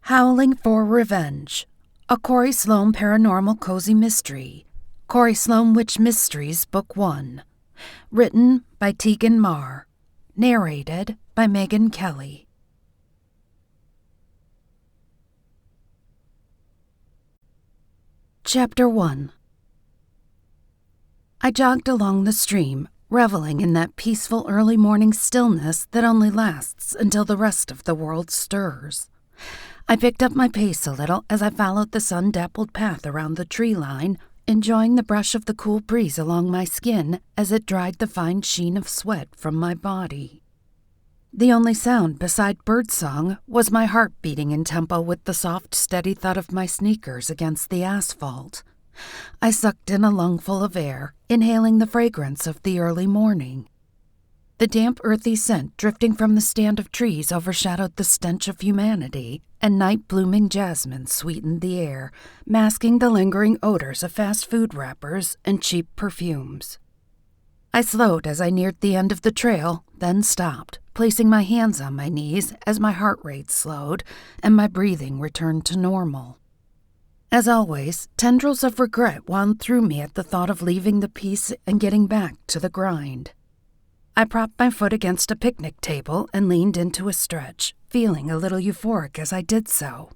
Howling for Revenge, a Cori Sloane Paranormal Cozy Mystery, Cori Sloane Witch Mysteries, Book 1, written by Tegan Maher, narrated by Megan Kelly. Chapter 1. I jogged along the stream, reveling in that peaceful early morning stillness that only lasts until the rest of the world stirs. I picked up my pace a little as I followed the sun-dappled path around the tree line, enjoying the brush of the cool breeze along my skin as it dried the fine sheen of sweat from my body. The only sound beside birdsong was my heart beating in tempo with the soft, steady thud of my sneakers against the asphalt. I sucked in a lungful of air, inhaling the fragrance of the early morning. The damp, earthy scent drifting from the stand of trees overshadowed the stench of humanity, and night-blooming jasmine sweetened the air, masking the lingering odors of fast food wrappers and cheap perfumes. I slowed as I neared the end of the trail, then stopped, placing my hands on my knees as my heart rate slowed and my breathing returned to normal. As always, tendrils of regret wound through me at the thought of leaving the peace and getting back to the grind. I propped my foot against a picnic table and leaned into a stretch, feeling a little euphoric as I did so.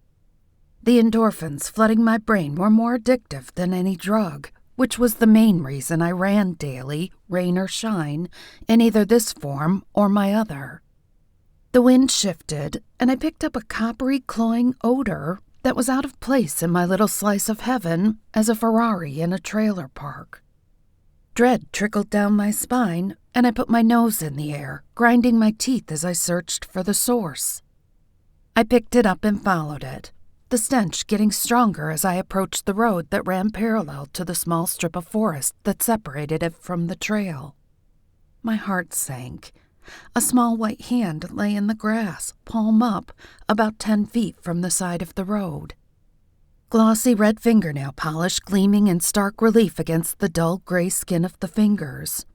The endorphins flooding my brain were more addictive than any drug, which was the main reason I ran daily, rain or shine, in either this form or my other. The wind shifted, and I picked up a coppery, cloying odor that was out of place in my little slice of heaven as a Ferrari in a trailer park. Dread trickled down my spine, and I put my nose in the air, grinding my teeth as I searched for the source. I picked it up and followed it, the stench getting stronger as I approached the road that ran parallel to the small strip of forest that separated it from the trail. My heart sank. A small white hand lay in the grass, palm up, about 10 feet from the side of the road. Glossy red fingernail polish gleaming in stark relief against the dull gray skin of the fingers.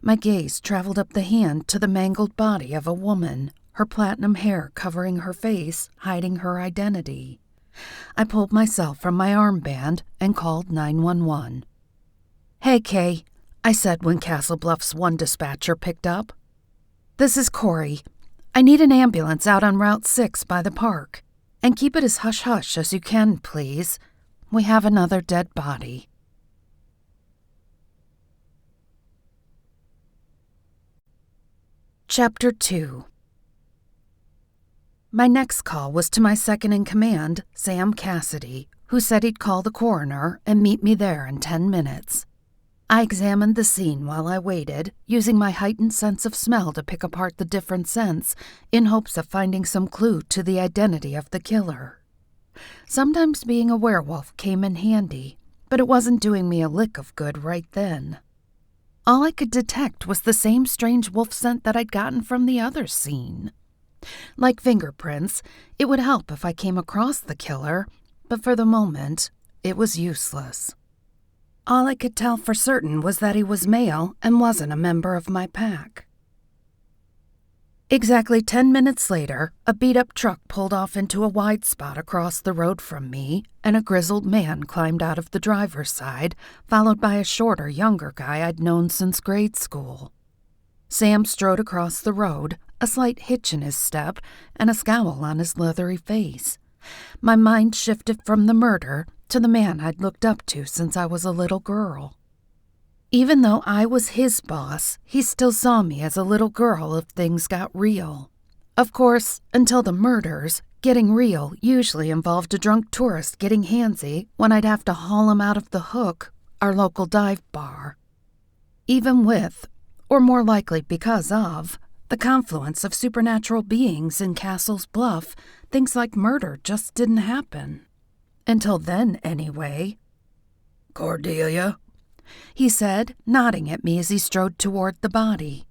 My gaze traveled up the hand to the mangled body of a woman, her platinum hair covering her face, hiding her identity. I pulled myself from my armband and called 911. "Hey, Kay," I said when Castle Bluff's one dispatcher picked up. "This is Cori. I need an ambulance out on Route 6 by the park. And keep it as hush-hush as you can, please. We have another dead body." Chapter 2. My next call was to my second-in-command, Sam Cassidy, who said he'd call the coroner and meet me there in 10 minutes. I examined the scene while I waited, using my heightened sense of smell to pick apart the different scents in hopes of finding some clue to the identity of the killer. Sometimes being a werewolf came in handy, but it wasn't doing me a lick of good right then. All I could detect was the same strange wolf scent that I'd gotten from the other scene. Like fingerprints, it would help if I came across the killer, but for the moment, it was useless. All I could tell for certain was that he was male and wasn't a member of my pack. Exactly 10 minutes later, a beat-up truck pulled off into a wide spot across the road from me, and a grizzled man climbed out of the driver's side, followed by a shorter, younger guy I'd known since grade school. Sam strode across the road, a slight hitch in his step and a scowl on his leathery face. My mind shifted from the murder to the man I'd looked up to since I was a little girl. Even though I was his boss, he still saw me as a little girl if things got real. Of course, until the murders, getting real usually involved a drunk tourist getting handsy when I'd have to haul him out of the Hook, our local dive bar. Even with, or more likely because of, the confluence of supernatural beings in Castle's Bluff, things like murder just didn't happen. Until then, anyway. "Cordelia?" he said, nodding at me as he strode toward the body.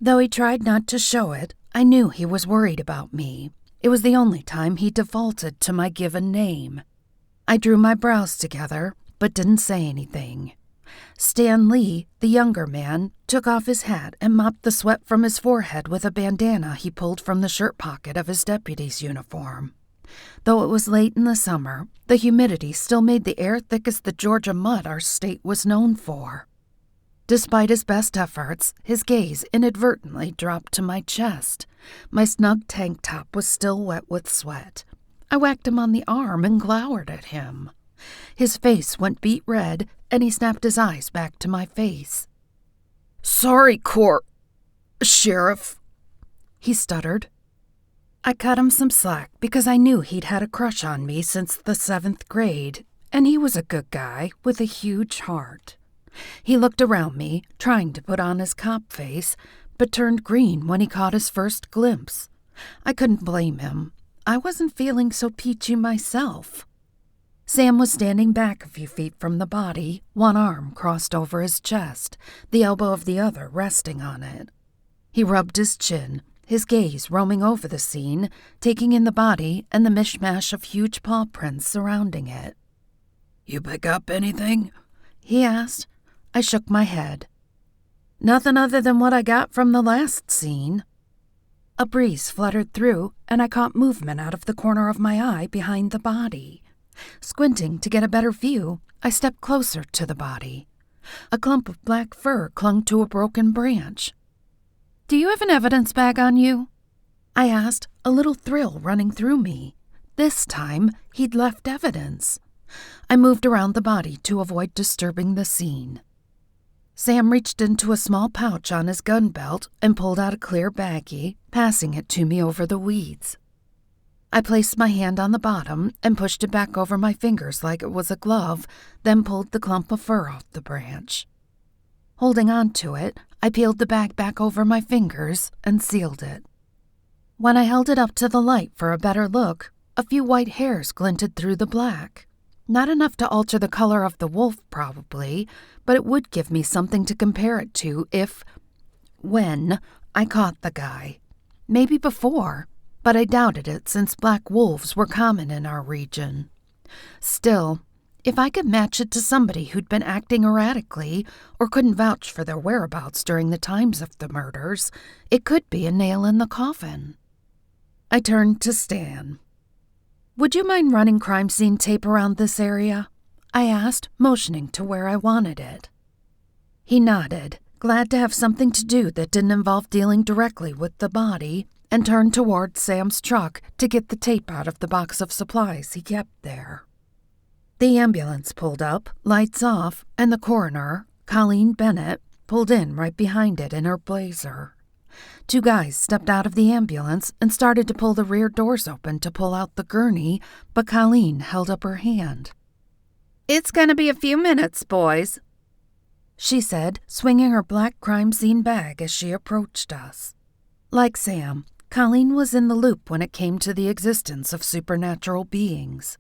Though he tried not to show it, I knew he was worried about me. It was the only time he defaulted to my given name. I drew my brows together, but didn't say anything. Stan Lee, the younger man, took off his hat and mopped the sweat from his forehead with a bandana he pulled from the shirt pocket of his deputy's uniform. Though it was late in the summer, the humidity still made the air thick as the Georgia mud our state was known for. Despite his best efforts, his gaze inadvertently dropped to my chest. My snug tank top was still wet with sweat. I whacked him on the arm and glowered at him. His face went beet red, and he snapped his eyes back to my face. "Sorry, Sheriff," he stuttered. I cut him some slack because I knew he'd had a crush on me since the 7th grade, and he was a good guy with a huge heart. He looked around me, trying to put on his cop face, but turned green when he caught his first glimpse. I couldn't blame him. I wasn't feeling so peachy myself. Sam was standing back a few feet from the body, one arm crossed over his chest, the elbow of the other resting on it. He rubbed his chin, his gaze roaming over the scene, taking in the body and the mishmash of huge paw prints surrounding it. "You pick up anything?" he asked. I shook my head. "Nothing other than what I got from the last scene." A breeze fluttered through, and I caught movement out of the corner of my eye behind the body. Squinting to get a better view, I stepped closer to the body. A clump of black fur clung to a broken branch. "Do you have an evidence bag on you?" I asked, a little thrill running through me. This time, he'd left evidence. I moved around the body to avoid disturbing the scene. Sam reached into a small pouch on his gun belt and pulled out a clear baggie, passing it to me over the weeds. I placed my hand on the bottom and pushed it back over my fingers like it was a glove, then pulled the clump of fur off the branch. Holding on to it, I peeled the bag back over my fingers and sealed it. When I held it up to the light for a better look, a few white hairs glinted through the black. Not enough to alter the color of the wolf, probably, but it would give me something to compare it to when I caught the guy. Maybe before, but I doubted it since black wolves were common in our region. Still, if I could match it to somebody who'd been acting erratically or couldn't vouch for their whereabouts during the times of the murders, it could be a nail in the coffin. I turned to Stan. "Would you mind running crime scene tape around this area?" I asked, motioning to where I wanted it. He nodded, glad to have something to do that didn't involve dealing directly with the body, and turned toward Sam's truck to get the tape out of the box of supplies he kept there. The ambulance pulled up, lights off, and the coroner, Colleen Bennett, pulled in right behind it in her blazer. 2 guys stepped out of the ambulance and started to pull the rear doors open to pull out the gurney, but Colleen held up her hand. "It's going to be a few minutes, boys," she said, swinging her black crime scene bag as she approached us. Like Sam, Colleen was in the loop when it came to the existence of supernatural beings.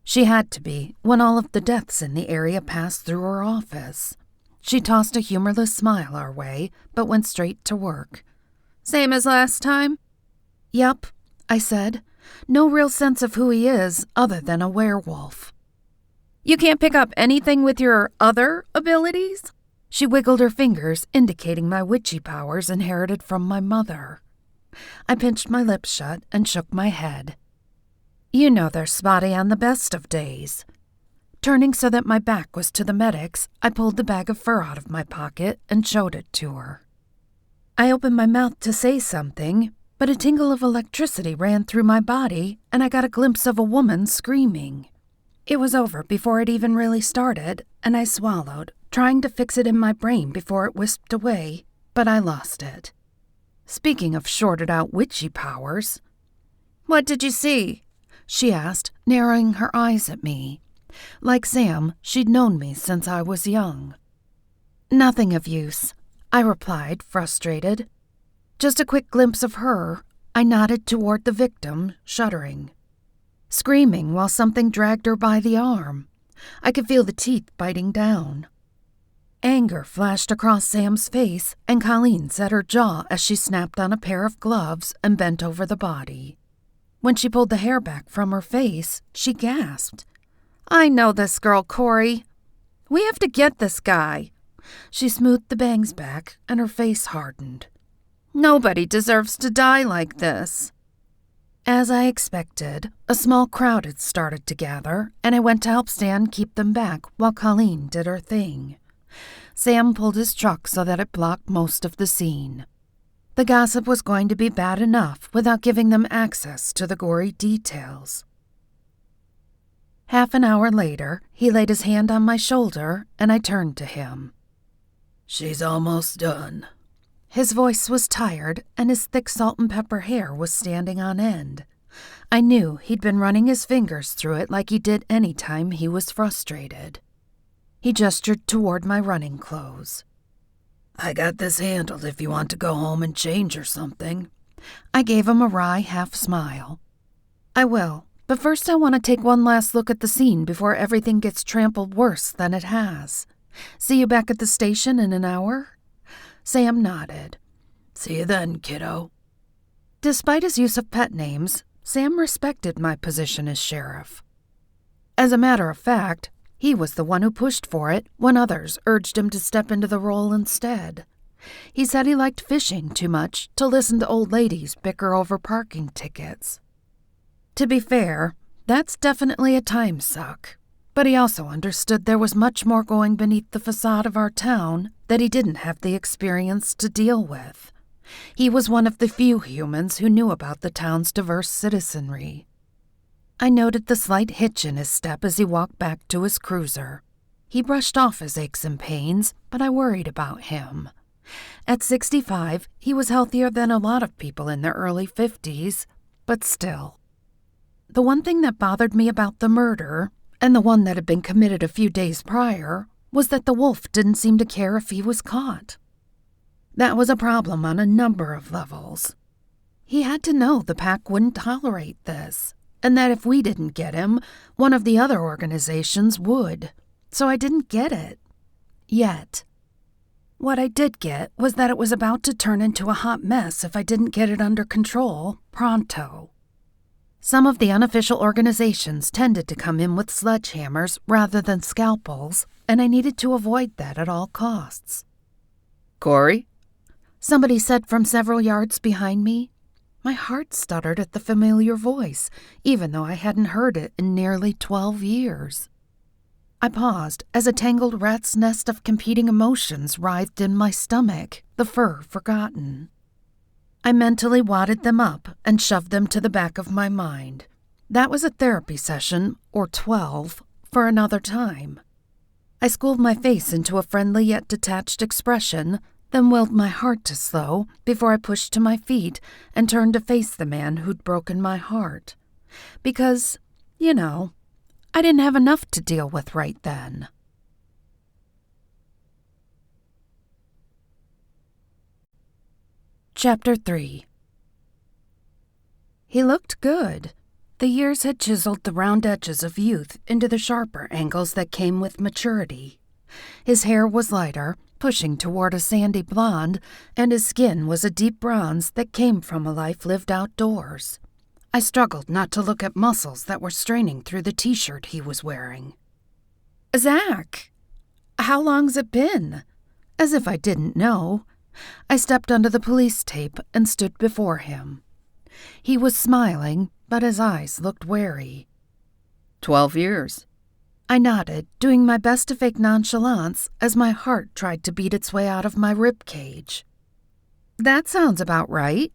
She had to be when all of the deaths in the area passed through her office. She tossed a humorless smile our way, but went straight to work. "Same as last time?" "Yup," I said. "No real sense of who he is other than a werewolf." "You can't pick up anything with your other abilities?" She wiggled her fingers, indicating my witchy powers inherited from my mother. I pinched my lips shut and shook my head. "You know they're spotty on the best of days." Turning so that my back was to the medics, I pulled the bag of fur out of my pocket and showed it to her. I opened my mouth to say something, but a tingle of electricity ran through my body, and I got a glimpse of a woman screaming. It was over before it even really started, and I swallowed, trying to fix it in my brain before it wisped away, but I lost it. Speaking of shorted-out witchy powers, "What did you see?" she asked, narrowing her eyes at me. Like Sam, she'd known me since I was young. "Nothing of use," I replied, frustrated. "Just a quick glimpse of her." I nodded toward the victim, shuddering. Screaming while something dragged her by the arm. I could feel the teeth biting down. Anger flashed across Sam's face, and Colleen set her jaw as she snapped on a pair of gloves and bent over the body. When she pulled the hair back from her face, she gasped. "I know this girl, Cori. We have to get this guy." She smoothed the bangs back, and her face hardened. "Nobody deserves to die like this." As I expected, a small crowd had started to gather, and I went to help Stan keep them back while Colleen did her thing. Sam pulled his truck so that it blocked most of the scene. The gossip was going to be bad enough without giving them access to the gory details. Half an hour later, he laid his hand on my shoulder, and I turned to him. "She's almost done." His voice was tired, and his thick salt and pepper hair was standing on end. I knew he'd been running his fingers through it like he did any time he was frustrated. He gestured toward my running clothes. "I got this handled if you want to go home and change or something." I gave him a wry half-smile. "I will, but first I want to take one last look at the scene before everything gets trampled worse than it has. See you back at the station in an hour?" Sam nodded. "See you then, kiddo." Despite his use of pet names, Sam respected my position as sheriff. As a matter of fact, he was the one who pushed for it when others urged him to step into the role instead. He said he liked fishing too much to listen to old ladies bicker over parking tickets. To be fair, that's definitely a time suck. But he also understood there was much more going beneath the facade of our town that he didn't have the experience to deal with. He was one of the few humans who knew about the town's diverse citizenry. I noted the slight hitch in his step as he walked back to his cruiser. He brushed off his aches and pains, but I worried about him. At 65, he was healthier than a lot of people in their early 50s, but still. The one thing that bothered me about the murder, and the one that had been committed a few days prior, was that the wolf didn't seem to care if he was caught. That was a problem on a number of levels. He had to know the pack wouldn't tolerate this, and that if we didn't get him, one of the other organizations would. So I didn't get it. Yet. What I did get was that it was about to turn into a hot mess if I didn't get it under control pronto. Some of the unofficial organizations tended to come in with sledgehammers rather than scalpels, and I needed to avoid that at all costs. "Cori?" Somebody said from several yards behind me. My heart stuttered at the familiar voice, even though I hadn't heard it in nearly 12 years. I paused as a tangled rat's nest of competing emotions writhed in my stomach, the fur forgotten. I mentally wadded them up and shoved them to the back of my mind. That was a therapy session, or 12, for another time. I schooled my face into a friendly yet detached expression, then willed my heart to slow before I pushed to my feet and turned to face the man who'd broken my heart. Because, I didn't have enough to deal with right then. Chapter 3. He looked good. The years had chiseled the round edges of youth into the sharper angles that came with maturity. His hair was lighter, pushing toward a sandy blonde, and his skin was a deep bronze that came from a life lived outdoors. I struggled not to look at muscles that were straining through the t-shirt he was wearing. "Zach, how long's it been?" As if I didn't know. I stepped under the police tape and stood before him. He was smiling, but his eyes looked wary. 12 years. I nodded, doing my best to fake nonchalance as my heart tried to beat its way out of my rib cage. "That sounds about right.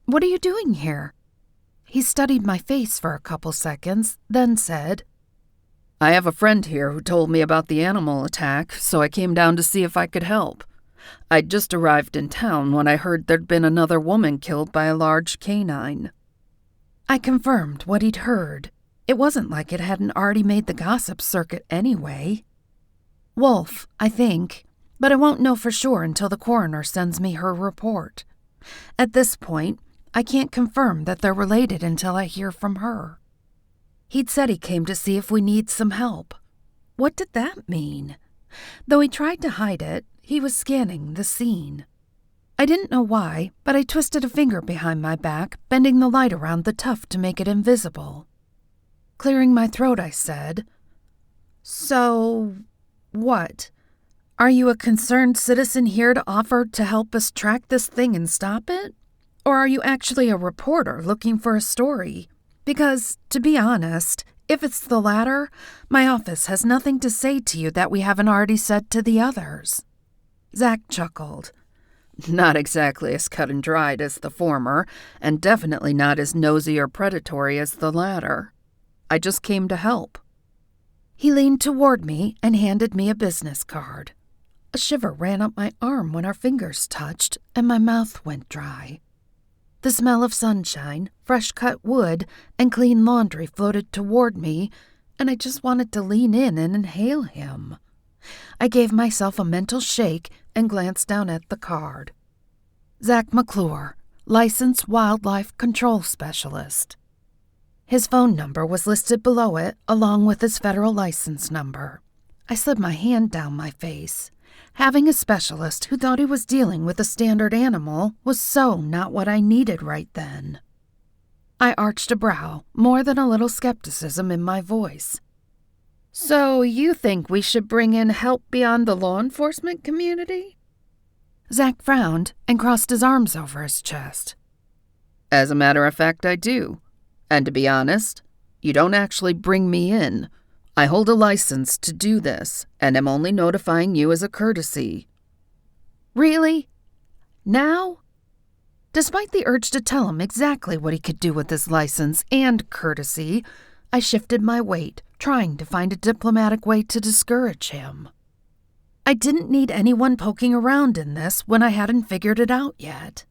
What are you doing here?" He studied my face for a couple seconds, then said, "I have a friend here who told me about the animal attack, so I came down to see if I could help. I'd just arrived in town when I heard there'd been another woman killed by a large canine." I confirmed what he'd heard. It wasn't like it hadn't already made the gossip circuit anyway. "Wolf, I think, but I won't know for sure until the coroner sends me her report. At this point, I can't confirm that they're related until I hear from her." He'd said he came to see if we need some help. What did that mean? Though he tried to hide it, he was scanning the scene. I didn't know why, but I twisted a finger behind my back, bending the light around the tuft to make it invisible. Clearing my throat, I said, "So, what? Are you a concerned citizen here to offer to help us track this thing and stop it? Or are you actually a reporter looking for a story? Because, to be honest, if it's the latter, my office has nothing to say to you that we haven't already said to the others." Zach chuckled. "Not exactly as cut and dried as the former, and definitely not as nosy or predatory as the latter. I just came to help." He leaned toward me and handed me a business card. A shiver ran up my arm when our fingers touched, and my mouth went dry. The smell of sunshine, fresh-cut wood, and clean laundry floated toward me, and I just wanted to lean in and inhale him. I gave myself a mental shake and glanced down at the card. Zach McClure, Licensed Wildlife Control Specialist. His phone number was listed below it, along with his federal license number. I slid my hand down my face. Having a specialist who thought he was dealing with a standard animal was so not what I needed right then. I arched a brow, more than a little skepticism in my voice. "So you think we should bring in help beyond the law enforcement community?" Zach frowned and crossed his arms over his chest. "As a matter of fact, I do. And to be honest, you don't actually bring me in. I hold a license to do this, and am only notifying you as a courtesy." "Really? Now?" Despite the urge to tell him exactly what he could do with his license and courtesy, I shifted my weight, trying to find a diplomatic way to discourage him. I didn't need anyone poking around in this when I hadn't figured it out yet.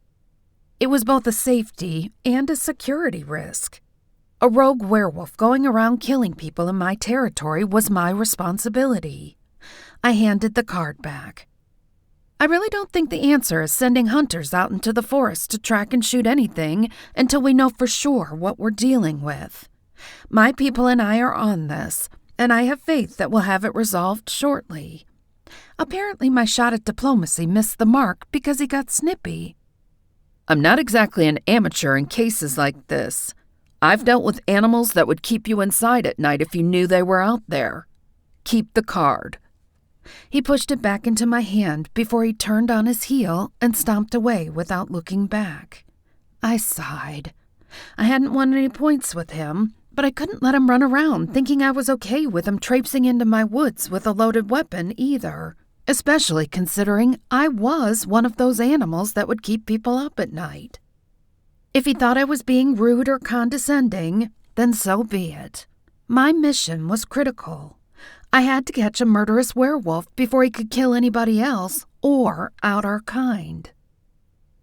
It was both a safety and a security risk. A rogue werewolf going around killing people in my territory was my responsibility. I handed the card back. "I really don't think the answer is sending hunters out into the forest to track and shoot anything until we know for sure what we're dealing with. My people and I are on this, and I have faith that we'll have it resolved shortly." Apparently my shot at diplomacy missed the mark because he got snippy. "I'm not exactly an amateur in cases like this. I've dealt with animals that would keep you inside at night if you knew they were out there. Keep the card." He pushed it back into my hand before he turned on his heel and stomped away without looking back. I sighed. I hadn't won any points with him, but I couldn't let him run around thinking I was okay with him traipsing into my woods with a loaded weapon either, especially considering I was one of those animals that would keep people up at night. If he thought I was being rude or condescending, then so be it. My mission was critical. I had to catch a murderous werewolf before he could kill anybody else or out our kind.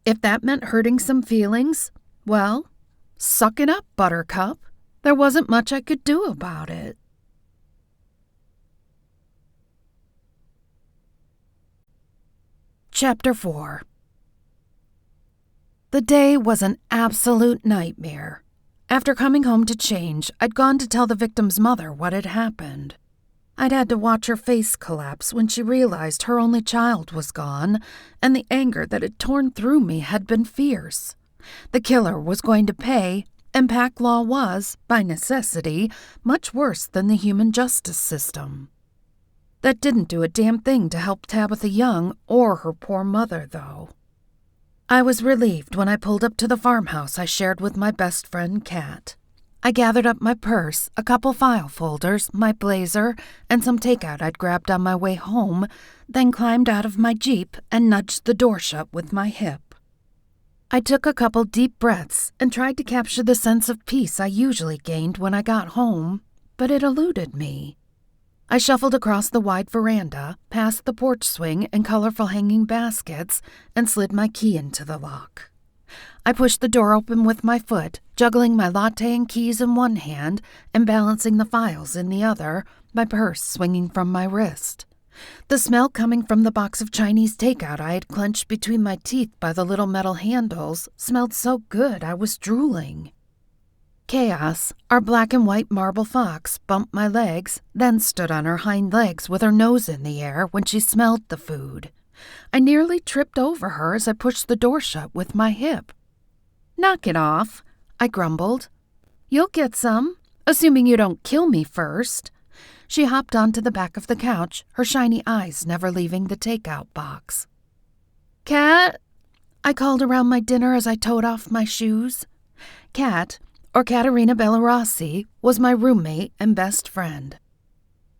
If that meant hurting some feelings, well, suck it up, Buttercup. There wasn't much I could do about it. Chapter 4. The day was an absolute nightmare. After coming home to change, I'd gone to tell the victim's mother what had happened. I'd had to watch her face collapse when she realized her only child was gone, and the anger that had torn through me had been fierce. The killer was going to pay, and pack law was, by necessity, much worse than the human justice system. That didn't do a damn thing to help Tabitha Young or her poor mother, though. I was relieved when I pulled up to the farmhouse I shared with my best friend, Kat. I gathered up my purse, a couple file folders, my blazer, and some takeout I'd grabbed on my way home, then climbed out of my Jeep and nudged the door shut with my hip. I took a couple deep breaths and tried to capture the sense of peace I usually gained when I got home, but it eluded me. I shuffled across the wide veranda, past the porch swing and colorful hanging baskets, and slid my key into the lock. I pushed the door open with my foot, juggling my latte and keys in one hand and balancing the files in the other, my purse swinging from my wrist. The smell coming from the box of Chinese takeout I had clenched between my teeth by the little metal handles smelled so good I was drooling. Chaos, our black and white marble fox, bumped my legs, then stood on her hind legs with her nose in the air when she smelled the food. I nearly tripped over her as I pushed the door shut with my hip. "Knock it off," I grumbled. "You'll get some, assuming you don't kill me first." She hopped onto the back of the couch, her shiny eyes never leaving the takeout box. "Cat?" I called around my dinner as I toed off my shoes. Kat, or Caterina Bellarossi, was my roommate and best friend.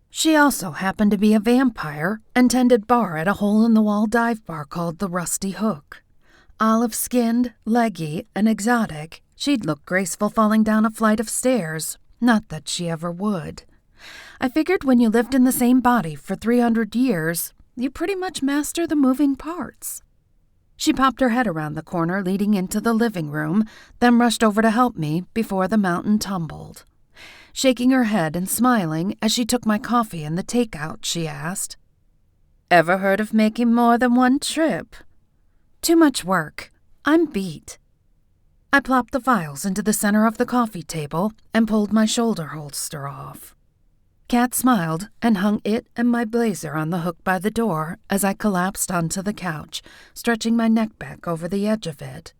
She also happened to be a vampire and tended bar at a hole-in-the-wall dive bar called the Rusty Hook. Olive-skinned, leggy, and exotic, she'd look graceful falling down a flight of stairs, not that she ever would. I figured when you lived in the same body for 300 years, you pretty much master the moving parts. She popped her head around the corner leading into the living room, then rushed over to help me before the mountain tumbled. Shaking her head and smiling as she took my coffee and the takeout, she asked, "Ever heard of making more than one trip?" "Too much work. I'm beat." I plopped the files into the center of the coffee table and pulled my shoulder holster off. Kat smiled and hung it and my blazer on the hook by the door as I collapsed onto the couch, stretching my neck back over the edge of it.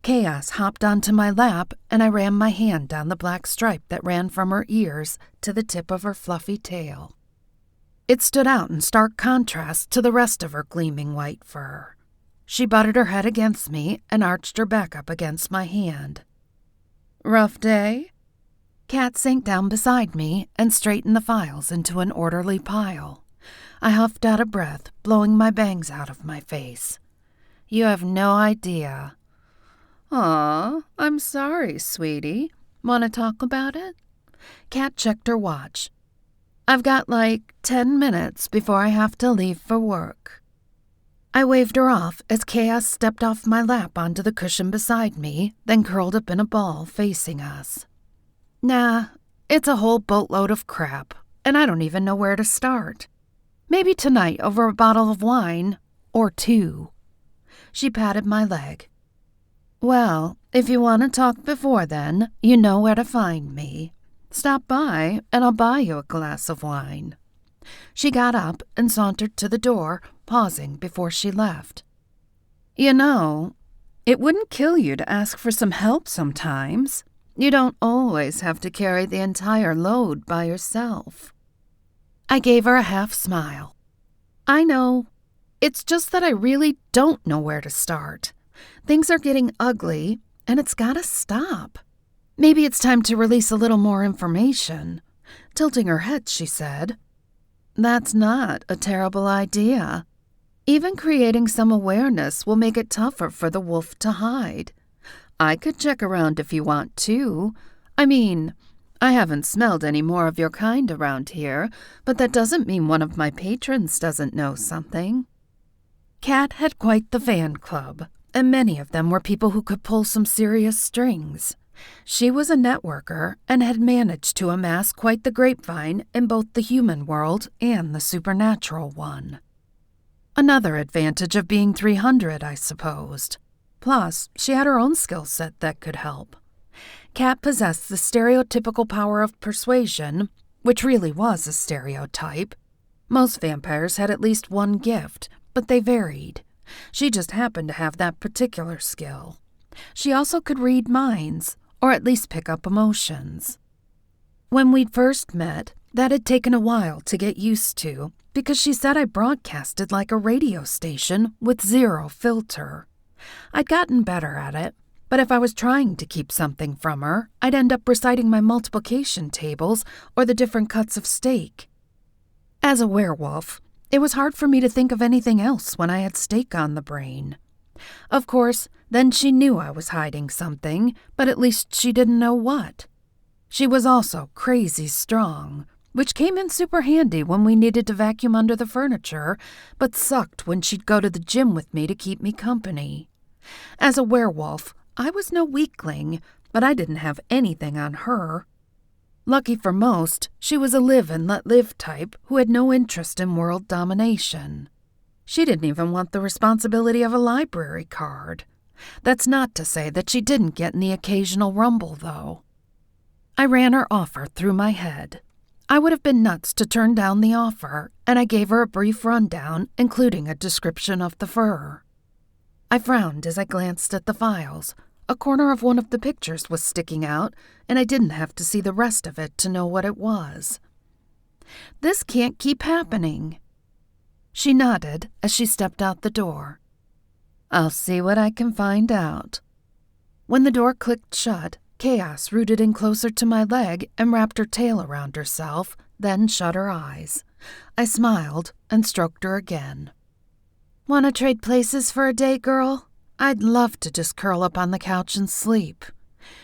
Chaos hopped onto my lap, and I ran my hand down the black stripe that ran from her ears to the tip of her fluffy tail. It stood out in stark contrast to the rest of her gleaming white fur. She butted her head against me and arched her back up against my hand. "Rough day?" Kat sank down beside me and straightened the files into an orderly pile. I huffed out a breath, blowing my bangs out of my face. "You have no idea." "Aw, I'm sorry, sweetie. Want to talk about it?" Kat checked her watch. "I've got 10 minutes before I have to leave for work." I waved her off as Chaos stepped off my lap onto the cushion beside me, then curled up in a ball facing us. "Nah, it's a whole boatload of crap, and I don't even know where to start. Maybe tonight over a bottle of wine, or 2. She patted my leg. "Well, if you want to talk before then, you know where to find me. Stop by, and I'll buy you a glass of wine." She got up and sauntered to the door, pausing before she left. "You know, it wouldn't kill you to ask for some help sometimes. You don't always have to carry the entire load by yourself." I gave her a half smile. "I know. It's just that I really don't know where to start. Things are getting ugly, and it's gotta stop. Maybe it's time to release a little more information." Tilting her head, she said, "That's not a terrible idea. Even creating some awareness will make it tougher for the wolf to hide. I could check around if you want to. I mean, I haven't smelled any more of your kind around here, but that doesn't mean one of my patrons doesn't know something." Kat had quite the fan club, and many of them were people who could pull some serious strings. She was a networker and had managed to amass quite the grapevine in both the human world and the supernatural one. Another advantage of being 300, I supposed. Plus, she had her own skill set that could help. Kat possessed the stereotypical power of persuasion, which really was a stereotype. Most vampires had at least one gift, but they varied. She just happened to have that particular skill. She also could read minds, or at least pick up emotions. When we'd first met, that had taken a while to get used to, because she said I broadcasted like a radio station with 0 filter. I'd gotten better at it, but if I was trying to keep something from her, I'd end up reciting my multiplication tables or the different cuts of steak. As a werewolf, it was hard for me to think of anything else when I had steak on the brain. Of course, then she knew I was hiding something, but at least she didn't know what. She was also crazy strong, which came in super handy when we needed to vacuum under the furniture, but sucked when she'd go to the gym with me to keep me company. As a werewolf, I was no weakling, but I didn't have anything on her. Lucky for most, she was a live-and-let-live type who had no interest in world domination. She didn't even want the responsibility of a library card. That's not to say that she didn't get in the occasional rumble, though. I ran her offer through my head. I would have been nuts to turn down the offer, and I gave her a brief rundown, including a description of the fur. I frowned as I glanced at the files. A corner of one of the pictures was sticking out, and I didn't have to see the rest of it to know what it was. "This can't keep happening." She nodded as she stepped out the door. I'll see what I can find out. When the door clicked shut, Chaos rooted in closer to my leg and wrapped her tail around herself, then shut her eyes. I smiled and stroked her again. Want to trade places for a day, girl? I'd love to just curl up on the couch and sleep.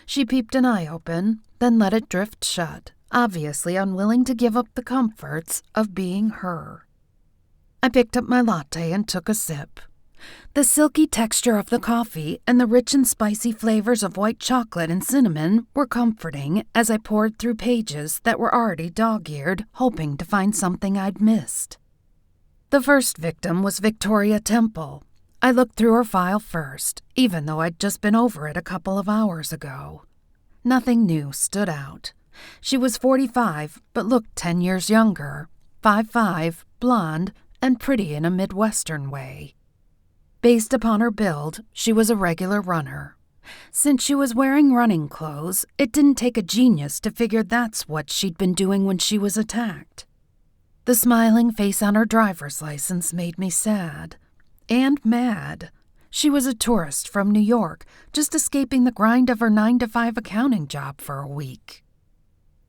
She peeped an eye open, then let it drift shut, obviously unwilling to give up the comforts of being her. I picked up my latte and took a sip. The silky texture of the coffee and the rich and spicy flavors of white chocolate and cinnamon were comforting as I poured through pages that were already dog-eared, hoping to find something I'd missed. The first victim was Victoria Temple. I looked through her file first, even though I'd just been over it a couple of hours ago. Nothing new stood out. She was 45, but looked 10 years younger, 5'5", blonde, and pretty in a Midwestern way. Based upon her build, she was a regular runner. Since she was wearing running clothes, it didn't take a genius to figure that's what she'd been doing when she was attacked. The smiling face on her driver's license made me sad. And mad. She was a tourist from New York, just escaping the grind of her 9-to-5 accounting job for a week.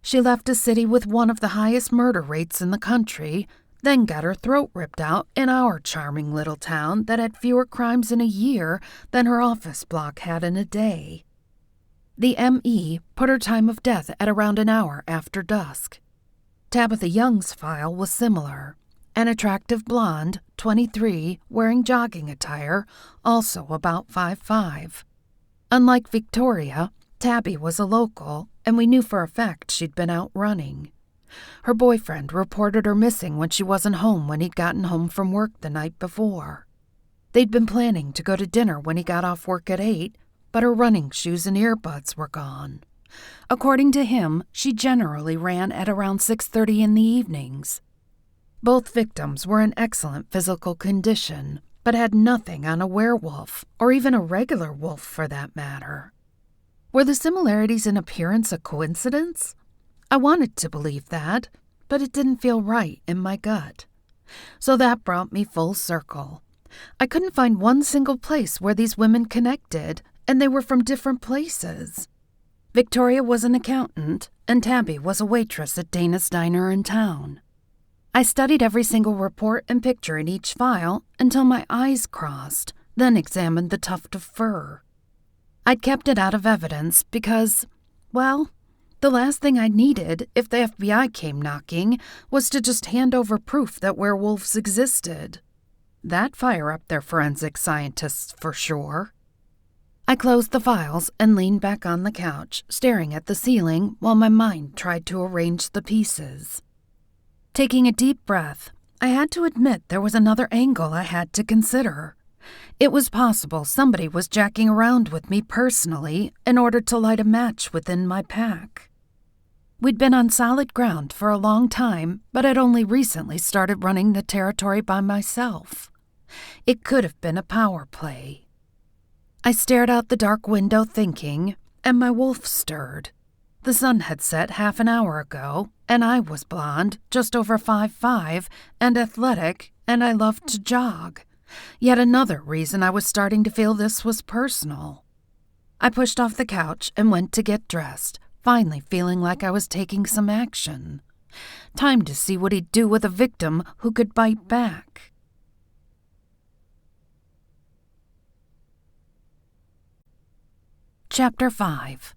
She left a city with one of the highest murder rates in the country, then got her throat ripped out in our charming little town that had fewer crimes in a year than her office block had in a day. The M.E. put her time of death at around an hour after dusk. Tabitha Young's file was similar. An attractive blonde, 23, wearing jogging attire, also about 5'5". Unlike Victoria, Tabby was a local, and we knew for a fact she'd been out running. Her boyfriend reported her missing when she wasn't home when he'd gotten home from work the night before. They'd been planning to go to dinner when he got off work at 8, but her running shoes and earbuds were gone. According to him, she generally ran at around 6:30 in the evenings. Both victims were in excellent physical condition, but had nothing on a werewolf, or even a regular wolf for that matter. Were the similarities in appearance a coincidence? I wanted to believe that, but it didn't feel right in my gut. So that brought me full circle. I couldn't find one single place where these women connected, and they were from different places. Victoria was an accountant, and Tabby was a waitress at Dana's Diner in town. I studied every single report and picture in each file until my eyes crossed, then examined the tuft of fur. I'd kept it out of evidence because, well, the last thing I needed if the FBI came knocking was to just hand over proof that werewolves existed. That'd fire up their forensic scientists for sure. I closed the files and leaned back on the couch, staring at the ceiling while my mind tried to arrange the pieces. Taking a deep breath, I had to admit there was another angle I had to consider. It was possible somebody was jacking around with me personally in order to light a match within my pack. We'd been on solid ground for a long time, but I'd only recently started running the territory by myself. It could have been a power play. I stared out the dark window thinking, and my wolf stirred. The sun had set half an hour ago, and I was blonde, just over 5'5", and athletic, and I loved to jog. Yet another reason I was starting to feel this was personal. I pushed off the couch and went to get dressed, finally feeling like I was taking some action. Time to see what he'd do with a victim who could bite back. Chapter 5.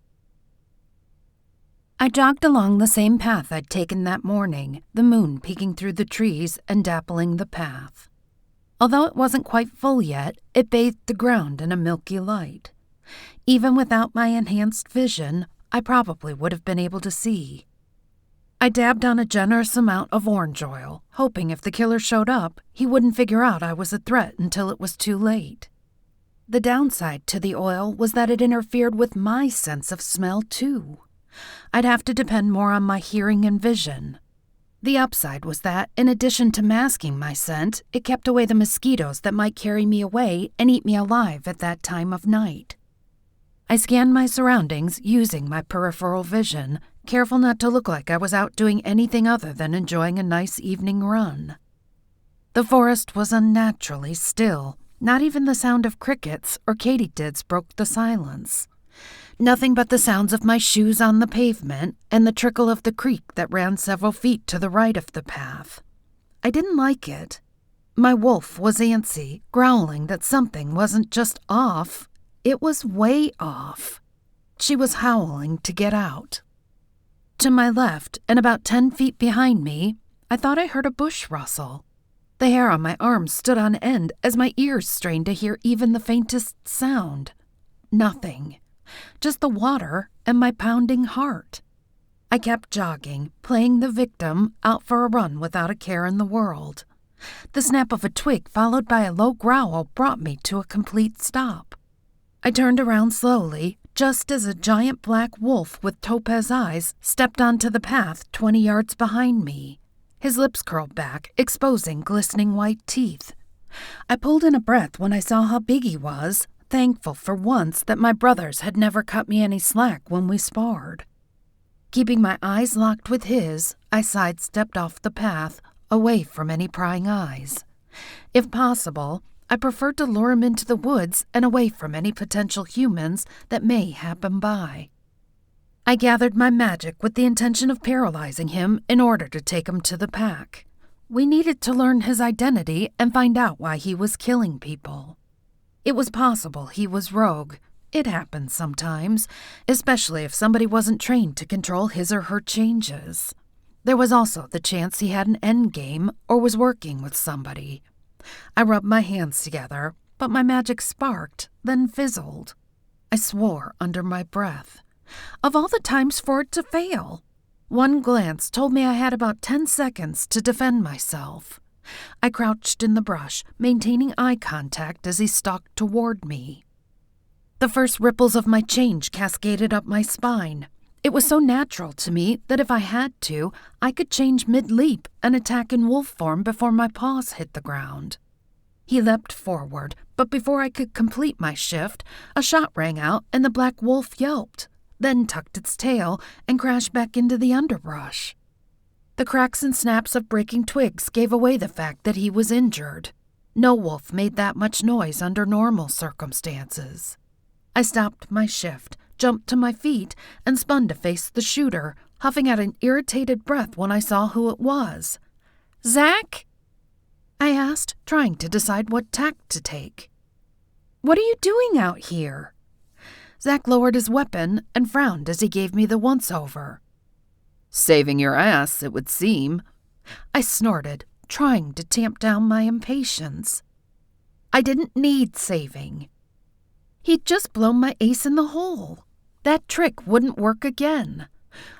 I jogged along the same path I'd taken that morning, the moon peeking through the trees and dappling the path. Although it wasn't quite full yet, it bathed the ground in a milky light. Even without my enhanced vision, I probably would have been able to see. I dabbed on a generous amount of orange oil, hoping if the killer showed up, he wouldn't figure out I was a threat until it was too late. The downside to the oil was that it interfered with my sense of smell, too. I'd have to depend more on my hearing and vision. The upside was that, in addition to masking my scent, it kept away the mosquitoes that might carry me away and eat me alive at that time of night. I scanned my surroundings using my peripheral vision, careful not to look like I was out doing anything other than enjoying a nice evening run. The forest was unnaturally still, Not even the sound of crickets or katydids broke the silence. Nothing but the sounds of my shoes on the pavement and the trickle of the creek that ran several feet to the right of the path. I didn't like it. My wolf was antsy, growling that something wasn't just off, it was way off. She was howling to get out. To my left, and about 10 feet behind me, I thought I heard a bush rustle. The hair on my arms stood on end as my ears strained to hear even the faintest sound. Nothing. Just the water and my pounding heart. I kept jogging, playing the victim, out for a run without a care in the world. The snap of a twig followed by a low growl brought me to a complete stop. I turned around slowly, just as a giant black wolf with topaz eyes stepped onto the path 20 yards behind me. His lips curled back, exposing glistening white teeth. I pulled in a breath when I saw how big he was, thankful for once that my brothers had never cut me any slack when we sparred. Keeping my eyes locked with his, I sidestepped off the path, away from any prying eyes. If possible, I preferred to lure him into the woods and away from any potential humans that may happen by. I gathered my magic with the intention of paralyzing him in order to take him to the pack. We needed to learn his identity and find out why he was killing people. It was possible he was rogue. It happens sometimes, especially if somebody wasn't trained to control his or her changes. There was also the chance he had an endgame or was working with somebody. I rubbed my hands together, but my magic sparked, then fizzled. I swore under my breath. Of all the times for it to fail. One glance told me I had about 10 seconds to defend myself. I crouched in the brush, maintaining eye contact as he stalked toward me. The first ripples of my change cascaded up my spine. It was so natural to me that if I had to, I could change mid-leap and attack in wolf form before my paws hit the ground. He leapt forward, but before I could complete my shift, a shot rang out and the black wolf yelped, then tucked its tail and crashed back into the underbrush. The cracks and snaps of breaking twigs gave away the fact that he was injured. No wolf made that much noise under normal circumstances. I stopped my shift, jumped to my feet, and spun to face the shooter, huffing out an irritated breath when I saw who it was. "Zach?" I asked, trying to decide what tack to take. "What are you doing out here?" Zach lowered his weapon and frowned as he gave me the once-over. "Saving your ass, it would seem." I snorted, trying to tamp down my impatience. I didn't need saving. He'd just blown my ace in the hole. That trick wouldn't work again.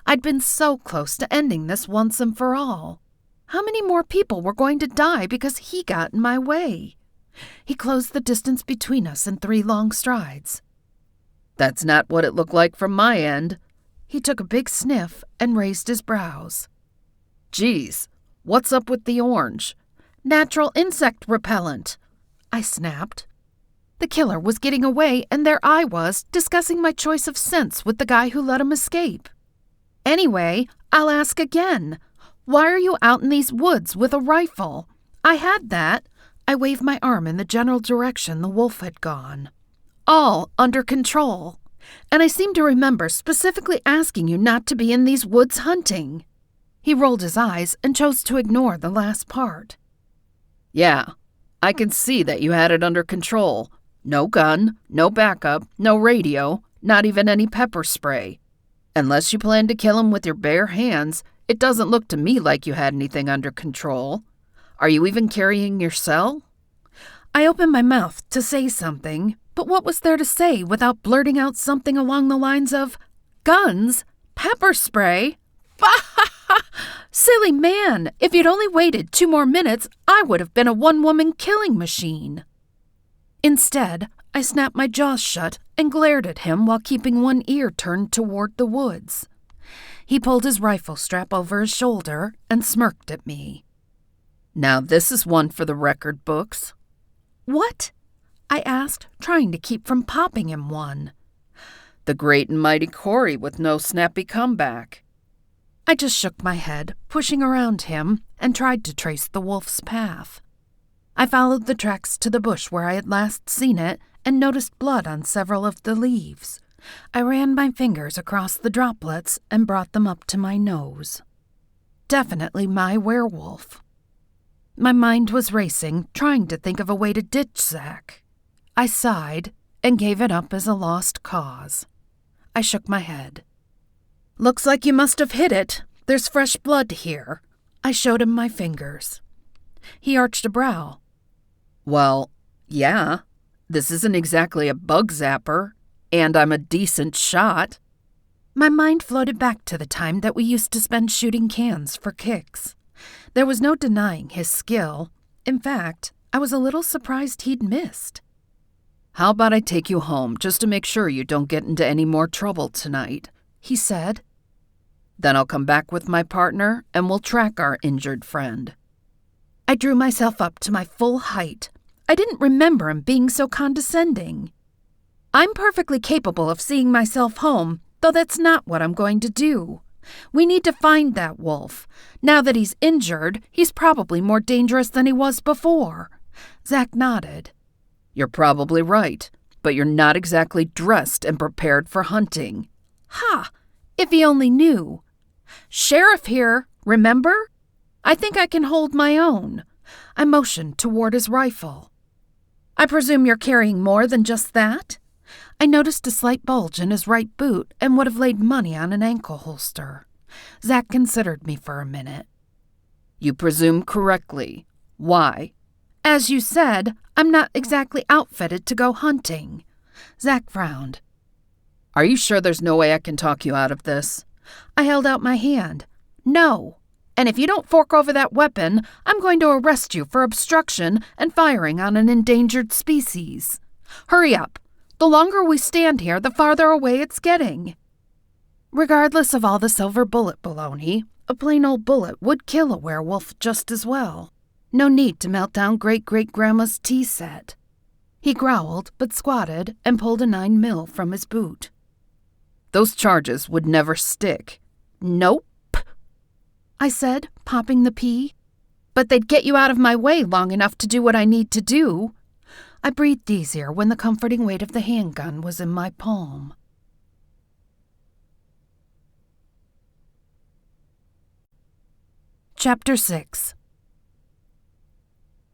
I'd been so close to ending this once and for all. How many more people were going to die because he got in my way? He closed the distance between us in 3 long strides. "That's not what it looked like from my end." He took a big sniff and raised his brows. "Geez, what's up with the orange?" "Natural insect repellent," I snapped. The killer was getting away, and there I was, discussing my choice of scents with the guy who let him escape. Anyway, I'll ask again. Why are you out in these woods with a rifle? I had that. I waved my arm in the general direction the wolf had gone. All under control. And I seem to remember specifically asking you not to be in these woods hunting. He rolled his eyes and chose to ignore the last part. "Yeah, I can see that you had it under control. No gun, no backup, no radio, not even any pepper spray. Unless you plan to kill him with your bare hands, it doesn't look to me like you had anything under control. Are you even carrying your cell?" I opened my mouth to say something, but what was there to say without blurting out something along the lines of, "Guns? Pepper spray? Silly man, if you'd only waited 2 more minutes, I would have been a one-woman killing machine." Instead, I snapped my jaws shut and glared at him while keeping one ear turned toward the woods. He pulled his rifle strap over his shoulder and smirked at me. "Now this is one for the record books." "What?" I asked, trying to keep from popping him one. "The great and mighty Cori with no snappy comeback." I just shook my head, pushing around him, and tried to trace the wolf's path. I followed the tracks to the bush where I had last seen it and noticed blood on several of the leaves. I ran my fingers across the droplets and brought them up to my nose. Definitely my werewolf. My mind was racing, trying to think of a way to ditch Zach. I sighed and gave it up as a lost cause. I shook my head. "Looks like you must have hit it. There's fresh blood here." I showed him my fingers. He arched a brow. "Well, yeah. This isn't exactly a bug zapper, and I'm a decent shot." My mind floated back to the time that we used to spend shooting cans for kicks. There was no denying his skill. In fact, I was a little surprised he'd missed. "How about I take you home just to make sure you don't get into any more trouble tonight?" he said. "Then I'll come back with my partner and we'll track our injured friend." I drew myself up to my full height. I didn't remember him being so condescending. "I'm perfectly capable of seeing myself home, though that's not what I'm going to do. We need to find that wolf. Now that he's injured, he's probably more dangerous than he was before." Zach nodded. "You're probably right, but you're not exactly dressed and prepared for hunting." "Ha! If he only knew. Sheriff here, remember? I think I can hold my own." I motioned toward his rifle. "I presume you're carrying more than just that?" I noticed a slight bulge in his right boot and would have laid money on an ankle holster. Zach considered me for a minute. "You presume correctly. Why?" "As you said, I'm not exactly outfitted to go hunting." Zach frowned. "Are you sure there's no way I can talk you out of this?" I held out my hand. "No. And if you don't fork over that weapon, I'm going to arrest you for obstruction and firing on an endangered species. Hurry up. The longer we stand here, the farther away it's getting." Regardless of all the silver bullet baloney, a plain old bullet would kill a werewolf just as well. No need to melt down great-great-grandma's tea set. He growled, but squatted and pulled a 9mm from his boot. "Those charges would never stick." "Nope," I said, popping the pea. "But they'd get you out of my way long enough to do what I need to do." I breathed easier when the comforting weight of the handgun was in my palm. Chapter 6.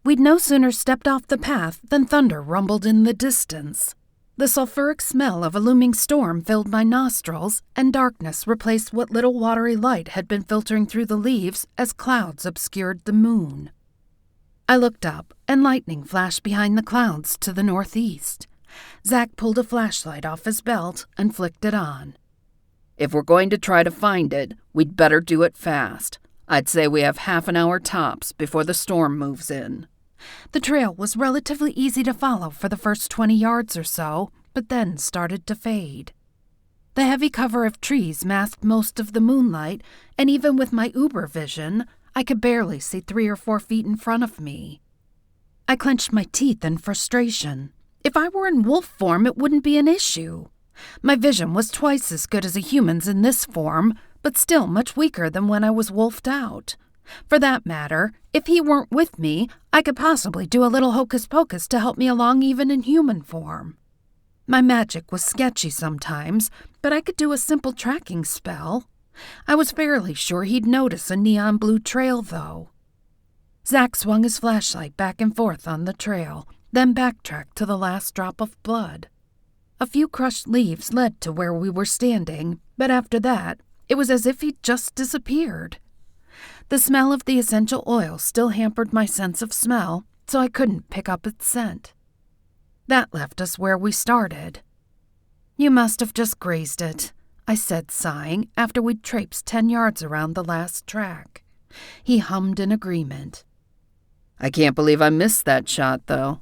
We'd no sooner stepped off the path than thunder rumbled in the distance. The sulfuric smell of a looming storm filled my nostrils, and darkness replaced what little watery light had been filtering through the leaves as clouds obscured the moon. I looked up, and lightning flashed behind the clouds to the northeast. Zach pulled a flashlight off his belt and flicked it on. "If we're going to try to find it, we'd better do it fast. I'd say we have half an hour tops before the storm moves in." The trail was relatively easy to follow for the first 20 yards or so, but then started to fade. The heavy cover of trees masked most of the moonlight, and even with my Uber vision, I could barely see 3 or 4 feet in front of me. I clenched my teeth in frustration. If I were in wolf form, it wouldn't be an issue. My vision was twice as good as a human's in this form, but still much weaker than when I was wolfed out. For that matter, if he weren't with me, I could possibly do a little hocus-pocus to help me along even in human form. My magic was sketchy sometimes, but I could do a simple tracking spell. I was fairly sure he'd notice a neon blue trail, though. Zach swung his flashlight back and forth on the trail, then backtracked to the last drop of blood. A few crushed leaves led to where we were standing, but after that, it was as if he'd just disappeared. The smell of the essential oil still hampered my sense of smell, so I couldn't pick up its scent. That left us where we started. "You must have just grazed it," I said, sighing, after we'd traipsed 10 yards around the last track. He hummed in agreement. "I can't believe I missed that shot, though.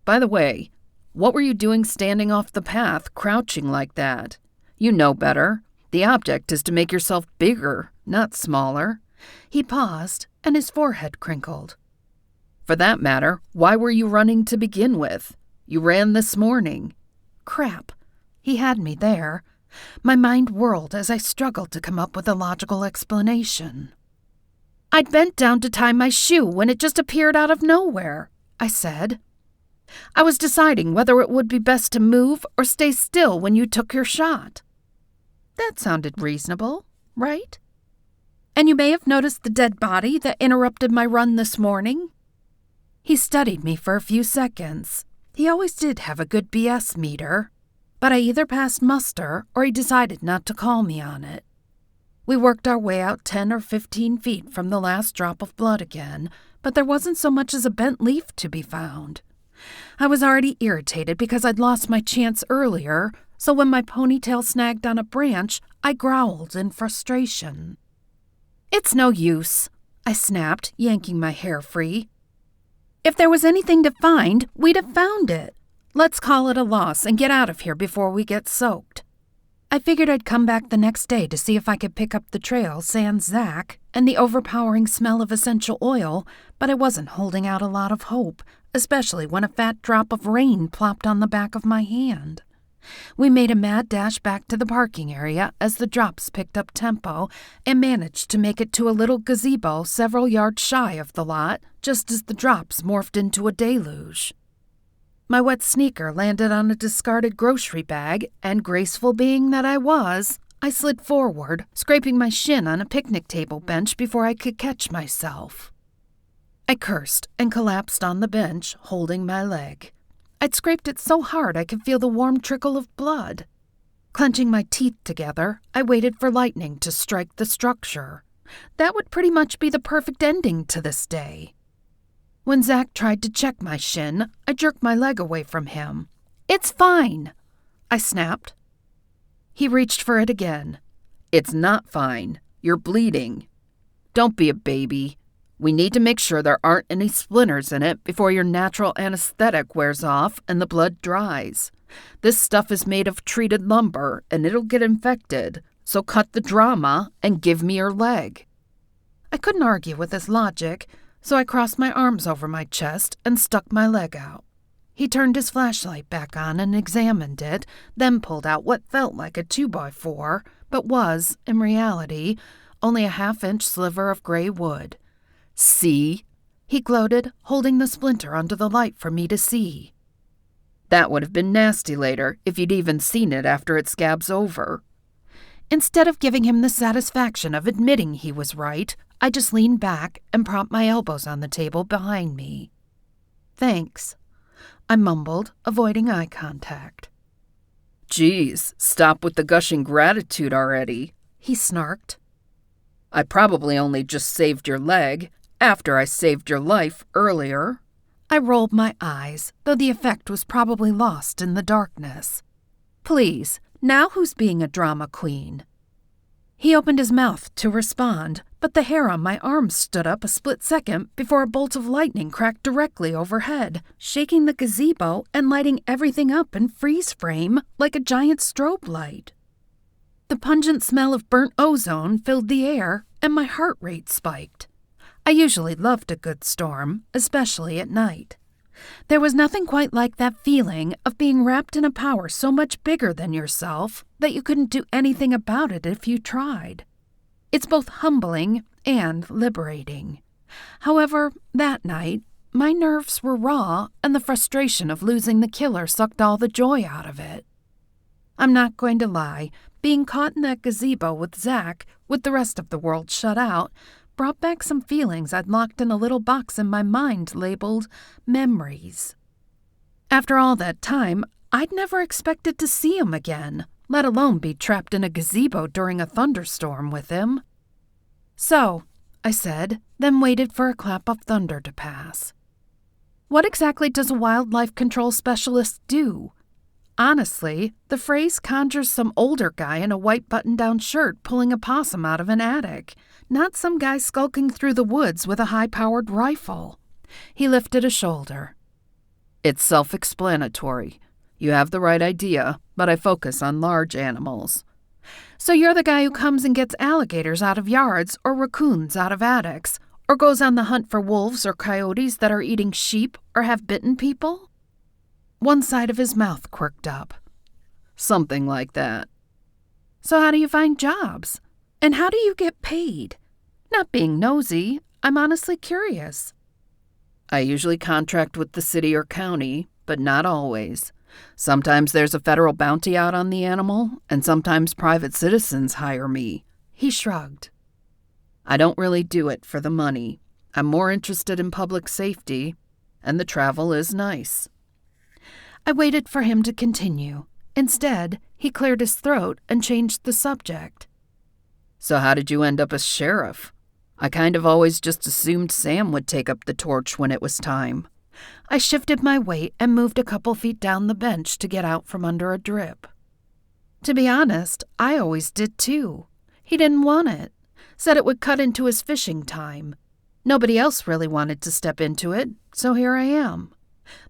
By the way, what were you doing standing off the path, crouching like that? You know better. The object is to make yourself bigger, not smaller." He paused, and his forehead crinkled. "For that matter, why were you running to begin with? You ran this morning." Crap. He had me there. My mind whirled as I struggled to come up with a logical explanation. "I'd bent down to tie my shoe when it just appeared out of nowhere. I said. "I was deciding whether it would be best to move or stay still when you took your shot." That sounded reasonable, right? "And you may have noticed the dead body that interrupted my run this morning?" He studied me for a few seconds. He always did have a good BS meter, but I either passed muster or he decided not to call me on it. We worked our way out 10 or 15 feet from the last drop of blood again, but there wasn't so much as a bent leaf to be found. I was already irritated because I'd lost my chance earlier, so when my ponytail snagged on a branch, I growled in frustration. "It's no use," I snapped, yanking my hair free. "If there was anything to find, we'd have found it. Let's call it a loss and get out of here before we get soaked." I figured I'd come back the next day to see if I could pick up the trail sans Zach and the overpowering smell of essential oil, but I wasn't holding out a lot of hope, especially when a fat drop of rain plopped on the back of my hand. We made a mad dash back to the parking area as the drops picked up tempo and managed to make it to a little gazebo several yards shy of the lot, just as the drops morphed into a deluge. My wet sneaker landed on a discarded grocery bag, and graceful being that I was, I slid forward, scraping my shin on a picnic table bench before I could catch myself. I cursed and collapsed on the bench, holding my leg. I'd scraped it so hard I could feel the warm trickle of blood. Clenching my teeth together, I waited for lightning to strike the structure. That would pretty much be the perfect ending to this day. When Zach tried to check my shin, I jerked my leg away from him. "It's fine," I snapped. He reached for it again. "It's not fine. You're bleeding. Don't be a baby. We need to make sure there aren't any splinters in it before your natural anesthetic wears off and the blood dries. This stuff is made of treated lumber and it'll get infected, so cut the drama and give me your leg." I couldn't argue with his logic, so I crossed my arms over my chest and stuck my leg out. He turned his flashlight back on and examined it, then pulled out what felt like a 2x4, but was, in reality, only a half-inch sliver of gray wood. "See?" he gloated, holding the splinter under the light for me to see. "That would have been nasty later if you'd even seen it after it scabs over." Instead of giving him the satisfaction of admitting he was right, I just leaned back and propped my elbows on the table behind me. "Thanks," I mumbled, avoiding eye contact. "Geez, stop with the gushing gratitude already," he snarked. "I probably only just saved your leg after I saved your life earlier." I rolled my eyes, though the effect was probably lost in the darkness. "Please, now who's being a drama queen?" He opened his mouth to respond, but the hair on my arm stood up a split second before a bolt of lightning cracked directly overhead, shaking the gazebo and lighting everything up in freeze frame like a giant strobe light. The pungent smell of burnt ozone filled the air, and my heart rate spiked. I usually loved a good storm, especially at night. There was nothing quite like that feeling of being wrapped in a power so much bigger than yourself that you couldn't do anything about it if you tried. It's both humbling and liberating. However, that night, my nerves were raw and the frustration of losing the killer sucked all the joy out of it. I'm not going to lie, being caught in that gazebo with Zach, with the rest of the world shut out, brought back some feelings I'd locked in a little box in my mind labeled memories. After all that time, I'd never expected to see him again, let alone be trapped in a gazebo during a thunderstorm with him. "So," I said, then waited for a clap of thunder to pass. "What exactly does a wildlife control specialist do?" Honestly, the phrase conjures some older guy in a white button-down shirt pulling a possum out of an attic, not some guy skulking through the woods with a high-powered rifle. He lifted a shoulder. "It's self-explanatory. You have the right idea, but I focus on large animals." "So you're the guy who comes and gets alligators out of yards or raccoons out of attics, or goes on the hunt for wolves or coyotes that are eating sheep or have bitten people?" One side of his mouth quirked up. "Something like that." "So how do you find jobs? And how do you get paid? Not being nosy, I'm honestly curious." I usually contract with the city or county, but not always. Sometimes there's a federal bounty out on the animal, and sometimes private citizens hire me." He shrugged. "I don't really do it for the money. I'm more interested in public safety, and the travel is nice." I waited for him to continue. Instead, he cleared his throat and changed the subject. "So how did you end up as sheriff? I kind of always just assumed Sam would take up the torch when it was time." I shifted my weight and moved a couple feet down the bench to get out from under a drip. To be honest, I always did too. He didn't want it. Said it would cut into his fishing time. Nobody else really wanted to step into it, so here I am.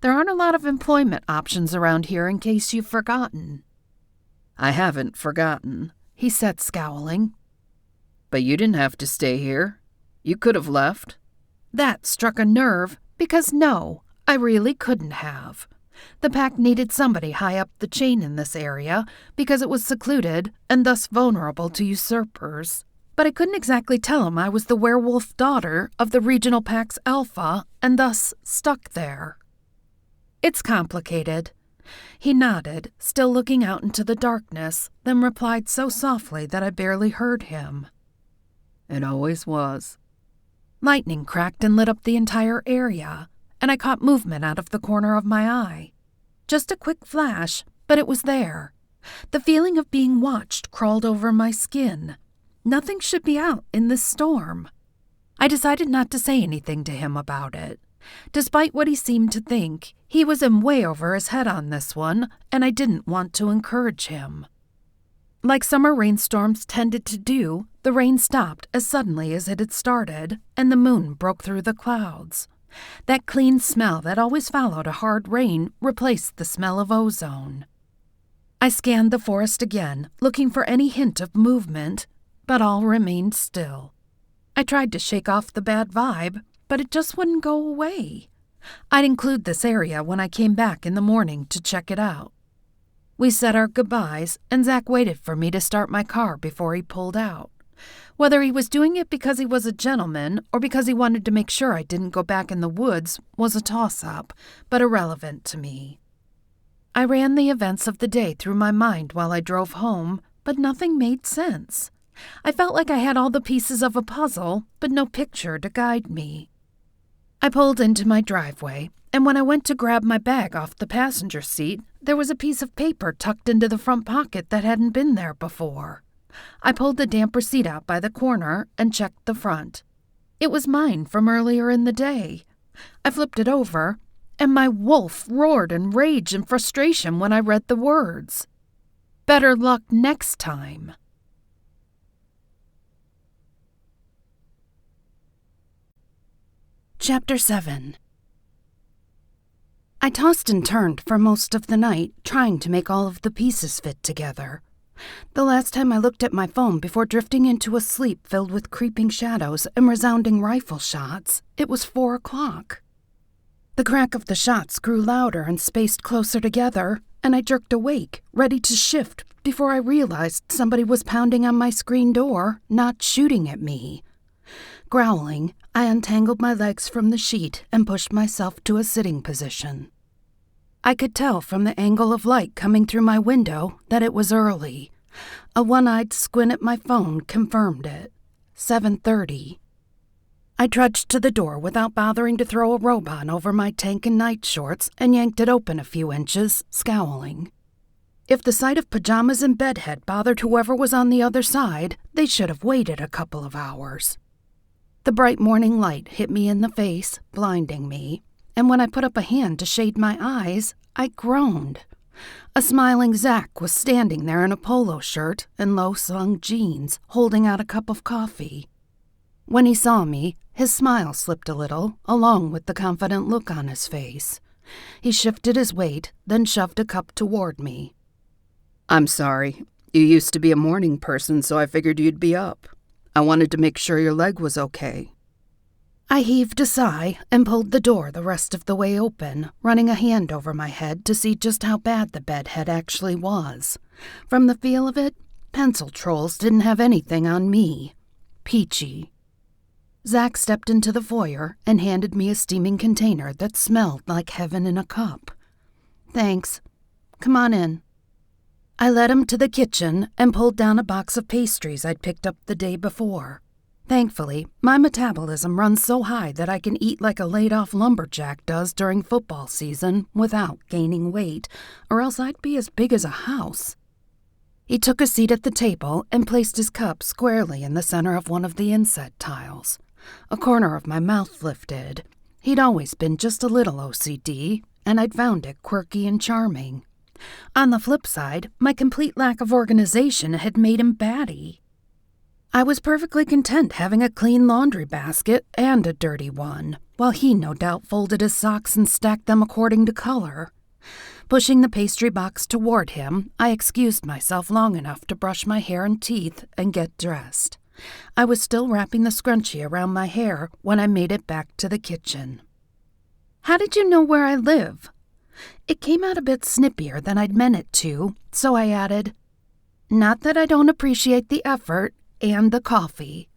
There aren't a lot of employment options around here in case you've forgotten. "I haven't forgotten," he said, scowling. "But you didn't have to stay here. You could have left." That struck a nerve, because no, I really couldn't have. The pack needed somebody high up the chain in this area because it was secluded and thus vulnerable to usurpers. But I couldn't exactly tell him I was the werewolf daughter of the regional pack's alpha and thus stuck there. "It's complicated." He nodded, still looking out into the darkness, then replied so softly that I barely heard him. "It always was." Lightning cracked and lit up the entire area, and I caught movement out of the corner of my eye. Just a quick flash, but it was there. The feeling of being watched crawled over my skin. Nothing should be out in this storm. I decided not to say anything to him about it. Despite what he seemed to think, he was in way over his head on this one, and I didn't want to encourage him. Like summer rainstorms tended to do, the rain stopped as suddenly as it had started, and the moon broke through the clouds. That clean smell that always followed a hard rain replaced the smell of ozone. I scanned the forest again, looking for any hint of movement, but all remained still. I tried to shake off the bad vibe, but it just wouldn't go away. I'd include this area when I came back in the morning to check it out. We said our goodbyes, and Zach waited for me to start my car before he pulled out. Whether he was doing it because he was a gentleman or because he wanted to make sure I didn't go back in the woods was a toss-up, but irrelevant to me. I ran the events of the day through my mind while I drove home, but nothing made sense. I felt like I had all the pieces of a puzzle, but no picture to guide me. I pulled into my driveway, and when I went to grab my bag off the passenger seat, there was a piece of paper tucked into the front pocket that hadn't been there before. I pulled the damp receipt out by the corner and checked the front. It was mine from earlier in the day. I flipped it over, and my wolf roared in rage and frustration when I read the words. "Better luck next time." Chapter 7. I tossed and turned for most of the night, trying to make all of the pieces fit together. The last time I looked at my phone before drifting into a sleep filled with creeping shadows and resounding rifle shots, it was 4 o'clock. The crack of the shots grew louder and spaced closer together, and I jerked awake, ready to shift before I realized somebody was pounding on my screen door, not shooting at me. Growling, I untangled my legs from the sheet and pushed myself to a sitting position. I could tell from the angle of light coming through my window that it was early. A one-eyed squint at my phone confirmed it. 7:30. I trudged to the door without bothering to throw a robe on over my tank and night shorts and yanked it open a few inches, scowling. If the sight of pajamas and bedhead bothered whoever was on the other side, they should have waited a couple of hours. The bright morning light hit me in the face, blinding me, and when I put up a hand to shade my eyes, I groaned. A smiling Zach was standing there in a polo shirt and low-slung jeans, holding out a cup of coffee. When he saw me, his smile slipped a little, along with the confident look on his face. He shifted his weight, then shoved a cup toward me. "I'm sorry. You used to be a morning person, so I figured you'd be up. I wanted to make sure your leg was okay." I heaved a sigh and pulled the door the rest of the way open, running a hand over my head to see just how bad the bedhead actually was. From the feel of it, pencil trolls didn't have anything on me. Peachy. Zach stepped into the foyer and handed me a steaming container that smelled like heaven in a cup. Thanks. Come on in. I led him to the kitchen and pulled down a box of pastries I'd picked up the day before. Thankfully, my metabolism runs so high that I can eat like a laid-off lumberjack does during football season without gaining weight, or else I'd be as big as a house. He took a seat at the table and placed his cup squarely in the center of one of the inset tiles. A corner of my mouth lifted. He'd always been just a little OCD, and I'd found it quirky and charming. On the flip side, my complete lack of organization had made him batty. I was perfectly content having a clean laundry basket and a dirty one, while he no doubt folded his socks and stacked them according to color. Pushing the pastry box toward him, I excused myself long enough to brush my hair and teeth and get dressed. I was still wrapping the scrunchie around my hair when I made it back to the kitchen. How did you know where I live? It came out a bit snippier than I'd meant it to, so I added, Not that I don't appreciate the effort and the coffee.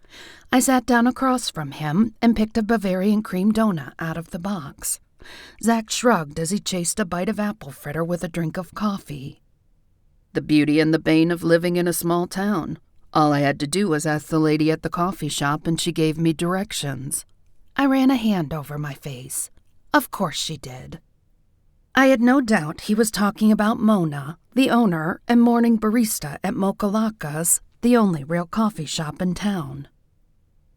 I sat down across from him and picked a Bavarian cream donut out of the box. Zach shrugged as he chased a bite of apple fritter with a drink of coffee. The beauty and the bane of living in a small town. All I had to do was ask the lady at the coffee shop and she gave me directions. I ran a hand over my face. Of course she did. I had no doubt he was talking about Mona, the owner and morning barista at Mokalaka's, the only real coffee shop in town.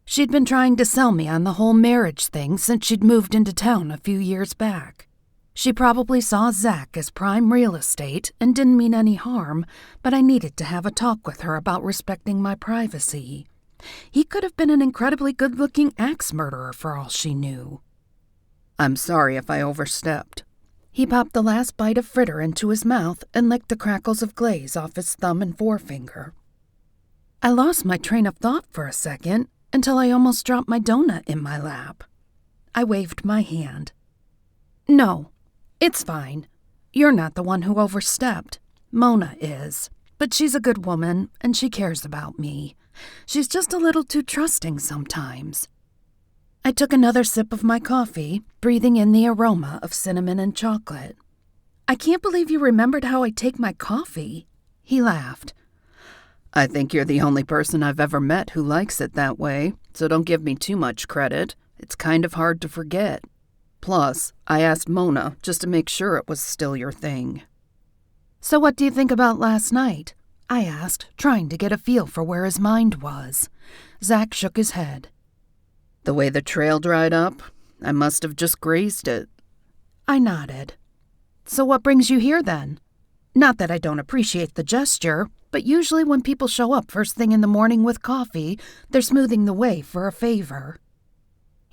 She'd been trying to sell me on the whole marriage thing since she'd moved into town a few years back. She probably saw Zach as prime real estate and didn't mean any harm, but I needed to have a talk with her about respecting my privacy. He could have been an incredibly good-looking axe murderer for all she knew. I'm sorry if I overstepped. He popped the last bite of fritter into his mouth and licked the crackles of glaze off his thumb and forefinger. I lost my train of thought for a second until I almost dropped my donut in my lap. I waved my hand. No, it's fine. You're not the one who overstepped. Mona is. But she's a good woman, and she cares about me. She's just a little too trusting sometimes. I took another sip of my coffee, breathing in the aroma of cinnamon and chocolate. I can't believe you remembered how I take my coffee. He laughed. I think you're the only person I've ever met who likes it that way, so don't give me too much credit. It's kind of hard to forget. Plus, I asked Mona just to make sure it was still your thing. So what do you think about last night? I asked, trying to get a feel for where his mind was. Zach shook his head. The way the trail dried up, I must have just grazed it. I nodded. So what brings you here then? Not that I don't appreciate the gesture, but usually when people show up first thing in the morning with coffee, they're smoothing the way for a favor.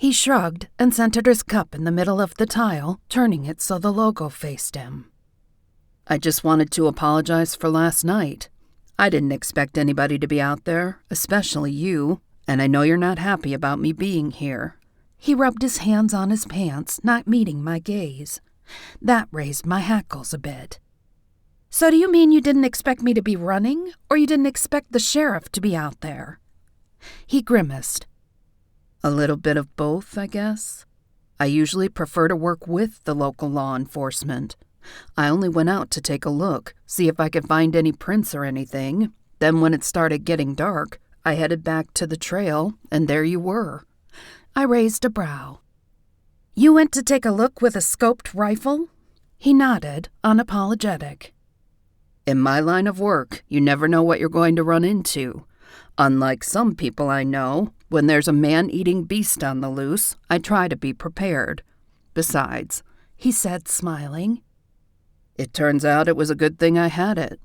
He shrugged and centered his cup in the middle of the tile, turning it so the logo faced him. I just wanted to apologize for last night. I didn't expect anybody to be out there, especially you, and I know you're not happy about me being here. He rubbed his hands on his pants, not meeting my gaze. That raised my hackles a bit. So do you mean you didn't expect me to be running, or you didn't expect the sheriff to be out there? He grimaced. A little bit of both, I guess. I usually prefer to work with the local law enforcement. I only went out to take a look, see if I could find any prints or anything. Then when it started getting dark, I headed back to the trail, and there you were. I raised a brow. You went to take a look with a scoped rifle? He nodded, unapologetic. In my line of work, you never know what you're going to run into. Unlike some people I know, when there's a man-eating beast on the loose, I try to be prepared. Besides, he said, smiling, it turns out it was a good thing I had it.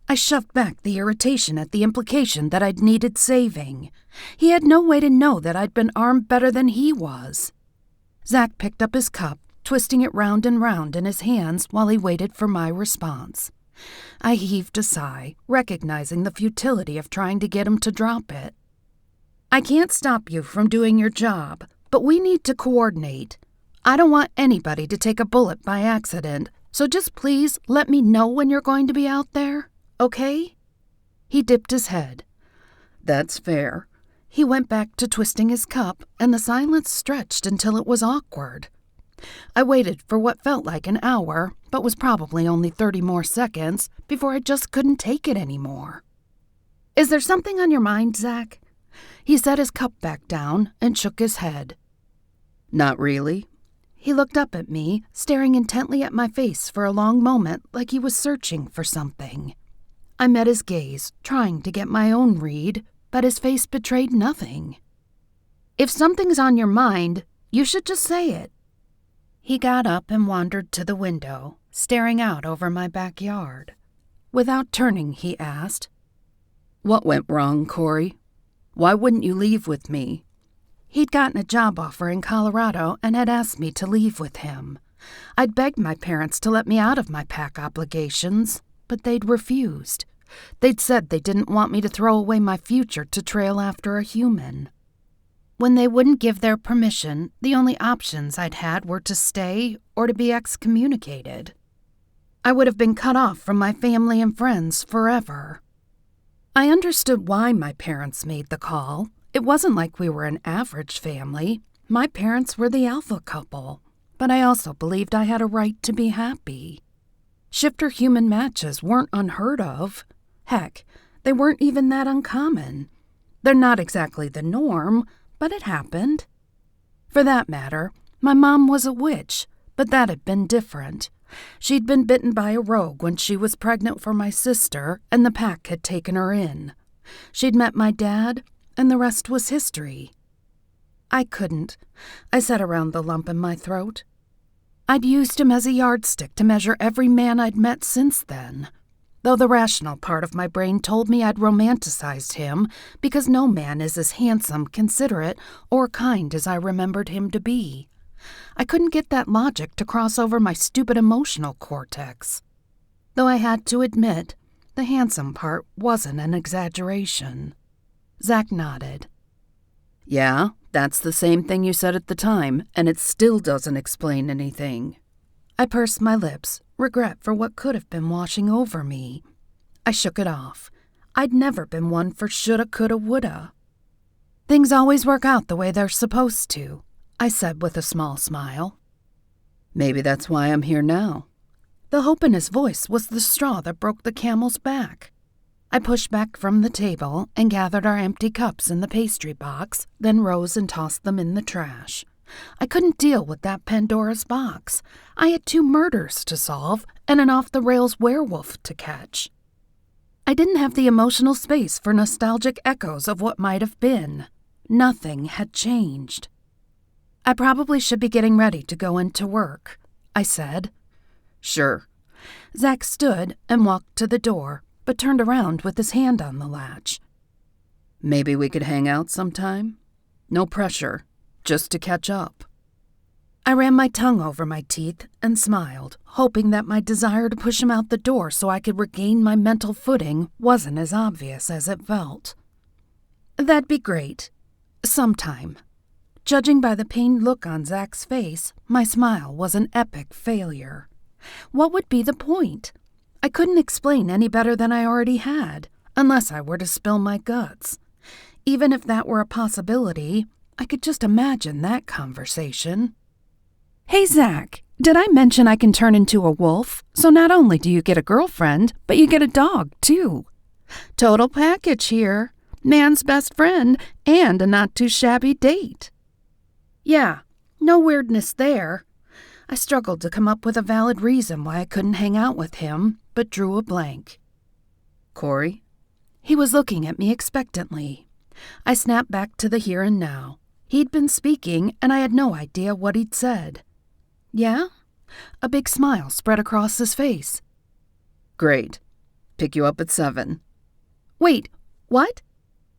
I shoved back the irritation at the implication that I'd needed saving. He had no way to know that I'd been armed better than he was. Zach picked up his cup, twisting it round and round in his hands while he waited for my response. I heaved a sigh, recognizing the futility of trying to get him to drop it. I can't stop you from doing your job, but we need to coordinate. I don't want anybody to take a bullet by accident, so just please let me know when you're going to be out there, okay? He dipped his head. That's fair. He went back to twisting his cup, and the silence stretched until it was awkward. I waited for what felt like an hour, but was probably only 30 more seconds before I just couldn't take it anymore. "Is there something on your mind, Zach?" He set his cup back down and shook his head. "Not really." He looked up at me, staring intently at my face for a long moment like he was searching for something. I met his gaze, trying to get my own read, but his face betrayed nothing. "If something's on your mind, you should just say it." He got up and wandered to the window, staring out over my backyard. Without turning, he asked, "What went wrong, Cori? Why wouldn't you leave with me?" He'd gotten a job offer in Colorado and had asked me to leave with him. I'd begged my parents to let me out of my pack obligations, but they'd refused. They'd said they didn't want me to throw away my future to trail after a human. When they wouldn't give their permission, the only options I'd had were to stay or to be excommunicated. I would have been cut off from my family and friends forever. I understood why my parents made the call. It wasn't like we were an average family. My parents were the alpha couple, but I also believed I had a right to be happy. Shifter human matches weren't unheard of. Heck, they weren't even that uncommon. They're not exactly the norm, but it happened. For that matter, my mom was a witch, but that had been different. She'd been bitten by a rogue when she was pregnant for my sister, and the pack had taken her in. She'd met my dad, and the rest was history. I couldn't. I sat around the lump in my throat. I'd used him as a yardstick to measure every man I'd met since then, though the rational part of my brain told me I'd romanticized him because no man is as handsome, considerate, or kind as I remembered him to be. I couldn't get that logic to cross over my stupid emotional cortex. Though I had to admit, the handsome part wasn't an exaggeration. Zach nodded. "Yeah, that's the same thing you said at the time, and it still doesn't explain anything." I pursed my lips, regret for what could have been washing over me. I shook it off. I'd never been one for shoulda, coulda, woulda. "Things always work out the way they're supposed to," I said with a small smile. "Maybe that's why I'm here now." The hope in his voice was the straw that broke the camel's back. I pushed back from the table and gathered our empty cups in the pastry box, then rose and tossed them in the trash. I couldn't deal with that Pandora's box. I had 2 murders to solve and an off-the-rails werewolf to catch. I didn't have the emotional space for nostalgic echoes of what might have been. Nothing had changed. "I probably should be getting ready to go into work," I said. "Sure." Zach stood and walked to the door, but turned around with his hand on the latch. "Maybe we could hang out sometime? No pressure, just to catch up." I ran my tongue over my teeth and smiled, hoping that my desire to push him out the door so I could regain my mental footing wasn't as obvious as it felt. "That'd be great. Sometime." Judging by the pained look on Zach's face, my smile was an epic failure. What would be the point? I couldn't explain any better than I already had, unless I were to spill my guts. Even if that were a possibility, I could just imagine that conversation. "Hey, Zach, did I mention I can turn into a wolf? So not only do you get a girlfriend, but you get a dog, too. Total package here. Man's best friend and a not-too-shabby date." Yeah, no weirdness there. I struggled to come up with a valid reason why I couldn't hang out with him, but drew a blank. "Cori?" He was looking at me expectantly. I snapped back to the here and now. He'd been speaking, and I had no idea what he'd said. "Yeah?" A big smile spread across his face. "Great. Pick you up at 7. "Wait, what?"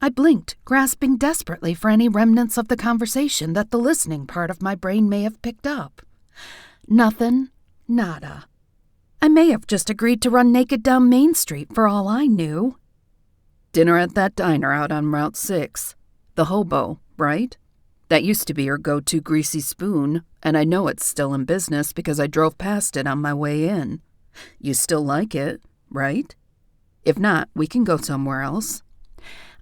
I blinked, grasping desperately for any remnants of the conversation that the listening part of my brain may have picked up. Nothing, nada. I may have just agreed to run naked down Main Street for all I knew. "Dinner at that diner out on Route 6. The Hobo, right? That used to be your go-to greasy spoon, and I know it's still in business because I drove past it on my way in. You still like it, right? If not, we can go somewhere else."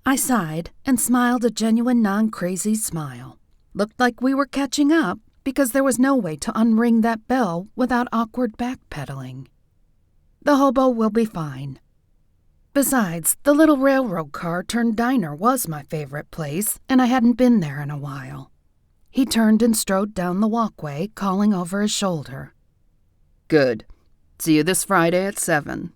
I sighed and smiled a genuine non-crazy smile. Looked like we were catching up because there was no way to unring that bell without awkward backpedaling. The hobo will be fine. Besides, the little railroad car-turned diner was my favorite place, and I hadn't been there in a while. He turned and strode down the walkway, calling over his shoulder. Good. See you this Friday at 7.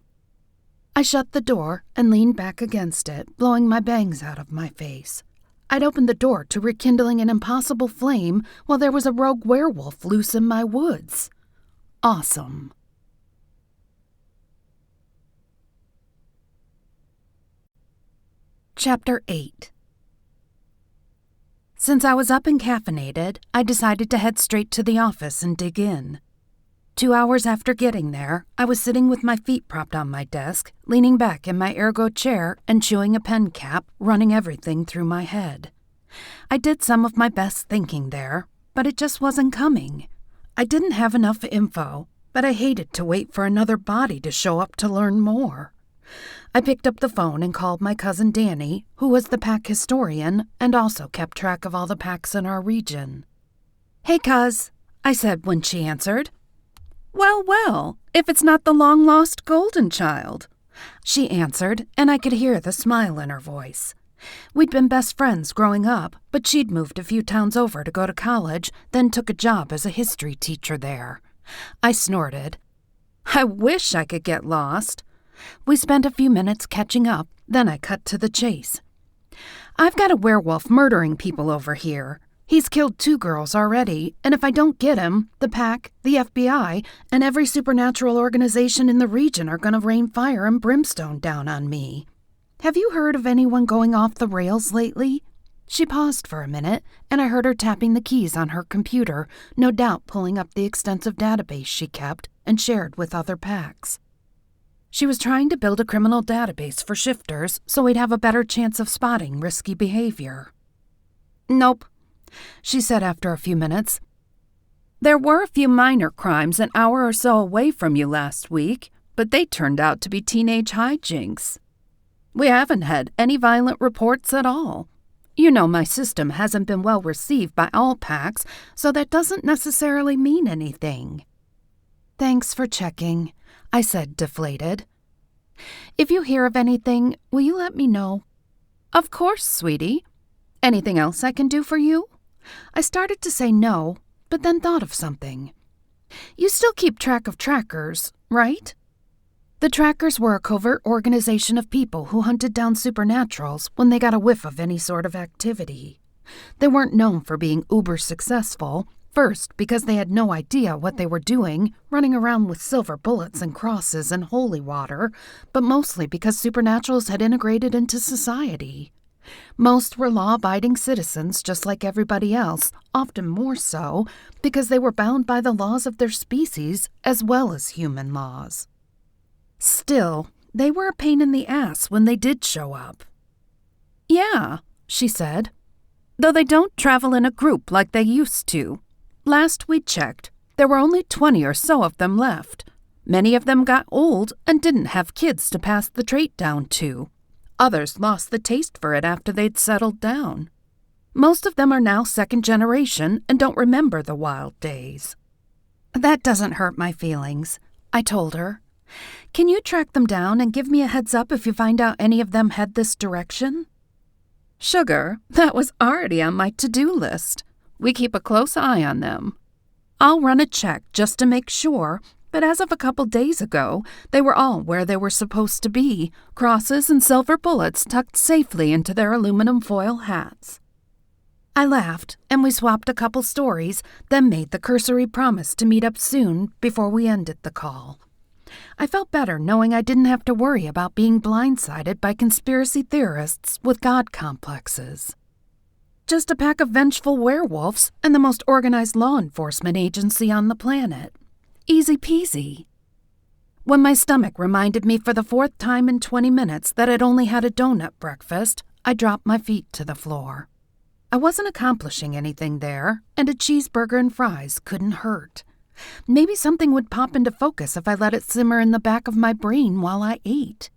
I shut the door and leaned back against it, blowing my bangs out of my face. I'd opened the door to rekindling an impossible flame while there was a rogue werewolf loose in my woods. Awesome. Chapter 8. Since I was up and caffeinated, I decided to head straight to the office and dig in. 2 hours after getting there, I was sitting with my feet propped on my desk, leaning back in my ergo chair and chewing a pen cap, running everything through my head. I did some of my best thinking there, but it just wasn't coming. I didn't have enough info, but I hated to wait for another body to show up to learn more. I picked up the phone and called my cousin Danny, who was the pack historian and also kept track of all the packs in our region. "Hey, cuz," I said when she answered. Well, if it's not the long-lost golden child," she answered, and I could hear the smile in her voice. We'd been best friends growing up, but she'd moved a few towns over to go to college, then took a job as a history teacher there. I snorted. "I wish I could get lost." We spent a few minutes catching up, then I cut to the chase. "I've got a werewolf murdering people over here. He's killed 2 girls already, and if I don't get him, the pack, the FBI, and every supernatural organization in the region are going to rain fire and brimstone down on me. Have you heard of anyone going off the rails lately?" She paused for a minute, and I heard her tapping the keys on her computer, no doubt pulling up the extensive database she kept and shared with other packs. She was trying to build a criminal database for shifters so we'd have a better chance of spotting risky behavior. "Nope," she said after a few minutes. "There were a few minor crimes an hour or so away from you last week, but they turned out to be teenage hijinks. We haven't had any violent reports at all. You know my system hasn't been well received by all packs, so that doesn't necessarily mean anything." "Thanks for checking," I said, deflated. "If you hear of anything, will you let me know?" "Of course, sweetie. Anything else I can do for you?" I started to say no, but then thought of something. "You still keep track of trackers, right?" The trackers were a covert organization of people who hunted down supernaturals when they got a whiff of any sort of activity. They weren't known for being uber successful, first because they had no idea what they were doing, running around with silver bullets and crosses and holy water, but mostly because supernaturals had integrated into society. Most were law-abiding citizens just like everybody else, often more so, because they were bound by the laws of their species as well as human laws. Still, they were a pain in the ass when they did show up. "Yeah," she said, "though they don't travel in a group like they used to. Last we checked, there were only 20 or so of them left. Many of them got old and didn't have kids to pass the trait down to. Others lost the taste for it after they'd settled down. Most of them are now second generation and don't remember the wild days." "That doesn't hurt my feelings," I told her. "Can you track them down and give me a heads up if you find out any of them head this direction?" "Sugar, that was already on my to-do list. We keep a close eye on them. I'll run a check just to make sure, but as of a couple days ago, they were all where they were supposed to be, crosses and silver bullets tucked safely into their aluminum foil hats." I laughed, and we swapped a couple stories, then made the cursory promise to meet up soon before we ended the call. I felt better knowing I didn't have to worry about being blindsided by conspiracy theorists with god complexes. Just a pack of vengeful werewolves and the most organized law enforcement agency on the planet. Easy peasy. When my stomach reminded me for the 4th time in 20 minutes that I'd only had a donut breakfast, I dropped my feet to the floor. I wasn't accomplishing anything there, and a cheeseburger and fries couldn't hurt. Maybe something would pop into focus if I let it simmer in the back of my brain while I ate.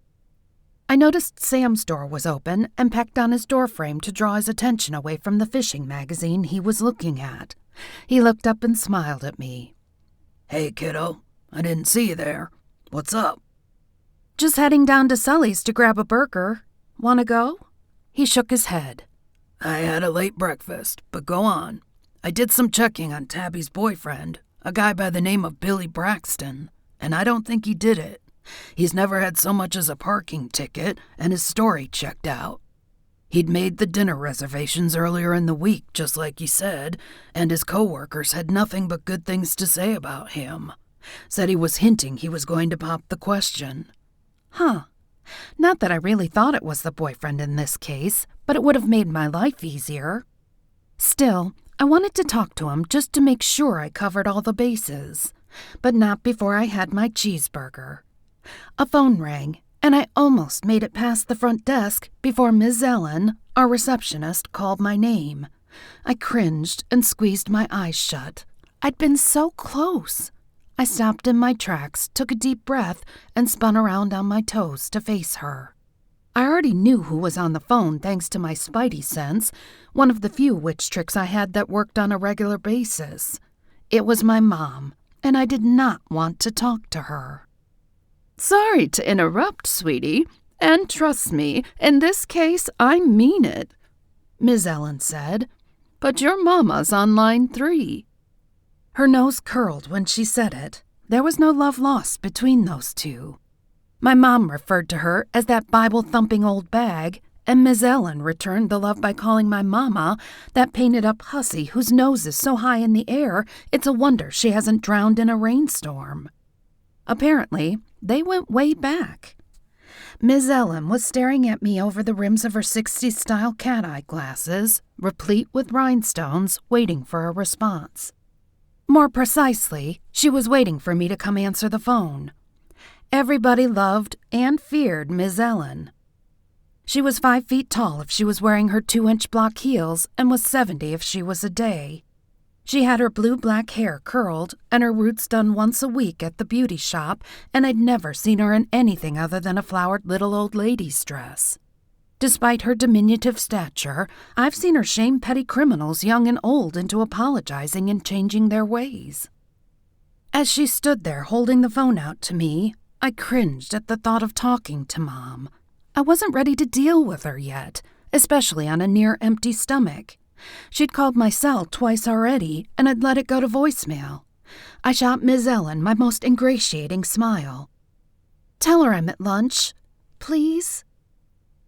I noticed Sam's door was open and pecked on his doorframe to draw his attention away from the fishing magazine he was looking at. He looked up and smiled at me. "Hey, kiddo. I didn't see you there. What's up?" "Just heading down to Sully's to grab a burger. Want to go?" He shook his head. "I had a late breakfast, but go on. I did some checking on Tabby's boyfriend, a guy by the name of Billy Braxton, and I don't think he did it. He's never had so much as a parking ticket, and his story checked out. He'd made the dinner reservations earlier in the week, just like he said, and his coworkers had nothing but good things to say about him. Said he was hinting he was going to pop the question." Huh. Not that I really thought it was the boyfriend in this case, but it would have made my life easier. Still, I wanted to talk to him just to make sure I covered all the bases, but not before I had my cheeseburger. A phone rang, and I almost made it past the front desk before Ms. Ellen, our receptionist, called my name. I cringed and squeezed my eyes shut. I'd been so close. I stopped in my tracks, took a deep breath, and spun around on my toes to face her. I already knew who was on the phone thanks to my spidey sense, one of the few witch tricks I had that worked on a regular basis. It was my mom, and I did not want to talk to her. "Sorry to interrupt, sweetie, and trust me, in this case I mean it," Ms. Ellen said, "but your mama's on line 3. Her nose curled when she said it. There was no love lost between those two. My mom referred to her as that Bible-thumping old bag, and Ms. Ellen returned the love by calling my mama that painted-up hussy whose nose is so high in the air it's a wonder she hasn't drowned in a rainstorm. Apparently, they went way back. Ms. Ellen was staring at me over the rims of her 60s-style cat-eye glasses, replete with rhinestones, waiting for a response. More precisely, she was waiting for me to come answer the phone. Everybody loved and feared Ms. Ellen. She was 5 feet tall if she was wearing her 2-inch block heels and was 70 if she was a day. She had her blue-black hair curled and her roots done once a week at the beauty shop, and I'd never seen her in anything other than a flowered little old lady's dress. Despite her diminutive stature, I've seen her shame petty criminals young and old into apologizing and changing their ways. As she stood there holding the phone out to me, I cringed at the thought of talking to Mom. I wasn't ready to deal with her yet, especially on a near-empty stomach. She'd called my cell twice already, and I'd let it go to voicemail. I shot Ms. Ellen my most ingratiating smile. "Tell her I'm at lunch, please."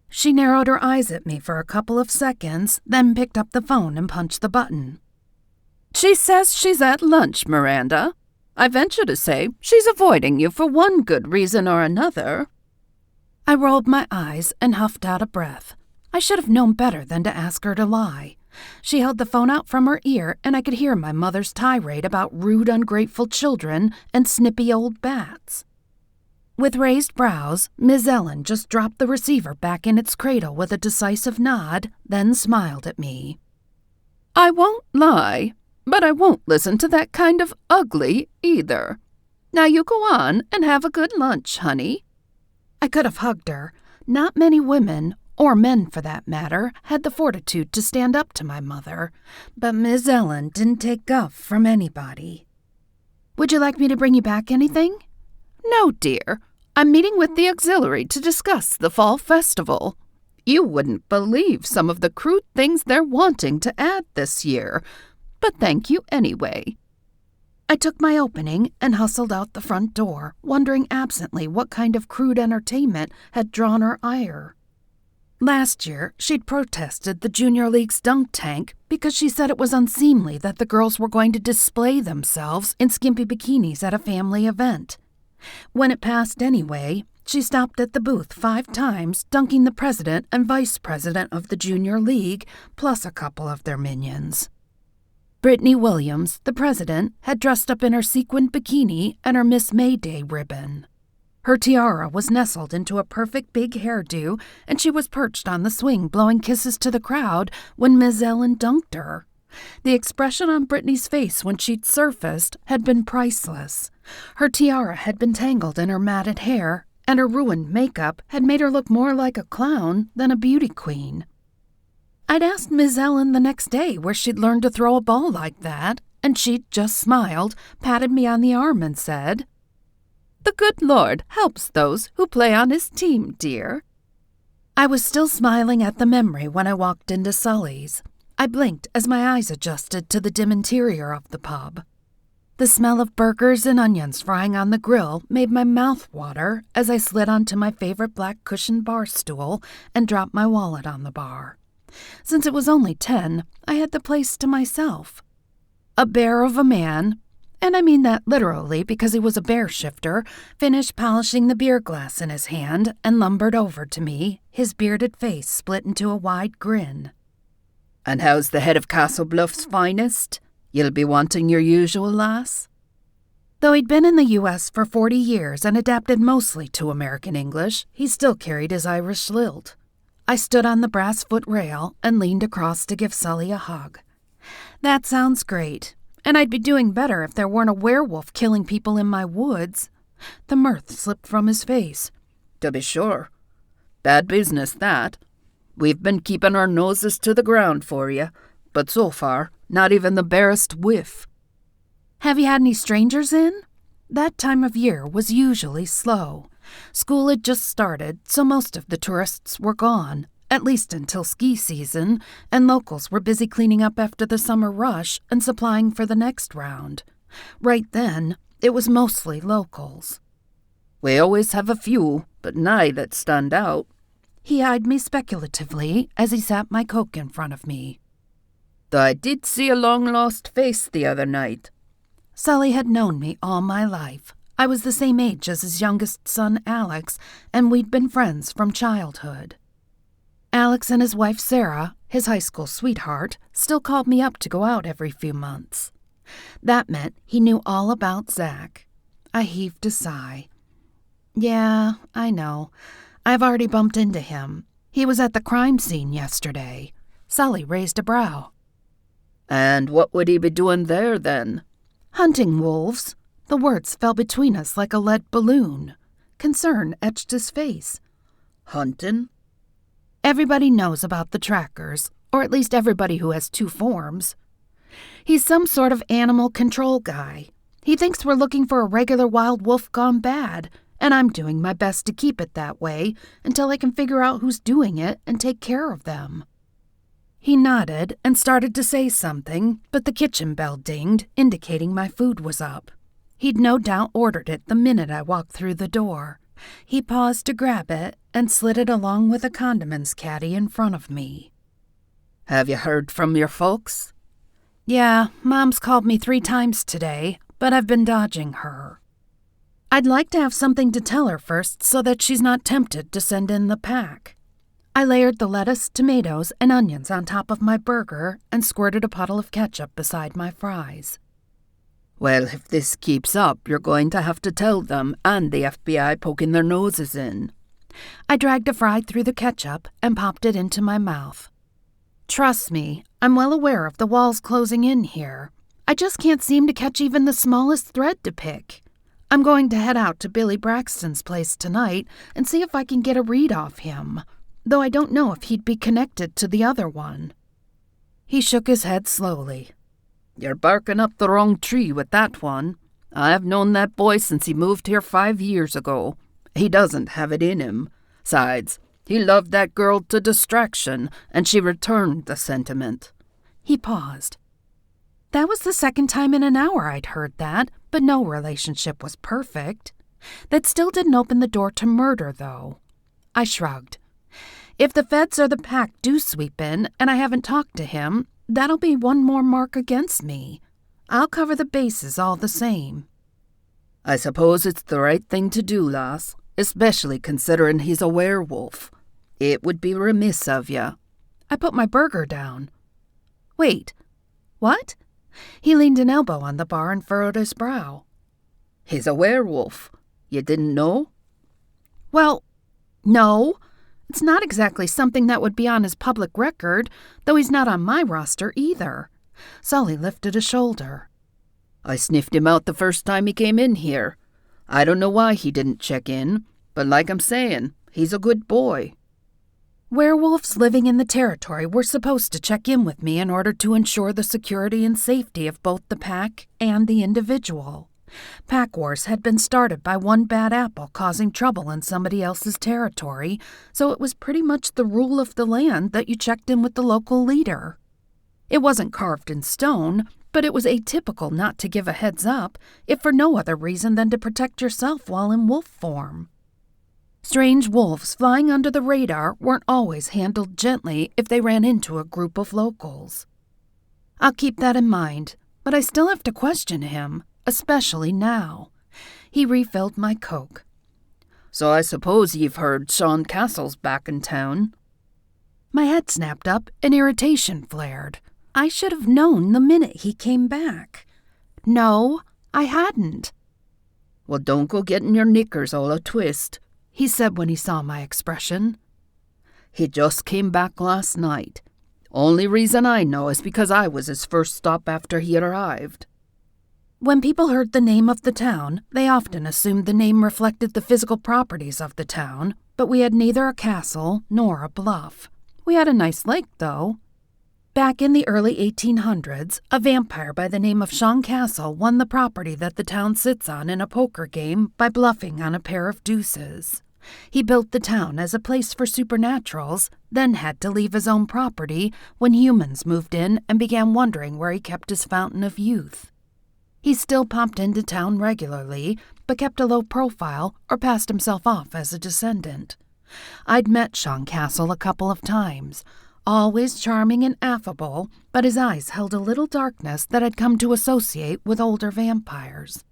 She narrowed her eyes at me for a couple of seconds, then picked up the phone and punched the button. "She says she's at lunch, Miranda. I venture to say she's avoiding you for one good reason or another." I rolled my eyes and huffed out a breath. I should have known better than to ask her to lie. She held the phone out from her ear, and I could hear my mother's tirade about rude, ungrateful children and snippy old bats. With raised brows, Ms. Ellen just dropped the receiver back in its cradle with a decisive nod, then smiled at me. "I won't lie, but I won't listen to that kind of ugly either. Now you go on and have a good lunch, honey." I could have hugged her. Not many women, or men for that matter, had the fortitude to stand up to my mother, but Ms. Ellen didn't take guff from anybody. "Would you like me to bring you back anything?" "No, dear. I'm meeting with the auxiliary to discuss the fall festival. You wouldn't believe some of the crude things they're wanting to add this year, but thank you anyway." I took my opening and hustled out the front door, wondering absently what kind of crude entertainment had drawn her ire. Last year, she'd protested the Junior League's dunk tank because she said it was unseemly that the girls were going to display themselves in skimpy bikinis at a family event. When it passed anyway, she stopped at the booth 5 times, dunking the president and vice president of the Junior League, plus a couple of their minions. Brittany Williams, the president, had dressed up in her sequined bikini and her Miss May Day ribbon. Her tiara was nestled into a perfect big hairdo, and she was perched on the swing blowing kisses to the crowd when Ms. Ellen dunked her. The expression on Brittany's face when she'd surfaced had been priceless. Her tiara had been tangled in her matted hair, and her ruined makeup had made her look more like a clown than a beauty queen. I'd asked Miss Ellen the next day where she'd learned to throw a ball like that, and she'd just smiled, patted me on the arm, and said, "The good Lord helps those who play on his team, dear." I was still smiling at the memory when I walked into Sully's. I blinked as my eyes adjusted to the dim interior of the pub. The smell of burgers and onions frying on the grill made my mouth water as I slid onto my favorite black cushioned bar stool and dropped my wallet on the bar. Since it was only 10, I had the place to myself. A bear of a man, and I mean that literally because he was a bear shifter, finished polishing the beer glass in his hand and lumbered over to me, his bearded face split into a wide grin. "And how's the head of Castle Bluff's finest? You'll be wanting your usual, lass?" Though he'd been in the U.S. for 40 years and adapted mostly to American English, he still carried his Irish lilt. I stood on the brass foot rail and leaned across to give Sully a hug. "That sounds great, and I'd be doing better if there weren't a werewolf killing people in my woods." The mirth slipped from his face. "To be sure. Bad business, that. We've been keeping our noses to the ground for you, but so far, not even the barest whiff." "Have you had any strangers in?" That time of year was usually slow. School had just started, so most of the tourists were gone, at least until ski season, and locals were busy cleaning up after the summer rush and supplying for the next round. Right then, it was mostly locals. "We always have a few, but nigh that stand out." He eyed me speculatively as he sat my Coke in front of me. "Though I did see a long-lost face the other night." Sully had known me all my life. I was the same age as his youngest son, Alex, and we'd been friends from childhood. Alex and his wife, Sarah, his high school sweetheart, still called me up to go out every few months. That meant he knew all about Zach. I heaved a sigh. "Yeah, I know. I've already bumped into him. He was at the crime scene yesterday." Sully raised a brow. "And what would he be doing there, then?" "Hunting wolves." The words fell between us like a lead balloon. Concern etched his face. "Hunting?" "Everybody knows about the trackers, or at least everybody who has 2 forms. He's some sort of animal control guy. He thinks we're looking for a regular wild wolf gone bad, and I'm doing my best to keep it that way until I can figure out who's doing it and take care of them." He nodded and started to say something, but the kitchen bell dinged, indicating my food was up. He'd no doubt ordered it the minute I walked through the door. He paused to grab it and slid it along with a condiments caddy in front of me. "Have you heard from your folks?" "Yeah, Mom's called me 3 times today, but I've been dodging her. I'd like to have something to tell her first so that she's not tempted to send in the pack." I layered the lettuce, tomatoes, and onions on top of my burger and squirted a puddle of ketchup beside my fries. "Well, if this keeps up, you're going to have to tell them and the FBI poking their noses in." I dragged a fry through the ketchup and popped it into my mouth. "Trust me, I'm well aware of the walls closing in here. I just can't seem to catch even the smallest thread to pick. I'm going to head out to Billy Braxton's place tonight and see if I can get a read off him, though I don't know if he'd be connected to the other one." He shook his head slowly. "You're barking up the wrong tree with that one. I've known that boy since he moved here 5 years ago. He doesn't have it in him. Besides, he loved that girl to distraction, and she returned the sentiment." He paused. That was the second time in an hour I'd heard that, but no relationship was perfect. That still didn't open the door to murder, though. I shrugged. If the feds or the pack do sweep in and I haven't talked to him, that'll be one more mark against me. I'll cover the bases all the same. "I suppose it's the right thing to do, lass, especially considering he's a werewolf. It would be remiss of you." I put my burger down. "Wait, what?" He leaned an elbow on the bar and furrowed his brow. "He's a werewolf. You didn't know?" "Well, no. It's not exactly something that would be on his public record, though he's not on my roster either." Sully lifted a shoulder. "I sniffed him out the first time he came in here. I don't know why he didn't check in. But like I'm saying, he's a good boy. Werewolves living in the territory were supposed to check in with me in order to ensure the security and safety of both the pack and the individual. Pack wars had been started by one bad apple causing trouble in somebody else's territory, so it was pretty much the rule of the land that you checked in with the local leader. It wasn't carved in stone, but it was atypical not to give a heads up, if for no other reason than to protect yourself while in wolf form. Strange wolves flying under the radar weren't always handled gently if they ran into a group of locals. I'll keep that in mind, but I still have to question him, especially now. He refilled my Coke. So I suppose you've heard Sean Castle's back in town? My head snapped up and irritation flared. I should have known the minute he came back. No, I hadn't. Well, don't go getting your knickers all a twist, he said when he saw my expression. He just came back last night. Only reason I know is because I was his first stop after he had arrived. When people heard the name of the town, they often assumed the name reflected the physical properties of the town, but we had neither a castle nor a bluff. We had a nice lake, though. Back in the early 1800s, a vampire by the name of Sean Castle won the property that the town sits on in a poker game by bluffing on a pair of deuces. He built the town as a place for supernaturals, then had to leave his own property when humans moved in and began wondering where he kept his fountain of youth. He still popped into town regularly, but kept a low profile or passed himself off as a descendant. I'd met Sean Castle a couple of times, always charming and affable, but his eyes held a little darkness that I'd come to associate with older vampires.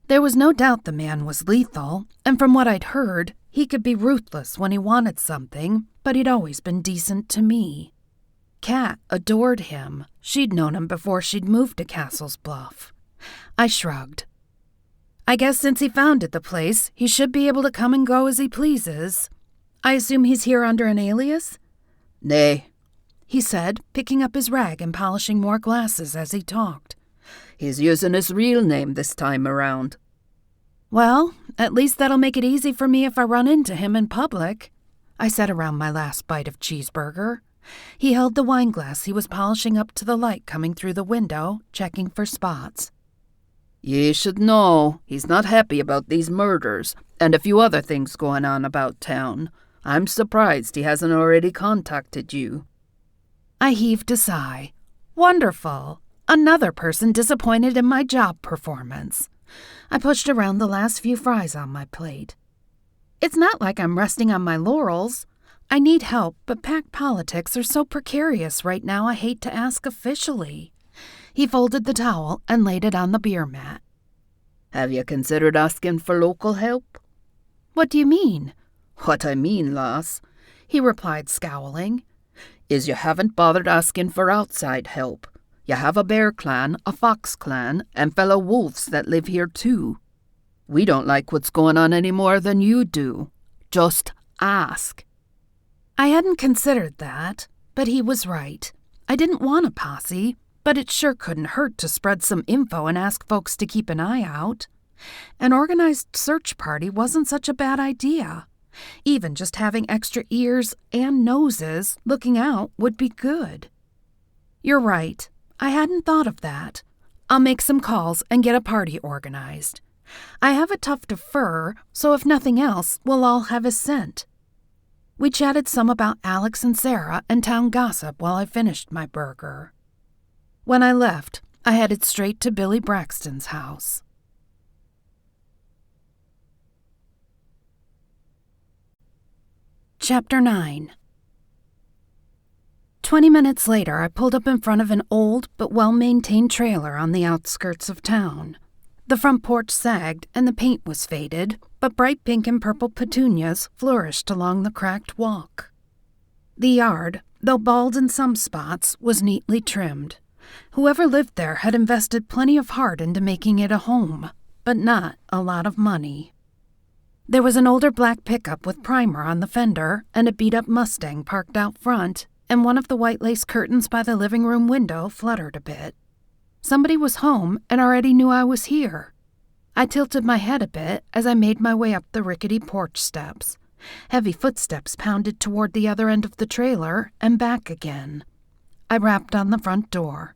There was no doubt the man was lethal, and from what I'd heard, he could be ruthless when he wanted something, but he'd always been decent to me. Kat adored him. She'd known him before she'd moved to Castle's Bluff. I shrugged. I guess since he founded the place, he should be able to come and go as he pleases. I assume he's here under an alias? Nay, he said, picking up his rag and polishing more glasses as he talked. He's using his real name this time around. Well, at least that'll make it easy for me if I run into him in public, I said around my last bite of cheeseburger. He held the wine glass he was polishing up to the light coming through the window, checking for spots. Ye should know he's not happy about these murders and a few other things going on about town. I'm surprised he hasn't already contacted you. I heaved a sigh. Wonderful. Another person disappointed in my job performance. I pushed around the last few fries on my plate. It's not like I'm resting on my laurels. I need help, but pack politics are so precarious right now I hate to ask officially. He folded the towel and laid it on the beer mat. Have you considered asking for local help? What do you mean? What I mean, lass, he replied, scowling, is you haven't bothered asking for outside help. You have a bear clan, a fox clan, and fellow wolves that live here too. We don't like what's going on any more than you do. Just ask. I hadn't considered that, but he was right. I didn't want a posse, but it sure couldn't hurt to spread some info and ask folks to keep an eye out. An organized search party wasn't such a bad idea. Even just having extra ears and noses looking out would be good. You're right. I hadn't thought of that. I'll make some calls and get a party organized. I have a tuft of fur, so if nothing else, we'll all have a scent. We chatted some about Alex and Sarah and town gossip while I finished my burger. When I left, I headed straight to Billy Braxton's house. Chapter 9. 20 minutes later, I pulled up in front of an old but well-maintained trailer on the outskirts of town. The front porch sagged and the paint was faded, but bright pink and purple petunias flourished along the cracked walk. The yard, though bald in some spots, was neatly trimmed. Whoever lived there had invested plenty of heart into making it a home, but not a lot of money. There was an older black pickup with primer on the fender and a beat-up Mustang parked out front, and one of the white lace curtains by the living room window fluttered a bit. Somebody was home and already knew I was here. I tilted my head a bit as I made my way up the rickety porch steps. Heavy footsteps pounded toward the other end of the trailer and back again. I rapped on the front door.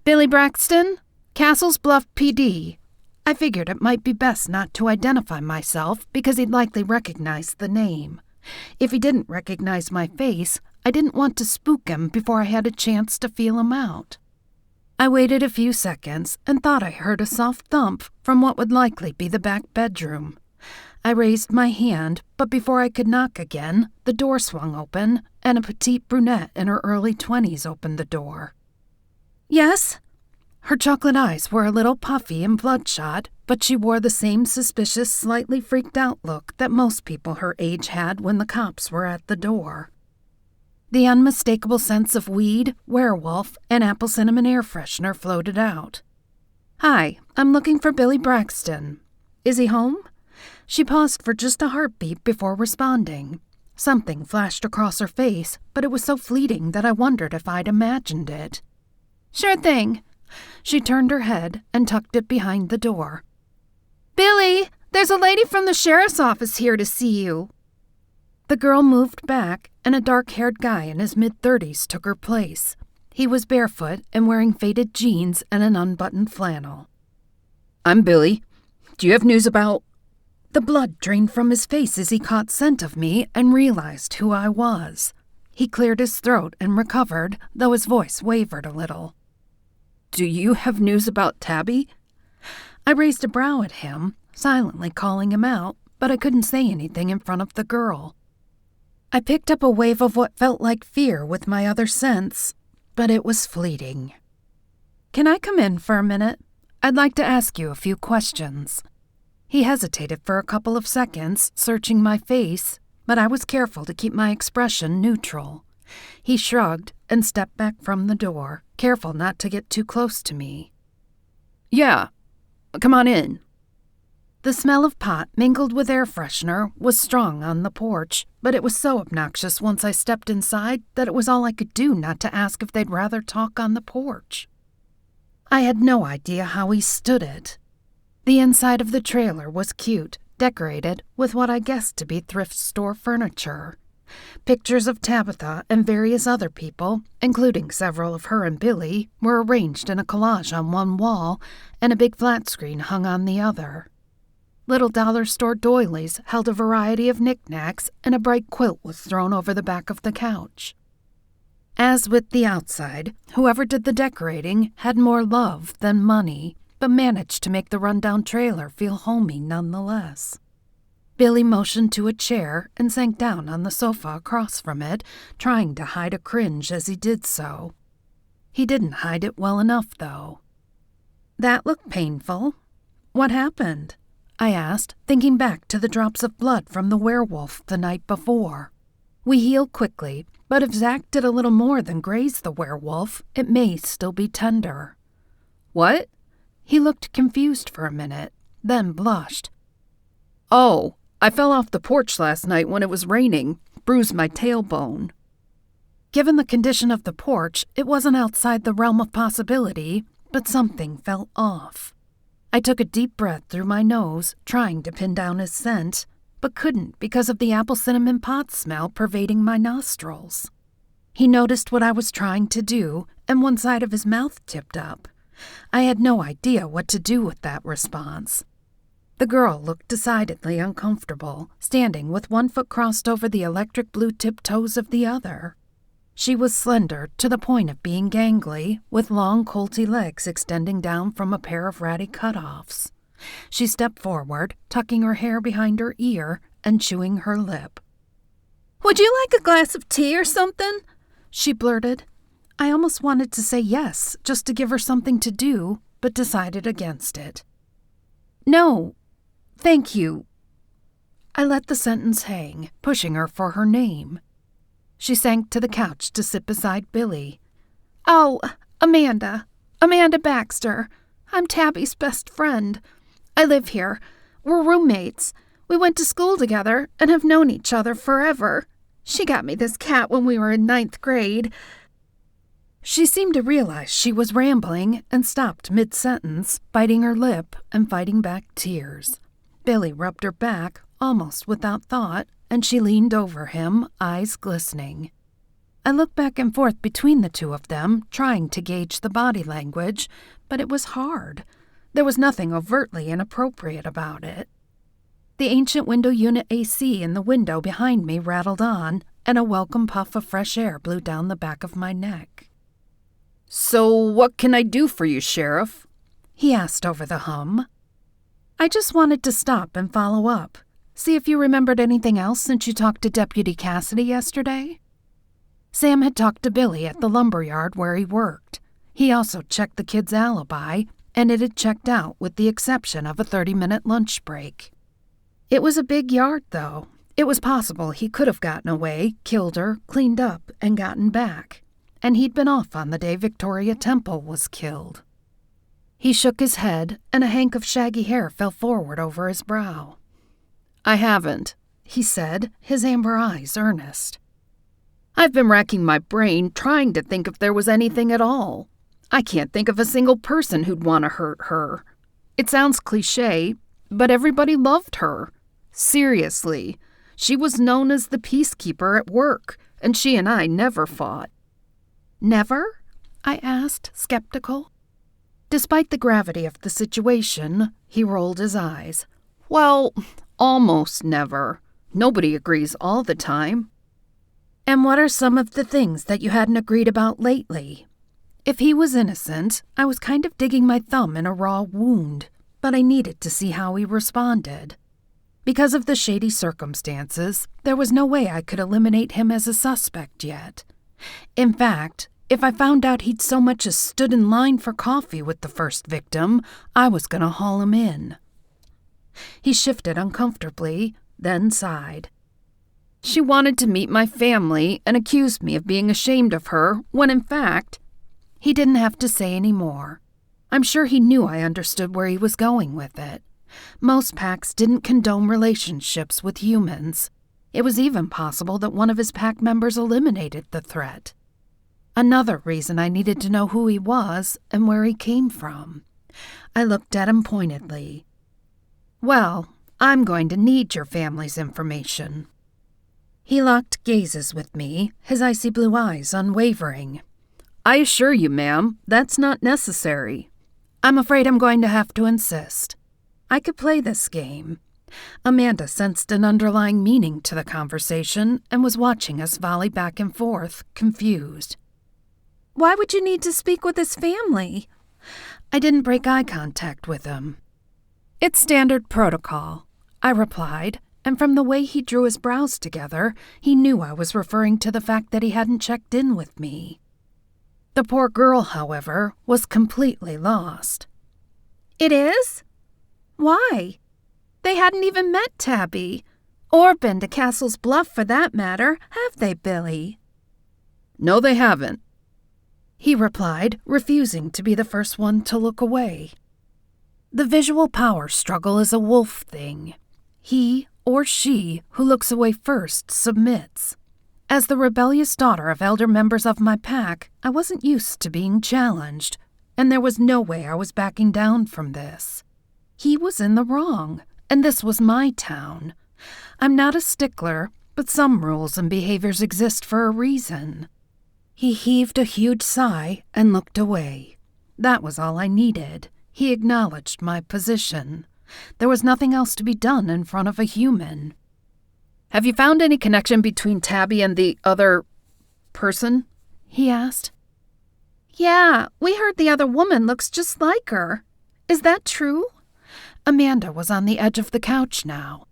"Billy Braxton? Castle's Bluff PD." I figured it might be best not to identify myself because he'd likely recognize the name. If he didn't recognize my face, I didn't want to spook him before I had a chance to feel him out. I waited a few seconds and thought I heard a soft thump from what would likely be the back bedroom. I raised my hand, but before I could knock again, the door swung open, and a petite brunette in her early 20s opened the door. "Yes?" Her chocolate eyes were a little puffy and bloodshot, but she wore the same suspicious, slightly freaked out look that most people her age had when the cops were at the door. The unmistakable sense of weed, werewolf, and apple cinnamon air freshener floated out. "Hi, I'm looking for Billy Braxton. Is he home?" She paused for just a heartbeat before responding. Something flashed across her face, but it was so fleeting that I wondered if I'd imagined it. "Sure thing." She turned her head and tucked it behind the door. "Billy, there's a lady from the sheriff's office here to see you." The girl moved back, and a dark-haired guy in his mid-30s took her place. He was barefoot and wearing faded jeans and an unbuttoned flannel. "I'm Billy. Do you have news about—" The blood drained from his face as he caught scent of me and realized who I was. He cleared his throat and recovered, though his voice wavered a little. "Do you have news about Tabby?" I raised a brow at him, silently calling him out, but I couldn't say anything in front of the girl. I picked up a wave of what felt like fear with my other sense, but it was fleeting. "Can I come in for a minute? I'd like to ask you a few questions." He hesitated for a couple of seconds, searching my face, but I was careful to keep my expression neutral. He shrugged and stepped back from the door, careful not to get too close to me. "Yeah, come on in." The smell of pot mingled with air freshener was strong on the porch, but it was so obnoxious once I stepped inside that it was all I could do not to ask if they'd rather talk on the porch. I had no idea how he stood it. The inside of the trailer was cute, decorated with what I guessed to be thrift store furniture. Pictures of Tabitha and various other people, including several of her and Billy, were arranged in a collage on one wall, and a big flat screen hung on the other. Little dollar store doilies held a variety of knickknacks, and a bright quilt was thrown over the back of the couch. As with the outside, whoever did the decorating had more love than money, but managed to make the rundown trailer feel homey nonetheless. Billy motioned to a chair and sank down on the sofa across from it, trying to hide a cringe as he did so. He didn't hide it well enough, though. "That looked painful. What happened?" I asked, thinking back to the drops of blood from the werewolf the night before. We healed quickly, but if Zach did a little more than graze the werewolf, it may still be tender. "What?" He looked confused for a minute, then blushed. "Oh, I fell off the porch last night when it was raining, bruised my tailbone." Given the condition of the porch, it wasn't outside the realm of possibility, but something felt off. I took a deep breath through my nose, trying to pin down his scent, but couldn't because of the apple cinnamon pot smell pervading my nostrils. He noticed what I was trying to do, and one side of his mouth tipped up. I had no idea what to do with that response. The girl looked decidedly uncomfortable, standing with one foot crossed over the electric blue tipped toes of the other. She was slender to the point of being gangly, with long, colty legs extending down from a pair of ratty cutoffs. She stepped forward, tucking her hair behind her ear and chewing her lip. "Would you like a glass of tea or something?" she blurted. I almost wanted to say yes, just to give her something to do, but decided against it. "No, thank you." I let the sentence hang, pushing her for her name. She sank to the couch to sit beside Billy. "Oh, Amanda Baxter. I'm Tabby's best friend. I live here. We're roommates. We went to school together and have known each other forever. She got me this cat when we were in 9th grade. She seemed to realize she was rambling and stopped mid-sentence, biting her lip and fighting back tears. Billy rubbed her back, almost without thought, and she leaned over him, eyes glistening. I looked back and forth between the two of them, trying to gauge the body language, but it was hard. There was nothing overtly inappropriate about it. The ancient window unit AC in the window behind me rattled on, and a welcome puff of fresh air blew down the back of my neck. "So what can I do for you, Sheriff?" he asked over the hum. I just wanted to stop and follow up. See if you remembered anything else since you talked to Deputy Cassidy yesterday. Sam had talked to Billy at the lumberyard where he worked. He also checked the kid's alibi, and it had checked out with the exception of a 30-minute lunch break. It was a big yard, though. It was possible he could have gotten away, killed her, cleaned up, and gotten back. And he'd been off on the day Victoria Temple was killed. He shook his head, and a hank of shaggy hair fell forward over his brow. "I haven't," he said, his amber eyes earnest. "I've been racking my brain trying to think if there was anything at all. I can't think of a single person who'd want to hurt her. It sounds cliché, but everybody loved her. Seriously, she was known as the peacekeeper at work, and she and I never fought." "Never?" I asked, skeptical. Despite the gravity of the situation, he rolled his eyes. "Well, almost never. Nobody agrees all the time." "And what are some of the things that you hadn't agreed about lately?" If he was innocent, I was kind of digging my thumb in a raw wound, but I needed to see how he responded. Because of the shady circumstances, there was no way I could eliminate him as a suspect yet. In fact, if I found out he'd so much as stood in line for coffee with the first victim, I was going to haul him in. He shifted uncomfortably, then sighed. "She wanted to meet my family and accused me of being ashamed of her, when in fact—" He didn't have to say any more. I'm sure he knew I understood where he was going with it. Most packs didn't condone relationships with humans. It was even possible that one of his pack members eliminated the threat. Another reason I needed to know who he was and where he came from. I looked at him pointedly. "Well, I'm going to need your family's information." He locked gazes with me, his icy blue eyes unwavering. "I assure you, ma'am, that's not necessary." "I'm afraid I'm going to have to insist. I could play this game." Amanda sensed an underlying meaning to the conversation and was watching us volley back and forth, confused. "Why would you need to speak with his family?" I didn't break eye contact with him. "It's standard protocol," I replied, and from the way he drew his brows together, he knew I was referring to the fact that he hadn't checked in with me. The poor girl, however, was completely lost. "It is? Why? They hadn't even met Tabby, or been to Castle's Bluff for that matter, have they, Billy?" "No, they haven't," he replied, refusing to be the first one to look away. The visual power struggle is a wolf thing. He or she who looks away first submits. As the rebellious daughter of elder members of my pack, I wasn't used to being challenged, and there was no way I was backing down from this. He was in the wrong, and this was my town. I'm not a stickler, but some rules and behaviors exist for a reason. He heaved a huge sigh and looked away. That was all I needed. He acknowledged my position. There was nothing else to be done in front of a human. "Have you found any connection between Tabby and the other person?" he asked. "Yeah, we heard the other woman looks just like her. Is that true?" Amanda was on the edge of the couch now.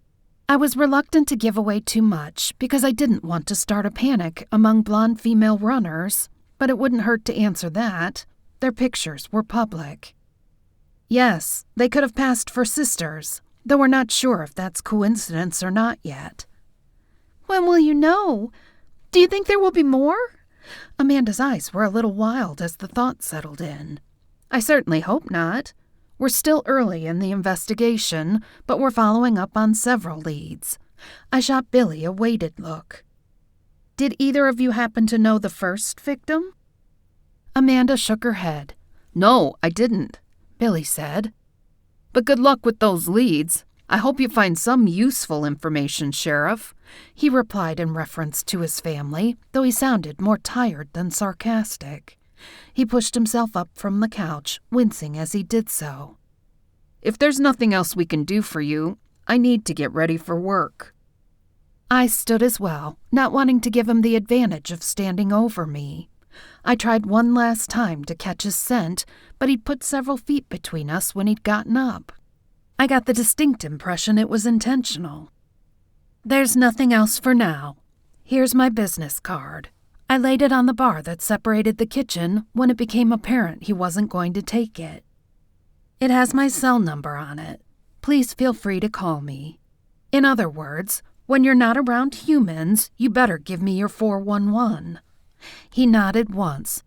I was reluctant to give away too much because I didn't want to start a panic among blonde female runners, but it wouldn't hurt to answer that. Their pictures were public. Yes, they could have passed for sisters, though we're not sure if that's coincidence or not yet. "When will you know? Do you think there will be more?" Amanda's eyes were a little wild as the thought settled in. "I certainly hope not. We're still early in the investigation, but we're following up on several leads." I shot Billy a weighted look. "Did either of you happen to know the first victim?" Amanda shook her head. "No, I didn't," Billy said. "But good luck with those leads. I hope you find some useful information, Sheriff," he replied in reference to his family, though he sounded more tired than sarcastic. He pushed himself up from the couch, wincing as he did so. "If there's nothing else we can do for you, I need to get ready for work." I stood as well, not wanting to give him the advantage of standing over me. I tried one last time to catch his scent, but he'd put several feet between us when he'd gotten up. I got the distinct impression it was intentional. "There's nothing else for now. Here's my business card." I laid it on the bar that separated the kitchen when it became apparent he wasn't going to take it. "It has my cell number on it. Please feel free to call me. In other words, when you're not around humans, you better give me your 411. He nodded once.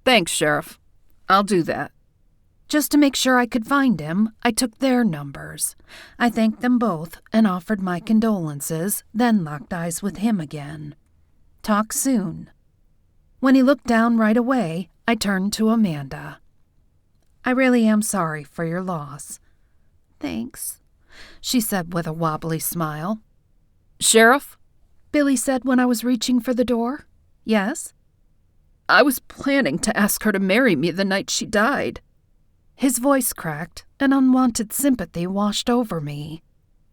"Thanks, Sheriff. I'll do that." Just to make sure I could find him, I took their numbers. I thanked them both and offered my condolences, then locked eyes with him again. "Talk soon." When he looked down right away, I turned to Amanda. "I really am sorry for your loss." "Thanks," she said with a wobbly smile. "Sheriff?" Billy said when I was reaching for the door. "Yes?" "I was planning to ask her to marry me the night she died." His voice cracked, and unwanted sympathy washed over me.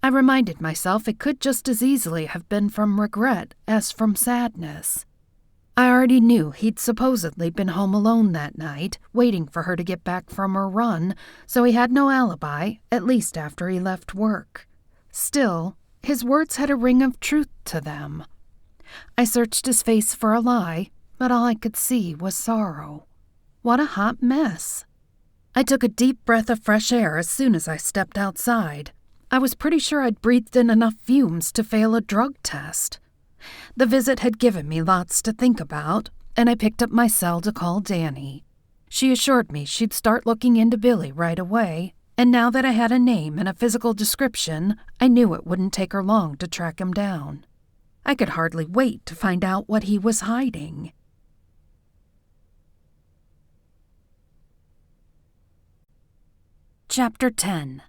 I reminded myself it could just as easily have been from regret as from sadness. I already knew he'd supposedly been home alone that night, waiting for her to get back from her run, so he had no alibi, at least after he left work. Still, his words had a ring of truth to them. I searched his face for a lie, but all I could see was sorrow. What a hot mess. I took a deep breath of fresh air as soon as I stepped outside. I was pretty sure I'd breathed in enough fumes to fail a drug test. The visit had given me lots to think about, and I picked up my cell to call Danny. She assured me she'd start looking into Billy right away, and now that I had a name and a physical description, I knew it wouldn't take her long to track him down. I could hardly wait to find out what he was hiding. Chapter 10.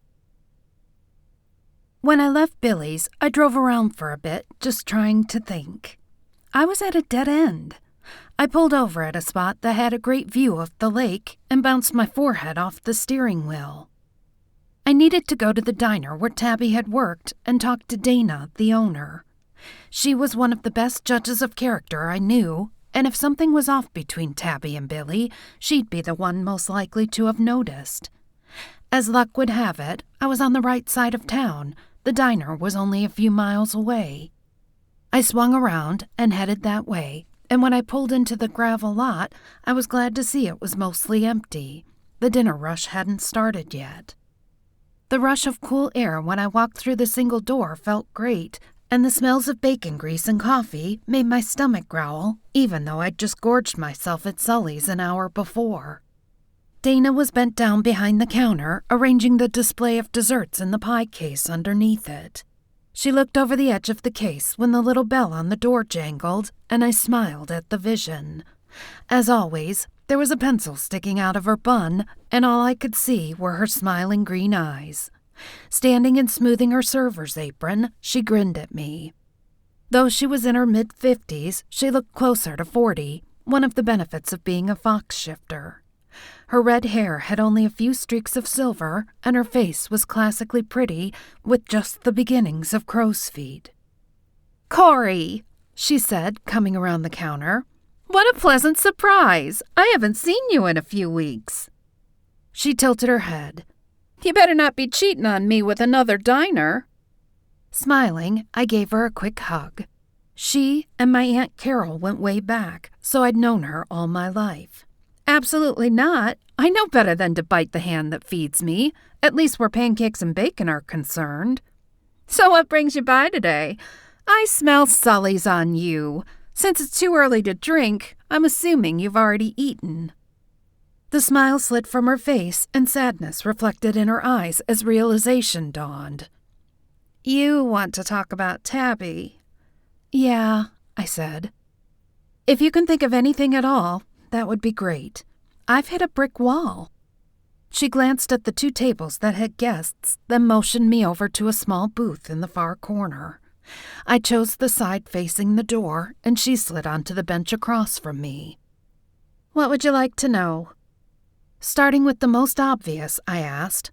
When I left Billy's, I drove around for a bit, just trying to think. I was at a dead end. I pulled over at a spot that had a great view of the lake and bounced my forehead off the steering wheel. I needed to go to the diner where Tabby had worked and talk to Dana, the owner. She was one of the best judges of character I knew, and if something was off between Tabby and Billy, she'd be the one most likely to have noticed. As luck would have it, I was on the right side of town. The diner was only a few miles away. I swung around and headed that way, and when I pulled into the gravel lot, I was glad to see it was mostly empty. The dinner rush hadn't started yet. The rush of cool air when I walked through the single door felt great, and the smells of bacon grease and coffee made my stomach growl, even though I'd just gorged myself at Sully's an hour before. Dana was bent down behind the counter, arranging the display of desserts in the pie case underneath it. She looked over the edge of the case when the little bell on the door jangled, and I smiled at the vision. As always, there was a pencil sticking out of her bun, and all I could see were her smiling green eyes. Standing and smoothing her server's apron, she grinned at me. Though she was in her mid-50s, she looked closer to 40, one of the benefits of being a fox shifter. Her red hair had only a few streaks of silver, and her face was classically pretty, with just the beginnings of crow's feet. "Cori," she said, coming around the counter. "What a pleasant surprise! I haven't seen you in a few weeks." She tilted her head. "You better not be cheating on me with another diner." Smiling, I gave her a quick hug. She and my Aunt Carol went way back, so I'd known her all my life. "Absolutely not. I know better than to bite the hand that feeds me, at least where pancakes and bacon are concerned." "So what brings you by today? I smell Sully's on you. Since it's too early to drink, I'm assuming you've already eaten." The smile slid from her face, and sadness reflected in her eyes as realization dawned. "You want to talk about Tabby?" "Yeah," I said. "If you can think of anything at all, that would be great. I've hit a brick wall." She glanced at the 2 tables that had guests, then motioned me over to a small booth in the far corner. I chose the side facing the door, and she slid onto the bench across from me. "What would you like to know?" Starting with the most obvious, I asked,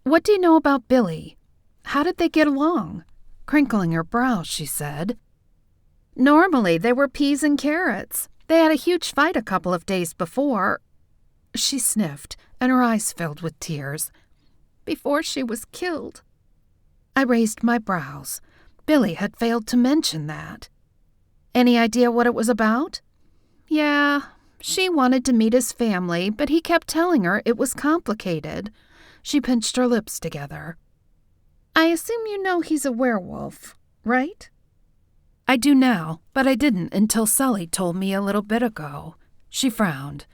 "What do you know about Billy? How did they get along?" Crinkling her brows, she said, "Normally, they were peas and carrots. They had a huge fight a couple of days before." She sniffed, and her eyes filled with tears. "Before she was killed." I raised my brows. Billy had failed to mention that. "Any idea what it was about?" "Yeah, she wanted to meet his family, but he kept telling her it was complicated." She pinched her lips together. "I assume you know he's a werewolf, right?" "I do now, but I didn't until Sully told me a little bit ago." She frowned.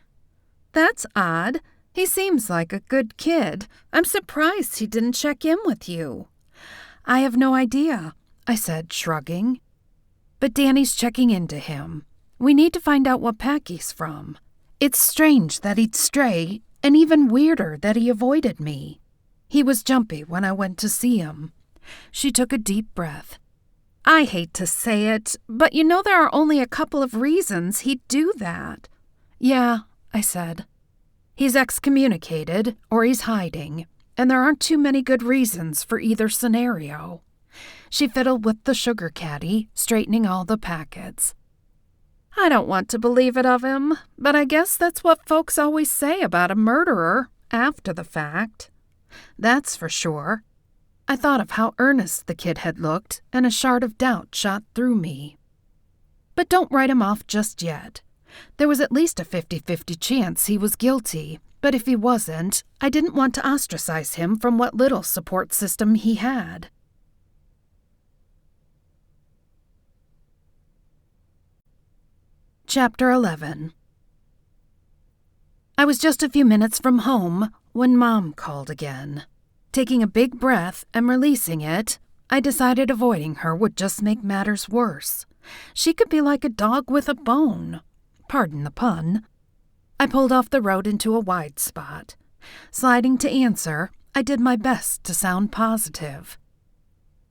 "That's odd. He seems like a good kid. I'm surprised he didn't check in with you." "I have no idea," I said, shrugging. "But Danny's checking into him. We need to find out what pack he's from. It's strange that he'd stray, and even weirder that he avoided me. He was jumpy when I went to see him." She took a deep breath. "I hate to say it, but you know there are only a couple of reasons he'd do that." "Yeah," I said. "He's excommunicated, or he's hiding, and there aren't too many good reasons for either scenario." She fiddled with the sugar caddy, straightening all the packets. "I don't want to believe it of him, but I guess that's what folks always say about a murderer after the fact." "That's for sure." I thought of how earnest the kid had looked, and a shard of doubt shot through me. "But don't write him off just yet. There was at least a 50-50 chance he was guilty, but if he wasn't, I didn't want to ostracize him from what little support system he had." Chapter 11. I was just a few minutes from home when Mom called again. Taking a big breath and releasing it, I decided avoiding her would just make matters worse. She could be like a dog with a bone. Pardon the pun. I pulled off the road into a wide spot. Sliding to answer, I did my best to sound positive.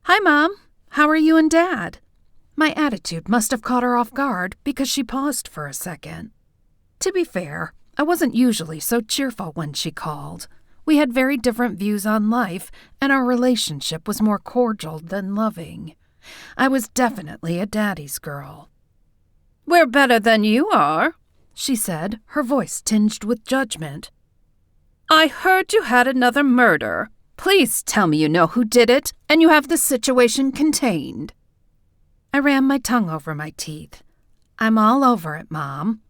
"Hi, Mom. How are you and Dad?" My attitude must have caught her off guard because she paused for a second. To be fair, I wasn't usually so cheerful when she called. We had very different views on life, and our relationship was more cordial than loving. I was definitely a daddy's girl. "We're better than you are," she said, her voice tinged with judgment. "I heard you had another murder. Please tell me you know who did it, and you have the situation contained." I ran my tongue over my teeth. "I'm all over it, Mom."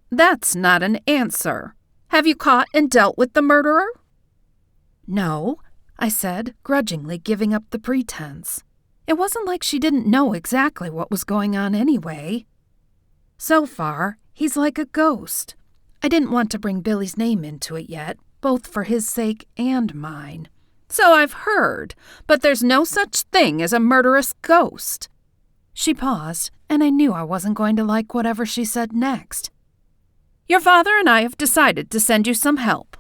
"That's not an answer. Have you caught and dealt with the murderer?" "No," I said, grudgingly giving up the pretense. It wasn't like she didn't know exactly what was going on anyway. "So far, he's like a ghost." I didn't want to bring Billy's name into it yet, both for his sake and mine. "So I've heard, but there's no such thing as a murderous ghost." She paused, and I knew I wasn't going to like whatever she said next. "Your father and I have decided to send you some help."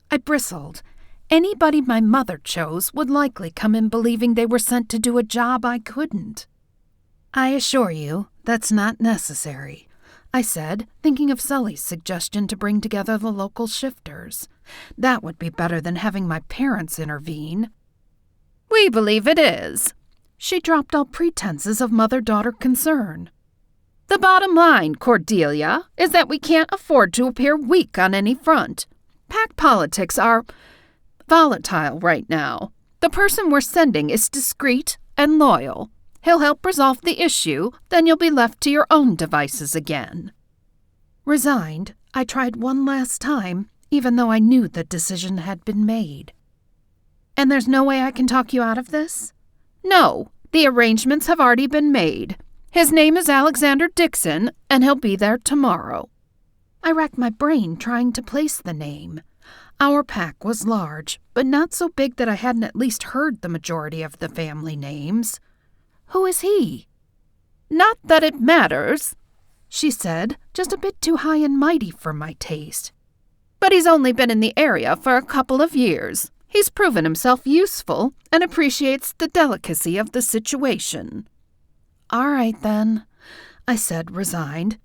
I bristled. Anybody my mother chose would likely come in believing they were sent to do a job I couldn't. "I assure you, that's not necessary," I said, thinking of Sully's suggestion to bring together the local shifters. That would be better than having my parents intervene. "We believe it is." She dropped all pretenses of mother-daughter concern. "The bottom line, Cordelia, is that we can't afford to appear weak on any front. Pack politics are volatile right now. The person we're sending is discreet and loyal. He'll help resolve the issue, then you'll be left to your own devices again." Resigned, I tried one last time, even though I knew the decision had been made. "And there's no way I can talk you out of this?" "No, the arrangements have already been made. His name is Alexander Dixon, and he'll be there tomorrow." I racked my brain trying to place the name. Our pack was large, but not so big that I hadn't at least heard the majority of the family names. "Who is he?" "Not that it matters." she said, just a bit too high and mighty for my taste. But he's only been in the area for a couple of years. He's proven himself useful and appreciates the delicacy of the situation. All right, then, I said, resigned.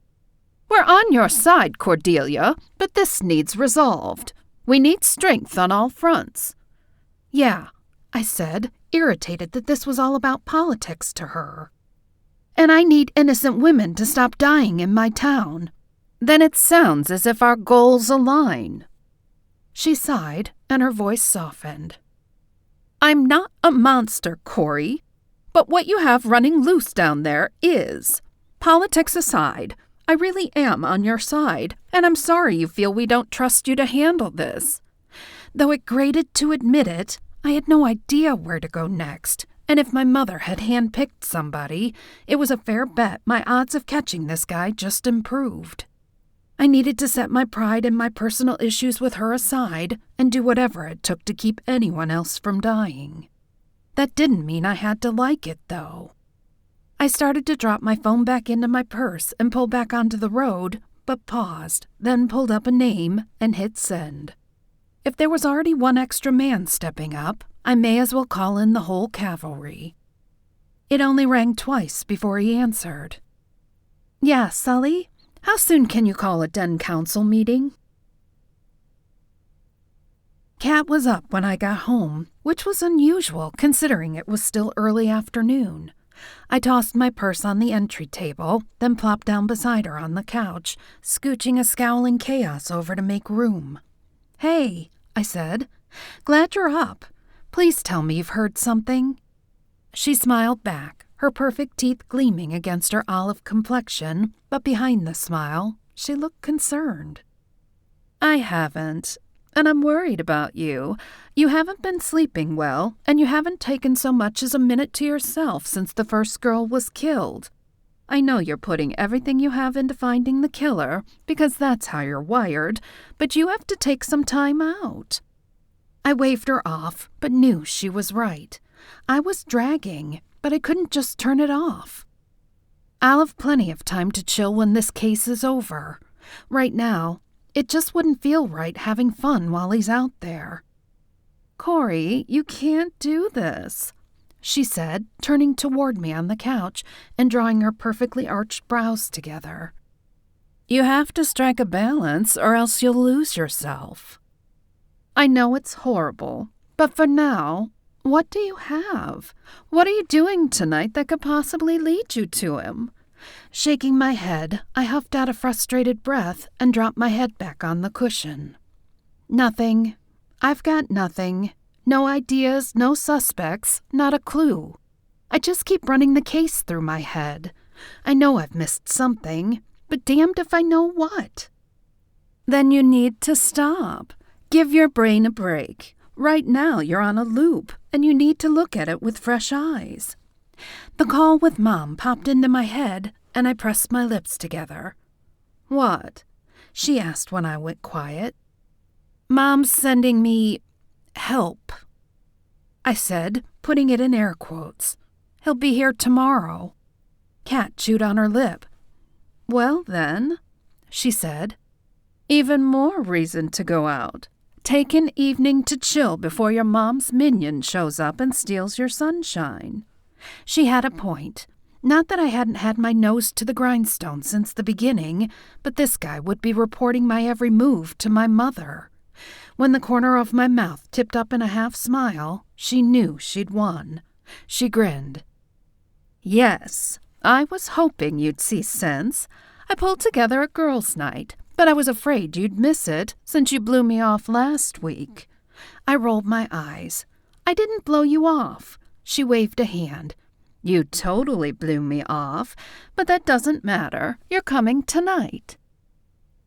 We're on your side, Cordelia, but this needs resolved. We need strength on all fronts. Yeah, I said, irritated that this was all about politics to her. And I need innocent women to stop dying in my town. Then it sounds as if our goals align. She sighed, and her voice softened. I'm not a monster, Cori, but what you have running loose down there is. Politics aside, I really am on your side, and I'm sorry you feel we don't trust you to handle this. Though it grated to admit it, I had no idea where to go next, and if my mother had handpicked somebody, it was a fair bet my odds of catching this guy just improved. I needed to set my pride and my personal issues with her aside and do whatever it took to keep anyone else from dying. That didn't mean I had to like it, though. I started to drop my phone back into my purse and pull back onto the road, but paused, then pulled up a name and hit send. If there was already one extra man stepping up, I may as well call in the whole cavalry. It only rang twice before he answered. Yeah, Sully? How soon can you call a den council meeting? Kat was up when I got home, which was unusual considering it was still early afternoon. I tossed my purse on the entry table, then plopped down beside her on the couch, scooching a scowling chaos over to make room. Hey, I said. Glad you're up. Please tell me you've heard something. She smiled back, her perfect teeth gleaming against her olive complexion, but behind the smile, she looked concerned. I haven't, and I'm worried about you. You haven't been sleeping well, and you haven't taken so much as a minute to yourself since the first girl was killed. I know you're putting everything you have into finding the killer, because that's how you're wired, but you have to take some time out. I waved her off, but knew she was right. I was dragging, but I couldn't just turn it off. I'll have plenty of time to chill when this case is over. Right now, it just wouldn't feel right having fun while he's out there. Cori, you can't do this, she said, turning toward me on the couch and drawing her perfectly arched brows together. You have to strike a balance or else you'll lose yourself. I know it's horrible, but for now, what do you have? What are you doing tonight that could possibly lead you to him? Shaking my head, I huffed out a frustrated breath and dropped my head back on the cushion. Nothing. I've got nothing. No ideas, no suspects, not a clue. I just keep running the case through my head. I know I've missed something, but damned if I know what. Then you need to stop. Give your brain a break. Right now you're on a loop, and you need to look at it with fresh eyes. The call with Mom popped into my head, and I pressed my lips together. What? She asked when I went quiet. Mom's sending me help, I said, putting it in air quotes. He'll be here tomorrow. Kat chewed on her lip. Well then, she said, even more reason to go out. Take an evening to chill before your mom's minion shows up and steals your sunshine. She had a point. Not that I hadn't had my nose to the grindstone since the beginning, but this guy would be reporting my every move to my mother. When the corner of my mouth tipped up in a half smile, she knew she'd won. She grinned. Yes, I was hoping you'd see sense. I pulled together a girls' night, but I was afraid you'd miss it since you blew me off last week. I rolled my eyes. I didn't blow you off. She waved a hand. You totally blew me off, but that doesn't matter. You're coming tonight.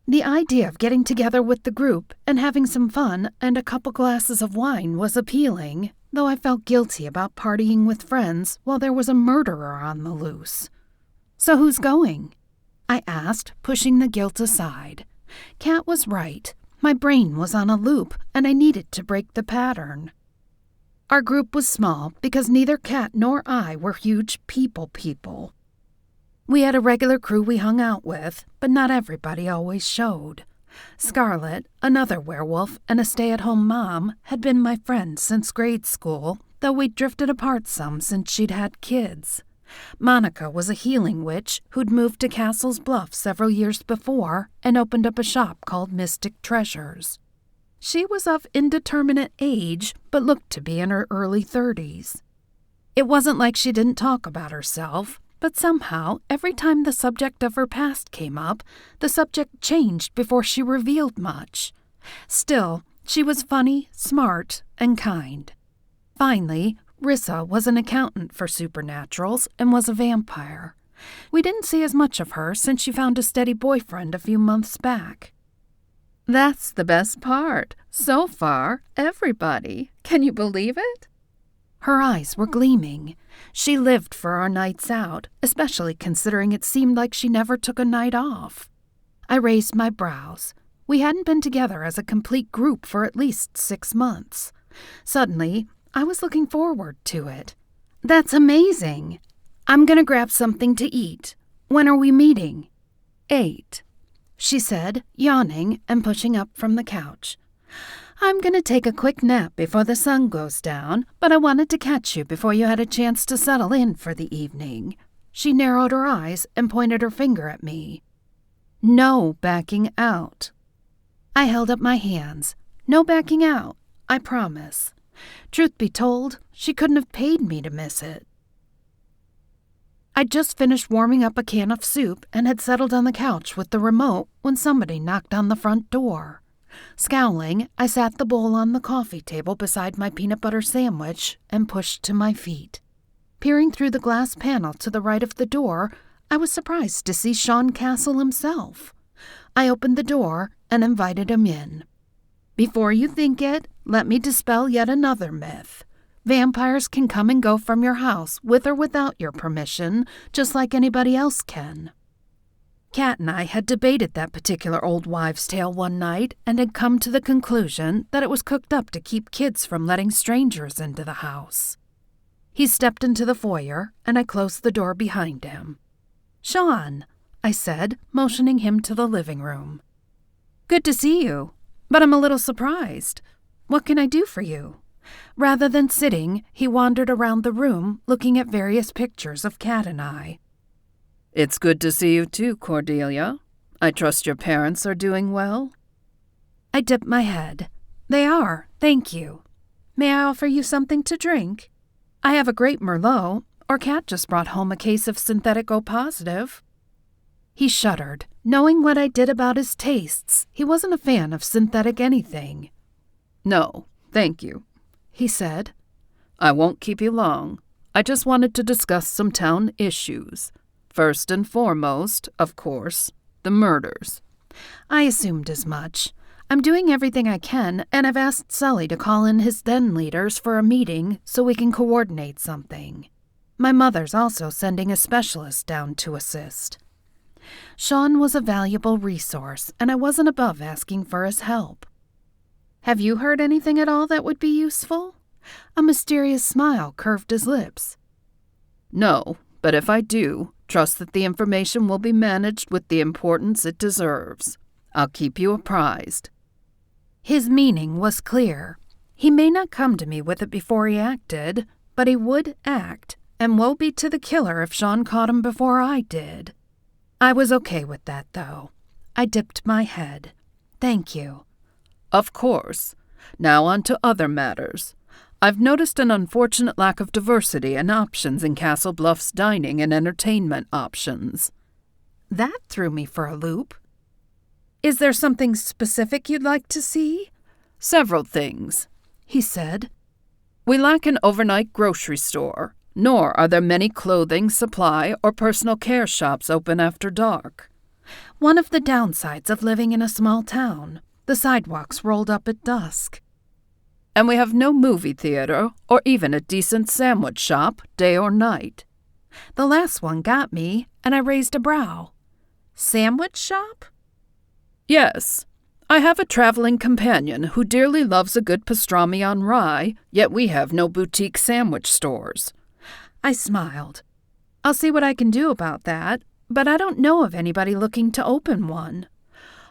The idea of getting together with the group and having some fun and a couple glasses of wine was appealing, though I felt guilty about partying with friends while there was a murderer on the loose. So who's going? I asked, pushing the guilt aside. Kat was right. My brain was on a loop, and I needed to break the pattern. Our group was small because neither Kat nor I were huge people. We had a regular crew we hung out with, but not everybody always showed. Scarlett, another werewolf and a stay-at-home mom, had been my friend since grade school, though we'd drifted apart some since she'd had kids. Monica was a healing witch who'd moved to Castle's Bluff several years before and opened up a shop called Mystic Treasures. She was of indeterminate age, but looked to be in her early 30s. It wasn't like she didn't talk about herself, but somehow, every time the subject of her past came up, the subject changed before she revealed much. Still, she was funny, smart, and kind. Finally, Rissa was an accountant for supernaturals and was a vampire. We didn't see as much of her since she found a steady boyfriend a few months back. That's the best part. So far, everybody. Can you believe it? Her eyes were gleaming. She lived for our nights out, especially considering it seemed like she never took a night off. I raised my brows. We hadn't been together as a complete group for at least 6 months. Suddenly, I was looking forward to it. That's amazing. I'm going to grab something to eat. When are we meeting? 8, she said, yawning and pushing up from the couch. I'm going to take a quick nap before the sun goes down, but I wanted to catch you before you had a chance to settle in for the evening. She narrowed her eyes and pointed her finger at me. No backing out. I held up my hands. No backing out, I promise. Truth be told, she couldn't have paid me to miss it. I'd just finished warming up a can of soup and had settled on the couch with the remote when somebody knocked on the front door. Scowling, I sat the bowl on the coffee table beside my peanut butter sandwich and pushed to my feet. Peering through the glass panel to the right of the door, I was surprised to see Sean Castle himself. I opened the door and invited him in. Before you think it, let me dispel yet another myth. Vampires can come and go from your house with or without your permission, just like anybody else can. Kat and I had debated that particular old wives' tale one night and had come to the conclusion that it was cooked up to keep kids from letting strangers into the house. He stepped into the foyer, and I closed the door behind him. Sean, I said, motioning him to the living room. Good to see you, but I'm a little surprised. What can I do for you? Rather than sitting, he wandered around the room, looking at various pictures of Kat and I. It's good to see you too, Cordelia. I trust your parents are doing well? I dipped my head. They are, thank you. May I offer you something to drink? I have a great Merlot, or Kat just brought home a case of synthetic O-positive. He shuddered. Knowing what I did about his tastes, he wasn't a fan of synthetic anything. No, thank you, he said. I won't keep you long. I just wanted to discuss some town issues. First and foremost, of course, the murders. I assumed as much. I'm doing everything I can, and I've asked Sully to call in his den leaders for a meeting so we can coordinate something. My mother's also sending a specialist down to assist. Sean was a valuable resource, and I wasn't above asking for his help. Have you heard anything at all that would be useful? A mysterious smile curved his lips. No, but if I do, trust that the information will be managed with the importance it deserves. I'll keep you apprised. His meaning was clear. He may not come to me with it before he acted, but he would act, and woe be to the killer if Sean caught him before I did. I was okay with that, though. I dipped my head. Thank you. Of course. Now on to other matters. I've noticed an unfortunate lack of diversity and options in Castle Bluff's dining and entertainment options. That threw me for a loop. Is there something specific you'd like to see? Several things, he said. We lack an overnight grocery store, nor are there many clothing, supply, or personal care shops open after dark. One of the downsides of living in a small town. The sidewalks rolled up at dusk. And we have no movie theater or even a decent sandwich shop, day or night. The last one got me, and I raised a brow. Sandwich shop? Yes. I have a traveling companion who dearly loves a good pastrami on rye, yet we have no boutique sandwich stores. I smiled. I'll see what I can do about that, but I don't know of anybody looking to open one.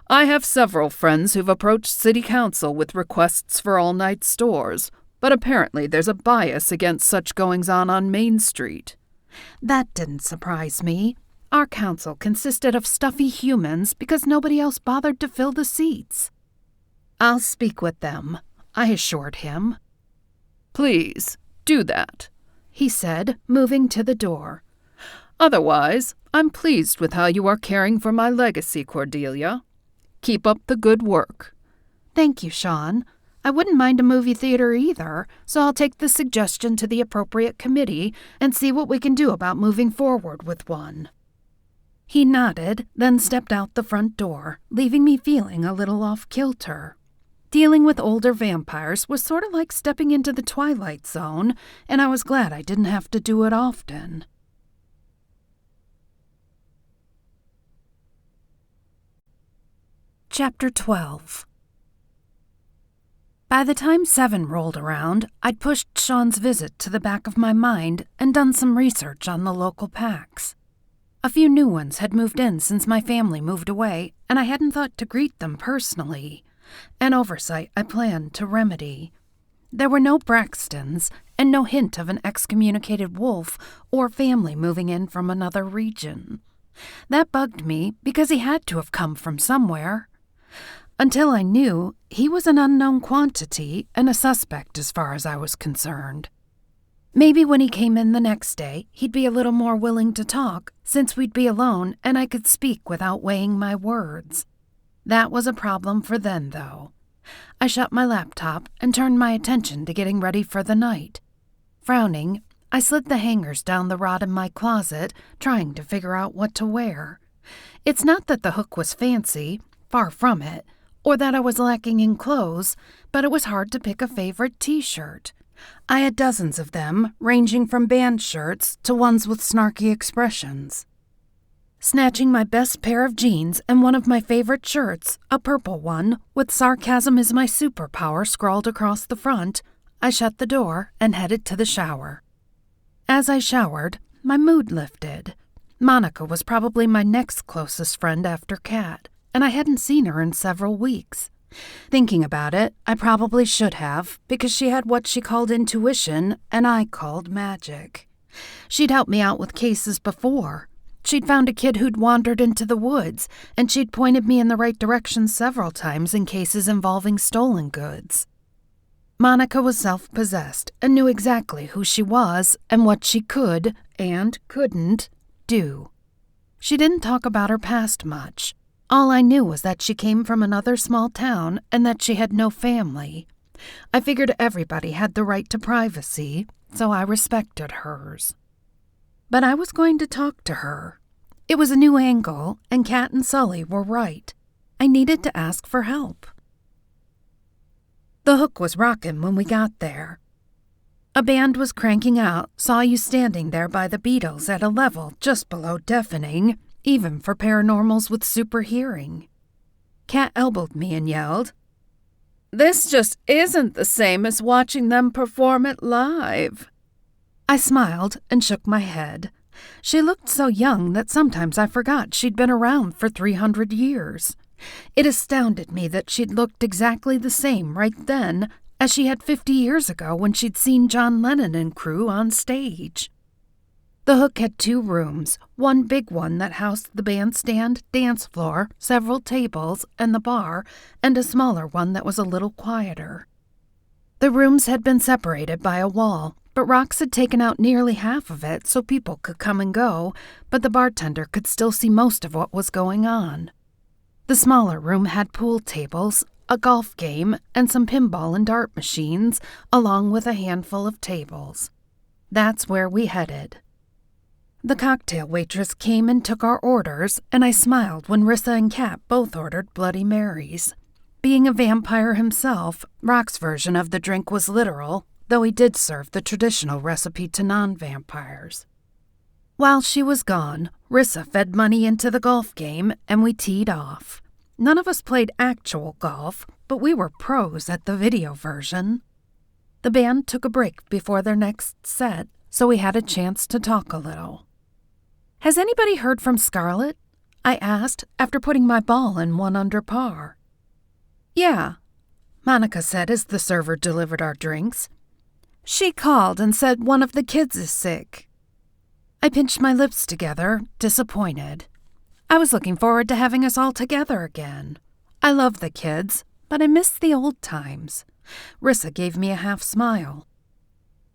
I have several friends who've approached City Council with requests for all-night stores, but apparently there's a bias against such goings-on on Main Street. That didn't surprise me. Our council consisted of stuffy humans because nobody else bothered to fill the seats. I'll speak with them, I assured him. Please, do that, he said, moving to the door. Otherwise, I'm pleased with how you are caring for my legacy, Cordelia. Keep up the good work. Thank you, Sean. I wouldn't mind a movie theater either, so I'll take the suggestion to the appropriate committee and see what we can do about moving forward with one. He nodded, then stepped out the front door, leaving me feeling a little off-kilter. Dealing with older vampires was sort of like stepping into the Twilight Zone, and I was glad I didn't have to do it often. Chapter 12. By the time 7 rolled around, I'd pushed Sean's visit to the back of my mind and done some research on the local packs. A few new ones had moved in since my family moved away, and I hadn't thought to greet them personally, an oversight I planned to remedy. There were no Braxtons, and no hint of an excommunicated wolf or family moving in from another region. That bugged me because he had to have come from somewhere. Until I knew, he was an unknown quantity and a suspect as far as I was concerned. Maybe when he came in the next day, he'd be a little more willing to talk, since we'd be alone and I could speak without weighing my words. That was a problem for then, though. I shut my laptop and turned my attention to getting ready for the night. Frowning, I slid the hangers down the rod in my closet, trying to figure out what to wear. It's not that the hook was fancy, far from it, or that I was lacking in clothes, but it was hard to pick a favorite t-shirt. I had dozens of them, ranging from band shirts to ones with snarky expressions. Snatching my best pair of jeans and one of my favorite shirts, a purple one, with "Sarcasm is my superpower" scrawled across the front, I shut the door and headed to the shower. As I showered, my mood lifted. Monica was probably my next closest friend after Kat, and I hadn't seen her in several weeks. Thinking about it, I probably should have, because she had what she called intuition and I called magic. She'd helped me out with cases before. She'd found a kid who'd wandered into the woods, and she'd pointed me in the right direction several times in cases involving stolen goods. Monica was self-possessed and knew exactly who she was and what she could and couldn't do. She didn't talk about her past much. All I knew was that she came from another small town and that she had no family. I figured everybody had the right to privacy, so I respected hers. But I was going to talk to her. It was a new angle, and Kat and Sully were right. I needed to ask for help. The hook was rockin' when we got there. A band was cranking out, saw you standing there by the Beatles at a level just below deafening, even for paranormals with super hearing. Kat elbowed me and yelled, "This just isn't the same as watching them perform it live." I smiled and shook my head. She looked so young that sometimes I forgot she'd been around for 300 years. It astounded me that she'd looked exactly the same right then as she had 50 years ago when she'd seen John Lennon and crew on stage. The hook had 2 rooms, one big one that housed the bandstand, dance floor, several tables, and the bar, and a smaller one that was a little quieter. The rooms had been separated by a wall, but rocks had taken out nearly half of it so people could come and go, but the bartender could still see most of what was going on. The smaller room had pool tables, a golf game, and some pinball and dart machines, along with a handful of tables. That's where we headed. The cocktail waitress came and took our orders, and I smiled when Rissa and Kat both ordered Bloody Marys. Being a vampire himself, Rock's version of the drink was literal, though he did serve the traditional recipe to non-vampires. While she was gone, Rissa fed money into the golf game, and we teed off. None of us played actual golf, but we were pros at the video version. The band took a break before their next set, so we had a chance to talk a little. "Has anybody heard from Scarlett?" I asked after putting my ball in one under par. "Yeah," Monica said as the server delivered our drinks. "She called and said one of the kids is sick." I pinched my lips together, disappointed. I was looking forward to having us all together again. I love the kids, but I miss the old times. Rissa gave me a half smile.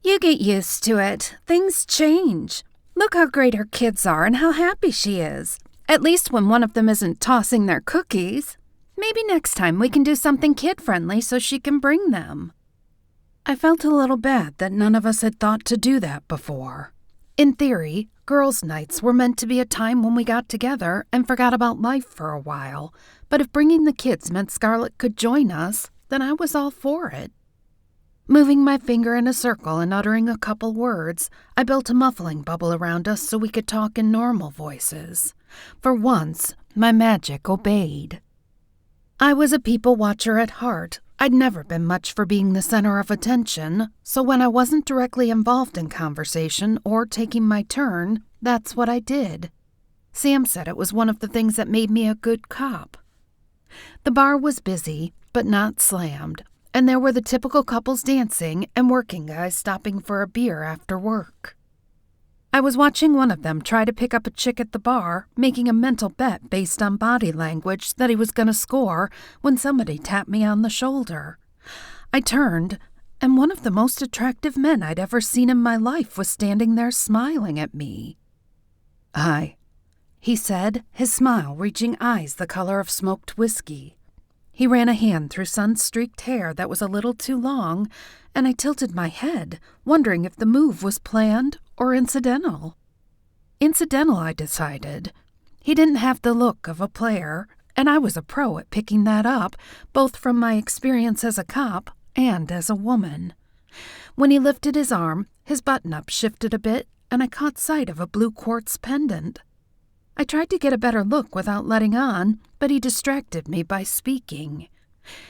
"You get used to it. Things change. Look how great her kids are and how happy she is. At least when one of them isn't tossing their cookies. Maybe next time we can do something kid-friendly so she can bring them." I felt a little bad that none of us had thought to do that before. In theory, girls' nights were meant to be a time when we got together and forgot about life for a while, but if bringing the kids meant Scarlett could join us, then I was all for it. Moving my finger in a circle and uttering a couple words, I built a muffling bubble around us so we could talk in normal voices. For once, my magic obeyed. I was a people watcher at heart. I'd never been much for being the center of attention, so when I wasn't directly involved in conversation or taking my turn, that's what I did. Sam said it was one of the things that made me a good cop. The bar was busy, but not slammed, and there were the typical couples dancing and working guys stopping for a beer after work. I was watching one of them try to pick up a chick at the bar, making a mental bet based on body language that he was going to score when somebody tapped me on the shoulder. I turned, and one of the most attractive men I'd ever seen in my life was standing there smiling at me. "Hi," he said, his smile reaching eyes the color of smoked whiskey. He ran a hand through sun-streaked hair that was a little too long, and I tilted my head, wondering if the move was planned or incidental. Incidental, I decided. He didn't have the look of a player, and I was a pro at picking that up, both from my experience as a cop and as a woman. When he lifted his arm, his button-up shifted a bit, and I caught sight of a blue quartz pendant. I tried to get a better look without letting on, but he distracted me by speaking.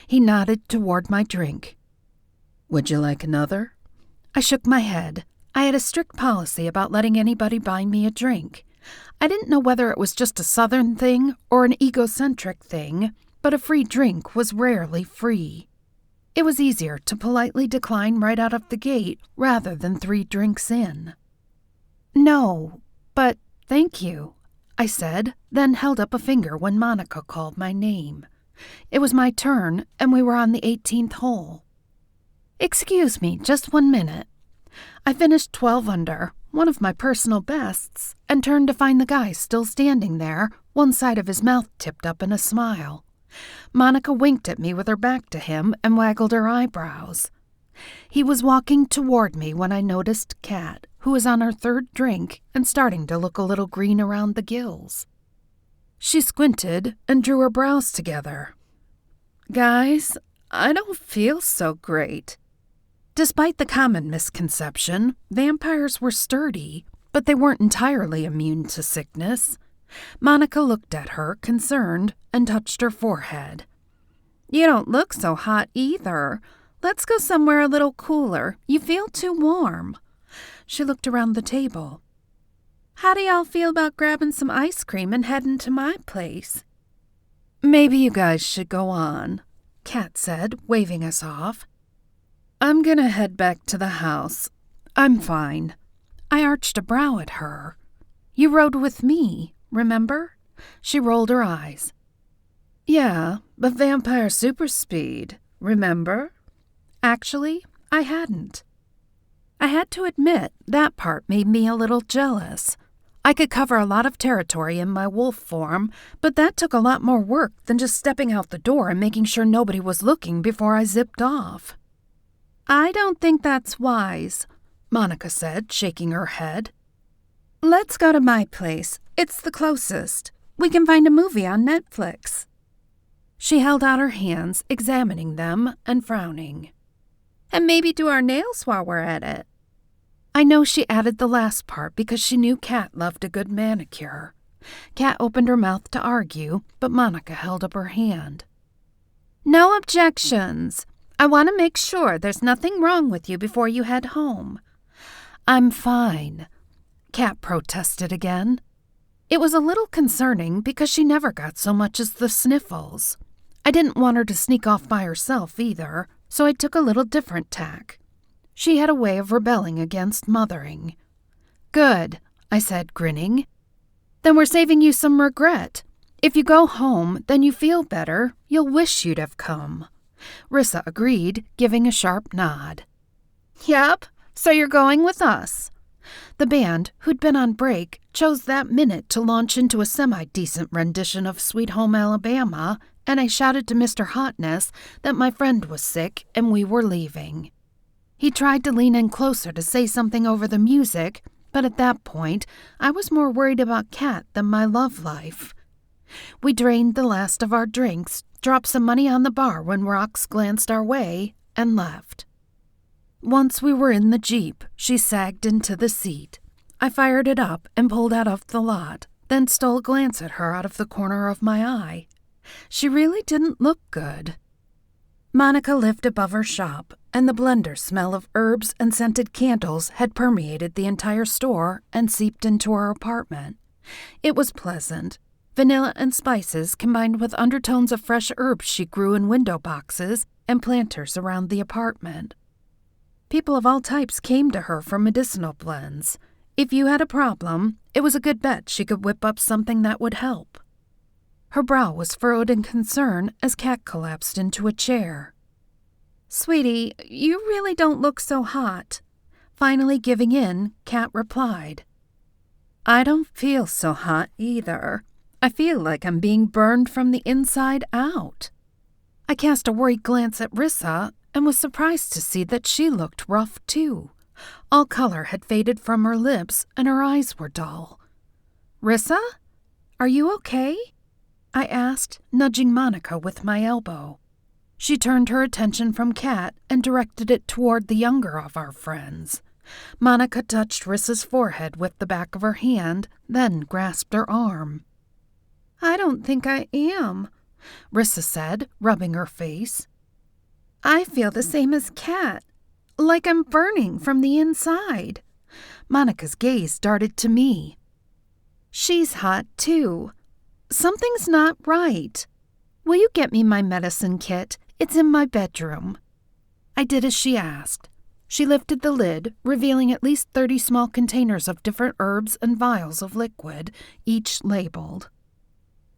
He nodded toward my drink. "Would you like another?" I shook my head. I had a strict policy about letting anybody buy me a drink. I didn't know whether it was just a Southern thing or an egocentric thing, but a free drink was rarely free. It was easier to politely decline right out of the gate rather than 3 drinks in. "No, but thank you," I said, then held up a finger when Monica called my name. It was my turn, and we were on the 18th hole. "Excuse me, just 1 minute." I finished 12 under, one of my personal bests, and turned to find the guy still standing there, one side of his mouth tipped up in a smile. Monica winked at me with her back to him and waggled her eyebrows. He was walking toward me when I noticed Kat, who was on her 3rd drink and starting to look a little green around the gills. She squinted and drew her brows together. "Guys, I don't feel so great." Despite the common misconception, vampires were sturdy, but they weren't entirely immune to sickness. Monica looked at her, concerned, and touched her forehead. "You don't look so hot either. Let's go somewhere a little cooler. You feel too warm." She looked around the table. "How do y'all feel about grabbing some ice cream and heading to my place?" "Maybe you guys should go on," Kat said, waving us off. "I'm gonna head back to the house. I'm fine." I arched a brow at her. "You rode with me, remember?" She rolled her eyes. "Yeah, but vampire super speed, remember?" Actually, I hadn't. I had to admit that part made me a little jealous. I could cover a lot of territory in my wolf form, but that took a lot more work than just stepping out the door and making sure nobody was looking before I zipped off. "I don't think that's wise," Monica said, shaking her head. "Let's go to my place. It's the closest. We can find a movie on Netflix." She held out her hands, examining them and frowning. "And maybe do our nails while we're at it." I know she added the last part because she knew Kat loved a good manicure. Kat opened her mouth to argue, but Monica held up her hand. "No objections. I want to make sure there's nothing wrong with you before you head home." "I'm fine," Kat protested again. It was a little concerning because she never got so much as the sniffles. I didn't want her to sneak off by herself either, so I took a little different tack. She had a way of rebelling against mothering. "Good," I said, grinning. "Then we're saving you some regret. If you go home, then you feel better. You'll wish you'd have come." Rissa agreed, giving a sharp nod. "Yep, so you're going with us." The band, who'd been on break, chose that minute to launch into a semi-decent rendition of Sweet Home Alabama, and I shouted to Mr. Hotness that my friend was sick and we were leaving. He tried to lean in closer to say something over the music, but at that point, I was more worried about Kat than my love life. We drained the last of our drinks, dropped some money on the bar when Rox glanced our way, and left. Once we were in the Jeep, she sagged into the seat. I fired it up and pulled out of the lot, then stole a glance at her out of the corner of my eye. She really didn't look good. Monica lived above her shop, and the blender smell of herbs and scented candles had permeated the entire store and seeped into her apartment. It was pleasant. Vanilla and spices combined with undertones of fresh herbs she grew in window boxes and planters around the apartment. People of all types came to her for medicinal blends. If you had a problem, it was a good bet she could whip up something that would help. Her brow was furrowed in concern as Kat collapsed into a chair. "Sweetie, you really don't look so hot." Finally giving in, Kat replied, "I don't feel so hot either. I feel like I'm being burned from the inside out." I cast a worried glance at Rissa and was surprised to see that she looked rough too. All color had faded from her lips and her eyes were dull. "Rissa? Are you okay?" I asked, nudging Monica with my elbow. She turned her attention from Kat and directed it toward the younger of our friends. Monica touched Rissa's forehead with the back of her hand, then grasped her arm. "I don't think I am," Rissa said, rubbing her face. "I feel the same as Kat, like I'm burning from the inside." Monica's gaze darted to me. "She's hot, too. Something's not right. Will you get me my medicine kit? It's in my bedroom." I did as she asked. She lifted the lid, revealing at least 30 small containers of different herbs and vials of liquid, each labeled.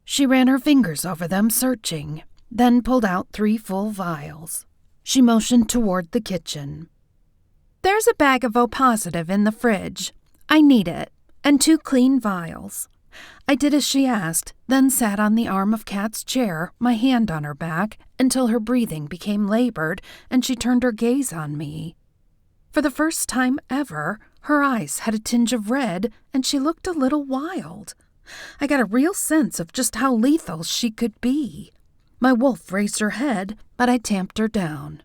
She ran her fingers over them, searching, then pulled out 3 full vials. She motioned toward the kitchen. "There's a bag of O-positive in the fridge. I need it, and 2 clean vials." I did as she asked, then sat on the arm of Kat's chair, my hand on her back, until her breathing became labored and she turned her gaze on me. For the first time ever, her eyes had a tinge of red and she looked a little wild. I got a real sense of just how lethal she could be. My wolf raised her head, but I tamped her down.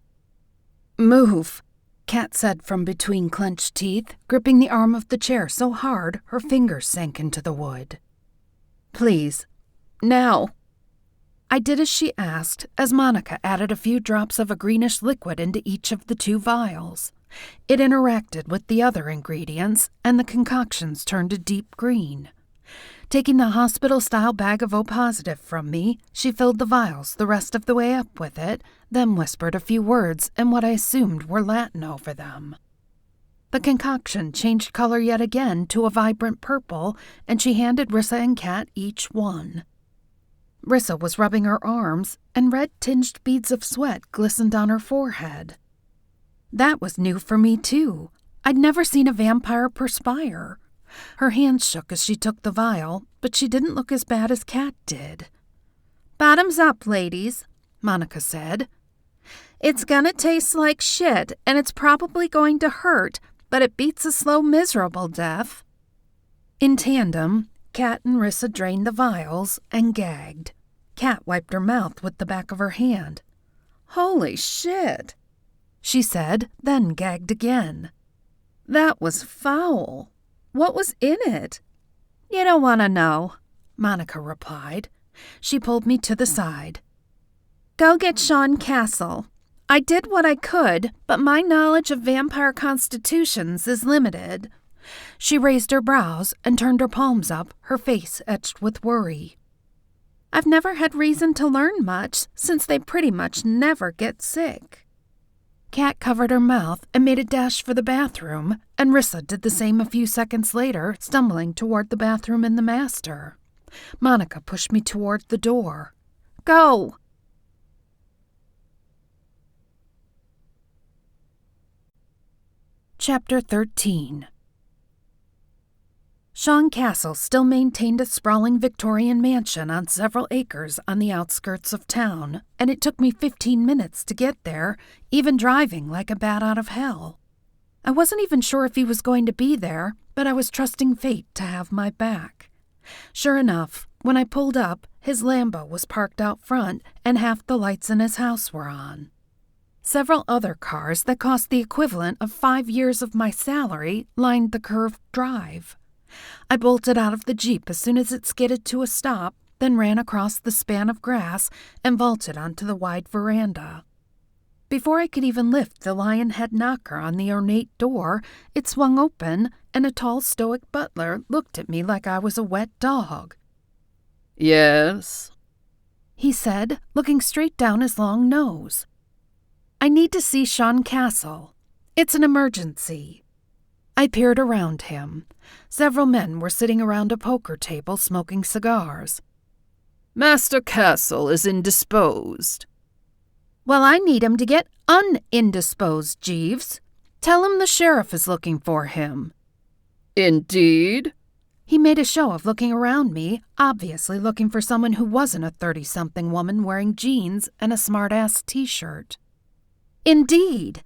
"Move," Kat said from between clenched teeth, gripping the arm of the chair so hard her fingers sank into the wood. "Please, now." I did as she asked, as Monica added a few drops of a greenish liquid into each of the 2 vials. It interacted with the other ingredients, and the concoctions turned a deep green. Taking the hospital-style bag of O-positive from me, she filled the vials the rest of the way up with it, then whispered a few words in what I assumed were Latin over them. The concoction changed color yet again to a vibrant purple, and she handed Rissa and Kat each one. Rissa was rubbing her arms, and red-tinged beads of sweat glistened on her forehead. That was new for me, too. I'd never seen a vampire perspire. Her hands shook as she took the vial, but she didn't look as bad as Kat did. "Bottoms up, ladies," Monica said. "It's gonna taste like shit, and it's probably going to hurt, but it beats a slow, miserable death." In tandem, Kat and Rissa drained the vials and gagged. Kat wiped her mouth with the back of her hand. "Holy shit," she said, then gagged again. "That was foul. What was in it?" "You don't want to know," Monica replied. She pulled me to the side. "Go get Sean Castle. I did what I could, but my knowledge of vampire constitutions is limited. She raised her brows and turned her palms up, her face etched with worry. I've never had reason to learn much, since they pretty much never get sick. Kat covered her mouth and made a dash for the bathroom, and Rissa did the same a few seconds later, stumbling toward the bathroom in the master. Monica pushed me toward the door. Go! Chapter 13. Sean Castle still maintained a sprawling Victorian mansion on several acres on the outskirts of town, and it took me 15 minutes to get there, even driving like a bat out of hell. I wasn't even sure if he was going to be there, but I was trusting fate to have my back. Sure enough, when I pulled up, his Lambo was parked out front and half the lights in his house were on. Several other cars that cost the equivalent of 5 years of my salary lined the curved drive. I bolted out of the Jeep as soon as it skidded to a stop, then ran across the span of grass and vaulted onto the wide veranda. Before I could even lift the lion head knocker on the ornate door, it swung open, and a tall, stoic butler looked at me like I was a wet dog. Yes? He said, looking straight down his long nose. I need to see Sean Castle. It's an emergency. I peered around him. Several men were sitting around a poker table smoking cigars. Master Castle is indisposed. Well, I need him to get unindisposed, Jeeves. Tell him the sheriff is looking for him. Indeed? He made a show of looking around me, obviously looking for someone who wasn't a 30-something woman wearing jeans and a smart-ass t-shirt. Indeed,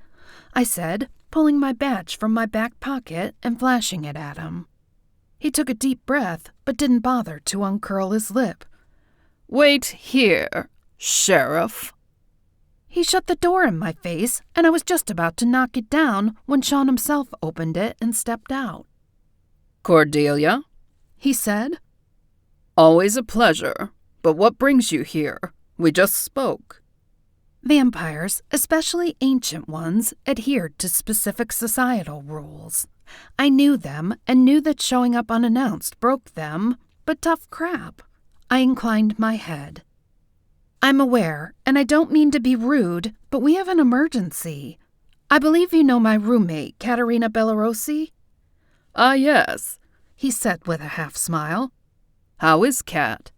I said, pulling my badge from my back pocket and flashing it at him. He took a deep breath, but didn't bother to uncurl his lip. Wait here, Sheriff. He shut the door in my face, and I was just about to knock it down when Sean himself opened it and stepped out. Cordelia, he said. Always a pleasure, but what brings you here? We just spoke. Vampires, especially ancient ones, adhered to specific societal rules. I knew them and knew that showing up unannounced broke them, but tough crap. I inclined my head. I'm aware, and I don't mean to be rude, but we have an emergency. I believe you know my roommate, Caterina Bellerosi? Ah, yes, he said with a half-smile. How is Cat?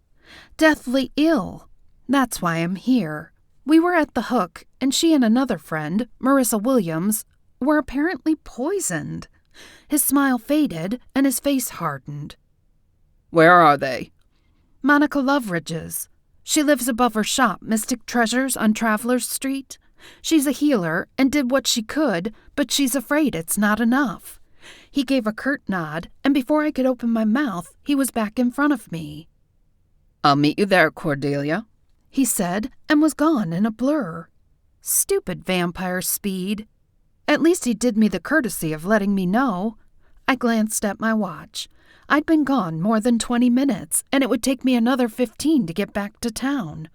Deathly ill. That's why I'm here. We were at the Hook, and she and another friend, Marissa Williams, were apparently poisoned. His smile faded, and his face hardened. Where are they? Monica Loveridge's. She lives above her shop, Mystic Treasures on Travelers Street. She's a healer and did what she could, but she's afraid it's not enough. He gave a curt nod, and before I could open my mouth, he was back in front of me. I'll meet you there, Cordelia, he said, and was gone in a blur. Stupid vampire speed. At least he did me the courtesy of letting me know. I glanced at my watch. I'd been gone more than 20 minutes, and it would take me another 15 to get back to town.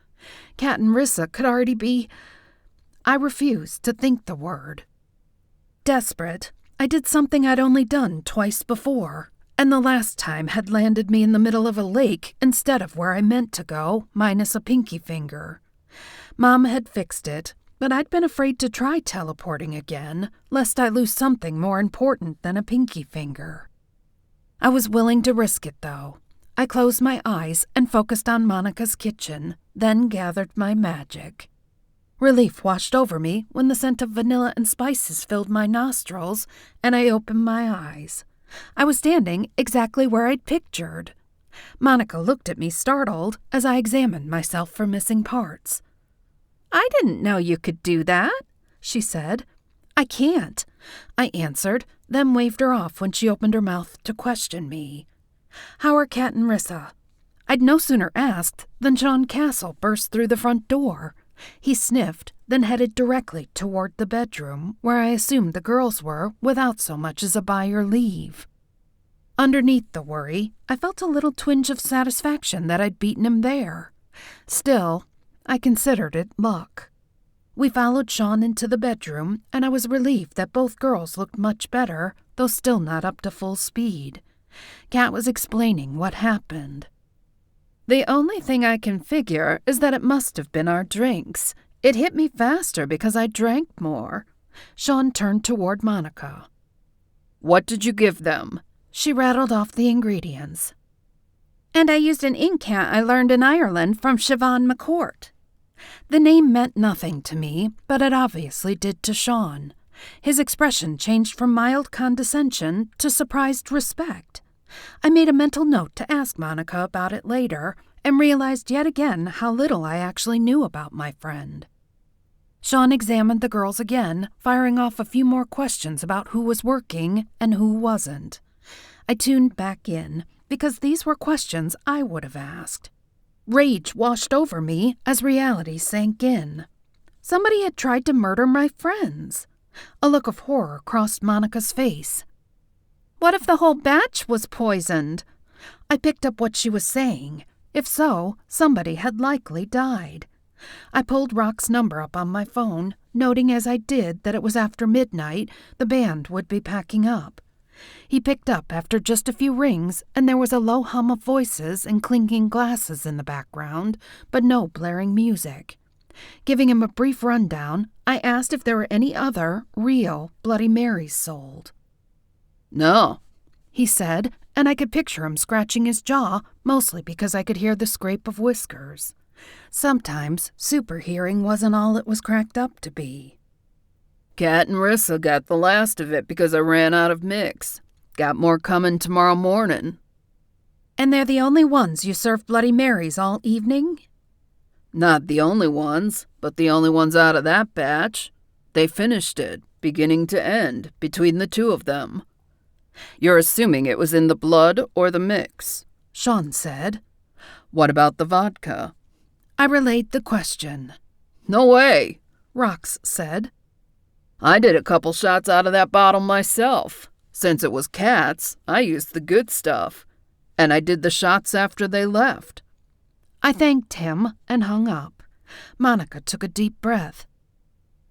Kat and Rissa could already be... I refused to think the word. Desperate, I did something I'd only done twice before, and the last time had landed me in the middle of a lake instead of where I meant to go, minus a pinky finger. Mom had fixed it, but I'd been afraid to try teleporting again, lest I lose something more important than a pinky finger. I was willing to risk it, though. I closed my eyes and focused on Monica's kitchen, then gathered my magic. Relief washed over me when the scent of vanilla and spices filled my nostrils, and I opened my eyes. I was standing exactly where I'd pictured. Monica looked at me startled as I examined myself for missing parts. I didn't know you could do that, she said. I can't, I answered, then waved her off when she opened her mouth to question me. How are Kat and Rissa? I'd no sooner asked than Sean Castle burst through the front door. He sniffed, then headed directly toward the bedroom, where I assumed the girls were without so much as a by your leave. Underneath the worry, I felt a little twinge of satisfaction that I'd beaten him there. Still, I considered it luck. We followed Sean into the bedroom, and I was relieved that both girls looked much better, though still not up to full speed. Kat was explaining what happened. The only thing I can figure is that it must have been our drinks. It hit me faster because I drank more. Sean turned toward Monica. What did you give them? She rattled off the ingredients. And I used an incant I learned in Ireland from Siobhan McCourt. The name meant nothing to me, but it obviously did to Sean. His expression changed from mild condescension to surprised respect. I made a mental note to ask Monica about it later and realized yet again how little I actually knew about my friend. Sean examined the girls again, firing off a few more questions about who was working and who wasn't. I tuned back in, because these were questions I would have asked. Rage washed over me as reality sank in. Somebody had tried to murder my friends. A look of horror crossed Monica's face. What if the whole batch was poisoned? I picked up what she was saying. If so, somebody had likely died. I pulled Rock's number up on my phone, noting as I did that it was after midnight, the band would be packing up. He picked up after just a few rings, and there was a low hum of voices and clinking glasses in the background, but no blaring music. Giving him a brief rundown, I asked if there were any other, real Bloody Marys sold. No, he said, and I could picture him scratching his jaw, mostly because I could hear the scrape of whiskers. Sometimes super hearing wasn't all it was cracked up to be. Kat and Rissa got the last of it because I ran out of mix. Got more coming tomorrow morning. And they're the only ones you serve Bloody Marys all evening? Not the only ones, but the only ones out of that batch. They finished it, beginning to end, between the two of them. You're assuming it was in the blood or the mix, Sean said. What about the vodka? I relayed the question. No way, Rox said. I did a couple shots out of that bottle myself. Since it was Kat's, I used the good stuff. And I did the shots after they left. I thanked him and hung up. Monica took a deep breath.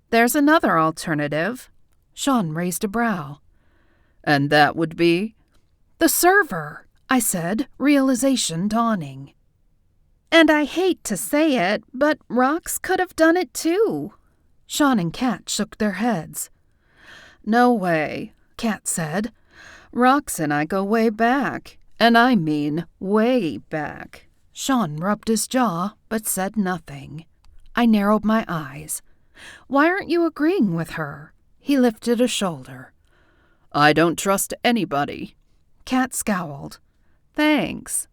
There's another alternative. Sean raised a brow. And that would be? The server, I said, realization dawning. And I hate to say it, but Rox could have done it too. Sean and Kat shook their heads. No way, Kat said. Rox and I go way back, and I mean way back. Sean rubbed his jaw, but said nothing. I narrowed my eyes. Why aren't you agreeing with her? He lifted a shoulder. I don't trust anybody. Kat scowled. Thanks.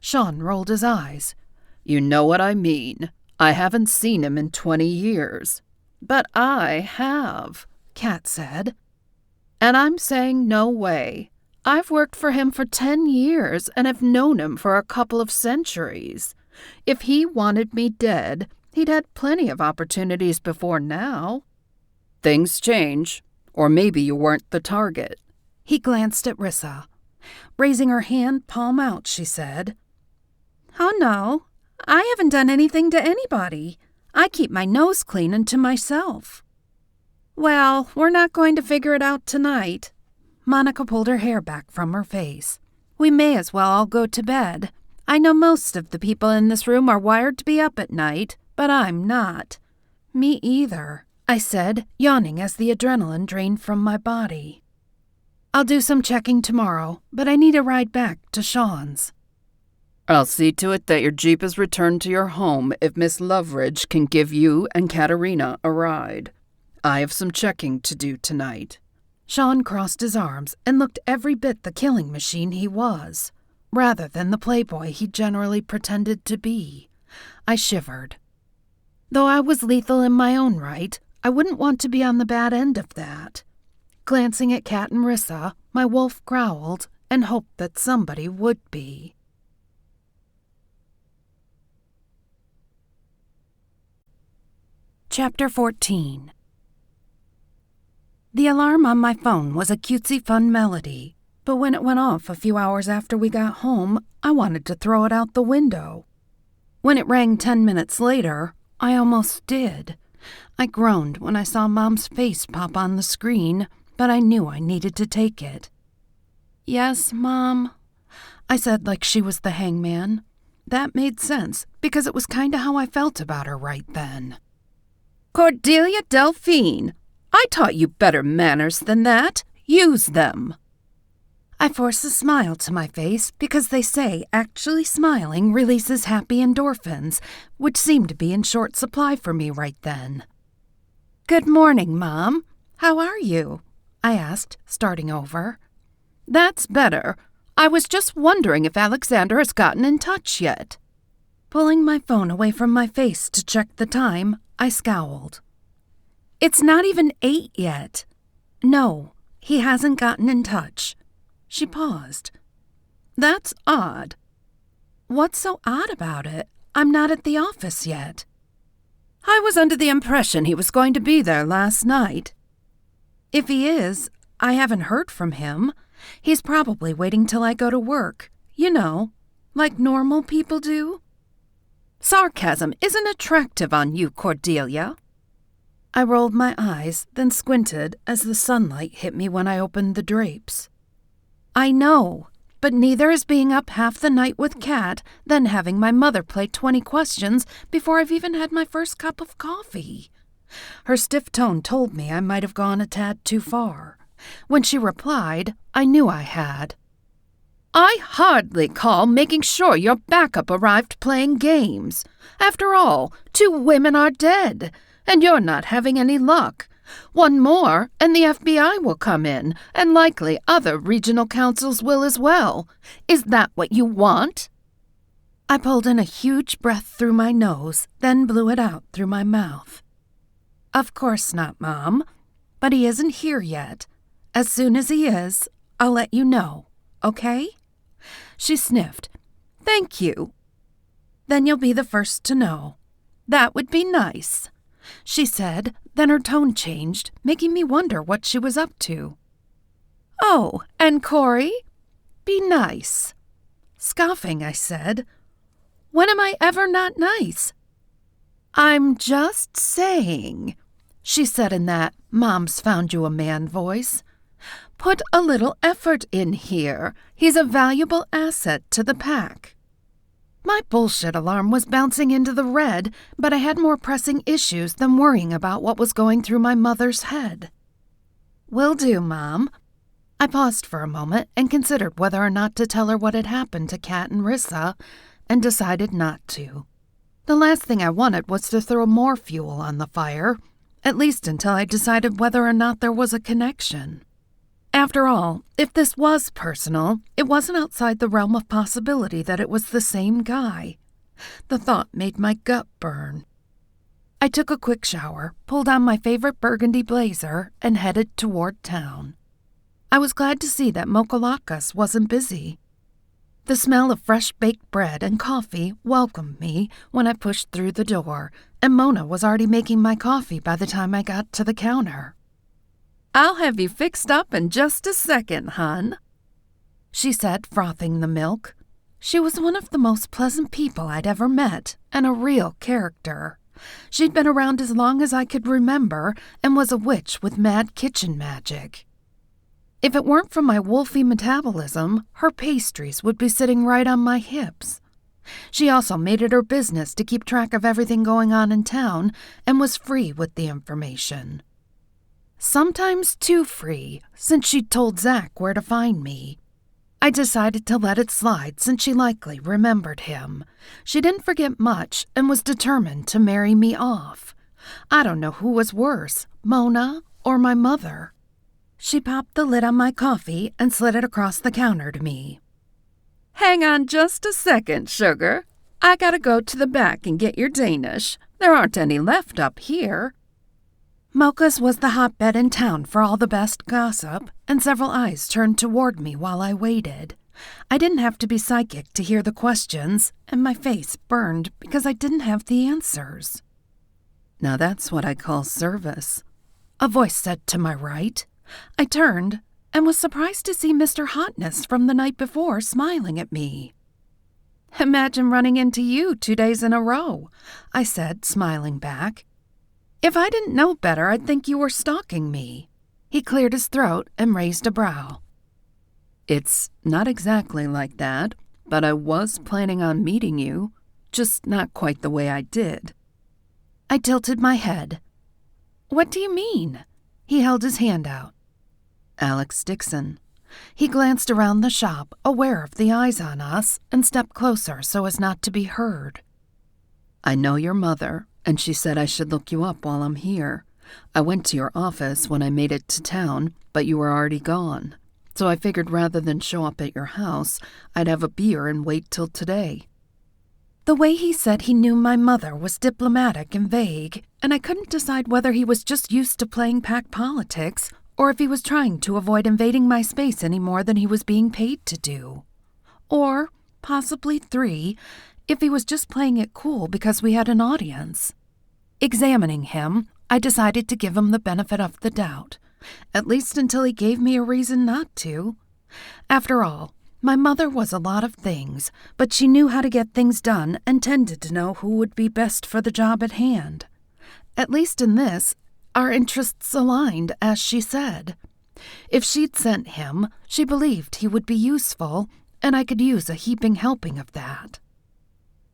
Sean rolled his eyes. You know what I mean. I haven't seen him in 20 years. But I have, Kat said. And I'm saying no way. I've worked for him for 10 years and have known him for a couple of centuries. If he wanted me dead, he'd had plenty of opportunities before now. Things change, or maybe you weren't the target. He glanced at Rissa. Raising her hand, palm out, she said. Oh no, I haven't done anything to anybody. I keep my nose clean and to myself. Well, we're not going to figure it out tonight. Monica pulled her hair back from her face. We may as well all go to bed. I know most of the people in this room are wired to be up at night, but I'm not. Me either, I said, yawning as the adrenaline drained from my body. I'll do some checking tomorrow, but I need a ride back to Sean's. I'll see to it that your Jeep is returned to your home if Miss Loveridge can give you and Katerina a ride. I have some checking to do tonight. Sean crossed his arms and looked every bit the killing machine he was, rather than the playboy he generally pretended to be. I shivered. Though I was lethal in my own right, I wouldn't want to be on the bad end of that. Glancing at Kat and Rissa, my wolf growled and hoped that somebody would be. Chapter 14. The alarm on my phone was a cutesy fun melody, but when it went off a few hours after we got home, I wanted to throw it out the window. When it rang 10 minutes later, I almost did. I groaned when I saw Mom's face pop on the screen, but I knew I needed to take it. "Yes, Mom," I said like she was the hangman. That made sense, because it was kinda how I felt about her right then. "Cordelia Delphine, I taught you better manners than that. Use them." I forced a smile to my face because they say actually smiling releases happy endorphins, which seemed to be in short supply for me right then. "Good morning, Mom. How are you?" I asked, starting over. "That's better. I was just wondering if Alexander has gotten in touch yet." Pulling my phone away from my face to check the time, I scowled. "It's not even 8 yet. No, he hasn't gotten in touch." She paused. "That's odd." "What's so odd about it? I'm not at the office yet." "I was under the impression he was going to be there last night." "If he is, I haven't heard from him. He's probably waiting till I go to work. You know, like normal people do." "Sarcasm isn't attractive on you, Cordelia." I rolled my eyes, then squinted as the sunlight hit me when I opened the drapes. "I know, but neither is being up half the night with Kat, then having my mother play 20 questions before I've even had my first cup of coffee." Her stiff tone told me I might have gone a tad too far. When she replied, I knew I had. "I hardly call making sure your backup arrived playing games. After all, 2 women are dead, and you're not having any luck. 1 more, and the FBI will come in, and likely other regional councils will as well. Is that what you want?" I pulled in a huge breath through my nose, then blew it out through my mouth. "Of course not, Mom. But he isn't here yet. As soon as he is, I'll let you know, okay?" She sniffed. "Thank you." "Then you'll be the first to know." "That would be nice," she said, then her tone changed, making me wonder what she was up to. "Oh, and Cori? Be nice." Scoffing, I said. "When am I ever not nice?" "I'm just saying," she said in that Mom's found you a man voice. "Put a little effort in here. He's a valuable asset to the pack." My bullshit alarm was bouncing into the red, but I had more pressing issues than worrying about what was going through my mother's head. "Will do, Mom." I paused for a moment and considered whether or not to tell her what had happened to Kat and Rissa, and decided not to. The last thing I wanted was to throw more fuel on the fire, at least until I decided whether or not there was a connection. After all, if this was personal, it wasn't outside the realm of possibility that it was the same guy. The thought made my gut burn. I took a quick shower, pulled on my favorite burgundy blazer, and headed toward town. I was glad to see that Mokalakas wasn't busy. The smell of fresh baked bread and coffee welcomed me when I pushed through the door, and Mona was already making my coffee by the time I got to the counter. "I'll have you fixed up in just a second, hon," she said, frothing the milk. She was one of the most pleasant people I'd ever met, and a real character. She'd been around as long as I could remember, and was a witch with mad kitchen magic. If it weren't for my wolfy metabolism, her pastries would be sitting right on my hips. She also made it her business to keep track of everything going on in town, and was free with the information. Sometimes too free, since she'd told Zach where to find me. I decided to let it slide since she likely remembered him. She didn't forget much and was determined to marry me off. I don't know who was worse, Mona or my mother. She popped the lid on my coffee and slid it across the counter to me. "Hang on just a second, sugar. I gotta go to the back and get your Danish. There aren't any left up here." Mocha's was the hotbed in town for all the best gossip, and several eyes turned toward me while I waited. I didn't have to be psychic to hear the questions, and my face burned because I didn't have the answers. "Now that's what I call service," a voice said to my right. I turned and was surprised to see Mr. Hotness from the night before smiling at me. "Imagine running into you 2 days in a row," I said, smiling back. "If I didn't know better, I'd think you were stalking me." He cleared his throat and raised a brow. It's not exactly like that, but I was planning on meeting you, just not quite the way I did. I tilted my head. What do you mean? He held his hand out. Alex Dixon. He glanced around the shop, aware of the eyes on us, and stepped closer so as not to be heard. I know your mother, and she said I should look you up while I'm here. I went to your office when I made it to town, but you were already gone. So I figured rather than show up at your house, I'd have a beer and wait till today. The way he said he knew my mother was diplomatic and vague, and I couldn't decide whether he was just used to playing pack politics or if he was trying to avoid invading my space any more than he was being paid to do. Or, possibly 3, if he was just playing it cool because we had an audience. Examining him, I decided to give him the benefit of the doubt, at least until he gave me a reason not to. After all, my mother was a lot of things, but she knew how to get things done and tended to know who would be best for the job at hand. At least in this, our interests aligned, as she said. If she'd sent him, she believed he would be useful, and I could use a heaping helping of that.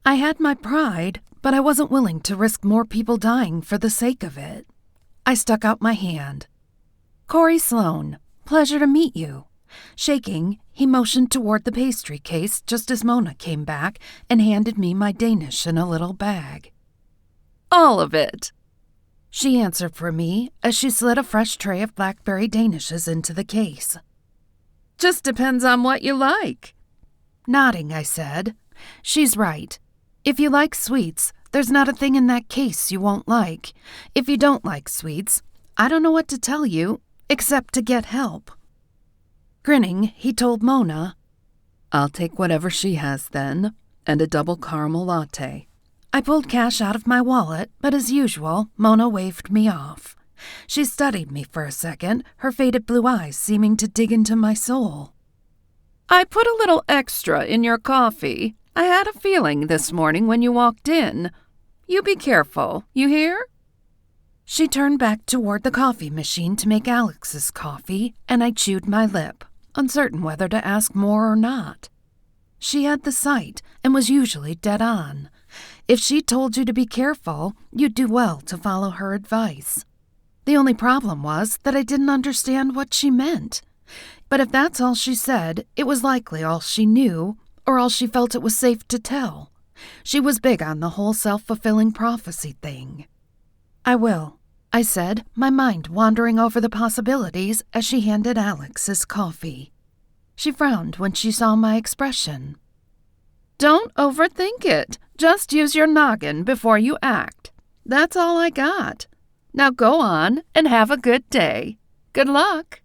I had my pride, but I wasn't willing to risk more people dying for the sake of it. I stuck out my hand. Cori Sloane, pleasure to meet you. Shaking, he motioned toward the pastry case just as Mona came back and handed me my Danish in a little bag. All of it, she answered for me as she slid a fresh tray of blackberry Danishes into the case. Just depends on what you like. Nodding, I said, she's right. If you like sweets, there's not a thing in that case you won't like. If you don't like sweets, I don't know what to tell you, except to get help. Grinning, he told Mona, I'll take whatever she has then, and a double caramel latte. I pulled cash out of my wallet, but as usual, Mona waved me off. She studied me for a second, her faded blue eyes seeming to dig into my soul. I put a little extra in your coffee. I had a feeling this morning when you walked in. You be careful, you hear? She turned back toward the coffee machine to make Alex's coffee, and I chewed my lip, uncertain whether to ask more or not. She had the sight and was usually dead on. If she told you to be careful, you'd do well to follow her advice. The only problem was that I didn't understand what she meant. But if that's all she said, it was likely all she knew, or all she felt it was safe to tell. She was big on the whole self-fulfilling prophecy thing. I will, I said, my mind wandering over the possibilities as she handed Alex his coffee. She frowned when she saw my expression. Don't overthink it. Just use your noggin before you act. That's all I got. Now go on and have a good day. Good luck.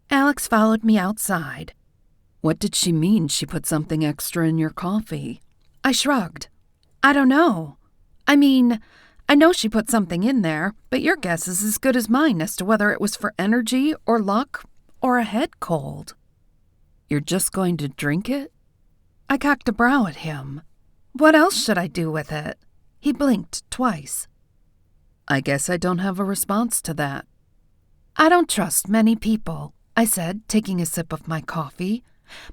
Alex followed me outside. What did she mean she put something extra in your coffee? I shrugged. I don't know. I mean, I know she put something in there, but your guess is as good as mine as to whether it was for energy or luck or a head cold. You're just going to drink it? I cocked a brow at him. What else should I do with it? He blinked twice. I guess I don't have a response to that. I don't trust many people, I said, taking a sip of my coffee.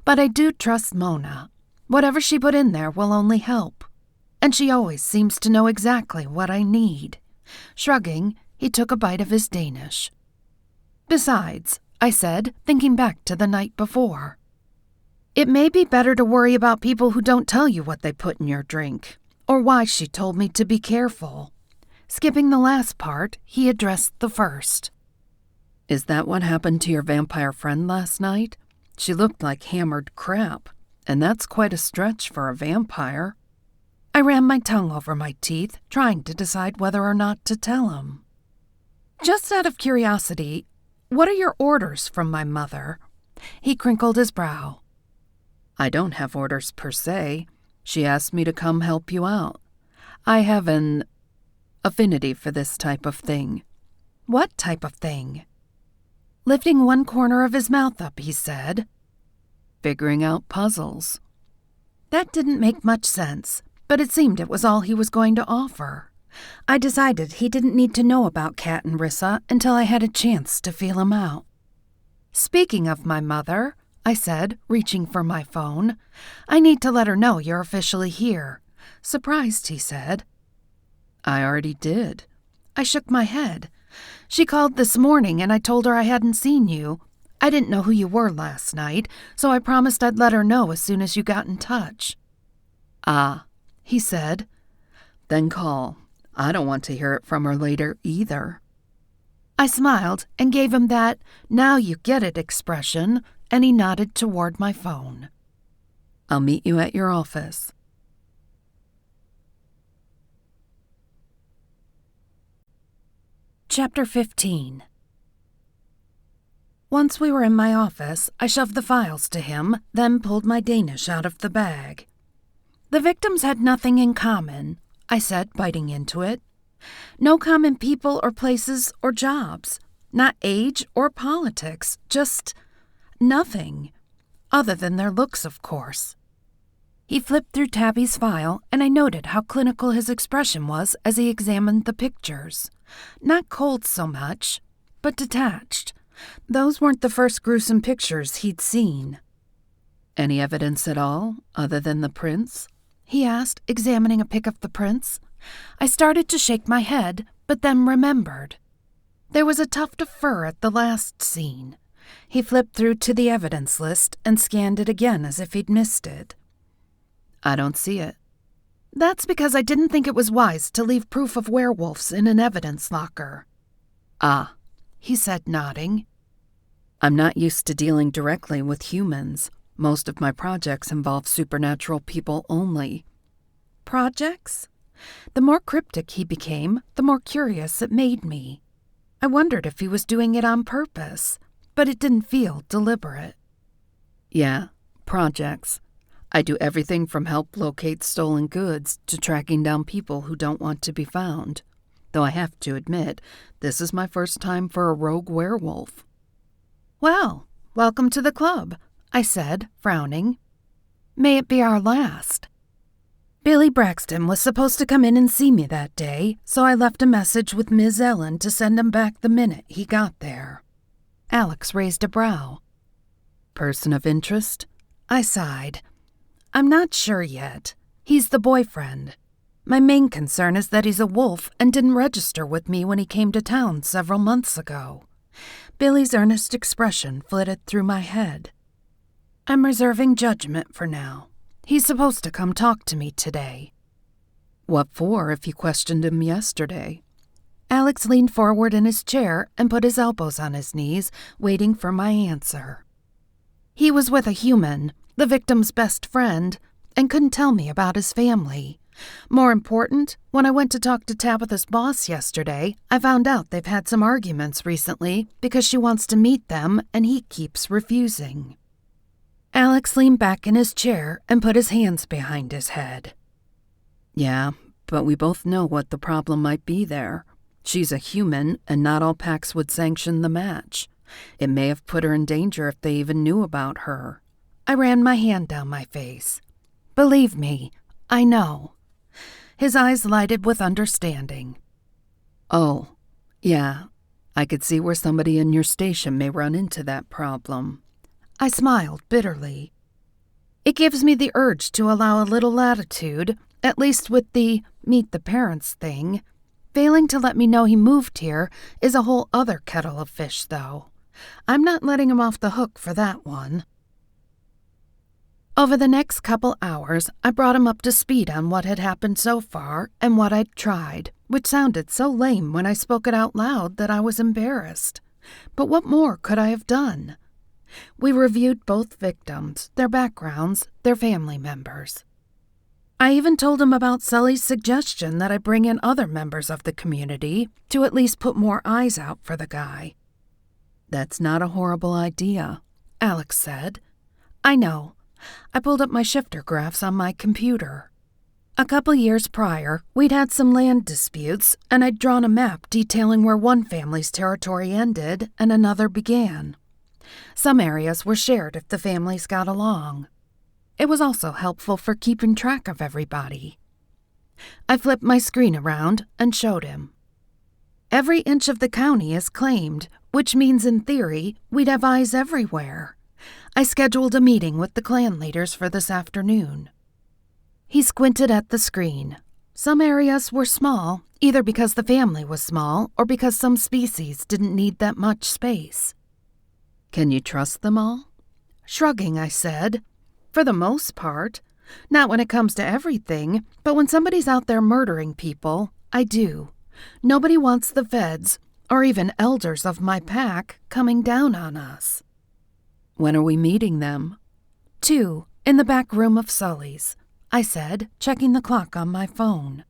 But I do trust Mona. Whatever she put in there will only help. And she always seems to know exactly what I need. Shrugging, he took a bite of his Danish. Besides, I said, thinking back to the night before, it may be better to worry about people who don't tell you what they put in your drink, or why she told me to be careful. Skipping the last part, he addressed the first. Is that what happened to your vampire friend last night? She looked like hammered crap, and that's quite a stretch for a vampire. I ran my tongue over my teeth, trying to decide whether or not to tell him. Just out of curiosity, what are your orders from my mother? He crinkled his brow. I don't have orders per se. She asked me to come help you out. I have an affinity for this type of thing. What type of thing? Lifting one corner of his mouth up, he said, figuring out puzzles. That didn't make much sense, but it seemed it was all he was going to offer. I decided he didn't need to know about Kat and Rissa until I had a chance to feel him out. "Speaking of my mother," I said, reaching for my phone, "I need to let her know you're officially here." Surprised, he said. "I already did." I shook my head. "She called this morning and I told her I hadn't seen you. I didn't know who you were last night, so I promised I'd let her know as soon as you got in touch." "Ah," he said. "Then call. I don't want to hear it from her later either." I smiled and gave him that "now you get it" expression, and he nodded toward my phone. "I'll meet you at your office." Chapter 15. Once we were in my office, I shoved the files to him, then pulled my Danish out of the bag. "The victims had nothing in common," I said, biting into it. "No common people or places or jobs. Not age or politics. Just nothing. Other than their looks, of course." He flipped through Tabby's file, and I noted how clinical his expression was as he examined the pictures. Not cold so much, but detached. Those weren't the first gruesome pictures he'd seen. "Any evidence at all, other than the prints?" he asked, examining a pic of the prints. I started to shake my head, but then remembered. There was a tuft of fur at the last scene. He flipped through to the evidence list and scanned it again as if he'd missed it. "I don't see it." "That's because I didn't think it was wise to leave proof of werewolves in an evidence locker." "Ah," he said, nodding. "I'm not used to dealing directly with humans. Most of my projects involve supernatural people only." Projects? The more cryptic he became, the more curious it made me. I wondered if he was doing it on purpose, but it didn't feel deliberate. "Yeah, projects. I do everything from help locate stolen goods to tracking down people who don't want to be found. Though I have to admit, this is my first time for a rogue werewolf." "Well, welcome to the club," I said, frowning. "May it be our last." Billy Braxton was supposed to come in and see me that day, so I left a message with Ms. Ellen to send him back the minute he got there. Alex raised a brow. "Person of interest?" I sighed. "I'm not sure yet. He's the boyfriend. My main concern is that he's a wolf and didn't register with me when he came to town several months ago." Billy's earnest expression flitted through my head. "I'm reserving judgment for now. He's supposed to come talk to me today." "What for if you questioned him yesterday?" Alex leaned forward in his chair and put his elbows on his knees, waiting for my answer. "He was with a human, the victim's best friend, and couldn't tell me about his family. More important, when I went to talk to Tabitha's boss yesterday, I found out they've had some arguments recently because she wants to meet them and he keeps refusing." Alex leaned back in his chair and put his hands behind his head. "Yeah, but we both know what the problem might be there. She's a human, and not all packs would sanction the match. It may have put her in danger if they even knew about her." I ran my hand down my face. "Believe me, I know." His eyes lighted with understanding. "Oh, yeah, I could see where somebody in your station may run into that problem." I smiled bitterly. "It gives me the urge to allow a little latitude, at least with the meet the parents thing. Failing to let me know he moved here is a whole other kettle of fish, though. I'm not letting him off the hook for that one." Over the next couple hours, I brought him up to speed on what had happened so far and what I'd tried, which sounded so lame when I spoke it out loud that I was embarrassed. But what more could I have done? We reviewed both victims, their backgrounds, their family members. I even told him about Sully's suggestion that I bring in other members of the community to at least put more eyes out for the guy. "That's not a horrible idea," Alex said. "I know. I pulled up my shifter graphs on my computer. A couple years prior, we'd had some land disputes, and I'd drawn a map detailing where one family's territory ended and another began. Some areas were shared if the families got along. It was also helpful for keeping track of everybody. I flipped my screen around and showed him. Every inch of the county is claimed, which means in theory we'd have eyes everywhere. I scheduled a meeting with the clan leaders for this afternoon. He squinted at the screen. Some areas were small, either because the family was small or because some species didn't need that much space. Can you trust them all? Shrugging, I said. For the most part. Not when it comes to everything, but when somebody's out there murdering people, I do. Nobody wants the feds, or even elders of my pack, coming down on us. When are we meeting them? 2, in the back room of Sully's, I said, checking the clock on my phone.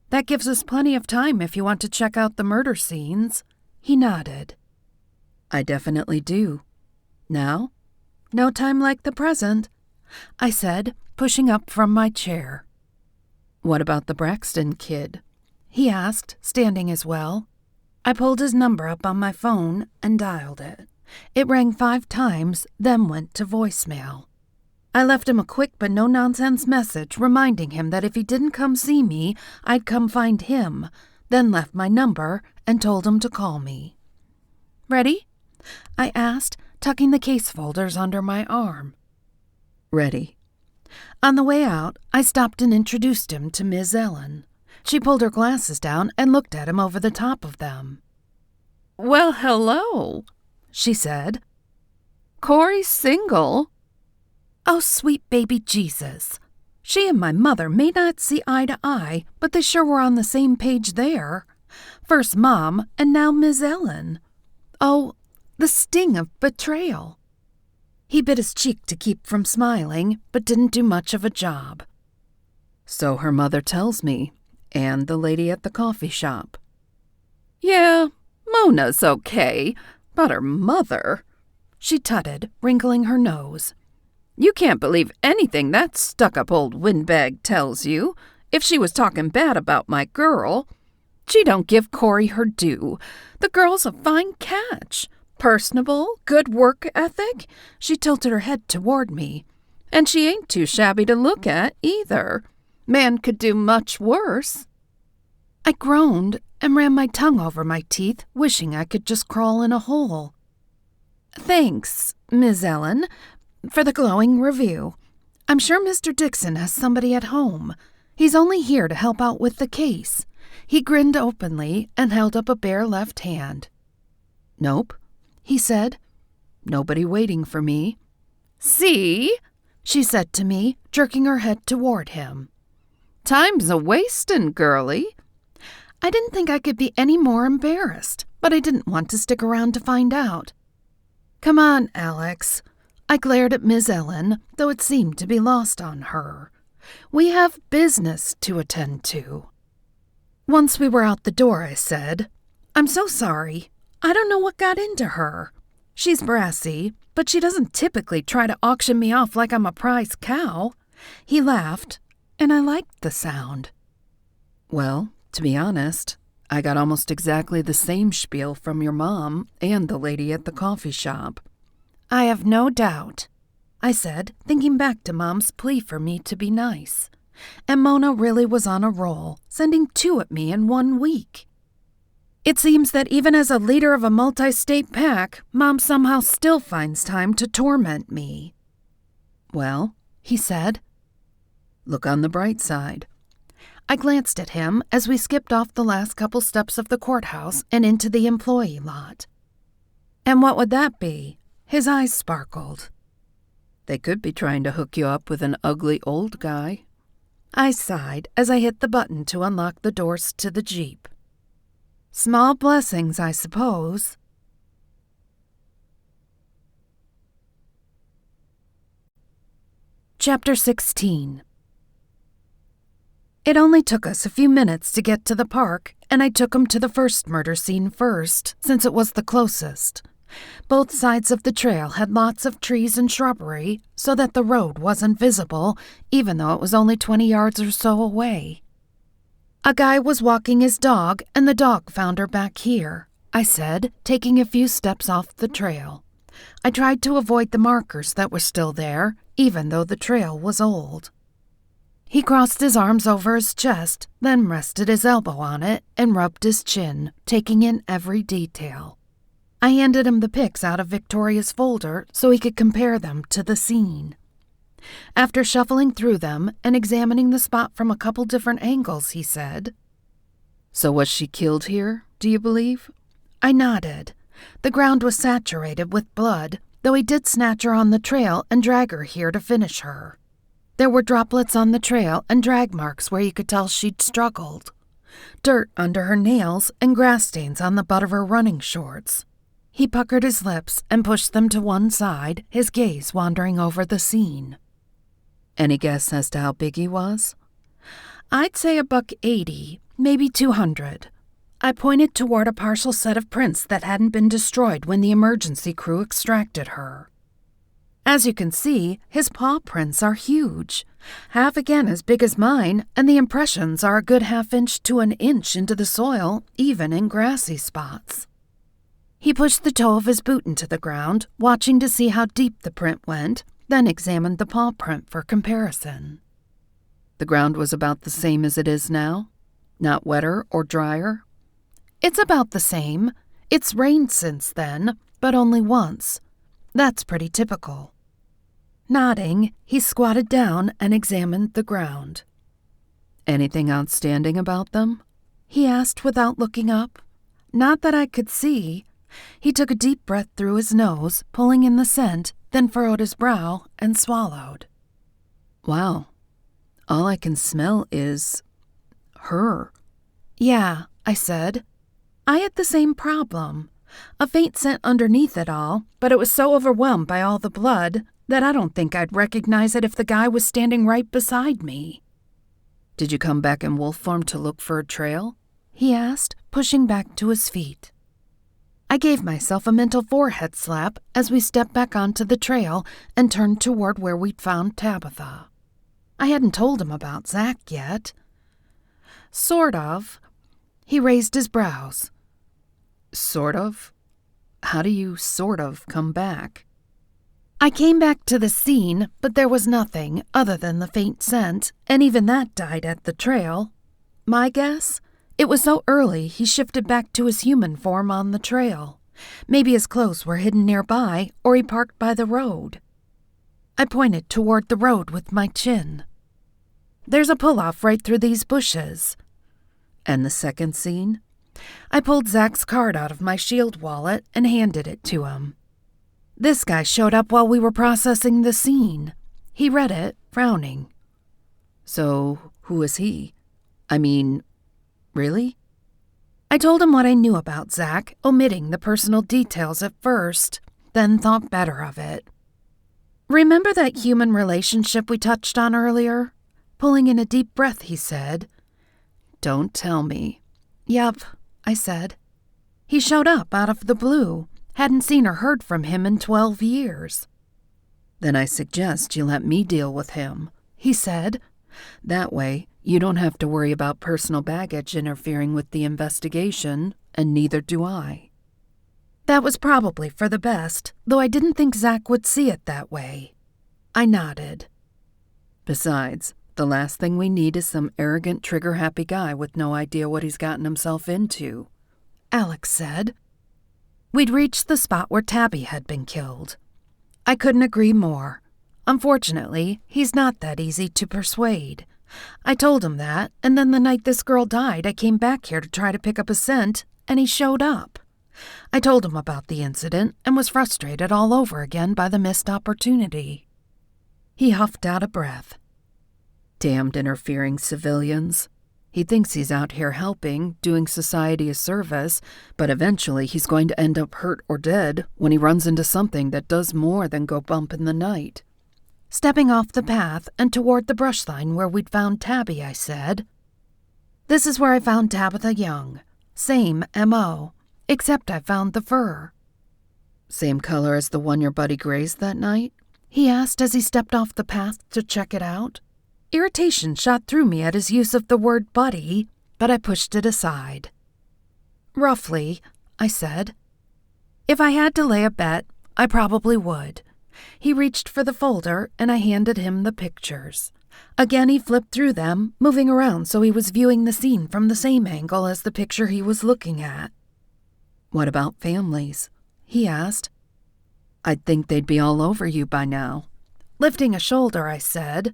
That gives us plenty of time if you want to check out the murder scenes. He nodded. I definitely do. Now? No time like the present, I said, pushing up from my chair. What about the Braxton kid? He asked, standing as well. I pulled his number up on my phone and dialed it. It rang 5 times, then went to voicemail. I left him a quick but no-nonsense message reminding him that if he didn't come see me, I'd come find him, then left my number and told him to call me. Ready? I asked, tucking the case folders under my arm. Ready. On the way out, I stopped and introduced him to Ms. Ellen. She pulled her glasses down and looked at him over the top of them. Well, hello, she said. Cori's single. Oh, sweet baby Jesus. She and my mother may not see eye to eye, but they sure were on the same page there. First Mom, and now Ms. Ellen. Oh, the sting of betrayal. He bit his cheek to keep from smiling, but didn't do much of a job. So her mother tells me, and the lady at the coffee shop. Yeah, Mona's okay, but her mother, she tutted, wrinkling her nose. You can't believe anything that stuck-up old windbag tells you. If she was talking bad about my girl, she don't give Cori her due. The girl's a fine catch. Personable, good work ethic. She tilted her head toward me. And she ain't too shabby to look at, either. Man could do much worse. I groaned and ran my tongue over my teeth, wishing I could just crawl in a hole. Thanks, Ms. Ellen, for the glowing review. I'm sure Mr. Dixon has somebody at home. He's only here to help out with the case. He grinned openly and held up a bare left hand. Nope, he said. Nobody waiting for me. See? She said to me, jerking her head toward him. Time's a-wastin', girlie. I didn't think I could be any more embarrassed, but I didn't want to stick around to find out. Come on, Alex. I glared at Ms. Ellen, though it seemed to be lost on her. We have business to attend to. Once we were out the door, I said, I'm so sorry. I don't know what got into her. She's brassy, but she doesn't typically try to auction me off like I'm a prize cow. He laughed, and I liked the sound. Well, to be honest, I got almost exactly the same spiel from your mom and the lady at the coffee shop. I have no doubt, I said, thinking back to Mom's plea for me to be nice. And Mona really was on a roll, sending 2 at me in 1 week. It seems that even as a leader of a multi-state pack, Mom somehow still finds time to torment me. Well, he said, look on the bright side. I glanced at him as we skipped off the last couple steps of the courthouse and into the employee lot. And what would that be? His eyes sparkled. They could be trying to hook you up with an ugly old guy. I sighed as I hit the button to unlock the doors to the Jeep. Small blessings, I suppose. Chapter 16. It only took us a few minutes to get to the park, and I took him to the first murder scene first, since it was the closest. Both sides of the trail had lots of trees and shrubbery, so that the road wasn't visible, even though it was only 20 yards or so away. A guy was walking his dog, and the dog found her back here, I said, taking a few steps off the trail. I tried to avoid the markers that were still there, even though the trail was old. He crossed his arms over his chest, then rested his elbow on it and rubbed his chin, taking in every detail. I handed him the pics out of Victoria's folder so he could compare them to the scene. After shuffling through them and examining the spot from a couple different angles, he said, "So was she killed here, do you believe?" I nodded. The ground was saturated with blood, though he did snatch her on the trail and drag her here to finish her. There were droplets on the trail and drag marks where you could tell she'd struggled. Dirt under her nails and grass stains on the butt of her running shorts. He puckered his lips and pushed them to one side, his gaze wandering over the scene. Any guess as to how big he was? I'd say $180, maybe 200. I pointed toward a partial set of prints that hadn't been destroyed when the emergency crew extracted her. As you can see, his paw prints are huge, half again as big as mine, and the impressions are a good half-inch to an inch into the soil, even in grassy spots. He pushed the toe of his boot into the ground, watching to see how deep the print went, then examined the paw print for comparison. The ground was about the same as it is now? Not wetter or drier? It's about the same. It's rained since then, but only once. That's pretty typical. Nodding, he squatted down and examined the ground. Anything outstanding about them? He asked without looking up. Not that I could see. He took a deep breath through his nose, pulling in the scent, then furrowed his brow and swallowed. Wow. All I can smell is her. Yeah, I said. I had the same problem. A faint scent underneath it all, but it was so overwhelmed by all the blood that I don't think I'd recognize it if the guy was standing right beside me. Did you come back in wolf form to look for a trail? He asked, pushing back to his feet. I gave myself a mental forehead slap as we stepped back onto the trail and turned toward where we'd found Tabitha. I hadn't told him about Zach yet. Sort of. He raised his brows. Sort of? How do you sort of come back? I came back to the scene, but there was nothing other than the faint scent, and even that died at the trail. My guess? It was so early he shifted back to his human form on the trail. Maybe his clothes were hidden nearby, or he parked by the road. I pointed toward the road with my chin. There's a pull-off right through these bushes. And the second scene? I pulled Zach's card out of my shield wallet and handed it to him. This guy showed up while we were processing the scene. He read it, frowning. So, who is he? I mean, really? I told him what I knew about Zach, omitting the personal details at first, then thought better of it. Remember that human relationship we touched on earlier? Pulling in a deep breath, he said. Don't tell me. Yup, I said. He showed up out of the blue. Hadn't seen or heard from him in 12 years. Then I suggest you let me deal with him, he said. That way, you don't have to worry about personal baggage interfering with the investigation, and neither do I. That was probably for the best, though I didn't think Zach would see it that way. I nodded. Besides, the last thing we need is some arrogant, trigger-happy guy with no idea what he's gotten himself into, Alex said. We'd reached the spot where Tabby had been killed. I couldn't agree more. Unfortunately, he's not that easy to persuade. I told him that, and then the night this girl died, I came back here to try to pick up a scent, and he showed up. I told him about the incident and was frustrated all over again by the missed opportunity. He huffed out a breath. Damned interfering civilians. He thinks he's out here helping, doing society a service, but eventually he's going to end up hurt or dead when he runs into something that does more than go bump in the night. Stepping off the path and toward the brush line where we'd found Tabby, I said, This is where I found Tabitha Young. Same M.O., except I found the fur. Same color as the one your buddy grazed that night? He asked as he stepped off the path to check it out. Irritation shot through me at his use of the word buddy, but I pushed it aside. Roughly, I said. If I had to lay a bet, I probably would. He reached for the folder, and I handed him the pictures. Again he flipped through them, moving around so he was viewing the scene from the same angle as the picture he was looking at. "What about families?" he asked. "I'd think they'd be all over you by now." Lifting a shoulder, I said,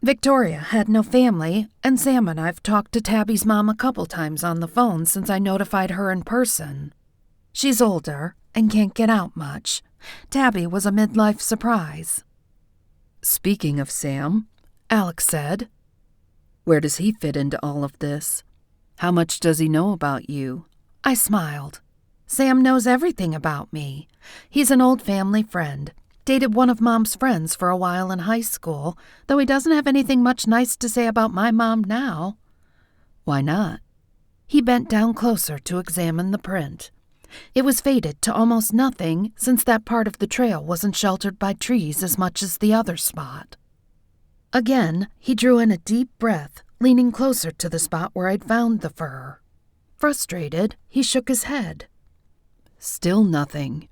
"Victoria had no family, and Sam and I've talked to Tabby's mom a couple times on the phone since I notified her in person. She's older and can't get out much. Tabby was a midlife surprise." "Speaking of Sam," Alex said, "where does he fit into all of this? How much does he know about you?" I smiled. "Sam knows everything about me. He's an old family friend. Dated one of Mom's friends for a while in high school, though he doesn't have anything much nice to say about my mom now." "Why not?" He bent down closer to examine the print. It was faded to almost nothing since that part of the trail wasn't sheltered by trees as much as the other spot. Again, he drew in a deep breath, leaning closer to the spot where I'd found the fur. Frustrated, he shook his head. "Still nothing."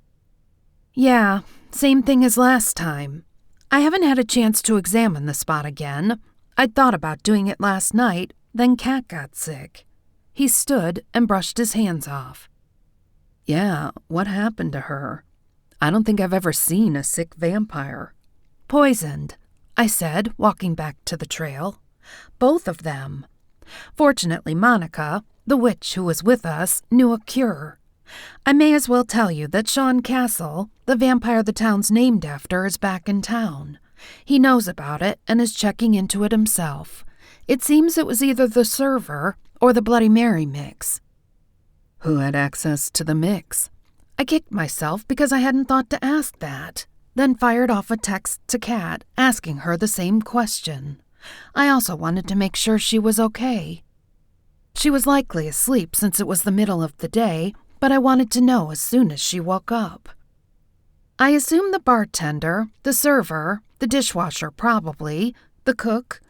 "Yeah, same thing as last time. I haven't had a chance to examine the spot again. I'd thought about doing it last night, then Kat got sick." He stood and brushed his hands off. "Yeah, what happened to her? I don't think I've ever seen a sick vampire." "Poisoned," I said, walking back to the trail. "Both of them. Fortunately, Monica, the witch who was with us, knew a cure. I may as well tell you that Sean Castle, the vampire the town's named after, is back in town. He knows about it and is checking into it himself. It seems it was either the server or the Bloody Mary mix." "Who had access to the mix?" I kicked myself because I hadn't thought to ask that, then fired off a text to Kat asking her the same question. I also wanted to make sure she was okay. She was likely asleep since it was the middle of the day, but I wanted to know as soon as she woke up. I assume the bartender, the server, the dishwasher probably, the cook.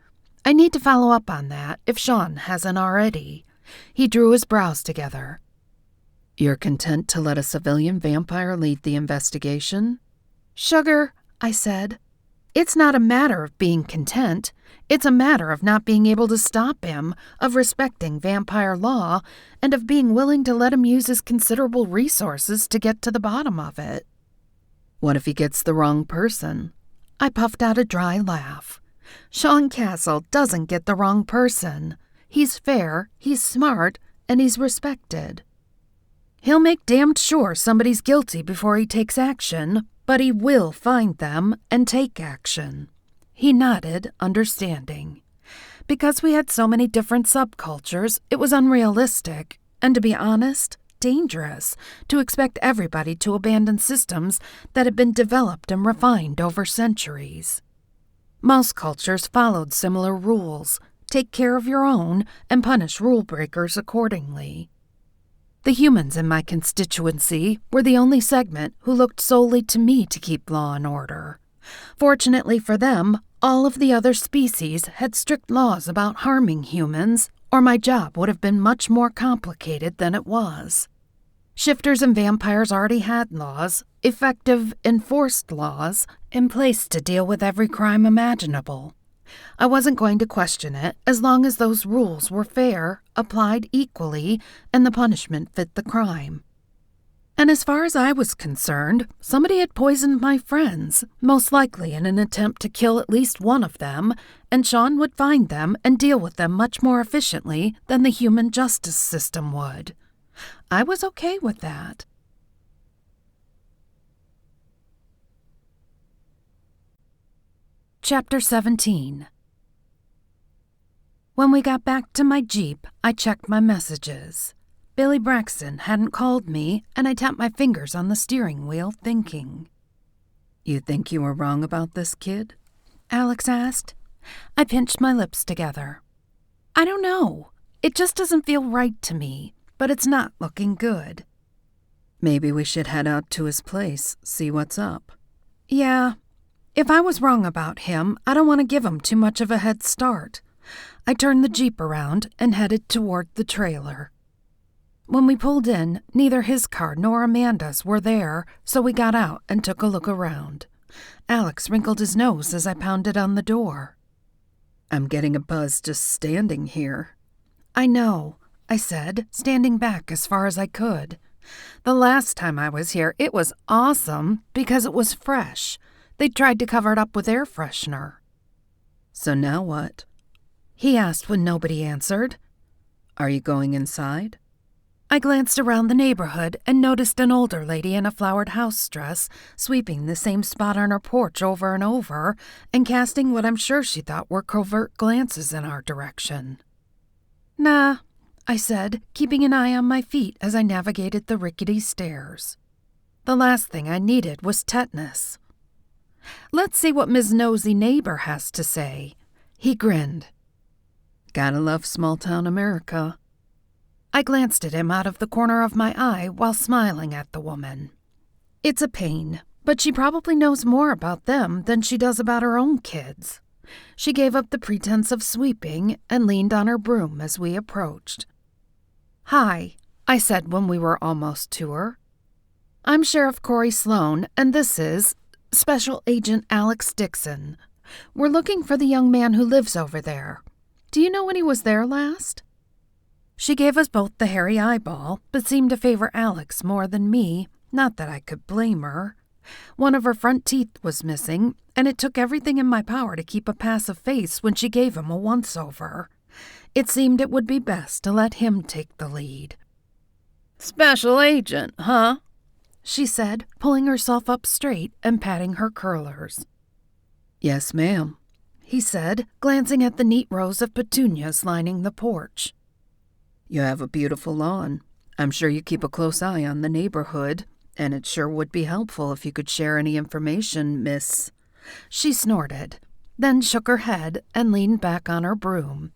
I need to follow up on that if Sean hasn't already. He drew his brows together. "You're content to let a civilian vampire lead the investigation?" "Sugar," I said, "it's not a matter of being content. It's a matter of not being able to stop him, of respecting vampire law, and of being willing to let him use his considerable resources to get to the bottom of it." "What if he gets the wrong person?" I puffed out a dry laugh. "Sean Castle doesn't get the wrong person. He's fair, he's smart, and he's respected. He'll make damned sure somebody's guilty before he takes action, but he will find them and take action." He nodded, understanding. Because we had so many different subcultures, it was unrealistic, and to be honest, dangerous, to expect everybody to abandon systems that had been developed and refined over centuries. Most cultures followed similar rules: take care of your own and punish rule breakers accordingly. The humans in my constituency were the only segment who looked solely to me to keep law and order. Fortunately for them, all of the other species had strict laws about harming humans, or my job would have been much more complicated than it was. Shifters and vampires already had laws, effective, enforced laws, in place to deal with every crime imaginable. I wasn't going to question it as long as those rules were fair, applied equally, and the punishment fit the crime. And as far as I was concerned, somebody had poisoned my friends, most likely in an attempt to kill at least one of them, and Sean would find them and deal with them much more efficiently than the human justice system would. I was okay with that. Chapter 17. When we got back to my Jeep, I checked my messages. Billy Braxton hadn't called me, and I tapped my fingers on the steering wheel, thinking. "You think you were wrong about this kid?" Alex asked. I pinched my lips together. I don't know. It just doesn't feel right to me, but it's not looking good. "Maybe we should head out to his place, see what's up." Yeah. If I was wrong about him, I don't want to give him too much of a head start. I turned the Jeep around and headed toward the trailer. When we pulled in, neither his car nor Amanda's were there, so we got out and took a look around. Alex wrinkled his nose as I pounded on the door. I'm getting a buzz just standing here. I know, I said, standing back as far as I could. The last time I was here, it was awesome because it was fresh. They tried to cover it up with air freshener. So now what? He asked when nobody answered. Are you going inside? I glanced around the neighborhood and noticed an older lady in a flowered house dress sweeping the same spot on her porch over and over and casting what I'm sure she thought were covert glances in our direction. Nah, I said, keeping an eye on my feet as I navigated the rickety stairs. The last thing I needed was tetanus. Let's see what Ms. Nosy Neighbor has to say. He grinned. Gotta love small-town America. I glanced at him out of the corner of my eye while smiling at the woman. It's a pain, but she probably knows more about them than she does about her own kids. She gave up the pretense of sweeping and leaned on her broom as we approached. Hi, I said when we were almost to her. I'm Sheriff Cori Sloane, and this is Special Agent Alex Dixon. We're looking for the young man who lives over there. Do you know when he was there last? She gave us both the hairy eyeball, but seemed to favor Alex more than me, not that I could blame her. One of her front teeth was missing, and it took everything in my power to keep a passive face when she gave him a once-over. It seemed it would be best to let him take the lead. Special agent, huh? She said, pulling herself up straight and patting her curlers. Yes, ma'am, he said, glancing at the neat rows of petunias lining the porch. You have a beautiful lawn. I'm sure you keep a close eye on the neighborhood, and it sure would be helpful if you could share any information, miss. She snorted, then shook her head and leaned back on her broom.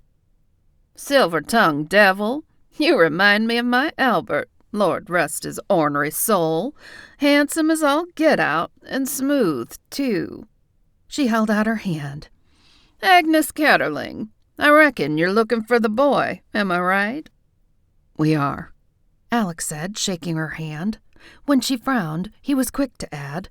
Silver-tongued devil, you remind me of my Albert, Lord rest his ornery soul. Handsome as all get out, and smooth, too. She held out her hand. Agnes Ketterling, I reckon you're looking for the boy, am I right? We are, Alex said, shaking her hand. When she frowned, he was quick to add,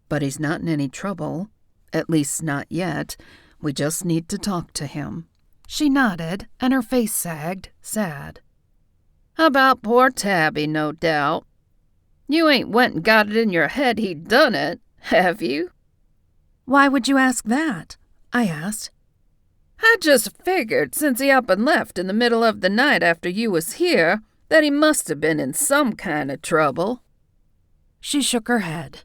But he's not in any trouble, at least not yet. We just need to talk to him. She nodded, and her face sagged, sad. About poor Tabby, no doubt. You ain't went and got it in your head he'd done it, have you? Why would you ask that? I asked. I just figured, since he up and left in the middle of the night after you was here, that he must have been in some kind of trouble. She shook her head.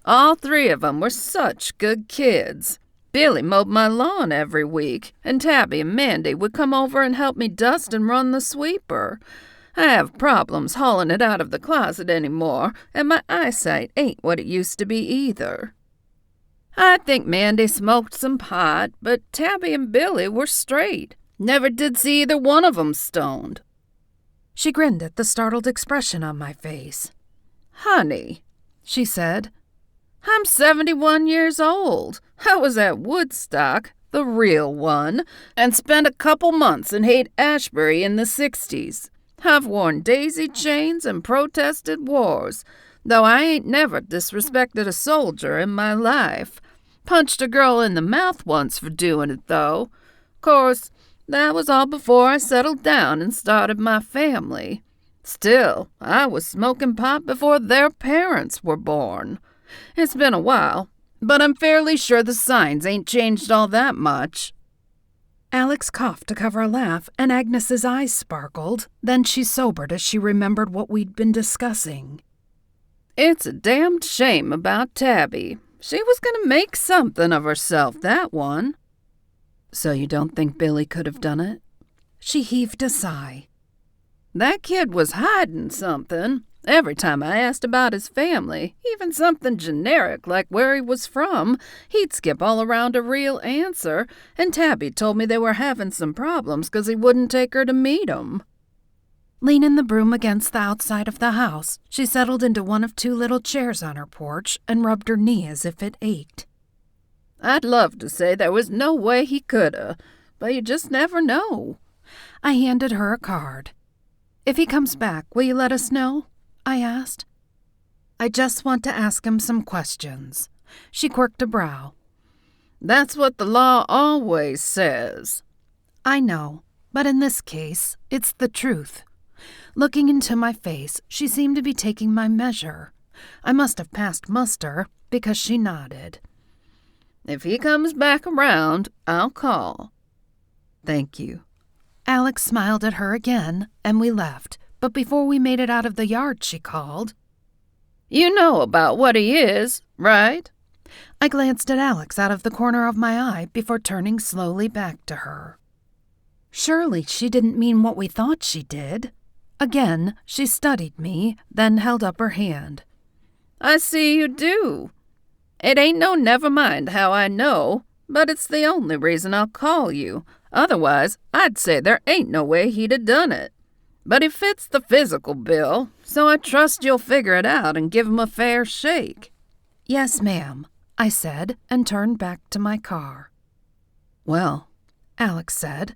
All three of 'em were such good kids. Billy mowed my lawn every week, and Tabby and Mandy would come over and help me dust and run the sweeper. I have problems hauling it out of the closet anymore, and my eyesight ain't what it used to be either. I think Mandy smoked some pot, but Tabby and Billy were straight. Never did see either one of 'em stoned. She grinned at the startled expression on my face. Honey, she said, I'm 71 years old. I was at Woodstock, the real one, and spent a couple months in Haight-Ashbury in the 60s. I've worn daisy chains and protested wars, though I ain't never disrespected a soldier in my life. Punched a girl in the mouth once for doing it, though. Course, that was all before I settled down and started my family. Still, I was smoking pot before their parents were born. It's been a while, but I'm fairly sure the signs ain't changed all that much. Alex coughed to cover a laugh, and Agnes's eyes sparkled. Then she sobered as she remembered what we'd been discussing. It's a damned shame about Tabby. She was going to make something of herself, that one. So you don't think Billy could have done it? She heaved a sigh. That kid was hiding something. Every time I asked about his family, even something generic like where he was from, he'd skip all around a real answer, and Tabby told me they were having some problems 'cause he wouldn't take her to meet 'em. Leaning the broom against the outside of the house, she settled into one of two little chairs on her porch and rubbed her knee as if it ached. I'd love to say there was no way he coulda, but you just never know. I handed her a card. If he comes back, will you let us know? I asked. I just want to ask him some questions. She quirked a brow. That's what the law always says. I know, but in this case, it's the truth. Looking into my face, she seemed to be taking my measure. I must have passed muster because she nodded. If he comes back around, I'll call. Thank you. Alex smiled at her again, and we left. But before we made it out of the yard, she called. You know about what he is, right? I glanced at Alex out of the corner of my eye before turning slowly back to her. Surely she didn't mean what we thought she did. Again, she studied me, then held up her hand. I see you do. It ain't no never mind how I know, but it's the only reason I'll call you. Otherwise, I'd say there ain't no way he'd have done it. But he fits the physical bill, so I trust you'll figure it out and give him a fair shake. Yes, ma'am, I said, and turned back to my car. Well, Alex said,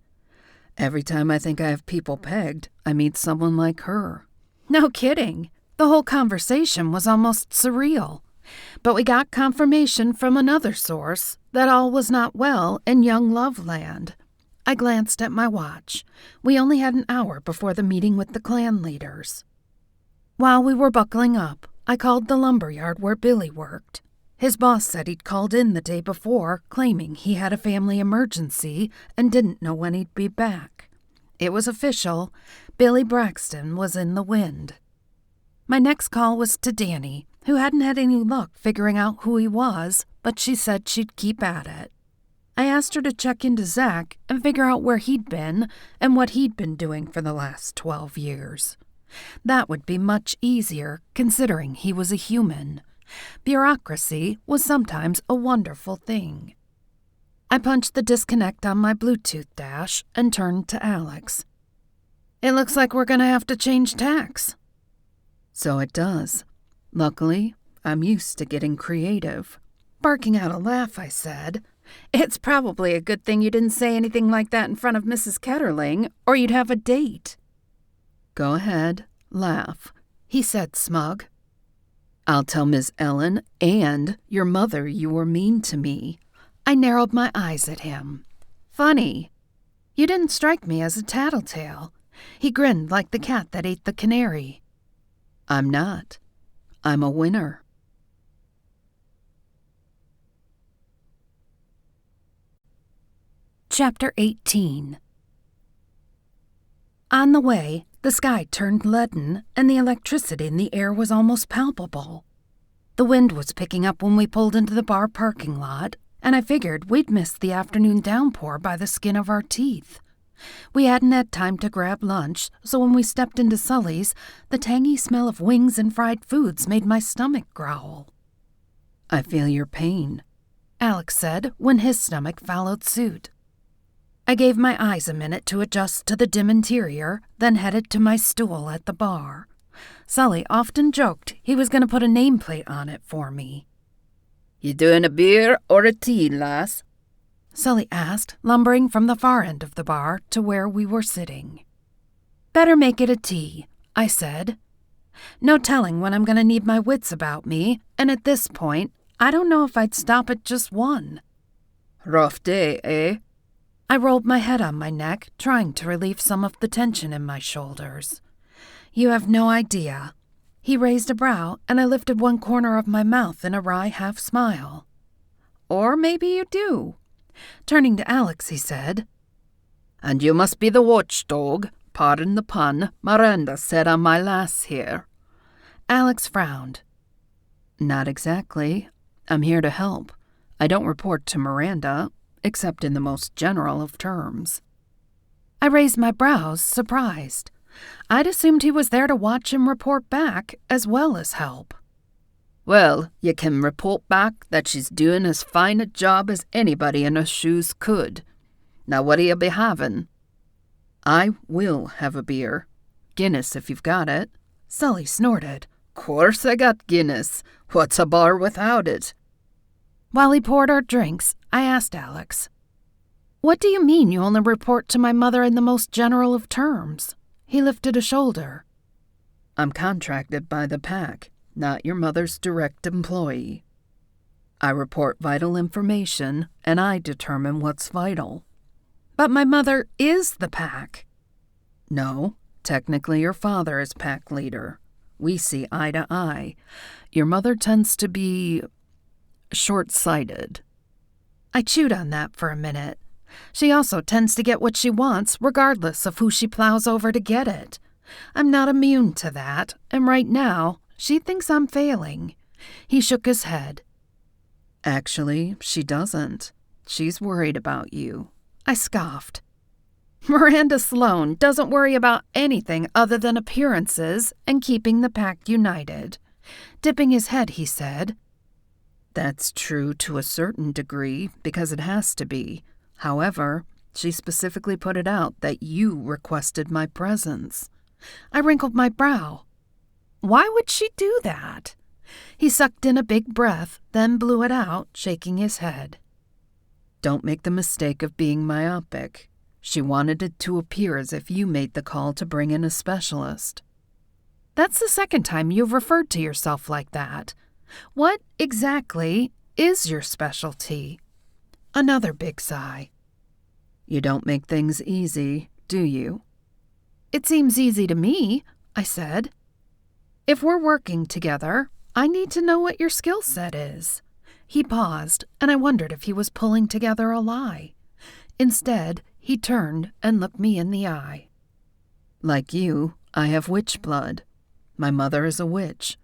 every time I think I have people pegged, I meet someone like her. No kidding. The whole conversation was almost surreal. But we got confirmation from another source that all was not well in young Loveland. I glanced at my watch. We only had an hour before the meeting with the clan leaders. While we were buckling up, I called the lumberyard where Billy worked. His boss said he'd called in the day before, claiming he had a family emergency and didn't know when he'd be back. It was official. Billy Braxton was in the wind. My next call was to Danny, who hadn't had any luck figuring out who he was, but she said she'd keep at it. I asked her to check into Zach and figure out where he'd been and what he'd been doing for the last 12 years. That would be much easier, considering he was a human. Bureaucracy was sometimes a wonderful thing. I punched the disconnect on my Bluetooth dash and turned to Alex. It looks like we're going to have to change tacks. So it does. Luckily, I'm used to getting creative. Barking out a laugh, I said, It's probably a good thing you didn't say anything like that in front of Mrs. Ketterling, or you'd have a date. Go ahead, laugh, he said, smug. I'll tell Miss Ellen and your mother you were mean to me. I narrowed my eyes at him. Funny. You didn't strike me as a tattletale. He grinned like the cat that ate the canary. I'm not. I'm a winner. Chapter 18. On the way, the sky turned leaden and the electricity in the air was almost palpable. The wind was picking up when we pulled into the bar parking lot, and I figured we'd missed the afternoon downpour by the skin of our teeth. We hadn't had time to grab lunch, so when we stepped into Sully's, the tangy smell of wings and fried foods made my stomach growl. I feel your pain, Alex said when his stomach followed suit. I gave my eyes a minute to adjust to the dim interior, then headed to my stool at the bar. Sully often joked he was going to put a nameplate on it for me. You doing a beer or a tea, lass? Sully asked, lumbering from the far end of the bar to where we were sitting. Better make it a tea, I said. No telling when I'm going to need my wits about me, and at this point, I don't know if I'd stop at just one. Rough day, eh? I rolled my head on my neck, trying to relieve some of the tension in my shoulders. You have no idea. He raised a brow, and I lifted one corner of my mouth in a wry half-smile. Or maybe you do. Turning to Alex, he said, And you must be the watchdog, pardon the pun, Miranda said on my lass here. Alex frowned. Not exactly. I'm here to help. I don't report to Miranda, except in the most general of terms. I raised my brows, surprised. I'd assumed he was there to watch and report back, as well as help. Well, you can report back that she's doing as fine a job as anybody in her shoes could. Now what'll you be having? I will have a beer. Guinness, if you've got it. Sully snorted. Course I got Guinness. What's a bar without it? While he poured our drinks, I asked Alex, What do you mean you only report to my mother in the most general of terms? He lifted a shoulder. I'm contracted by the pack, not your mother's direct employee. I report vital information, and I determine what's vital. But my mother is the pack. No, technically your father is pack leader. We see eye to eye. Your mother tends to be short-sighted. I chewed on that for a minute. She also tends to get what she wants, regardless of who she plows over to get it. I'm not immune to that, and right now, she thinks I'm failing. He shook his head. Actually, she doesn't. She's worried about you. I scoffed. Miranda Sloane doesn't worry about anything other than appearances and keeping the pack united. Dipping his head, he said, That's true to a certain degree, because it has to be. However, she specifically put it out that you requested my presence. I wrinkled my brow. Why would she do that? He sucked in a big breath, then blew it out, shaking his head. Don't make the mistake of being myopic. She wanted it to appear as if you made the call to bring in a specialist. That's the second time you've referred to yourself like that. What exactly is your specialty? Another big sigh. You don't make things easy, do you? It seems easy to me, I said. If we're working together, I need to know what your skill set is. He paused, and I wondered if he was pulling together a lie. Instead, he turned and looked me in the eye. Like you, I have witch blood. My mother is a witch.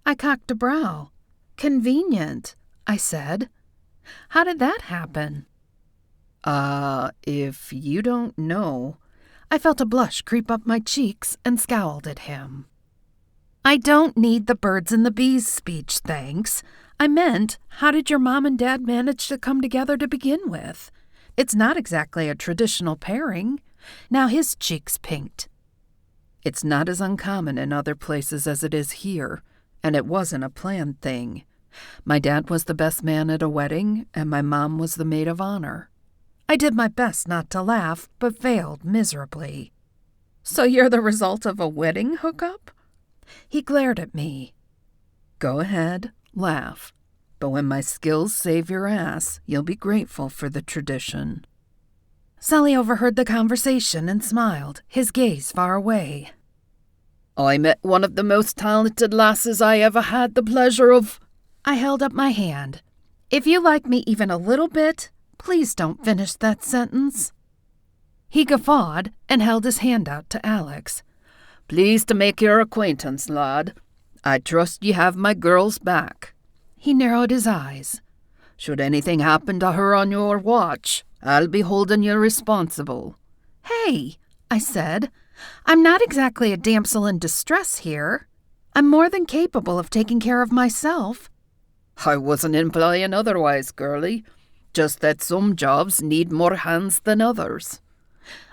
I cocked a brow. Convenient, I said. How did that happen? If you don't know... I felt a blush creep up my cheeks and scowled at him. I don't need the birds and the bees speech, thanks. I meant, how did your mom and dad manage to come together to begin with? It's not exactly a traditional pairing. Now his cheeks pinked. It's not as uncommon in other places as it is here, and it wasn't a planned thing. My dad was the best man at a wedding, and my mom was the maid of honor. I did my best not to laugh, but failed miserably. So you're the result of a wedding hookup? He glared at me. Go ahead, laugh. But when my skills save your ass, you'll be grateful for the tradition. Sully overheard the conversation and smiled, his gaze far away. I met one of the most talented lasses I ever had the pleasure of... I held up my hand. If you like me even a little bit, please don't finish that sentence. He guffawed and held his hand out to Alex. Pleased to make your acquaintance, lad. I trust you have my girl's back. He narrowed his eyes. Should anything happen to her on your watch, I'll be holding you responsible. Hey, I said, I'm not exactly a damsel in distress here. I'm more than capable of taking care of myself. I wasn't implying otherwise, girlie. Just that some jobs need more hands than others.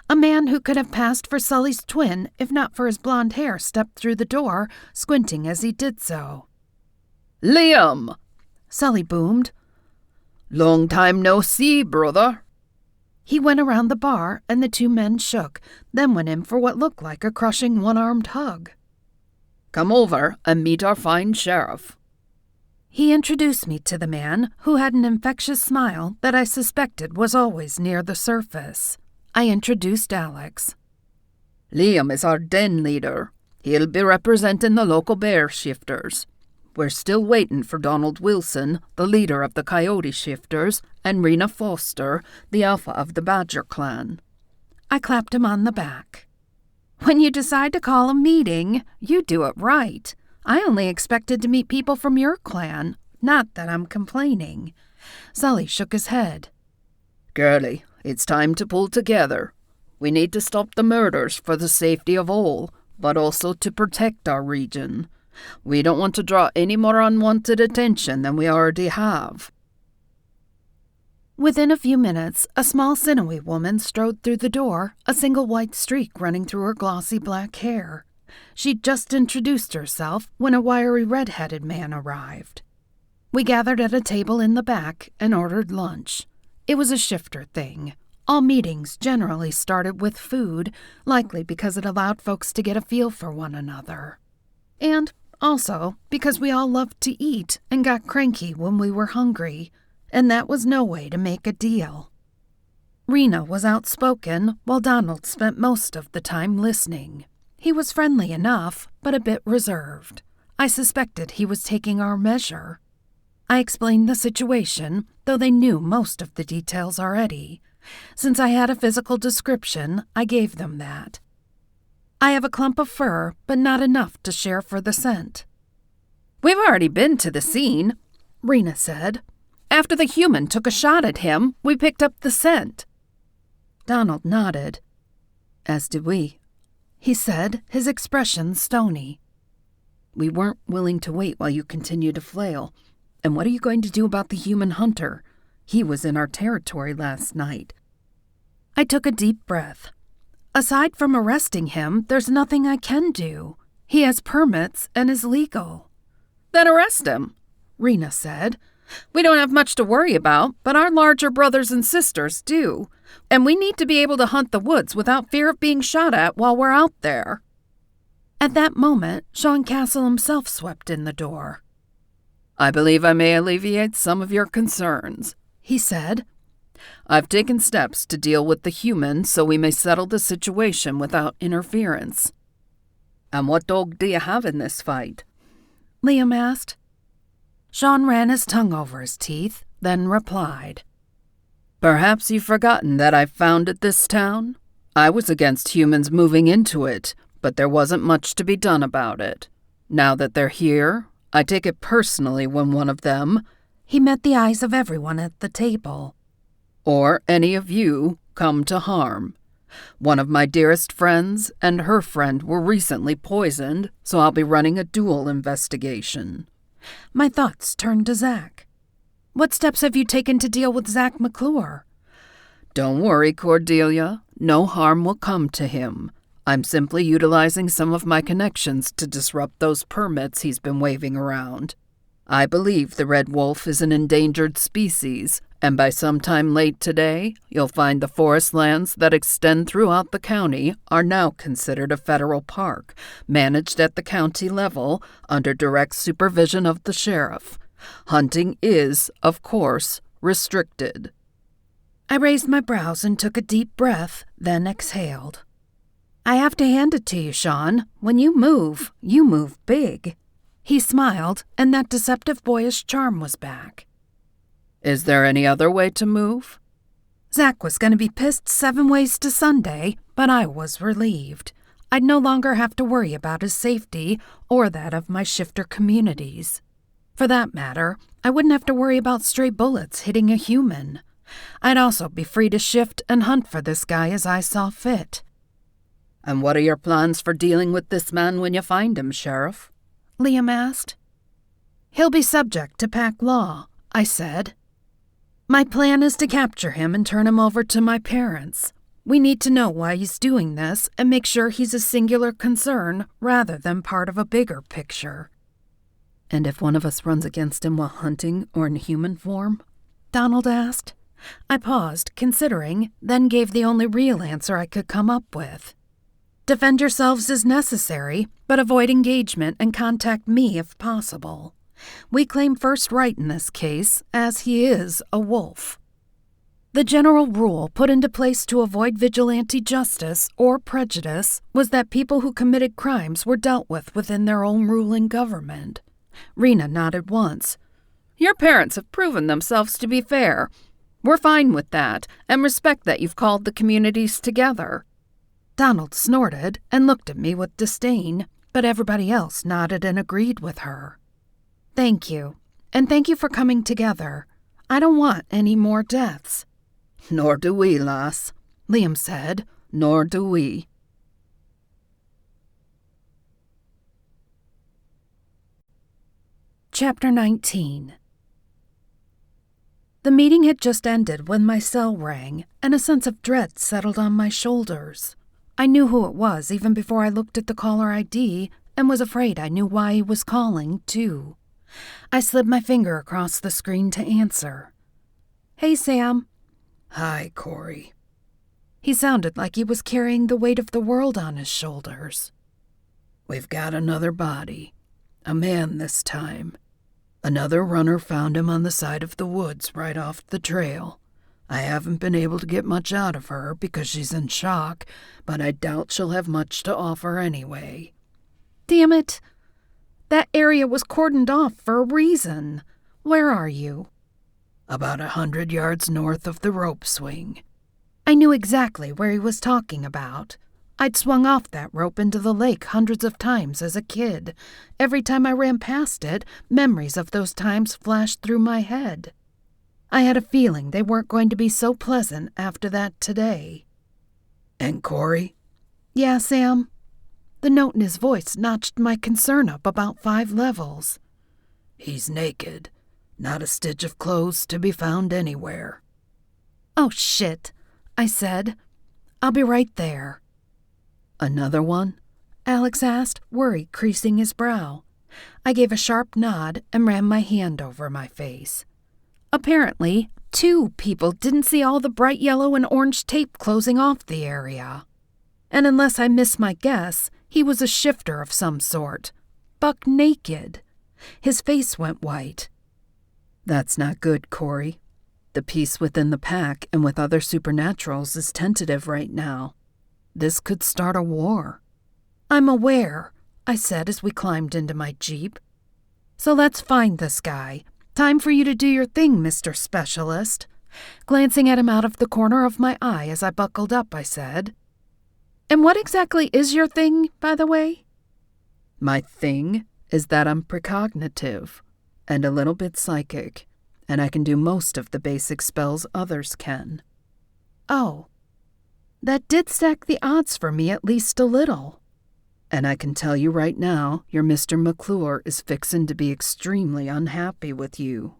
A man who could have passed for Sully's twin if not for his blonde hair stepped through the door, squinting as he did so. Liam! Sully boomed. Long time no see, brother. He went around the bar and the two men shook, then went in for what looked like a crushing one-armed hug. Come over and meet our fine sheriff. He introduced me to the man who had an infectious smile that I suspected was always near the surface. I introduced Alex. Liam is our den leader. He'll be representing the local bear shifters. We're still waiting for Donald Wilson, the leader of the Coyote Shifters, and Rena Foster, the alpha of the Badger clan. I clapped him on the back. When you decide to call a meeting, you do it right. I only expected to meet people from your clan, not that I'm complaining. Sully shook his head. Girlie, it's time to pull together. We need to stop the murders for the safety of all, but also to protect our region. We don't want to draw any more unwanted attention than we already have. Within a few minutes, a small sinewy woman strode through the door, a single white streak running through her glossy black hair. She'd just introduced herself when a wiry red-headed man arrived. We gathered at a table in the back and ordered lunch. It was a shifter thing. All meetings generally started with food, likely because it allowed folks to get a feel for one another. And Also, because we all loved to eat and got cranky when we were hungry, and that was no way to make a deal. Rena was outspoken, while Donald spent most of the time listening. He was friendly enough, but a bit reserved. I suspected he was taking our measure. I explained the situation, though they knew most of the details already. Since I had a physical description, I gave them that. I have a clump of fur, but not enough to share for the scent. We've already been to the scene, Rena said. After the human took a shot at him, we picked up the scent. Donald nodded. As did we, he said, his expression stony. We weren't willing to wait while you continued to flail. And what are you going to do about the human hunter? He was in our territory last night. I took a deep breath. Aside from arresting him, there's nothing I can do. He has permits and is legal. Then arrest him, Rena said. We don't have much to worry about, but our larger brothers and sisters do. And we need to be able to hunt the woods without fear of being shot at while we're out there. At that moment, Sean Castle himself swept in the door. I believe I may alleviate some of your concerns, he said. I've taken steps to deal with the human so we may settle the situation without interference. And what dog do you have in this fight? Liam asked. Sean ran his tongue over his teeth, then replied. Perhaps you've forgotten that I founded this town? I was against humans moving into it, but there wasn't much to be done about it. Now that they're here, I take it personally when one of them— he met the eyes of everyone at the table— or any of you come to harm. One of my dearest friends and her friend were recently poisoned, so I'll be running a dual investigation. My thoughts turned to Zach. What steps have you taken to deal with Zach McClure? Don't worry, Cordelia. No harm will come to him. I'm simply utilizing some of my connections to disrupt those permits he's been waving around. I believe the red wolf is an endangered species, and by sometime late today, you'll find the forest lands that extend throughout the county are now considered a federal park, managed at the county level under direct supervision of the sheriff. Hunting is, of course, restricted. I raised my brows and took a deep breath, then exhaled. I have to hand it to you, Sean. When you move big. He smiled, and that deceptive boyish charm was back. Is there any other way to move? Zach was going to be pissed 7 ways to Sunday, but I was relieved. I'd no longer have to worry about his safety or that of my shifter communities. For that matter, I wouldn't have to worry about stray bullets hitting a human. I'd also be free to shift and hunt for this guy as I saw fit. And what are your plans for dealing with this man when you find him, Sheriff? Liam asked. He'll be subject to pack law, I said. My plan is to capture him and turn him over to my parents. We need to know why he's doing this and make sure he's a singular concern rather than part of a bigger picture. And if one of us runs against him while hunting or in human form? Donald asked. I paused, considering, then gave the only real answer I could come up with. Defend yourselves as necessary, but avoid engagement and contact me if possible. We claim first right in this case, as he is a wolf. The general rule put into place to avoid vigilante justice or prejudice was that people who committed crimes were dealt with within their own ruling government. Rena nodded once. Your parents have proven themselves to be fair. We're fine with that, and respect that you've called the communities together. Donald snorted and looked at me with disdain, but everybody else nodded and agreed with her. Thank you, and thank you for coming together. I don't want any more deaths. Nor do we, lass, Liam said. Nor do we. Chapter 19. The meeting had just ended when my cell rang, and a sense of dread settled on my shoulders. I knew who it was even before I looked at the caller ID and was afraid I knew why he was calling, too. I slid my finger across the screen to answer. Hey, Sam. Hi, Cori. He sounded like he was carrying the weight of the world on his shoulders. We've got another body. A man this time. Another runner found him on the side of the woods right off the trail. I haven't been able to get much out of her because she's in shock, but I doubt she'll have much to offer anyway. Damn it. That area was cordoned off for a reason. Where are you? About 100 yards north of the rope swing. I knew exactly where he was talking about. I'd swung off that rope into the lake hundreds of times as a kid. Every time I ran past it, memories of those times flashed through my head. I had a feeling they weren't going to be so pleasant after that today. And Cori? Yeah, Sam. The note in his voice notched my concern up about 5 levels. He's naked. Not a stitch of clothes to be found anywhere. Oh, shit, I said. I'll be right there. Another one? Alex asked, worry creasing his brow. I gave a sharp nod and ran my hand over my face. Apparently, 2 people didn't see all the bright yellow and orange tape closing off the area. And unless I missed my guess, he was a shifter of some sort. Buck naked. His face went white. That's not good, Cori. The peace within the pack and with other supernaturals is tentative right now. This could start a war. I'm aware, I said as we climbed into my Jeep. So let's find this guy. Time for you to do your thing, Mr. Specialist. Glancing at him out of the corner of my eye as I buckled up, I said. And what exactly is your thing, by the way? My thing is that I'm precognitive and a little bit psychic, and I can do most of the basic spells others can. Oh. That did stack the odds for me at least a little. And I can tell you right now, your Mr. McClure is fixin' to be extremely unhappy with you.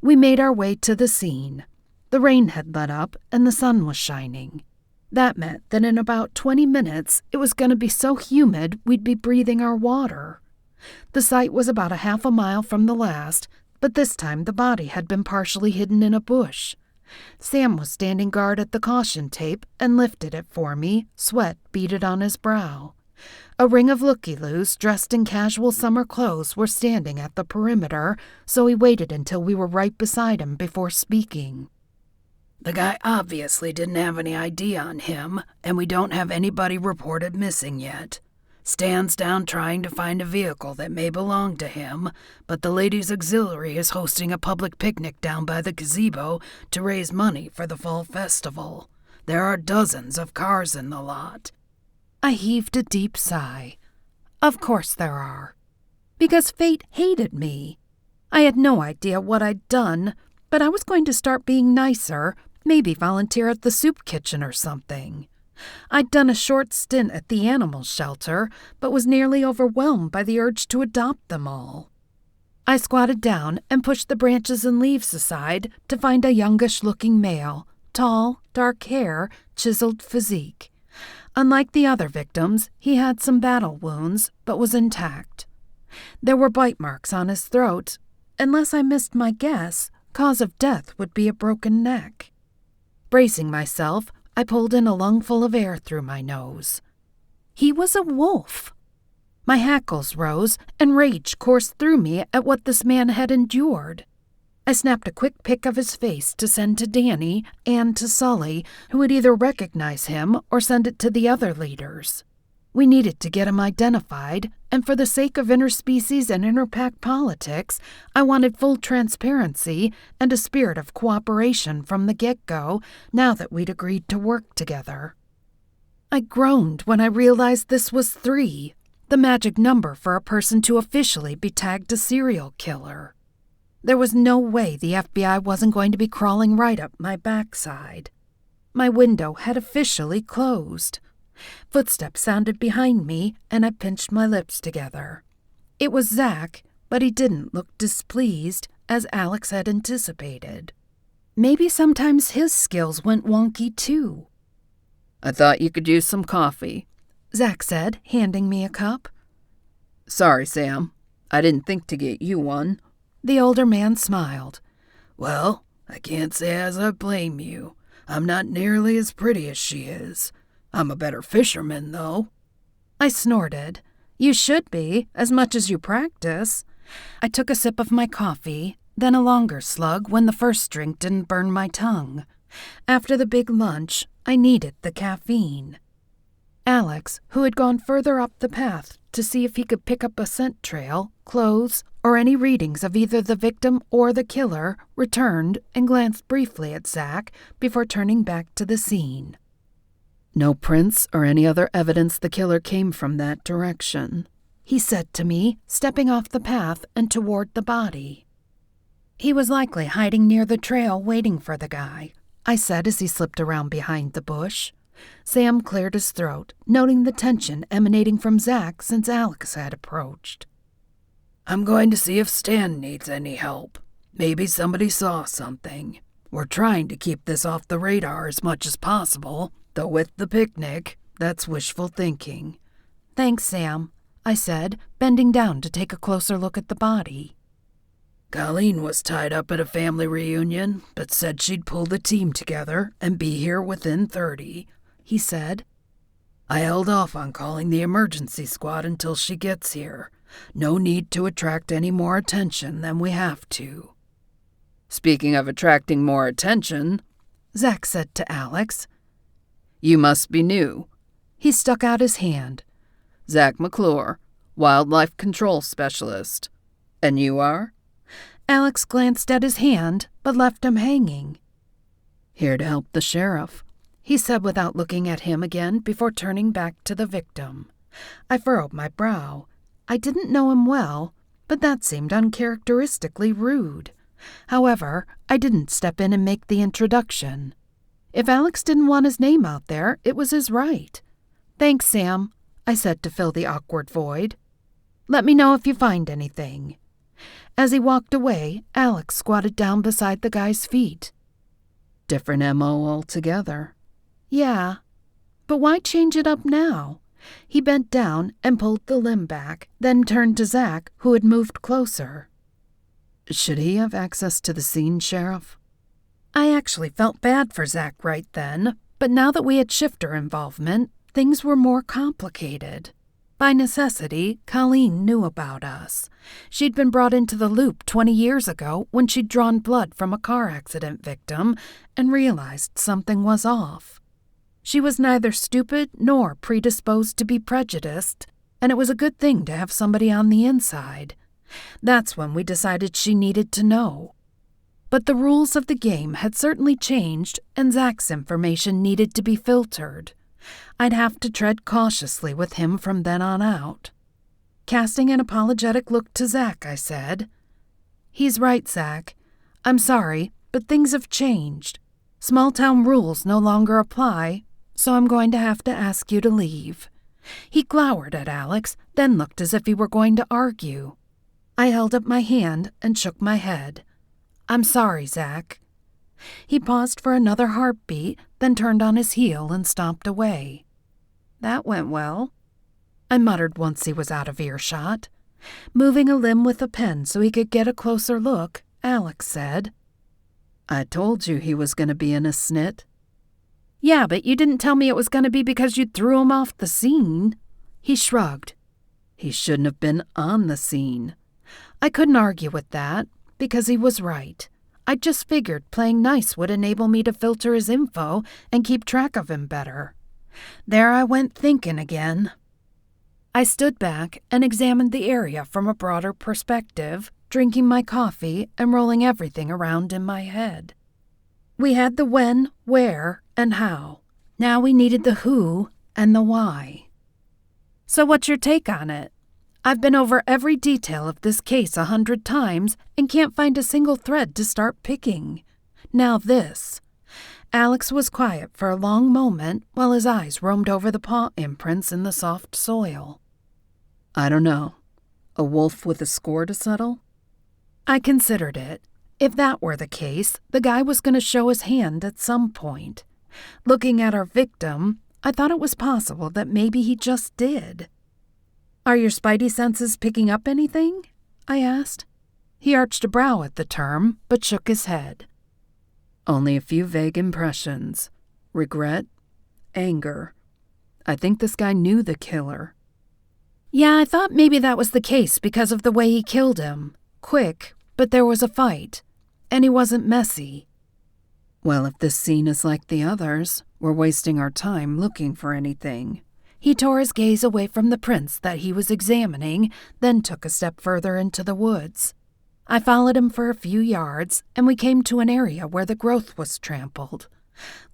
We made our way to the scene. The rain had let up and the sun was shining. That meant that in about 20 minutes it was going to be so humid we'd be breathing our water. The site was about a half a mile from the last, but this time the body had been partially hidden in a bush. Sam was standing guard at the caution tape and lifted it for me, sweat beaded on his brow. A ring of looky-loos dressed in casual summer clothes were standing at the perimeter, so he waited until we were right beside him before speaking. The guy obviously didn't have any ID on him, and we don't have anybody reported missing yet. Stands down trying to find a vehicle that may belong to him, but the ladies' auxiliary is hosting a public picnic down by the gazebo to raise money for the fall festival. There are dozens of cars in the lot. I heaved a deep sigh. Of course there are. Because fate hated me. I had no idea what I'd done, but I was going to start being nicer, maybe volunteer at the soup kitchen or something. I'd done a short stint at the animal shelter, but was nearly overwhelmed by the urge to adopt them all. I squatted down and pushed the branches and leaves aside to find a youngish-looking male, tall, dark hair, chiseled physique. Unlike the other victims, he had some battle wounds, but was intact. There were bite marks on his throat. Unless I missed my guess, cause of death would be a broken neck. Bracing myself, I pulled in a lungful of air through my nose. He was a wolf. My hackles rose, and rage coursed through me at what this man had endured. I snapped a quick pic of his face to send to Danny and to Sully, who would either recognize him or send it to the other leaders. We needed to get him identified, and for the sake of interspecies and interpack politics, I wanted full transparency and a spirit of cooperation from the get-go, now that we'd agreed to work together. I groaned when I realized this was 3, the magic number for a person to officially be tagged a serial killer. There was no way the FBI wasn't going to be crawling right up my backside. My window had officially closed. Footsteps sounded behind me, and I pinched my lips together. It was Zach, but he didn't look displeased, as Alex had anticipated. Maybe sometimes his skills went wonky, too. I thought you could use some coffee, Zach said, handing me a cup. Sorry, Sam. I didn't think to get you one. The older man smiled. Well, I can't say as I blame you. I'm not nearly as pretty as she is. I'm a better fisherman, though. I snorted. You should be, as much as you practice. I took a sip of my coffee, then a longer slug when the first drink didn't burn my tongue. After the big lunch, I needed the caffeine. Alex, who had gone further up the path to see if he could pick up a scent trail, clothes, or any readings of either the victim or the killer, returned and glanced briefly at Zach before turning back to the scene. "No prints or any other evidence the killer came from that direction," he said to me, stepping off the path and toward the body. "He was likely hiding near the trail waiting for the guy," I said as he slipped around behind the bush. Sam cleared his throat, noting the tension emanating from Zach since Alex had approached. "I'm going to see if Stan needs any help. Maybe somebody saw something. We're trying to keep this off the radar as much as possible, though with the picnic, that's wishful thinking." "Thanks, Sam," I said, bending down to take a closer look at the body. "Colleen was tied up at a family reunion, but said she'd pull the team together and be here within 30, he said. "I held off on calling the emergency squad until she gets here. No need to attract any more attention than we have to." "Speaking of attracting more attention," Zach said to Alex, "you must be new." He stuck out his hand. "Zach McClure, Wildlife Control Specialist. And you are?" Alex glanced at his hand, but left him hanging. "Here to help the sheriff," he said without looking at him again before turning back to the victim. I furrowed my brow. I didn't know him well, but that seemed uncharacteristically rude. However, I didn't step in and make the introduction. If Alex didn't want his name out there, it was his right. "Thanks, Sam," I said to fill the awkward void. "Let me know if you find anything." As he walked away, Alex squatted down beside the guy's feet. "Different M.O. altogether." "Yeah, but why change it up now?" He bent down and pulled the limb back, then turned to Zach, who had moved closer. "Should he have access to the scene, Sheriff?" I actually felt bad for Zach right then, but now that we had shifter involvement, things were more complicated. By necessity, Colleen knew about us. She'd been brought into the loop 20 years ago when she'd drawn blood from a car accident victim and realized something was off. She was neither stupid nor predisposed to be prejudiced, and it was a good thing to have somebody on the inside. That's when we decided she needed to know. But the rules of the game had certainly changed, and Zach's information needed to be filtered. I'd have to tread cautiously with him from then on out. Casting an apologetic look to Zach, I said, "He's right, Zach. I'm sorry, but things have changed. Small-town rules no longer apply, so I'm going to have to ask you to leave." He glowered at Alex, then looked as if he were going to argue. I held up my hand and shook my head. "I'm sorry, Zach." He paused for another heartbeat, then turned on his heel and stomped away. "That went well," I muttered once he was out of earshot. Moving a limb with a pen so he could get a closer look, Alex said, "I told you he was going to be in a snit." "Yeah, but you didn't tell me it was going to be because you threw him off the scene." He shrugged. "He shouldn't have been on the scene." I couldn't argue with that, because he was right. I just figured playing nice would enable me to filter his info and keep track of him better. There I went thinking again. I stood back and examined the area from a broader perspective, drinking my coffee and rolling everything around in my head. We had the when, where, and how. Now we needed the who and the why. "So what's your take on it? I've been over every detail of this case 100 times and can't find a single thread to start picking. Now this." Alex was quiet for a long moment while his eyes roamed over the paw imprints in the soft soil. "I don't know. A wolf with a score to settle?" I considered it. If that were the case, the guy was going to show his hand at some point. Looking at our victim, I thought it was possible that maybe he just did. "Are your spidey senses picking up anything?" I asked. He arched a brow at the term, but shook his head. "Only a few vague impressions. Regret, anger. I think this guy knew the killer." Yeah, I thought maybe that was the case because of the way he killed him. Quick, but there was a fight. And he wasn't messy. Well, if this scene is like the others, we're wasting our time looking for anything. He tore his gaze away from the prints that he was examining, then took a step further into the woods. I followed him for a few yards, and we came to an area where the growth was trampled.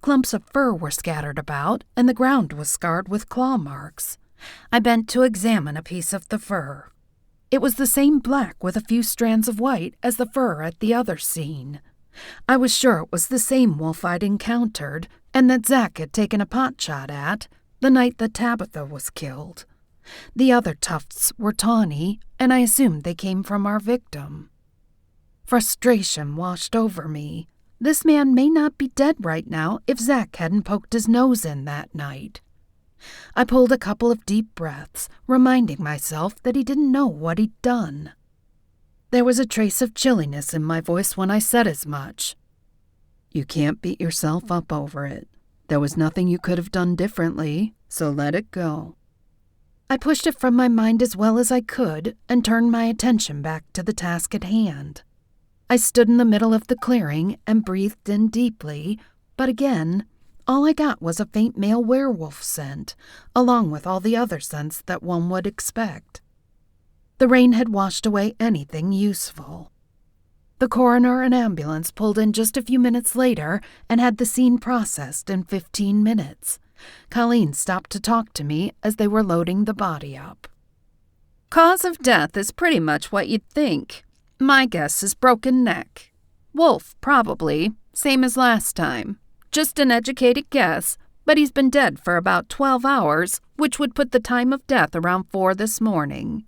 Clumps of fur were scattered about, and the ground was scarred with claw marks. I bent to examine a piece of the fur. It was the same black with a few strands of white as the fur at the other scene. I was sure it was the same wolf I'd encountered, and that Zach had taken a pot shot at the night that Tabitha was killed. The other tufts were tawny, and I assumed they came from our victim. Frustration washed over me. This man may not be dead right now if Zach hadn't poked his nose in that night. I pulled a couple of deep breaths, reminding myself that he didn't know what he'd done. There was a trace of chilliness in my voice when I said as much. You can't beat yourself up over it. There was nothing you could have done differently, so let it go. I pushed it from my mind as well as I could and turned my attention back to the task at hand. I stood in the middle of the clearing and breathed in deeply, but again, all I got was a faint male werewolf scent, along with all the other scents that one would expect. The rain had washed away anything useful. The coroner and ambulance pulled in just a few minutes later and had the scene processed in 15 minutes. Colleen stopped to talk to me as they were loading the body up. Cause of death is pretty much what you'd think. My guess is broken neck. Wolf, probably, same as last time. Just an educated guess, but he's been dead for about 12 hours, which would put the time of death around 4 this morning.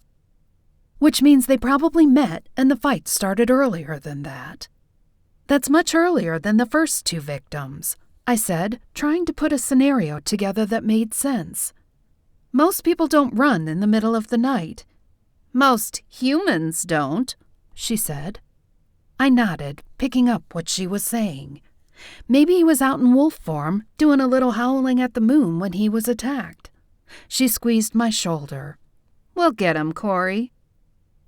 Which means they probably met and the fight started earlier than that. That's much earlier than the first 2 victims, I said, trying to put a scenario together that made sense. Most people don't run in the middle of the night. Most humans don't, she said. I nodded, picking up what she was saying. Maybe he was out in wolf form, doing a little howling at the moon when he was attacked. She squeezed my shoulder. We'll get him, Cori.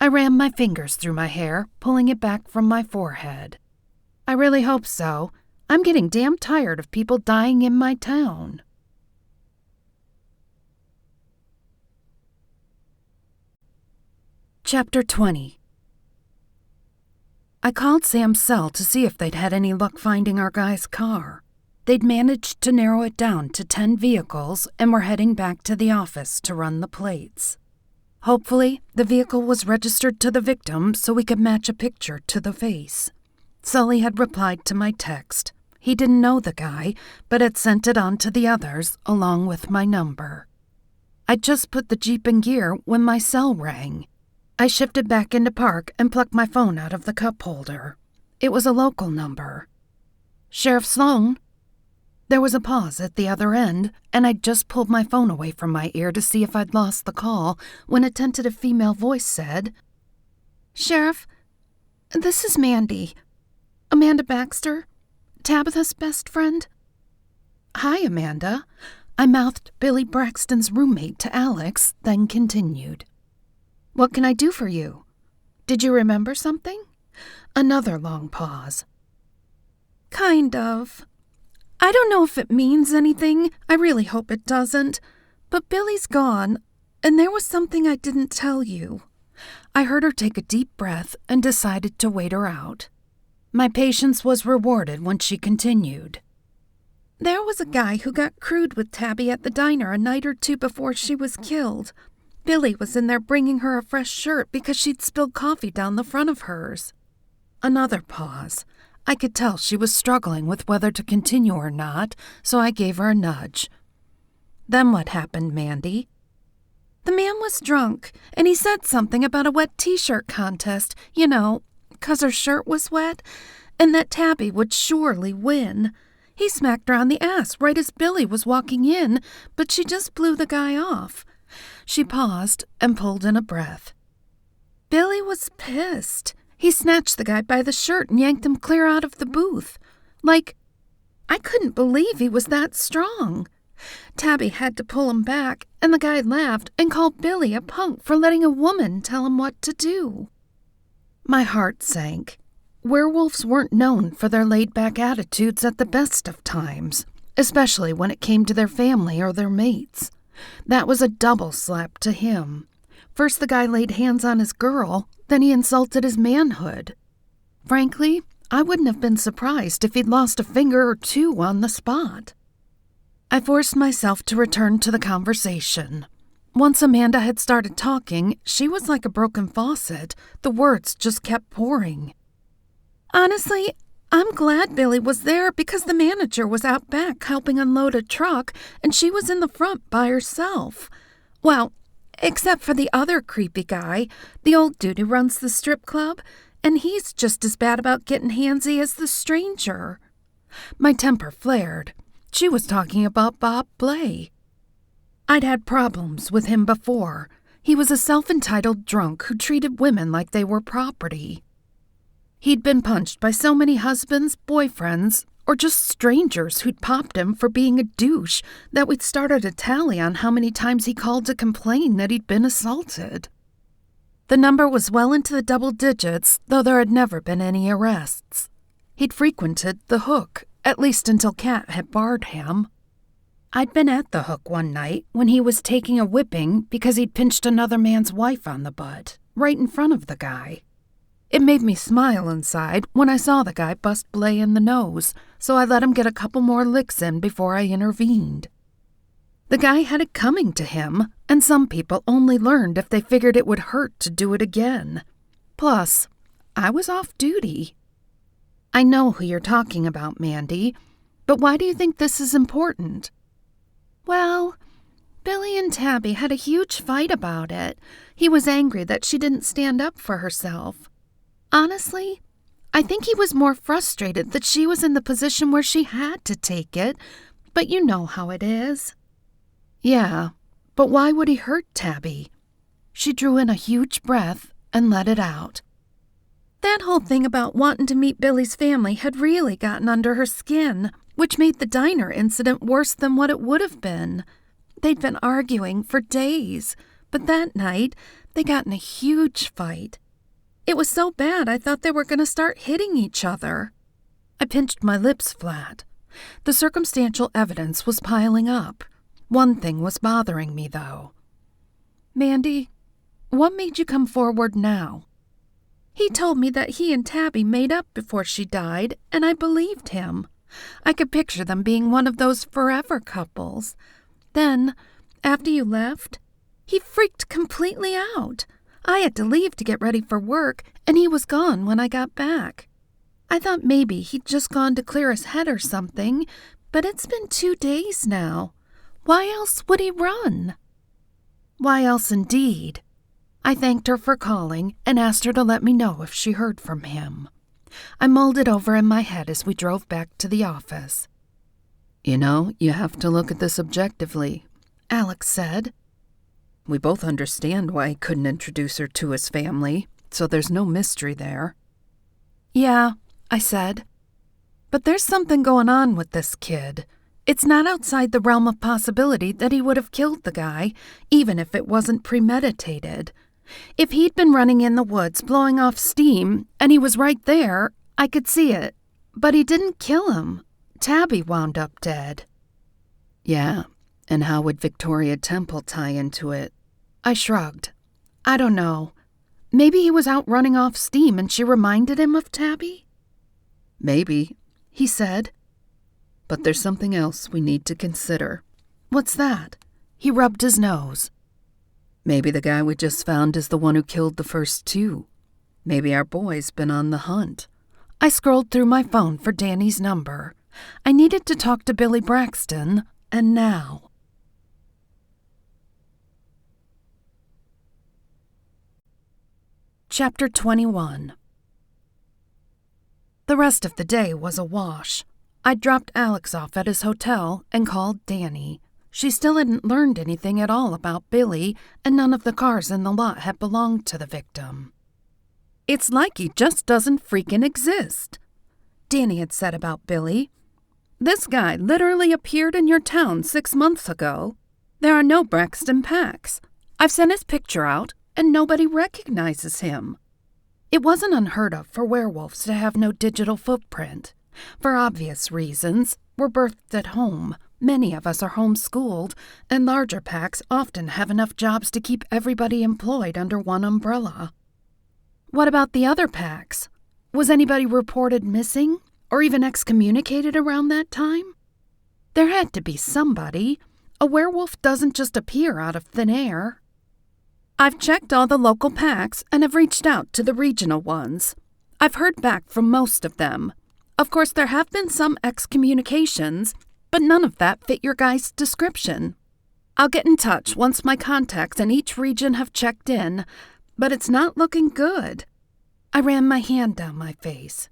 I ran my fingers through my hair, pulling it back from my forehead. I really hope so. I'm getting damn tired of people dying in my town. Chapter 20. I called Sam's cell to see if they'd had any luck finding our guy's car. They'd managed to narrow it down to 10 vehicles and were heading back to the office to run the plates. Hopefully, the vehicle was registered to the victim so we could match a picture to the face. Sully had replied to my text. He didn't know the guy, but had sent it on to the others along with my number. I'd just put the Jeep in gear when my cell rang. I shifted back into park and plucked my phone out of the cup holder. It was a local number. Sheriff Sloane? There was a pause at the other end, and I'd just pulled my phone away from my ear to see if I'd lost the call when a tentative female voice said, "Sheriff, this is Mandy. Amanda Baxter, Tabitha's best friend." "Hi, Amanda." I mouthed Billy Braxton's roommate to Alex, then continued. "What can I do for you? Did you remember something?" Another long pause. "Kind of. I don't know if it means anything. I really hope it doesn't. But Billy's gone, and there was something I didn't tell you." I heard her take a deep breath and decided to wait her out. My patience was rewarded when she continued. "There was a guy who got crude with Tabby at the diner a night or 2 before she was killed. Billy was in there bringing her a fresh shirt because she'd spilled coffee down the front of hers." Another pause. I could tell she was struggling with whether to continue or not, so I gave her a nudge. "Then what happened, Mandy?" "The man was drunk, and he said something about a wet t-shirt contest, 'cause her shirt was wet, and that Tabby would surely win. He smacked her on the ass right as Billy was walking in, but she just blew the guy off." She paused and pulled in a breath. "Billy was pissed. He snatched the guy by the shirt and yanked him clear out of the booth. I couldn't believe he was that strong. Tabby had to pull him back, and the guy laughed and called Billy a punk for letting a woman tell him what to do. My heart sank. Werewolves weren't known for their laid-back attitudes at the best of times, especially when it came to their family or their mates. That was a double slap to him. First the guy laid hands on his girl, then he insulted his manhood. Frankly, I wouldn't have been surprised if he'd lost a finger or two on the spot. I forced myself to return to the conversation. Once Amanda had started talking, she was like a broken faucet. The words just kept pouring. Honestly, I'm glad Billy was there because the manager was out back helping unload a truck and she was in the front by herself. Well, except for the other creepy guy, the old dude who runs the strip club, and he's just as bad about getting handsy as the stranger. My temper flared. She was talking about Bob Blay. I'd had problems with him before. He was a self-entitled drunk who treated women like they were property. He'd been punched by so many husbands, boyfriends, or just strangers who'd popped him for being a douche that we'd started a tally on how many times he called to complain that he'd been assaulted. The number was well into the double digits, though there had never been any arrests. He'd frequented the Hook, at least until Kat had barred him. I'd been at the Hook one night when he was taking a whipping because he'd pinched another man's wife on the butt, right in front of the guy. It made me smile inside when I saw the guy bust Blay in the nose, so I let him get a couple more licks in before I intervened. The guy had it coming to him, and some people only learned if they figured it would hurt to do it again. Plus, I was off duty. I know who you're talking about, Mandy, but why do you think this is important? Well, Billy and Tabby had a huge fight about it. He was angry that she didn't stand up for herself. Honestly, I think he was more frustrated that she was in the position where she had to take it, but you know how it is. Yeah, but why would he hurt Tabby? She drew in a huge breath and let it out. That whole thing about wanting to meet Billy's family had really gotten under her skin, which made the diner incident worse than what it would have been. They'd been arguing for days, but that night they got in a huge fight. It was so bad I thought they were going to start hitting each other. I pinched my lips flat. The circumstantial evidence was piling up. One thing was bothering me, though. Mandy, what made you come forward now? He told me that he and Tabby made up before she died, and I believed him. I could picture them being one of those forever couples. Then, after you left, he freaked completely out. I had to leave to get ready for work, and he was gone when I got back. I thought maybe he'd just gone to clear his head or something, but it's been 2 days now. Why else would he run? Why else indeed? I thanked her for calling and asked her to let me know if she heard from him. I mulled it over in my head as we drove back to the office. You know, you have to look at this objectively, Alex said. We both understand why he couldn't introduce her to his family, so there's no mystery there. Yeah, I said. But there's something going on with this kid. It's not outside the realm of possibility that he would have killed the guy, even if it wasn't premeditated. If he'd been running in the woods blowing off steam, and he was right there, I could see it. But he didn't kill him. Tabby wound up dead. Yeah, and how would Victoria Temple tie into it? I shrugged. I don't know. Maybe he was out running off steam and she reminded him of Tabby? Maybe, he said. But there's something else we need to consider. What's that? He rubbed his nose. Maybe the guy we just found is the one who killed the first 2. Maybe our boy's been on the hunt. I scrolled through my phone for Danny's number. I needed to talk to Billy Braxton, and now. Chapter 21. The rest of the day was a wash. I dropped Alex off at his hotel and called Danny. She still hadn't learned anything at all about Billy, and none of the cars in the lot had belonged to the victim. It's like he just doesn't freaking exist, Danny had said about Billy. This guy literally appeared in your town 6 months ago. There are no Braxton Packs. I've sent his picture out, and nobody recognizes him." It wasn't unheard of for werewolves to have no digital footprint. For obvious reasons, we're birthed at home. Many of us are homeschooled, and larger packs often have enough jobs to keep everybody employed under one umbrella. What about the other packs? Was anybody reported missing, or even excommunicated around that time? There had to be somebody. A werewolf doesn't just appear out of thin air. I've checked all the local packs and have reached out to the regional ones. I've heard back from most of them. Of course, there have been some excommunications, but none of that fit your guy's description. I'll get in touch once my contacts in each region have checked in, but it's not looking good. I ran my hand down my face.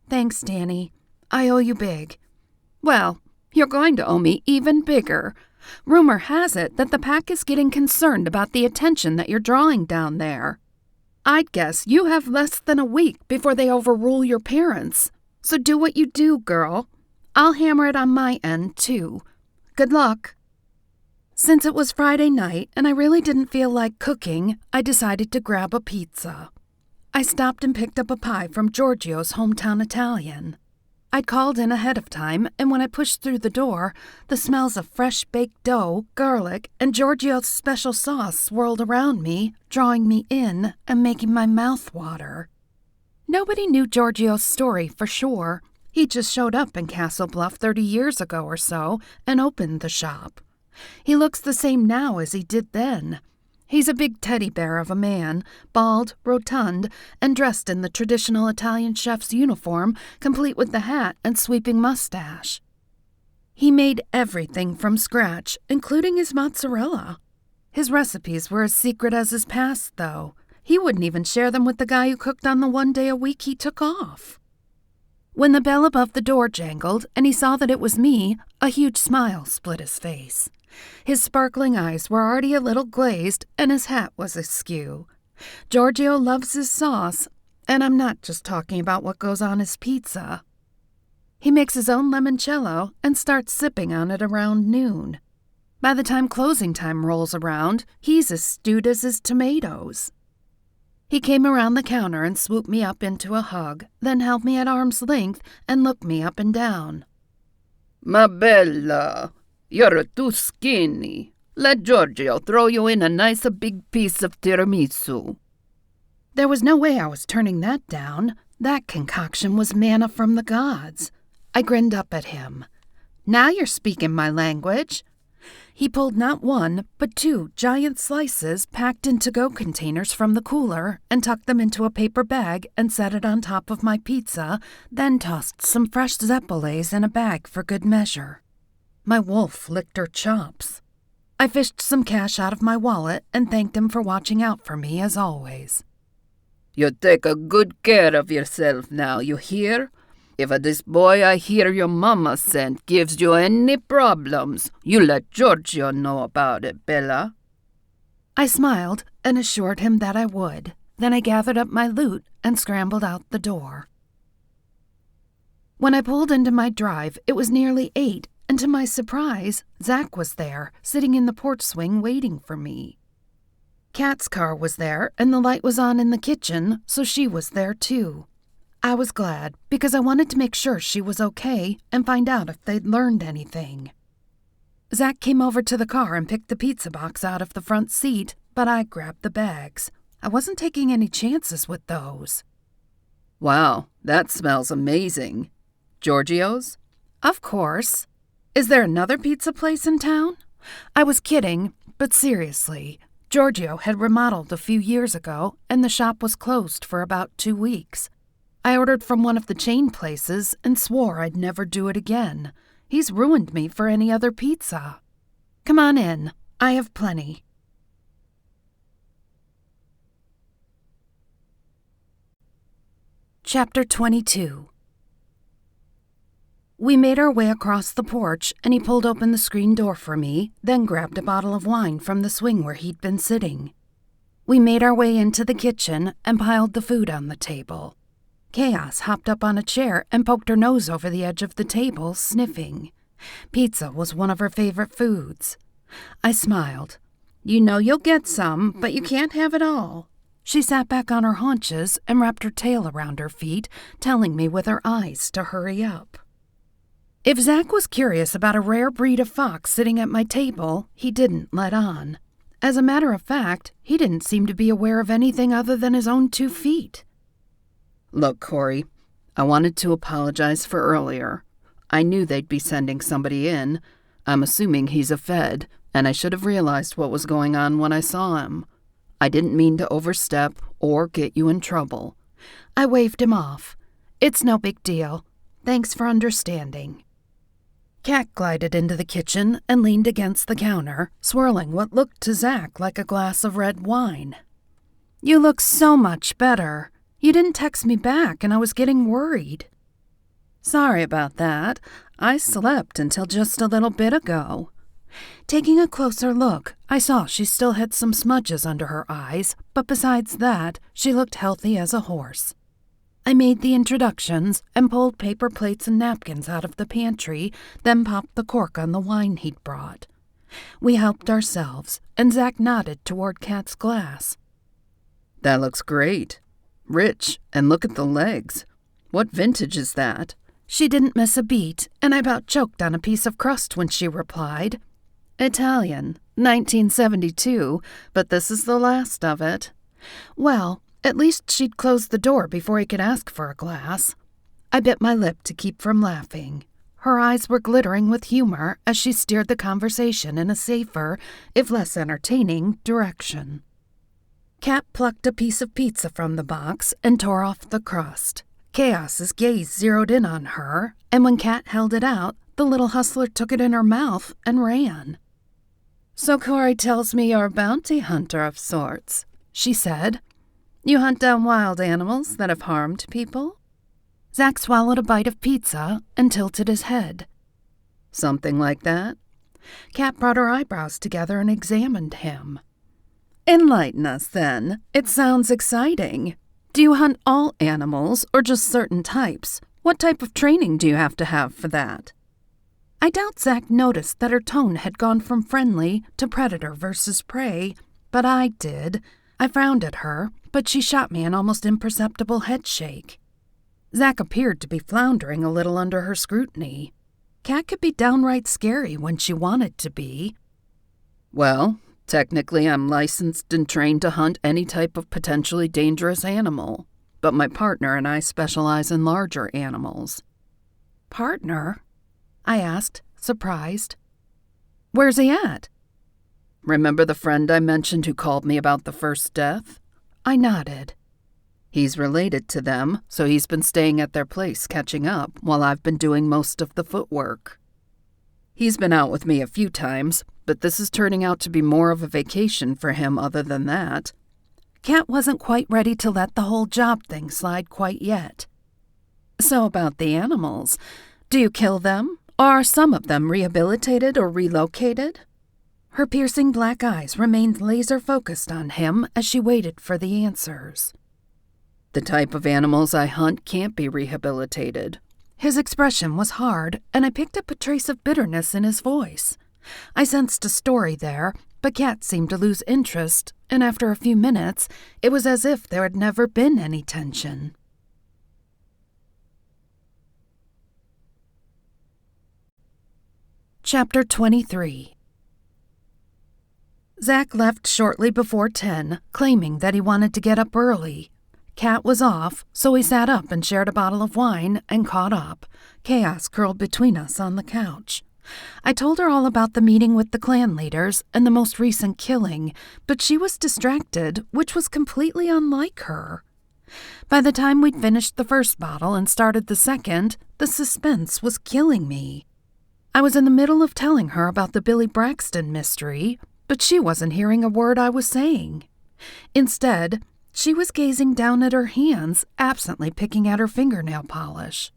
Thanks, Danny. I owe you big. Well, you're going to owe me even bigger. Rumor has it that the pack is getting concerned about the attention that you're drawing down there. I'd guess you have less than a week before they overrule your parents. So do what you do, girl. I'll hammer it on my end, too. Good luck. Since it was Friday night and I really didn't feel like cooking, I decided to grab a pizza. I stopped and picked up a pie from Giorgio's hometown Italian. I'd called in ahead of time, and when I pushed through the door, the smells of fresh baked dough, garlic, and Giorgio's special sauce swirled around me, drawing me in and making my mouth water. Nobody knew Giorgio's story for sure. He just showed up in Castle Bluff 30 years ago or so and opened the shop. He looks the same now as he did then. He's a big teddy bear of a man, bald, rotund, and dressed in the traditional Italian chef's uniform, complete with the hat and sweeping mustache. He made everything from scratch, including his mozzarella. His recipes were as secret as his past, though. He wouldn't even share them with the guy who cooked on the one day a week he took off. When the bell above the door jangled and he saw that it was me, a huge smile split his face. His sparkling eyes were already a little glazed, and his hat was askew. Giorgio loves his sauce, and I'm not just talking about what goes on his pizza. He makes his own limoncello and starts sipping on it around noon. By the time closing time rolls around, he's as stewed as his tomatoes. He came around the counter and swooped me up into a hug, then held me at arm's length and looked me up and down. "Ma bella, you're too skinny. Let Giorgio throw you in a nice big piece of tiramisu." There was no way I was turning that down. That concoction was manna from the gods. I grinned up at him. "Now you're speaking my language." He pulled not one, but 2 giant slices packed in to-go containers from the cooler and tucked them into a paper bag and set it on top of my pizza, then tossed some fresh zeppoles in a bag for good measure. My wolf licked her chops. I fished some cash out of my wallet and thanked him for watching out for me as always. "You take a good care of yourself now, you hear? If this boy I hear your mama sent gives you any problems, you let Giorgio know about it, Bella." I smiled and assured him that I would. Then I gathered up my loot and scrambled out the door. When I pulled into my drive, it was nearly 8, and to my surprise, Zach was there, sitting in the porch swing waiting for me. Kat's car was there, and the light was on in the kitchen, so she was there too. I was glad, because I wanted to make sure she was okay and find out if they'd learned anything. Zach came over to the car and picked the pizza box out of the front seat, but I grabbed the bags. I wasn't taking any chances with those. "Wow, that smells amazing. Giorgio's?" Of course. Is there another pizza place in town? I was kidding, but seriously, Giorgio had remodeled a few years ago, and the shop was closed for about 2 weeks. I ordered from one of the chain places and swore I'd never do it again. He's ruined me for any other pizza. Come on in. I have plenty. Chapter 22. We made our way across the porch, and he pulled open the screen door for me, then grabbed a bottle of wine from the swing where he'd been sitting. We made our way into the kitchen and piled the food on the table. Chaos hopped up on a chair and poked her nose over the edge of the table, sniffing. Pizza was one of her favorite foods. I smiled. You know you'll get some, but you can't have it all. She sat back on her haunches and wrapped her tail around her feet, telling me with her eyes to hurry up. If Zach was curious about a rare breed of fox sitting at my table, he didn't let on. As a matter of fact, he didn't seem to be aware of anything other than his own 2 feet. Look, Cori, I wanted to apologize for earlier. I knew they'd be sending somebody in. I'm assuming he's a Fed, and I should have realized what was going on when I saw him. I didn't mean to overstep or get you in trouble. I waved him off. It's no big deal. Thanks for understanding. Cat glided into the kitchen and leaned against the counter, swirling what looked to Zach like a glass of red wine. You look so much better. You didn't text me back and I was getting worried. Sorry about that. I slept until just a little bit ago. Taking a closer look, I saw she still had some smudges under her eyes, but besides that, she looked healthy as a horse. I made the introductions and pulled paper plates and napkins out of the pantry, then popped the cork on the wine he'd brought. We helped ourselves, and Zach nodded toward Kat's glass. That looks great. Rich, and look at the legs. What vintage is that? She didn't miss a beat, and I about choked on a piece of crust when she replied. Italian, 1972, but this is the last of it. Well, at least she'd closed the door before he could ask for a glass. I bit my lip to keep from laughing. Her eyes were glittering with humor as she steered the conversation in a safer, if less entertaining, direction. Kat plucked a piece of pizza from the box and tore off the crust. Chaos's gaze zeroed in on her, and when Kat held it out, the little hustler took it in her mouth and ran. So Cori tells me you're a bounty hunter of sorts, she said. You hunt down wild animals that have harmed people? Zach swallowed a bite of pizza and tilted his head. Something like that? Kat brought her eyebrows together and examined him. Enlighten us, then. It sounds exciting. Do you hunt all animals or just certain types? What type of training do you have to have for that? I doubt Zach noticed that her tone had gone from friendly to predator versus prey, but I did. I frowned at her, but she shot me an almost imperceptible headshake. Zach appeared to be floundering a little under her scrutiny. Kat could be downright scary when she wanted to be. Well, technically I'm licensed and trained to hunt any type of potentially dangerous animal, but my partner and I specialize in larger animals. Partner? I asked, surprised. Where's he at? Remember the friend I mentioned who called me about the first death? I nodded. He's related to them, so he's been staying at their place catching up while I've been doing most of the footwork. He's been out with me a few times, but this is turning out to be more of a vacation for him other than that. Kat wasn't quite ready to let the whole job thing slide quite yet. So about the animals, do you kill them? Or are some of them rehabilitated or relocated? Her piercing black eyes remained laser-focused on him as she waited for the answers. The type of animals I hunt can't be rehabilitated. His expression was hard, and I picked up a trace of bitterness in his voice. I sensed a story there, but Kat seemed to lose interest, and after a few minutes, it was as if there had never been any tension. Chapter 23. Zach left shortly before 10, claiming that he wanted to get up early. Kat was off, so we sat up and shared a bottle of wine and caught up. Chaos curled between us on the couch. I told her all about the meeting with the clan leaders and the most recent killing, but she was distracted, which was completely unlike her. By the time we'd finished the first bottle and started the second, the suspense was killing me. I was in the middle of telling her about the Billy Braxton mystery, but she wasn't hearing a word I was saying. Instead, she was gazing down at her hands, absently picking at her fingernail polish.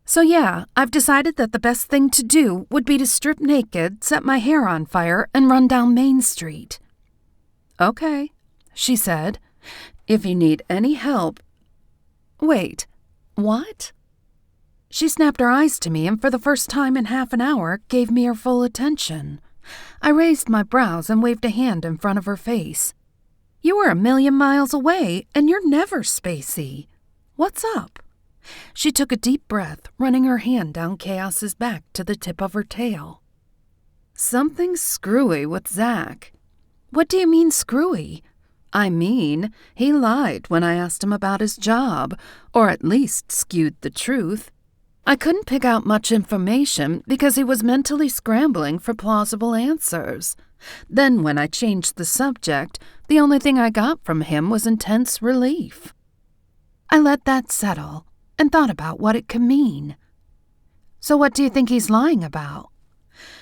So yeah, I've decided that the best thing to do would be to strip naked, set my hair on fire, and run down Main Street. Okay, she said. If you need any help... Wait, what? She snapped her eyes to me and for the first time in half an hour gave me her full attention. I raised my brows and waved a hand in front of her face. You were 1,000,000 miles away and you're never spacey. What's up? She took a deep breath, running her hand down Chaos's back to the tip of her tail. Something screwy with Zach. What do you mean screwy? I mean, he lied when I asked him about his job, or at least skewed the truth. I couldn't pick out much information because he was mentally scrambling for plausible answers. Then when I changed the subject, the only thing I got from him was intense relief. I let that settle and thought about what it could mean. So what do you think he's lying about?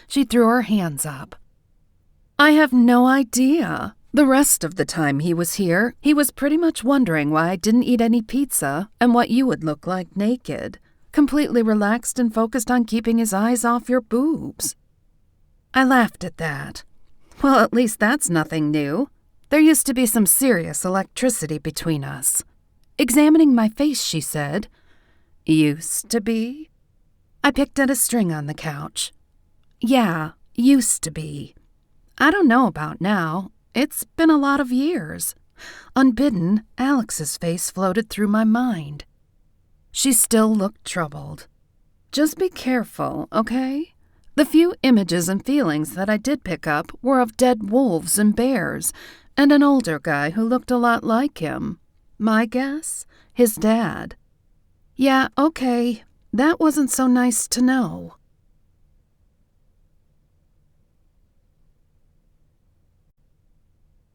She threw her hands up. I have no idea. The rest of the time he was here, he was pretty much wondering why I didn't eat any pizza and what you would look like naked. Completely relaxed and focused on keeping his eyes off your boobs. I laughed at that. Well, at least that's nothing new. There used to be some serious electricity between us. Examining my face, she said, Used to be? I picked at a string on the couch. Yeah, used to be. I don't know about now. It's been a lot of years. Unbidden, Alex's face floated through my mind. She still looked troubled. Just be careful, okay? The few images and feelings that I did pick up were of dead wolves and bears, and an older guy who looked a lot like him. My guess? His dad. Yeah, okay. That wasn't so nice to know.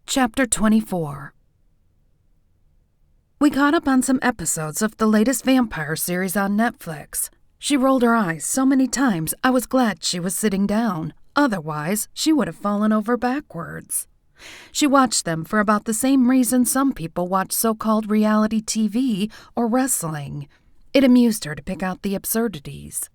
Chapter 24. We caught up on some episodes of the latest vampire series on Netflix. She rolled her eyes so many times I was glad she was sitting down. Otherwise, she would have fallen over backwards. She watched them for about the same reason some people watch so-called reality TV or wrestling. It amused her to pick out the absurdities.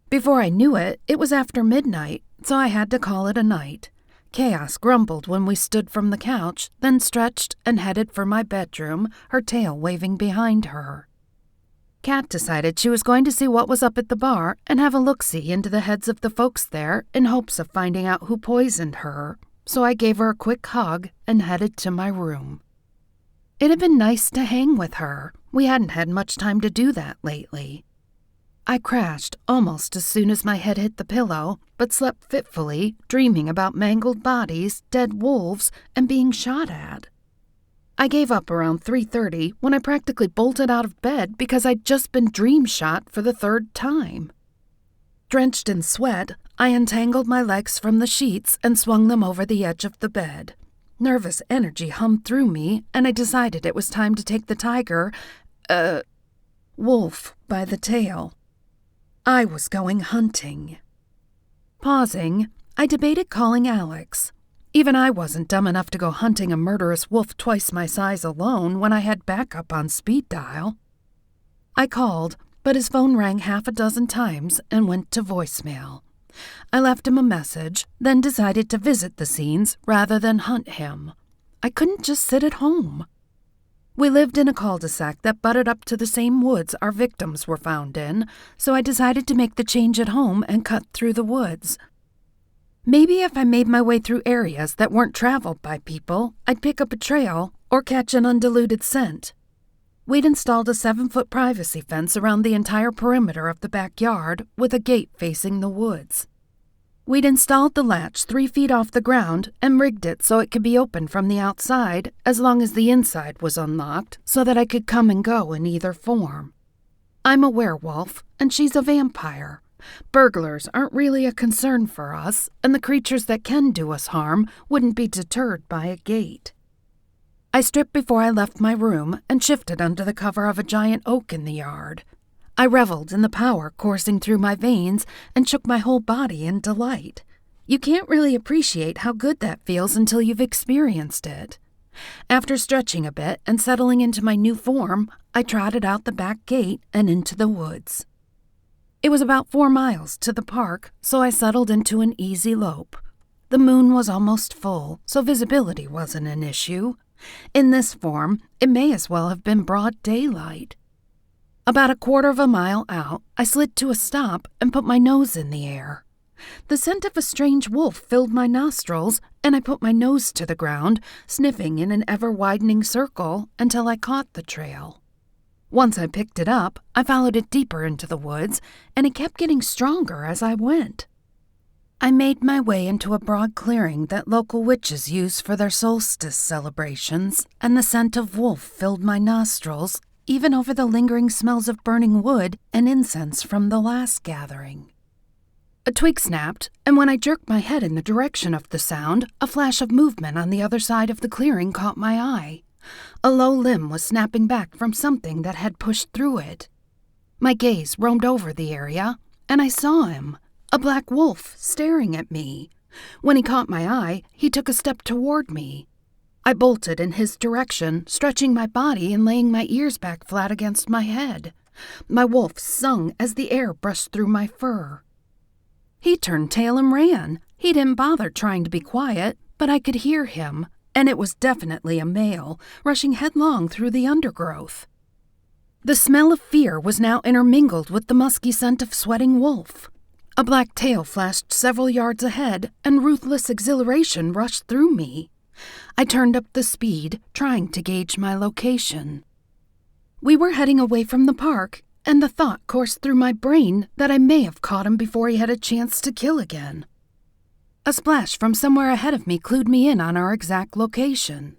Before I knew it, it was after midnight, so I had to call it a night. Chaos grumbled when we stood from the couch, then stretched and headed for my bedroom, her tail waving behind her. Kat decided she was going to see what was up at the bar and have a look-see into the heads of the folks there in hopes of finding out who poisoned her, so I gave her a quick hug and headed to my room. It had been nice to hang with her. We hadn't had much time to do that lately. I crashed almost as soon as my head hit the pillow, but slept fitfully, dreaming about mangled bodies, dead wolves, and being shot at. I gave up around 3:30 when I practically bolted out of bed because I'd just been dream shot for the third time. Drenched in sweat, I untangled my legs from the sheets and swung them over the edge of the bed. Nervous energy hummed through me, and I decided it was time to take the wolf by the tail. I was going hunting. Pausing, I debated calling Alex. Even I wasn't dumb enough to go hunting a murderous wolf twice my size alone when I had backup on speed dial. I called, but his phone rang half a dozen times and went to voicemail. I left him a message, then decided to visit the scenes rather than hunt him. I couldn't just sit at home. We lived in a cul-de-sac that butted up to the same woods our victims were found in, so I decided to make the change at home and cut through the woods. Maybe if I made my way through areas that weren't traveled by people, I'd pick up a trail or catch an undiluted scent. We'd installed a 7-foot privacy fence around the entire perimeter of the backyard with a gate facing the woods. We'd installed the latch 3 feet off the ground and rigged it so it could be opened from the outside as long as the inside was unlocked so that I could come and go in either form. I'm a werewolf and she's a vampire. Burglars aren't really a concern for us, and the creatures that can do us harm wouldn't be deterred by a gate. I stripped before I left my room and shifted under the cover of a giant oak in the yard. I reveled in the power coursing through my veins and shook my whole body in delight. You can't really appreciate how good that feels until you've experienced it. After stretching a bit and settling into my new form, I trotted out the back gate and into the woods. It was about 4 miles to the park, so I settled into an easy lope. The moon was almost full, so visibility wasn't an issue. In this form, it may as well have been broad daylight. About a quarter of a mile out, I slid to a stop and put my nose in the air. The scent of a strange wolf filled my nostrils, and I put my nose to the ground, sniffing in an ever-widening circle until I caught the trail. Once I picked it up, I followed it deeper into the woods, and it kept getting stronger as I went. I made my way into a broad clearing that local witches use for their solstice celebrations, and the scent of wolf filled my nostrils, even over the lingering smells of burning wood and incense from the last gathering. A twig snapped, and when I jerked my head in the direction of the sound, a flash of movement on the other side of the clearing caught my eye. A low limb was snapping back from something that had pushed through it. My gaze roamed over the area, and I saw him, a black wolf, staring at me. When he caught my eye, he took a step toward me. I bolted in his direction, stretching my body and laying my ears back flat against my head. My wolf sung as the air brushed through my fur. He turned tail and ran. He didn't bother trying to be quiet, but I could hear him, and it was definitely a male, rushing headlong through the undergrowth. The smell of fear was now intermingled with the musky scent of sweating wolf. A black tail flashed several yards ahead, and ruthless exhilaration rushed through me. I turned up the speed, trying to gauge my location. We were heading away from the park, and the thought coursed through my brain that I may have caught him before he had a chance to kill again. A splash from somewhere ahead of me clued me in on our exact location.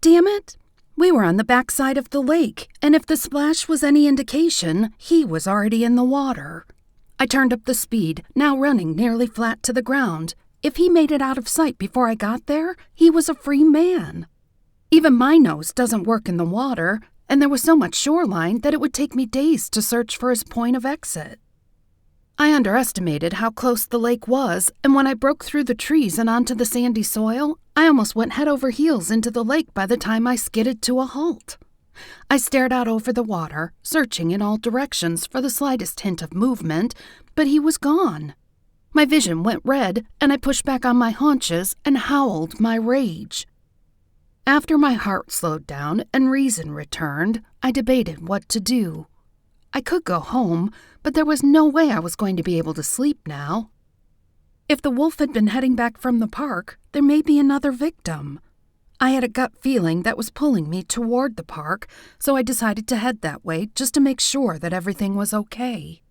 Damn it! We were on the backside of the lake, and if the splash was any indication, he was already in the water. I turned up the speed, now running nearly flat to the ground. If he made it out of sight before I got there, he was a free man. Even my nose doesn't work in the water, and there was so much shoreline that it would take me days to search for his point of exit. I underestimated how close the lake was, and when I broke through the trees and onto the sandy soil, I almost went head over heels into the lake by the time I skidded to a halt. I stared out over the water, searching in all directions for the slightest hint of movement, but he was gone. My vision went red, and I pushed back on my haunches and howled my rage. After my heart slowed down and reason returned, I debated what to do. I could go home, but there was no way I was going to be able to sleep now. If the wolf had been heading back from the park, there may be another victim. I had a gut feeling that was pulling me toward the park, so I decided to head that way just to make sure that everything was okay.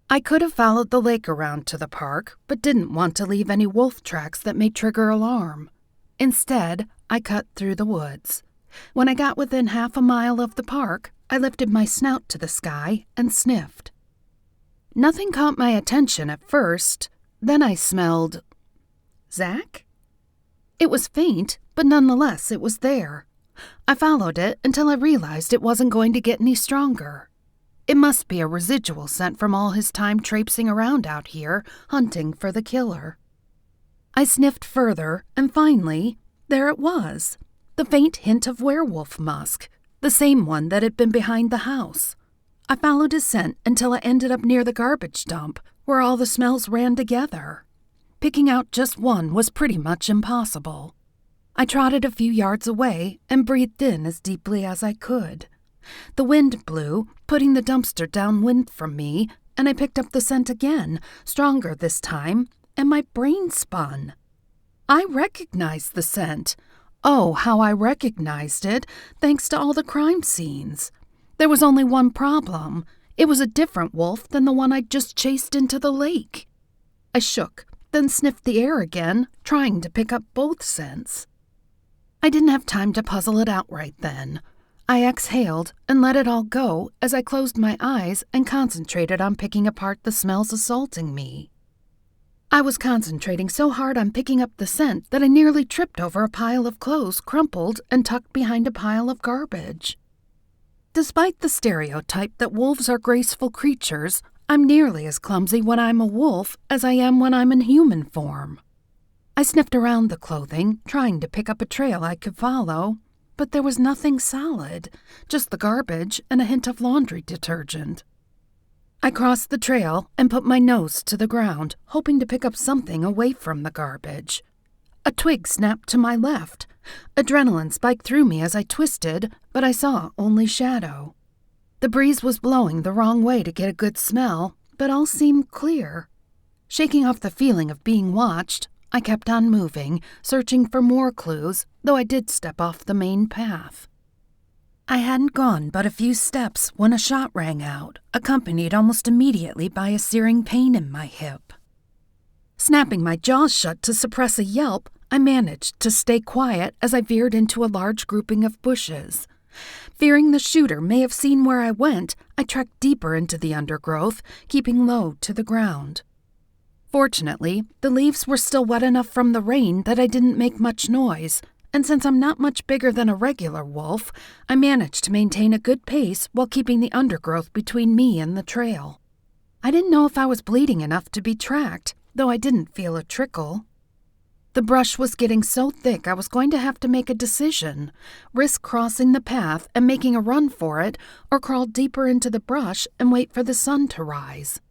I could have followed the lake around to the park, but didn't want to leave any wolf tracks that may trigger alarm. Instead, I cut through the woods. When I got within half a mile of the park, I lifted my snout to the sky and sniffed. Nothing caught my attention at first. Then I smelled... Zach? It was faint, but nonetheless it was there. I followed it until I realized it wasn't going to get any stronger. It must be a residual scent from all his time traipsing around out here, hunting for the killer. I sniffed further, and finally, there it was, the faint hint of werewolf musk, the same one that had been behind the house. I followed his scent until I ended up near the garbage dump, where all the smells ran together. Picking out just one was pretty much impossible. I trotted a few yards away and breathed in as deeply as I could. The wind blew, putting the dumpster downwind from me, and I picked up the scent again, stronger this time, and my brain spun. I recognized the scent. Oh, how I recognized it, thanks to all the crime scenes. There was only one problem. It was a different wolf than the one I'd just chased into the lake. I shook, then sniffed the air again, trying to pick up both scents. I didn't have time to puzzle it out right then. I exhaled and let it all go as I closed my eyes and concentrated on picking apart the smells assaulting me. I was concentrating so hard on picking up the scent that I nearly tripped over a pile of clothes crumpled and tucked behind a pile of garbage. Despite the stereotype that wolves are graceful creatures, I'm nearly as clumsy when I'm a wolf as I am when I'm in human form. I sniffed around the clothing, trying to pick up a trail I could follow, but there was nothing solid, just the garbage and a hint of laundry detergent. I crossed the trail and put my nose to the ground, hoping to pick up something away from the garbage. A twig snapped to my left, Adrenaline spiked through me as I twisted, but I saw only shadow. The breeze was blowing the wrong way to get a good smell, but all seemed clear. Shaking off the feeling of being watched, I kept on moving, searching for more clues, though I did step off the main path. I hadn't gone but a few steps when a shot rang out, accompanied almost immediately by a searing pain in my hip. Snapping my jaws shut to suppress a yelp, I managed to stay quiet as I veered into a large grouping of bushes. Fearing the shooter may have seen where I went, I trekked deeper into the undergrowth, keeping low to the ground. Fortunately, the leaves were still wet enough from the rain that I didn't make much noise, and since I'm not much bigger than a regular wolf, I managed to maintain a good pace while keeping the undergrowth between me and the trail. I didn't know if I was bleeding enough to be tracked, though I didn't feel a trickle. The brush was getting so thick I was going to have to make a decision, risk crossing the path and making a run for it, or crawl deeper into the brush and wait for the sun to rise.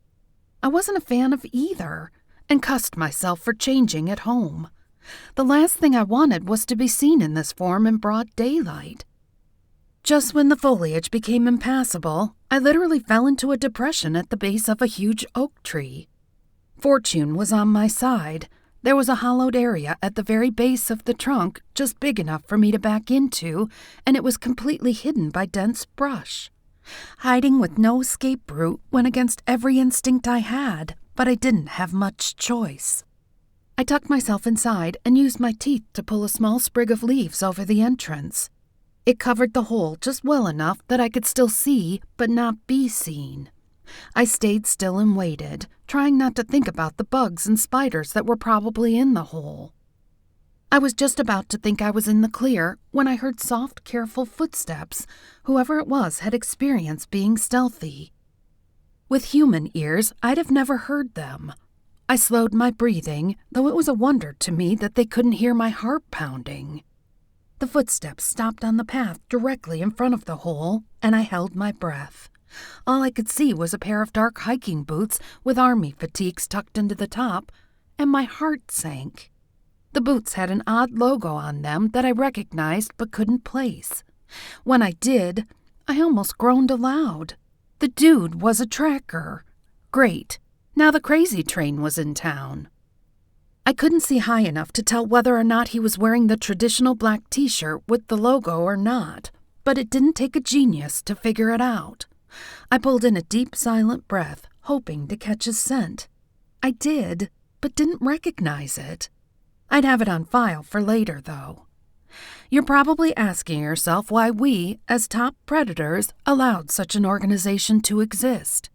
I wasn't a fan of either, and cussed myself for changing at home. The last thing I wanted was to be seen in this form in broad daylight. Just when the foliage became impassable, I literally fell into a depression at the base of a huge oak tree. Fortune was on my side. There was a hollowed area at the very base of the trunk, just big enough for me to back into, and it was completely hidden by dense brush. Hiding with no escape route went against every instinct I had, but I didn't have much choice. I tucked myself inside and used my teeth to pull a small sprig of leaves over the entrance. It covered the hole just well enough that I could still see, but not be seen. I stayed still and waited, trying not to think about the bugs and spiders that were probably in the hole. I was just about to think I was in the clear when I heard soft, careful footsteps. Whoever it was had experience being stealthy. With human ears, I'd have never heard them. I slowed my breathing, though it was a wonder to me that they couldn't hear my heart pounding. The footsteps stopped on the path directly in front of the hole, and I held my breath. All I could see was a pair of dark hiking boots with army fatigues tucked into the top, and my heart sank. The boots had an odd logo on them that I recognized but couldn't place. When I did, I almost groaned aloud. The dude was a tracker. Great. Now the crazy train was in town. I couldn't see high enough to tell whether or not he was wearing the traditional black t-shirt with the logo or not, but it didn't take a genius to figure it out. I pulled in a deep, silent breath, hoping to catch his scent. I did, but didn't recognize it. I'd have it on file for later, though. You're probably asking yourself why we, as top predators, allowed such an organization to exist.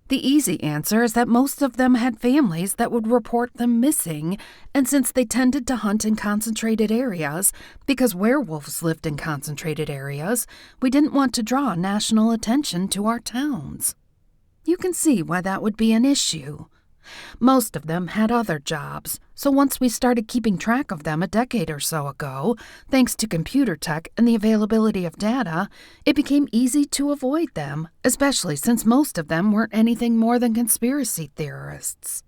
The easy answer is that most of them had families that would report them missing, and since they tended to hunt in concentrated areas, because werewolves lived in concentrated areas, we didn't want to draw national attention to our towns. You can see why that would be an issue. Most of them had other jobs, so once we started keeping track of them a decade or so ago, thanks to computer tech and the availability of data, it became easy to avoid them, especially since most of them weren't anything more than conspiracy theorists.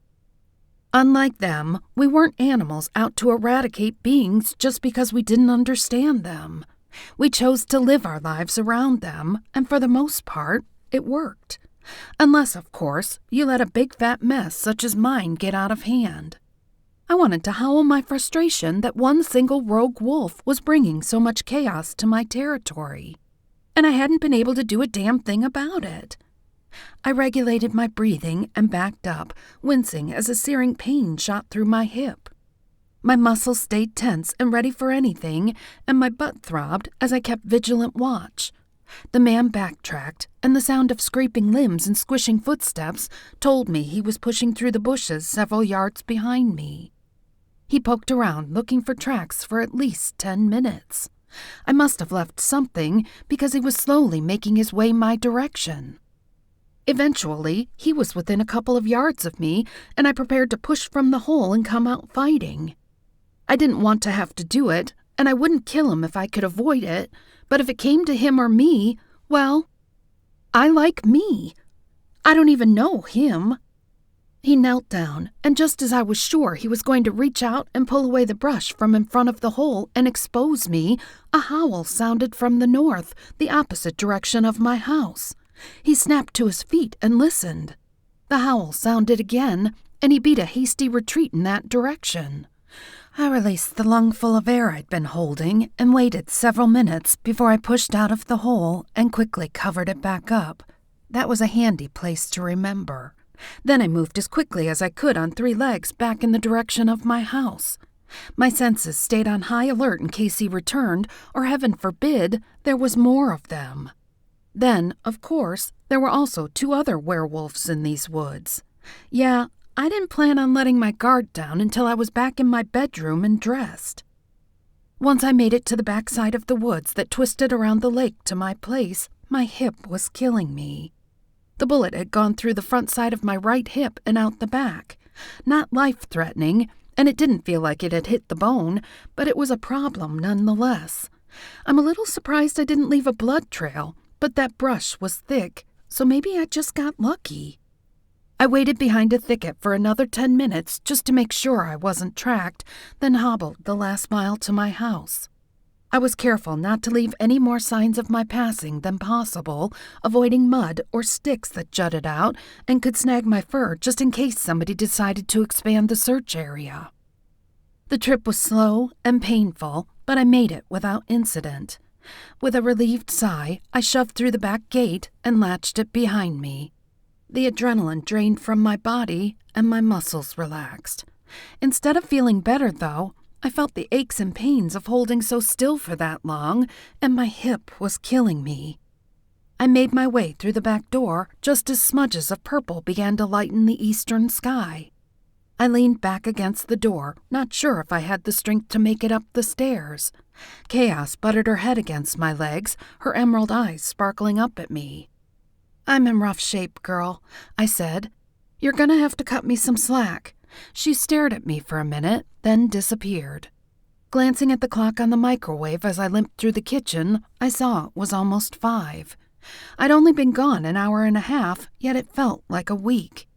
Unlike them, we weren't animals out to eradicate beings just because we didn't understand them. We chose to live our lives around them, and for the most part, it worked. Unless, of course, you let a big fat mess such as mine get out of hand. I wanted to howl my frustration that one single rogue wolf was bringing so much chaos to my territory, and I hadn't been able to do a damn thing about it. I regulated my breathing and backed up, wincing as a searing pain shot through my hip. My muscles stayed tense and ready for anything, and my butt throbbed as I kept vigilant watch. The man backtracked, and the sound of scraping limbs and squishing footsteps told me he was pushing through the bushes several yards behind me. He poked around looking for tracks for at least 10 minutes. I must have left something because he was slowly making his way my direction. Eventually, he was within a couple of yards of me, and I prepared to push from the hole and come out fighting. I didn't want to have to do it, and I wouldn't kill him if I could avoid it, but if it came to him or me, well, I like me. I don't even know him. He knelt down, and just as I was sure he was going to reach out and pull away the brush from in front of the hole and expose me, a howl sounded from the north, the opposite direction of my house. He snapped to his feet and listened. The howl sounded again, and he beat a hasty retreat in that direction. I released the lungful of air I'd been holding and waited several minutes before I pushed out of the hole and quickly covered it back up. That was a handy place to remember. Then I moved as quickly as I could on 3 legs back in the direction of my house. My senses stayed on high alert in case he returned, or heaven forbid, there was more of them. Then, of course, there were also 2 other werewolves in these woods. Yeah, I didn't plan on letting my guard down until I was back in my bedroom and dressed. Once I made it to the backside of the woods that twisted around the lake to my place, my hip was killing me. The bullet had gone through the front side of my right hip and out the back. Not life-threatening, and it didn't feel like it had hit the bone, but it was a problem nonetheless. I'm a little surprised I didn't leave a blood trail, but that brush was thick, so maybe I just got lucky. I waited behind a thicket for another 10 minutes just to make sure I wasn't tracked, then hobbled the last mile to my house. I was careful not to leave any more signs of my passing than possible, avoiding mud or sticks that jutted out and could snag my fur just in case somebody decided to expand the search area. The trip was slow and painful, but I made it without incident. With a relieved sigh, I shoved through the back gate and latched it behind me. The adrenaline drained from my body and my muscles relaxed. Instead of feeling better, though, I felt the aches and pains of holding so still for that long, and my hip was killing me. I made my way through the back door just as smudges of purple began to lighten the eastern sky. I leaned back against the door, not sure if I had the strength to make it up the stairs. Chaos butted her head against my legs, her emerald eyes sparkling up at me. "I'm in rough shape, girl," I said. "You're gonna have to cut me some slack." She stared at me for a minute, then disappeared. Glancing at the clock on the microwave as I limped through the kitchen, I saw it was almost 5. I'd only been gone an hour and a half, yet it felt like a week.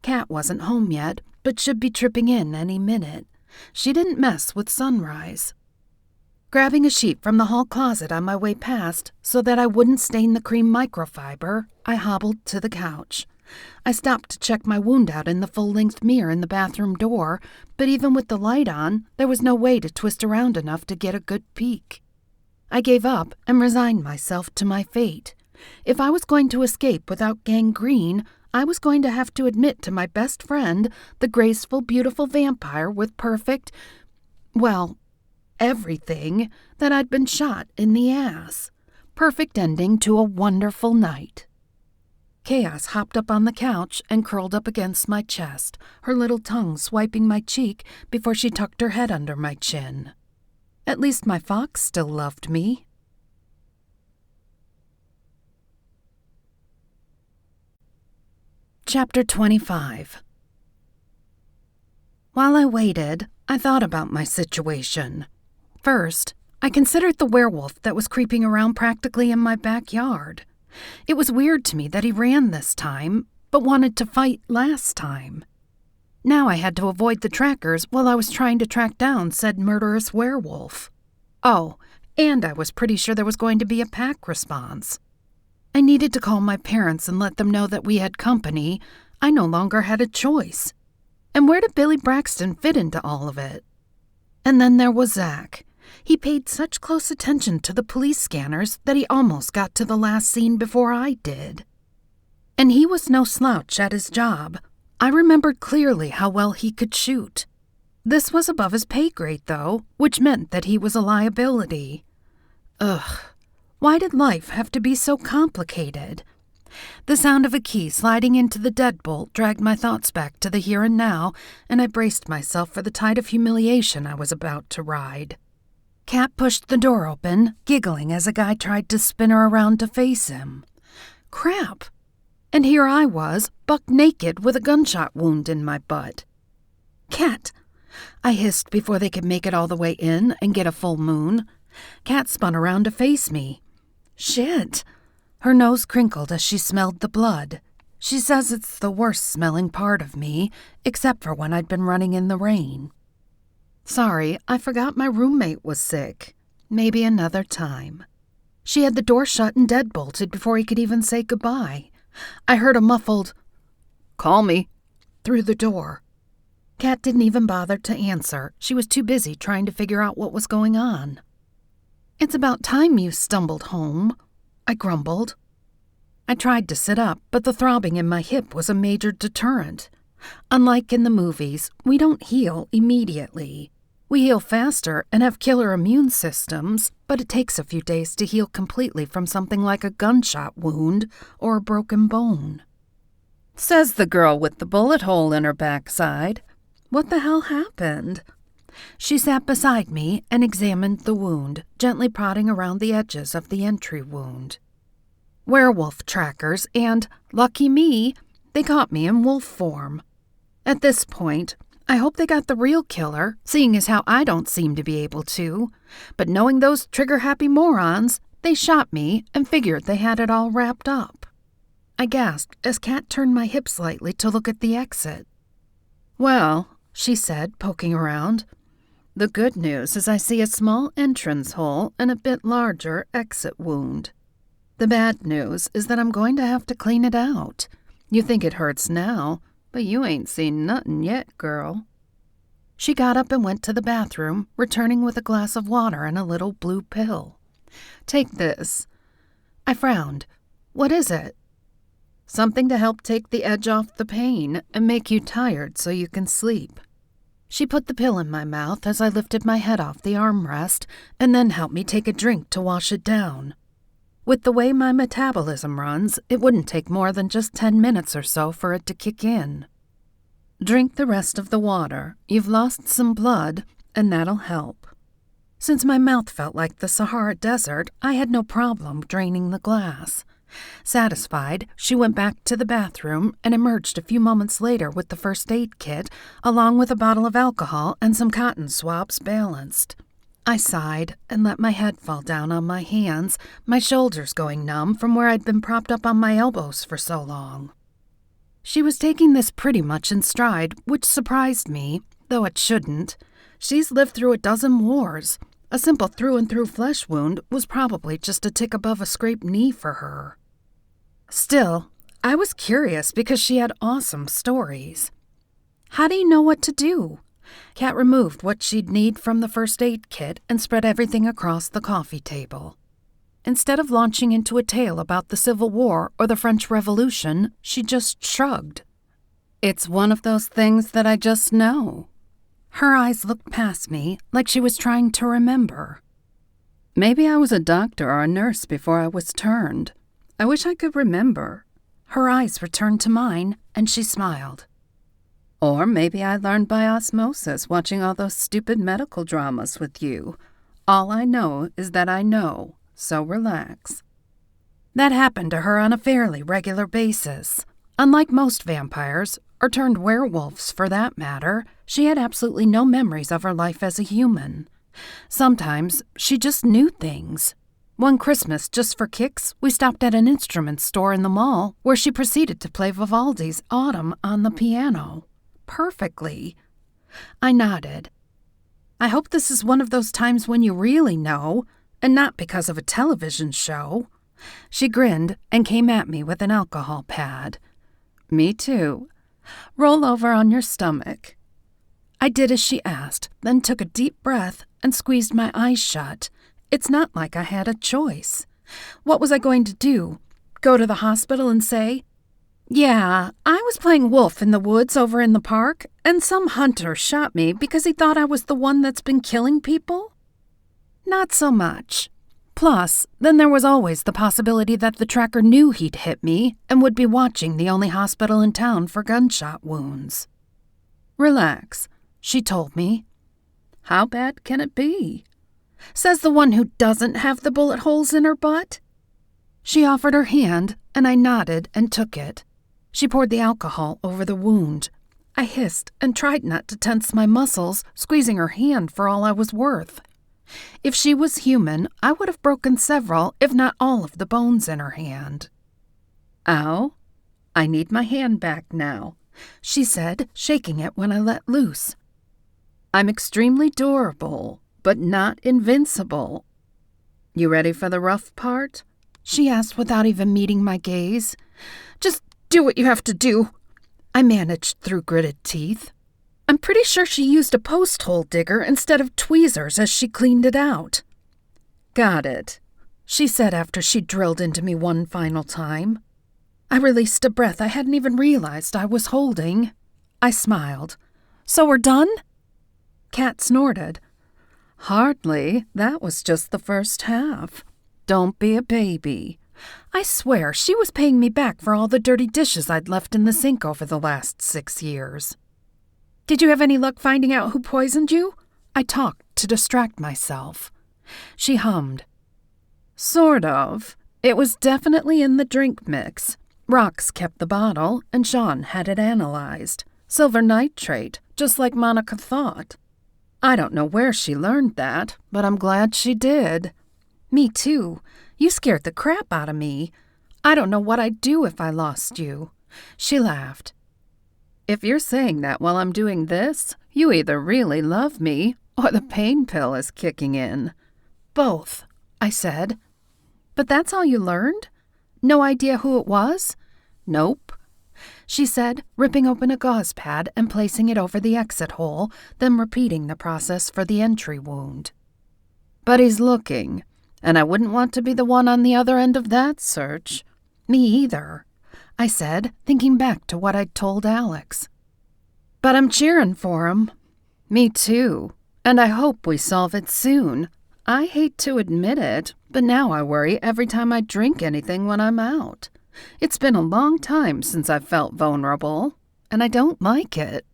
Kat wasn't home yet, but should be tripping in any minute. She didn't mess with sunrise. Grabbing a sheet from the hall closet on my way past so that I wouldn't stain the cream microfiber, I hobbled to the couch. I stopped to check my wound out in the full-length mirror in the bathroom door, but even with the light on, there was no way to twist around enough to get a good peek. I gave up and resigned myself to my fate. If I was going to escape without gangrene, I was going to have to admit to my best friend, the graceful, beautiful vampire with perfect, well, everything, that I'd been shot in the ass. Perfect ending to a wonderful night. Chaos hopped up on the couch and curled up against my chest, her little tongue swiping my cheek before she tucked her head under my chin. At least my fox still loved me. Chapter 25. While I waited, I thought about my situation. First, I considered the werewolf that was creeping around practically in my backyard. It was weird to me that he ran this time, but wanted to fight last time. Now I had to avoid the trackers while I was trying to track down said murderous werewolf. Oh, and I was pretty sure there was going to be a pack response. I needed to call my parents and let them know that we had company. I no longer had a choice. And where did Billy Braxton fit into all of it? And then there was Zach. He paid such close attention to the police scanners that he almost got to the last scene before I did. And he was no slouch at his job. I remembered clearly how well he could shoot. This was above his pay grade, though, which meant that he was a liability. Ugh, why did life have to be so complicated? The sound of a key sliding into the deadbolt dragged my thoughts back to the here and now, and I braced myself for the tide of humiliation I was about to ride. Kat pushed the door open, giggling as a guy tried to spin her around to face him. Crap! And here I was, buck naked with a gunshot wound in my butt. Kat! I hissed before they could make it all the way in and get a full moon. Kat spun around to face me. Shit! Her nose crinkled as she smelled the blood. She says it's the worst-smelling part of me, except for when I'd been running in the rain. Sorry, I forgot my roommate was sick. Maybe another time. She had the door shut and deadbolted before he could even say goodbye. I heard a muffled, "Call me," through the door. Kat didn't even bother to answer. She was too busy trying to figure out what was going on. "It's about time you stumbled home," I grumbled. I tried to sit up, but the throbbing in my hip was a major deterrent. Unlike in the movies, we don't heal immediately. We heal faster and have killer immune systems, but it takes a few days to heal completely from something like a gunshot wound or a broken bone. Says the girl with the bullet hole in her backside. What the hell happened? She sat beside me and examined the wound, gently prodding around the edges of the entry wound. Werewolf trackers, and, lucky me, they caught me in wolf form. At this point, I hope they got the real killer, seeing as how I don't seem to be able to. But knowing those trigger-happy morons, they shot me and figured they had it all wrapped up. I gasped as Kat turned my hip slightly to look at the exit. "Well," she said, poking around, "the good news is I see a small entrance hole and a bit larger exit wound. The bad news is that I'm going to have to clean it out. You think it hurts now, but you ain't seen nothin' yet, girl." She got up and went to the bathroom, returning with a glass of water and a little blue pill. "Take this." I frowned. "What is it?" "Something to help take the edge off the pain and make you tired so you can sleep." She put the pill in my mouth as I lifted my head off the armrest and then helped me take a drink to wash it down. With the way my metabolism runs, it wouldn't take more than just 10 minutes or so for it to kick in. "Drink the rest of the water. You've lost some blood, and that'll help." Since my mouth felt like the Sahara Desert, I had no problem draining the glass. Satisfied, she went back to the bathroom and emerged a few moments later with the first aid kit, along with a bottle of alcohol and some cotton swabs balanced. I sighed and let my head fall down on my hands, my shoulders going numb from where I'd been propped up on my elbows for so long. She was taking this pretty much in stride, which surprised me, though it shouldn't. She's lived through a dozen wars. A simple through-and-through flesh wound was probably just a tick above a scraped knee for her. Still, I was curious because she had awesome stories. "How do you know what to do?" Kat removed what she'd need from the first aid kit and spread everything across the coffee table. Instead of launching into a tale about the Civil War or the French Revolution, she just shrugged. "It's one of those things that I just know." Her eyes looked past me like she was trying to remember. "Maybe I was a doctor or a nurse before I was turned. I wish I could remember." Her eyes returned to mine, and she smiled. "Or maybe I learned by osmosis watching all those stupid medical dramas with you. All I know is that I know, so relax." That happened to her on a fairly regular basis. Unlike most vampires, or turned werewolves for that matter, she had absolutely no memories of her life as a human. Sometimes she just knew things. One Christmas, just for kicks, we stopped at an instrument store in the mall where she proceeded to play Vivaldi's Autumn on the piano. Perfectly. I nodded. "I hope this is one of those times when you really know, and not because of a television show." She grinned and came at me with an alcohol pad. "Me too. Roll over on your stomach." I did as she asked, then took a deep breath and squeezed my eyes shut. It's not like I had a choice. What was I going to do? Go to the hospital and say, "Yeah, I was playing wolf in the woods over in the park, and some hunter shot me because he thought I was the one that's been killing people"? Not so much. Plus, then there was always the possibility that the tracker knew he'd hit me and would be watching the only hospital in town for gunshot wounds. "Relax," she told me. "How bad can it be?" Says the one who doesn't have the bullet holes in her butt. She offered her hand, and I nodded and took it. She poured the alcohol over the wound. I hissed and tried not to tense my muscles, squeezing her hand for all I was worth. If she was human, I would have broken several, if not all of the bones in her hand. "Ow?" I need my hand back now, she said, shaking it when I let loose. I'm extremely durable, but not invincible. You ready for the rough part? She asked without even meeting my gaze. Just do what you have to do, I managed through gritted teeth. I'm pretty sure she used a post hole digger instead of tweezers as she cleaned it out. Got it, she said after she drilled into me one final time. I released a breath I hadn't even realized I was holding. I smiled. So we're done? Kat snorted. Hardly. That was just the first half. Don't be a baby. I swear she was paying me back for all the dirty dishes I'd left in the sink over the last 6 years. Did you have any luck finding out who poisoned you? I talked to distract myself. She hummed. Sort of. It was definitely in the drink mix. Rox kept the bottle, and Sean had it analyzed. Silver nitrate, just like Monica thought. I don't know where she learned that, but I'm glad she did. Me too. You scared the crap out of me. I don't know what I'd do if I lost you. She laughed. If you're saying that while I'm doing this, you either really love me or the pain pill is kicking in. Both, I said. But that's all you learned? No idea who it was? Nope, she said, ripping open a gauze pad and placing it over the exit hole, then repeating the process for the entry wound. But he's looking, and I wouldn't want to be the one on the other end of that search. Me either, I said, thinking back to what I'd told Alex. But I'm cheering for him. Me too, and I hope we solve it soon. I hate to admit it, but now I worry every time I drink anything when I'm out. It's been a long time since I've felt vulnerable, and I don't like it.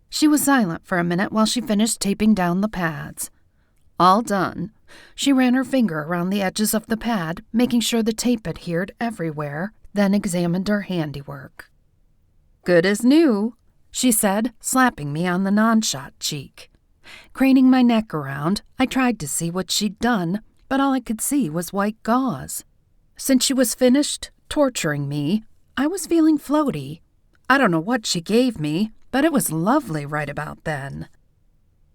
She was silent for a minute while she finished taping down the pads. All done. She ran her finger around the edges of the pad, making sure the tape adhered everywhere, then examined her handiwork. Good as new, she said, slapping me on the non-shot cheek. Craning my neck around, I tried to see what she'd done, but all I could see was white gauze. Since she was finished torturing me, I was feeling floaty. I don't know what she gave me, but it was lovely right about then.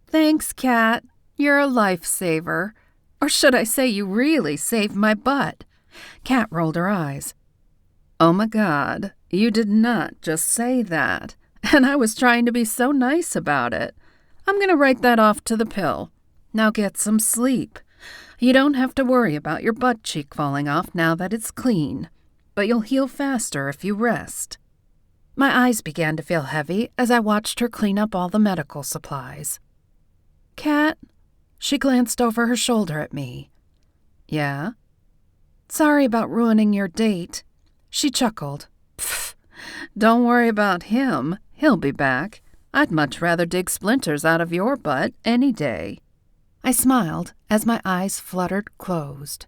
Thanks, Kat. You're a lifesaver. Or should I say you really saved my butt? Kat rolled her eyes. Oh my God, you did not just say that. And I was trying to be so nice about it. I'm going to write that off to the pill. Now get some sleep. You don't have to worry about your butt cheek falling off now that it's clean. But you'll heal faster if you rest. My eyes began to feel heavy as I watched her clean up all the medical supplies. Kat, she glanced over her shoulder at me. Yeah? Sorry about ruining your date. She chuckled. Pfft, don't worry about him. He'll be back. I'd much rather dig splinters out of your butt any day. I smiled as my eyes fluttered closed.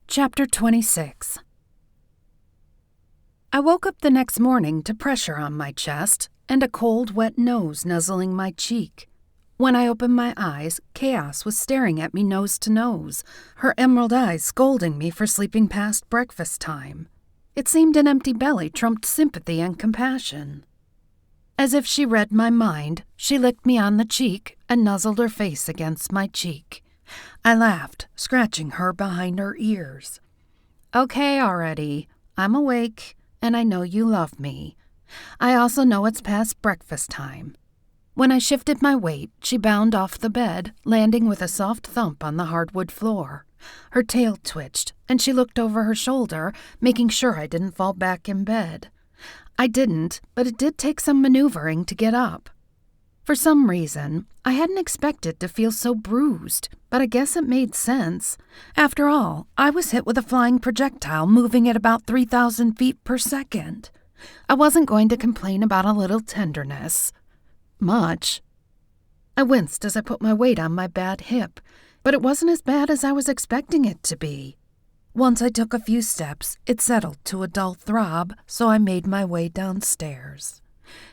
Chapter 26. I woke up the next morning to pressure on my chest and a cold, wet nose nuzzling my cheek. When I opened my eyes, Chaos was staring at me nose to nose, her emerald eyes scolding me for sleeping past breakfast time. It seemed an empty belly trumped sympathy and compassion. As if she read my mind, she licked me on the cheek and nuzzled her face against my cheek. I laughed, scratching her behind her ears. Okay already. I'm awake, and I know you love me. I also know it's past breakfast time. When I shifted my weight, she bounded off the bed, landing with a soft thump on the hardwood floor. Her tail twitched, and she looked over her shoulder, making sure I didn't fall back in bed. I didn't, but it did take some maneuvering to get up. For some reason, I hadn't expected to feel so bruised, but I guess it made sense. After all, I was hit with a flying projectile moving at about 3,000 feet per second. I wasn't going to complain about a little tenderness. Much. I winced as I put my weight on my bad hip, but it wasn't as bad as I was expecting it to be. Once I took a few steps, it settled to a dull throb, so I made my way downstairs.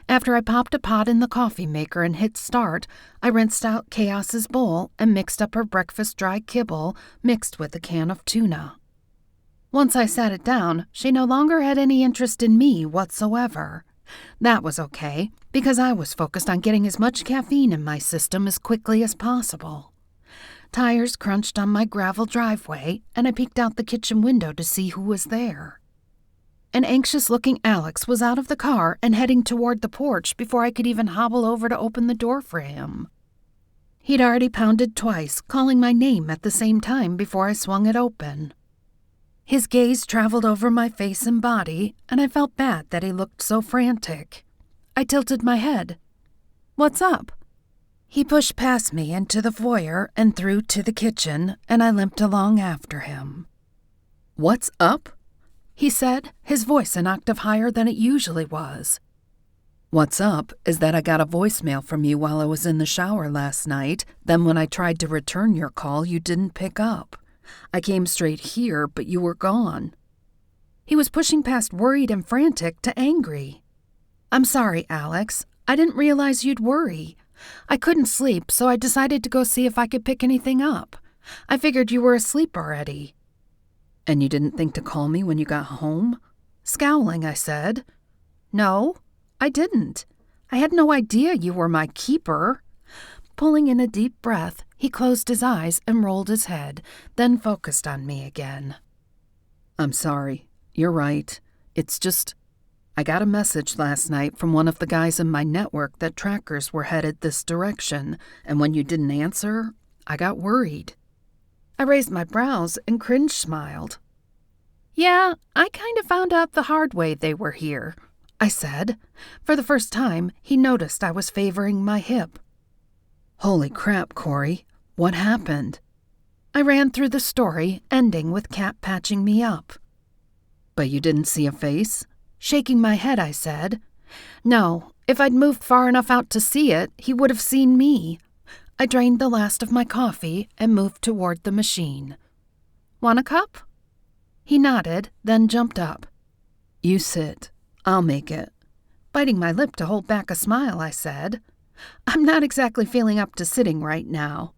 After I popped a pot in the coffee maker and hit start, I rinsed out Chaos's bowl and mixed up her breakfast dry kibble mixed with a can of tuna. Once I sat it down, she no longer had any interest in me whatsoever. That was okay, because I was focused on getting as much caffeine in my system as quickly as possible. Tires crunched on my gravel driveway, and I peeked out the kitchen window to see who was there. An anxious-looking Alex was out of the car and heading toward the porch before I could even hobble over to open the door for him. He'd already pounded twice, calling my name at the same time before I swung it open. His gaze traveled over my face and body, and I felt bad that he looked so frantic. I tilted my head. "What's up?" He pushed past me into the foyer and through to the kitchen, and I limped along after him. "What's up?" he said, his voice an octave higher than it usually was. "What's up is that I got a voicemail from you while I was in the shower last night. Then when I tried to return your call, you didn't pick up. I came straight here, but you were gone." He was pushing past worried and frantic to angry. "I'm sorry, Alex. I didn't realize you'd worry. I couldn't sleep, so I decided to go see if I could pick anything up. I figured you were asleep already." "And you didn't think to call me when you got home?" Scowling, I said. "No, I didn't. I had no idea you were my keeper." Pulling in a deep breath, he closed his eyes and rolled his head, then focused on me again. "I'm sorry. You're right. It's just, I got a message last night from one of the guys in my network that trackers were headed this direction, and when you didn't answer, I got worried." I raised my brows and cringe smiled. "Yeah, I kind of found out the hard way they were here," I said. For the first time, he noticed I was favoring my hip. "Holy crap, Cori. What happened?" I ran through the story, ending with Cat patching me up. "But you didn't see a face?" Shaking my head, I said. "No, if I'd moved far enough out to see it, he would have seen me." I drained the last of my coffee and moved toward the machine. "Want a cup?" He nodded, then jumped up. "You sit. I'll make it." Biting my lip to hold back a smile, I said, "I'm not exactly feeling up to sitting right now."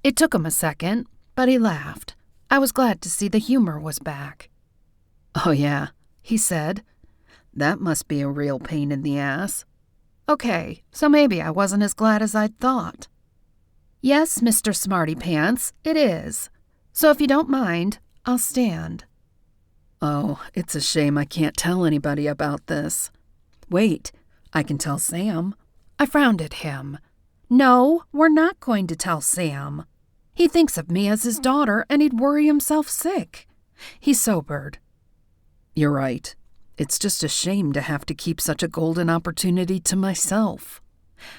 It took him a second, but he laughed. I was glad to see the humor was back. "Oh yeah," he said. "That must be a real pain in the ass." Okay, so maybe I wasn't as glad as I'd thought. "Yes, Mr. Smarty Pants, it is. So if you don't mind, I'll stand." "Oh, it's a shame I can't tell anybody about this." "Wait, I can tell Sam." I frowned at him. "No, we're not going to tell Sam. He thinks of me as his daughter, and he'd worry himself sick." He sobered. "You're right. It's just a shame to have to keep such a golden opportunity to myself."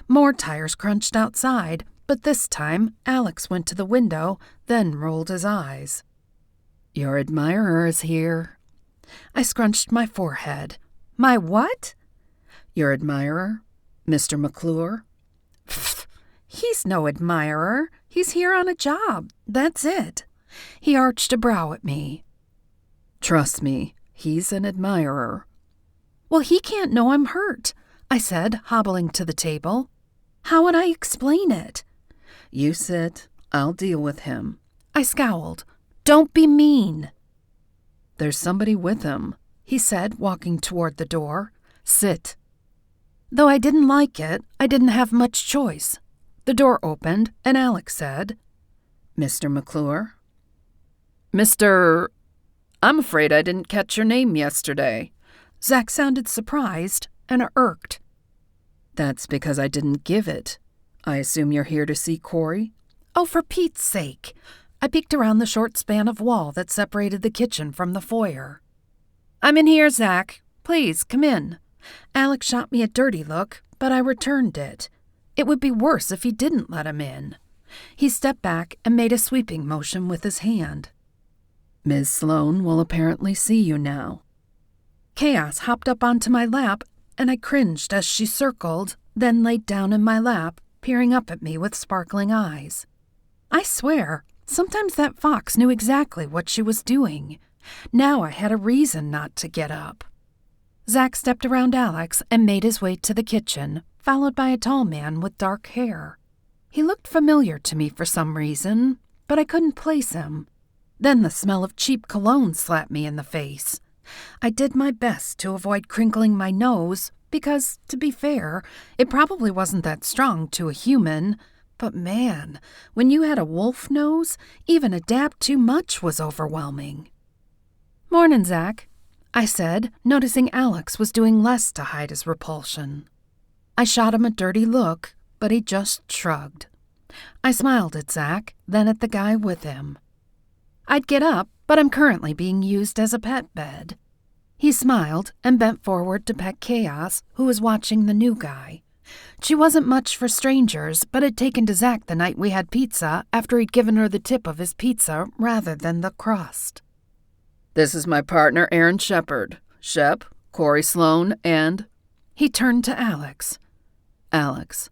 More tires crunched outside, but this time Alex went to the window, then rolled his eyes. "Your admirer is here." I scrunched my forehead. "My what?" "Your admirer, Mr. McClure." "Pfft, he's no admirer. He's here on a job. That's it." He arched a brow at me. "Trust me, he's an admirer." "Well, he can't know I'm hurt," I said, hobbling to the table. "How would I explain it?" "You sit. I'll deal with him." I scowled. "Don't be mean." "There's somebody with him," he said, walking toward the door. "Sit." Though I didn't like it, I didn't have much choice. The door opened, and Alex said, "Mr. McClure?" "Mr. I'm afraid I didn't catch your name yesterday." Zach sounded surprised and irked. "That's because I didn't give it. I assume you're here to see Cori?" "Oh, for Pete's sake." I peeked around the short span of wall that separated the kitchen from the foyer. "I'm in here, Zach. Please, come in." Alex shot me a dirty look, but I returned it. It would be worse if he didn't let him in. He stepped back and made a sweeping motion with his hand. "Ms. Sloane will apparently see you now." Chaos hopped up onto my lap, and I cringed as she circled, then laid down in my lap, peering up at me with sparkling eyes. I swear, sometimes that fox knew exactly what she was doing. Now I had a reason not to get up. Zach stepped around Alex and made his way to the kitchen, followed by a tall man with dark hair. He looked familiar to me for some reason, but I couldn't place him. Then the smell of cheap cologne slapped me in the face. I did my best to avoid crinkling my nose because, to be fair, it probably wasn't that strong to a human. But man, when you had a wolf nose, even a dab too much was overwhelming. "Mornin', Zach," I said, noticing Alex was doing less to hide his repulsion. I shot him a dirty look, but he just shrugged. I smiled at Zach, then at the guy with him. "I'd get up, but I'm currently being used as a pet bed." He smiled and bent forward to pet Chaos, who was watching the new guy. She wasn't much for strangers, but had taken to Zach the night we had pizza after he'd given her the tip of his pizza rather than the crust. "This is my partner, Aaron Shepard. Shep, Cori Sloane, and—" He turned to Alex. "Alex,"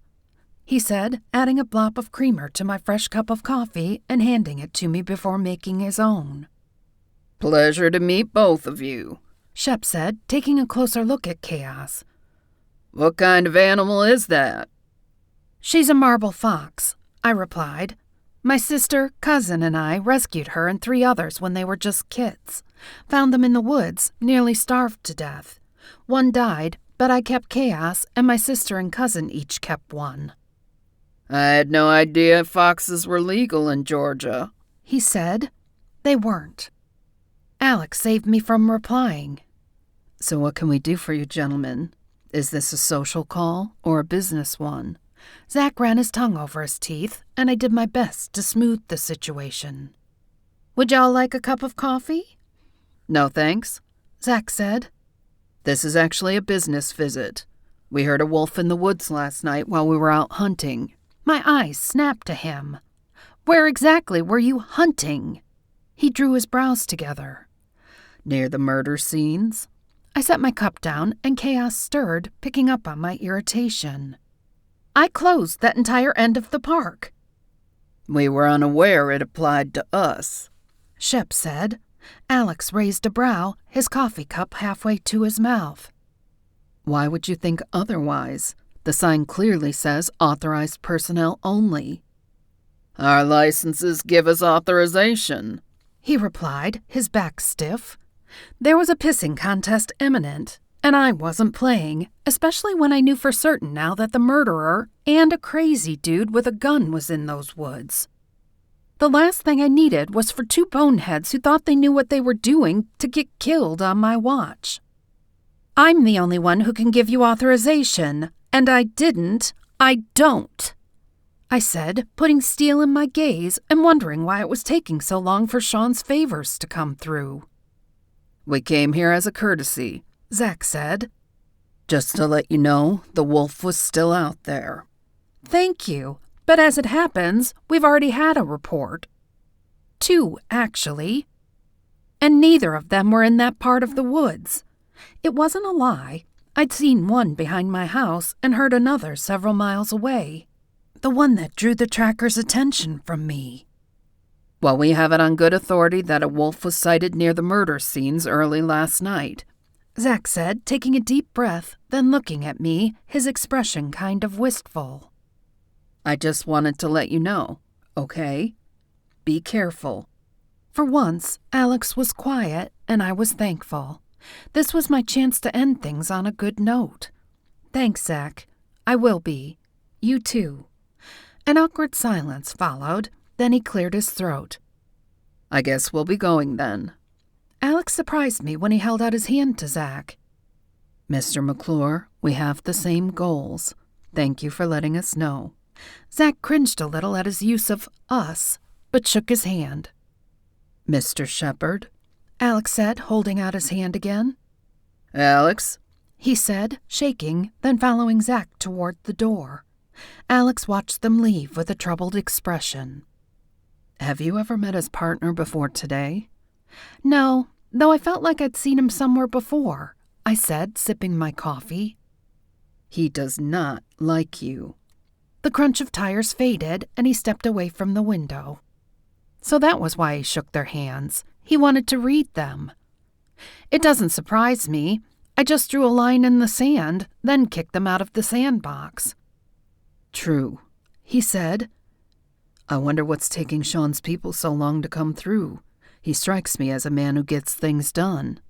he said, adding a blop of creamer to my fresh cup of coffee and handing it to me before making his own. "Pleasure to meet both of you," Shep said, taking a closer look at Chaos. "What kind of animal is that?" "She's a marble fox," I replied. "My sister, cousin, and I rescued her and 3 others when they were just kids. Found them in the woods, nearly starved to death. One died, but I kept Chaos, and my sister and cousin each kept one." "I had no idea foxes were legal in Georgia," he said. They weren't. Alex saved me from replying. "So what can we do for you, gentlemen? Is this a social call or a business one?" Zach ran his tongue over his teeth, and I did my best to smooth the situation. "Would y'all like a cup of coffee?" "No, thanks," Zach said. "This is actually a business visit. We heard a wolf in the woods last night while we were out hunting." My eyes snapped to him. "Where exactly were you hunting?" He drew his brows together. "Near the murder scenes." I set my cup down, and Chaos stirred, picking up on my irritation. "I closed that entire end of the park." "We were unaware it applied to us," Shep said. Alex raised a brow, his coffee cup halfway to his mouth. "Why would you think otherwise? The sign clearly says authorized personnel only." "Our licenses give us authorization," he replied, his back stiff. There was a pissing contest imminent, and I wasn't playing, especially when I knew for certain now that the murderer and a crazy dude with a gun was in those woods. The last thing I needed was for 2 boneheads who thought they knew what they were doing to get killed on my watch. "I'm the only one who can give you authorization, and I don't," I said, putting steel in my gaze and wondering why it was taking so long for Sean's favors to come through. "We came here as a courtesy," Zach said. "Just to let you know, the wolf was still out there." "Thank you, but as it happens, we've already had a report. 2, actually. And neither of them were in that part of the woods. It wasn't a lie. I'd seen one behind my house and heard another several miles away. The one that drew the tracker's attention from me." "Well, we have it on good authority that a wolf was sighted near the murder scenes early last night," Zach said, taking a deep breath, then looking at me, his expression kind of wistful. "I just wanted to let you know, okay? Be careful." For once, Alex was quiet, and I was thankful. This was my chance to end things on a good note. "Thanks, Zach. I will be. You too." An awkward silence followed, then he cleared his throat. "I guess we'll be going then." Alex surprised me when he held out his hand to Zach. "Mr. McClure, we have the same goals. Thank you for letting us know." Zach cringed a little at his use of us, but shook his hand. "Mr. Shepard," Alex said, holding out his hand again. "Alex," he said, shaking, then following Zach toward the door. Alex watched them leave with a troubled expression. "Have you ever met his partner before today?" "No, though I felt like I'd seen him somewhere before," I said, sipping my coffee. "He does not like you." The crunch of tires faded, and he stepped away from the window. So that was why he shook their hands. He wanted to read them. It doesn't surprise me. I just drew a line in the sand, then kicked them out of the sandbox." "True," he said. "I wonder what's taking Sean's people so long to come through. He strikes me as a man who gets things done."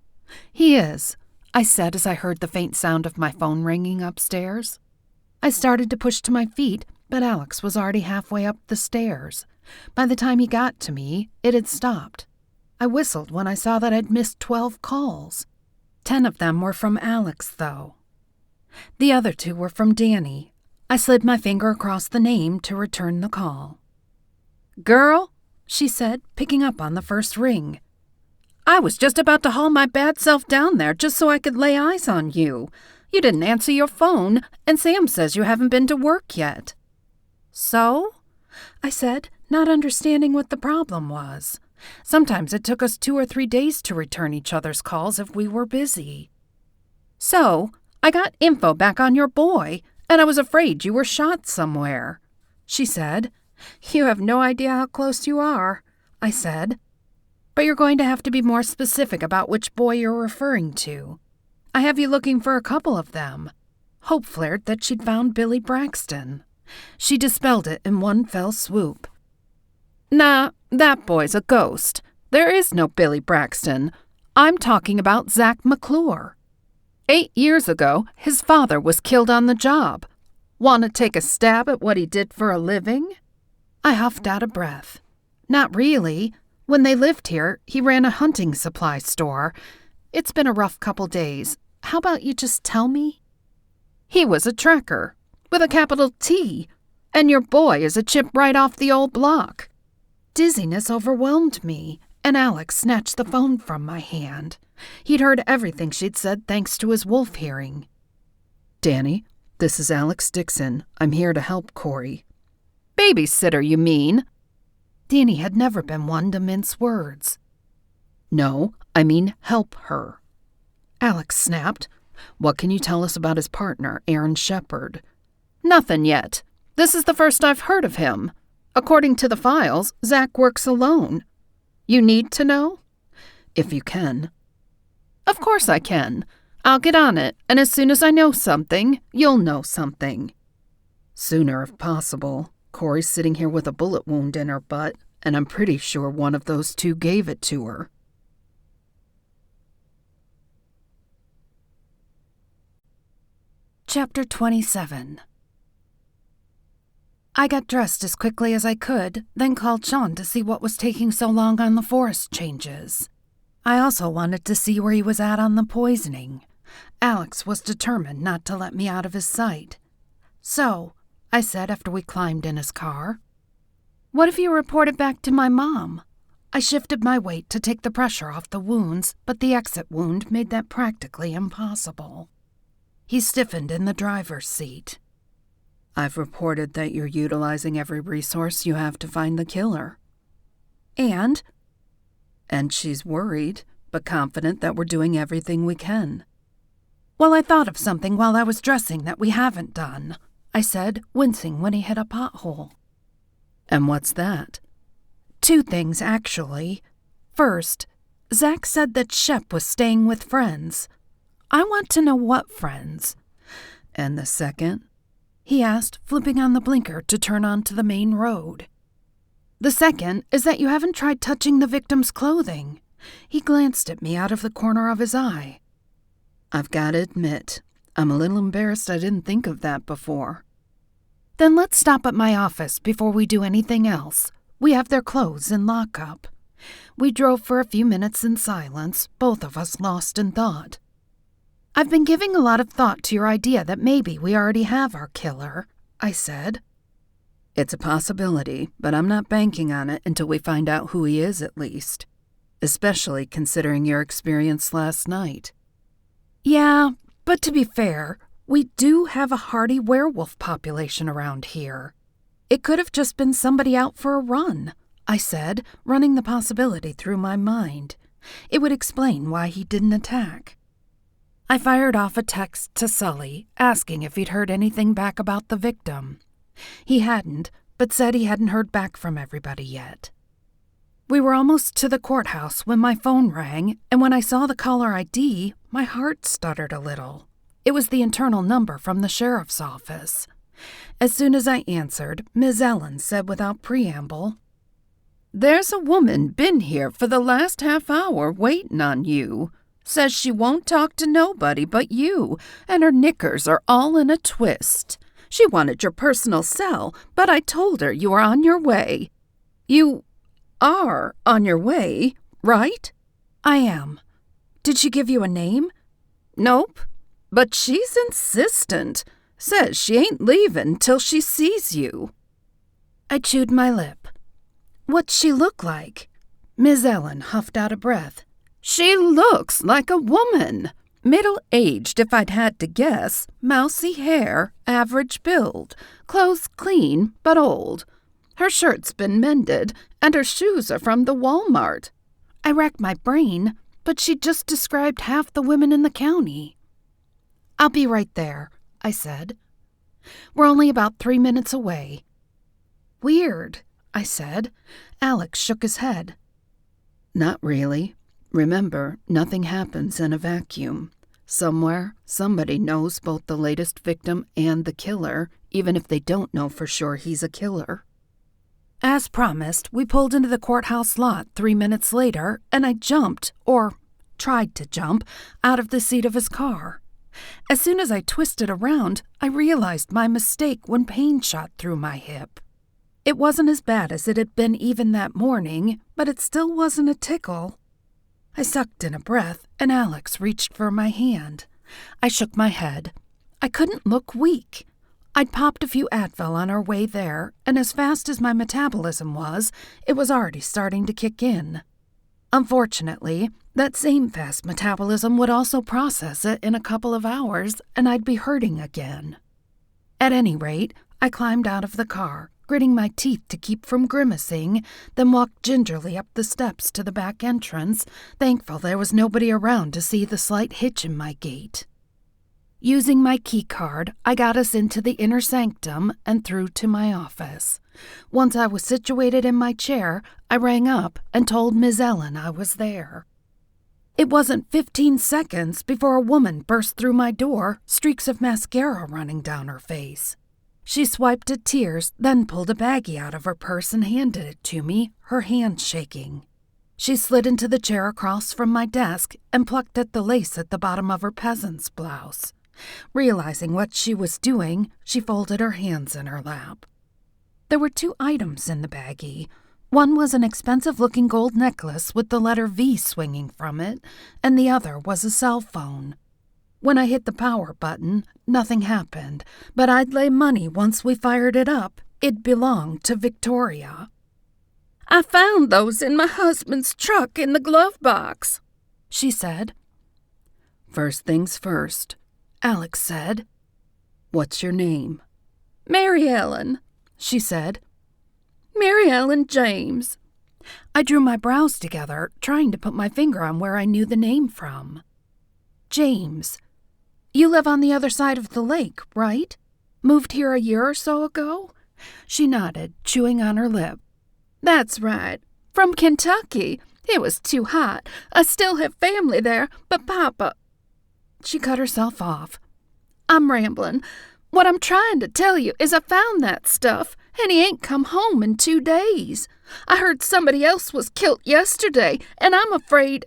"He is," I said as I heard the faint sound of my phone ringing upstairs. I started to push to my feet, but Alex was already halfway up the stairs. By the time he got to me, it had stopped. I whistled when I saw that I'd missed 12 calls. 10 of them were from Alex, though. The other 2 were from Danny. I slid my finger across the name to return the call. "Girl," she said, picking up on the first ring. "I was just about to haul my bad self down there just so I could lay eyes on you. You didn't answer your phone, and Sam says you haven't been to work yet." "So?" I said, not understanding what the problem was. Sometimes it took us 2 or 3 days to return each other's calls if we were busy. "So, I got info back on your boy, and I was afraid you were shot somewhere," she said. "You have no idea how close you are," I said. "But you're going to have to be more specific about which boy you're referring to. I have you looking for a couple of them." Hope flared that she'd found Billy Braxton. She dispelled it in one fell swoop. "Nah, that boy's a ghost. There is no Billy Braxton. I'm talking about Zach McClure. 8 years ago, his father was killed on the job. Want to take a stab at what he did for a living?" I huffed out a breath. "Not really. When they lived here, he ran a hunting supply store. It's been a rough couple days. How about you just tell me?" "He was a tracker, with a capital T, and your boy is a chip right off the old block." Dizziness overwhelmed me, and Alex snatched the phone from my hand. He'd heard everything she'd said thanks to his wolf hearing. "Danny, this is Alex Dixon. I'm here to help Cori." "Babysitter, you mean?" Danny had never been one to mince words. "No, I mean help her." Alex snapped. "What can you tell us about his partner, Aaron Shepard?" "Nothing yet. This is the first I've heard of him. According to the files, Zach works alone. You need to know?" "If you can." "Of course I can. I'll get on it, and as soon as I know something, you'll know something." "Sooner if possible. Cori's sitting here with a bullet wound in her butt, and I'm pretty sure one of those 2 gave it to her." Chapter 27. I got dressed as quickly as I could, then called Sean to see what was taking so long on the forest changes. I also wanted to see where he was at on the poisoning. Alex was determined not to let me out of his sight. "So," I said after we climbed in his car, "what if you report it back to my mom?" I shifted my weight to take the pressure off the wounds, but the exit wound made that practically impossible. He stiffened in the driver's seat. "I've reported that you're utilizing every resource you have to find the killer." "And?" "And she's worried, but confident that we're doing everything we can." "Well, I thought of something while I was dressing that we haven't done," I said, wincing when he hit a pothole. "And what's that?" "2 things, actually. First, Zach said that Shep was staying with friends. I want to know what friends." "And the second?" he asked, flipping on the blinker to turn onto the main road. "The second is that you haven't tried touching the victim's clothing." He glanced at me out of the corner of his eye. "I've got to admit, I'm a little embarrassed I didn't think of that before." "Then let's stop at my office before we do anything else. We have their clothes in lockup." We drove for a few minutes in silence, both of us lost in thought. "I've been giving a lot of thought to your idea that maybe we already have our killer," I said. "It's a possibility, but I'm not banking on it until we find out who he is at least, especially considering your experience last night." "Yeah, but to be fair, we do have a hardy werewolf population around here. It could have just been somebody out for a run," I said, running the possibility through my mind. It would explain why he didn't attack. I fired off a text to Sully, asking if he'd heard anything back about the victim. He hadn't, but said he hadn't heard back from everybody yet. We were almost to the courthouse when my phone rang, and when I saw the caller ID, my heart stuttered a little. It was the internal number from the sheriff's office. As soon as I answered, Ms. Ellen said without preamble, "There's a woman been here for the last half hour waiting on you. Says she won't talk to nobody but you, and her knickers are all in a twist. She wanted your personal cell, but I told her you were on your way. You are on your way, right?" "I am. Did she give you a name?" "Nope, but she's insistent. Says she ain't leaving till she sees you." I chewed my lip. "What's she look like?" Ms. Ellen huffed out a breath. "She looks like a woman. Middle-aged, if I'd had to guess. Mousy hair, average build. Clothes clean, but old. Her shirt's been mended, and her shoes are from the Walmart." I racked my brain, but she just described half the women in the county. "I'll be right there," I said. "We're only about 3 minutes away." "Weird," I said. Alex shook his head. "Not really. Remember, nothing happens in a vacuum. Somewhere, somebody knows both the latest victim and the killer, even if they don't know for sure he's a killer." As promised, we pulled into the courthouse lot 3 minutes later, and I jumped, or tried to jump, out of the seat of his car. As soon as I twisted around, I realized my mistake when pain shot through my hip. It wasn't as bad as it had been even that morning, but it still wasn't a tickle. I sucked in a breath, and Alex reached for my hand. I shook my head. I couldn't look weak. I'd popped a few Advil on our way there, and as fast as my metabolism was, it was already starting to kick in. Unfortunately, that same fast metabolism would also process it in a couple of hours, and I'd be hurting again. At any rate, I climbed out of the car, gritting my teeth to keep from grimacing, then walked gingerly up the steps to the back entrance, thankful there was nobody around to see the slight hitch in my gait. Using my key card, I got us into the inner sanctum and through to my office. Once I was situated in my chair, I rang up and told Ms. Ellen I was there. It wasn't 15 seconds before a woman burst through my door, streaks of mascara running down her face. She swiped at tears, then pulled a baggie out of her purse and handed it to me, her hand shaking. She slid into the chair across from my desk and plucked at the lace at the bottom of her peasant's blouse. Realizing what she was doing, she folded her hands in her lap. There were 2 items in the baggie. One was an expensive-looking gold necklace with the letter V swinging from it, and the other was a cell phone. When I hit the power button, nothing happened, but I'd lay money once we fired it up, it belonged to Victoria. "I found those in my husband's truck in the glove box," she said. "First things first," Alex said. "What's your name?" "Mary Ellen," she said. "Mary Ellen James." I drew my brows together, trying to put my finger on where I knew the name from. "James. You live on the other side of the lake, right? Moved here a year or so ago?" She nodded, chewing on her lip. "That's right. From Kentucky. It was too hot. I still have family there, but Papa—" She cut herself off. "I'm rambling. What I'm trying to tell you is I found that stuff, and he ain't come home in 2 days. I heard somebody else was killed yesterday, and I'm afraid—"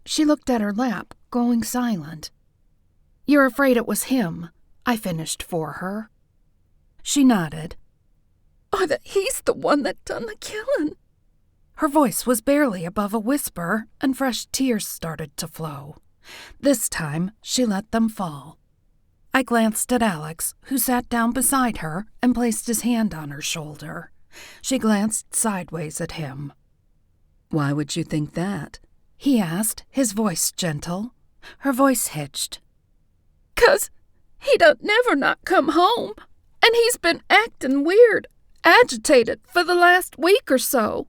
She looked at her lap, going silent. "You're afraid it was him," I finished for her. She nodded. "Or that he's the one that done the killing." Her voice was barely above a whisper, and fresh tears started to flow. This time, she let them fall. I glanced at Alex, who sat down beside her and placed his hand on her shoulder. She glanced sideways at him. "Why would you think that?" he asked, his voice gentle. Her voice hitched. "'Cause he don't never not come home, and he's been acting weird, agitated for the last week or so."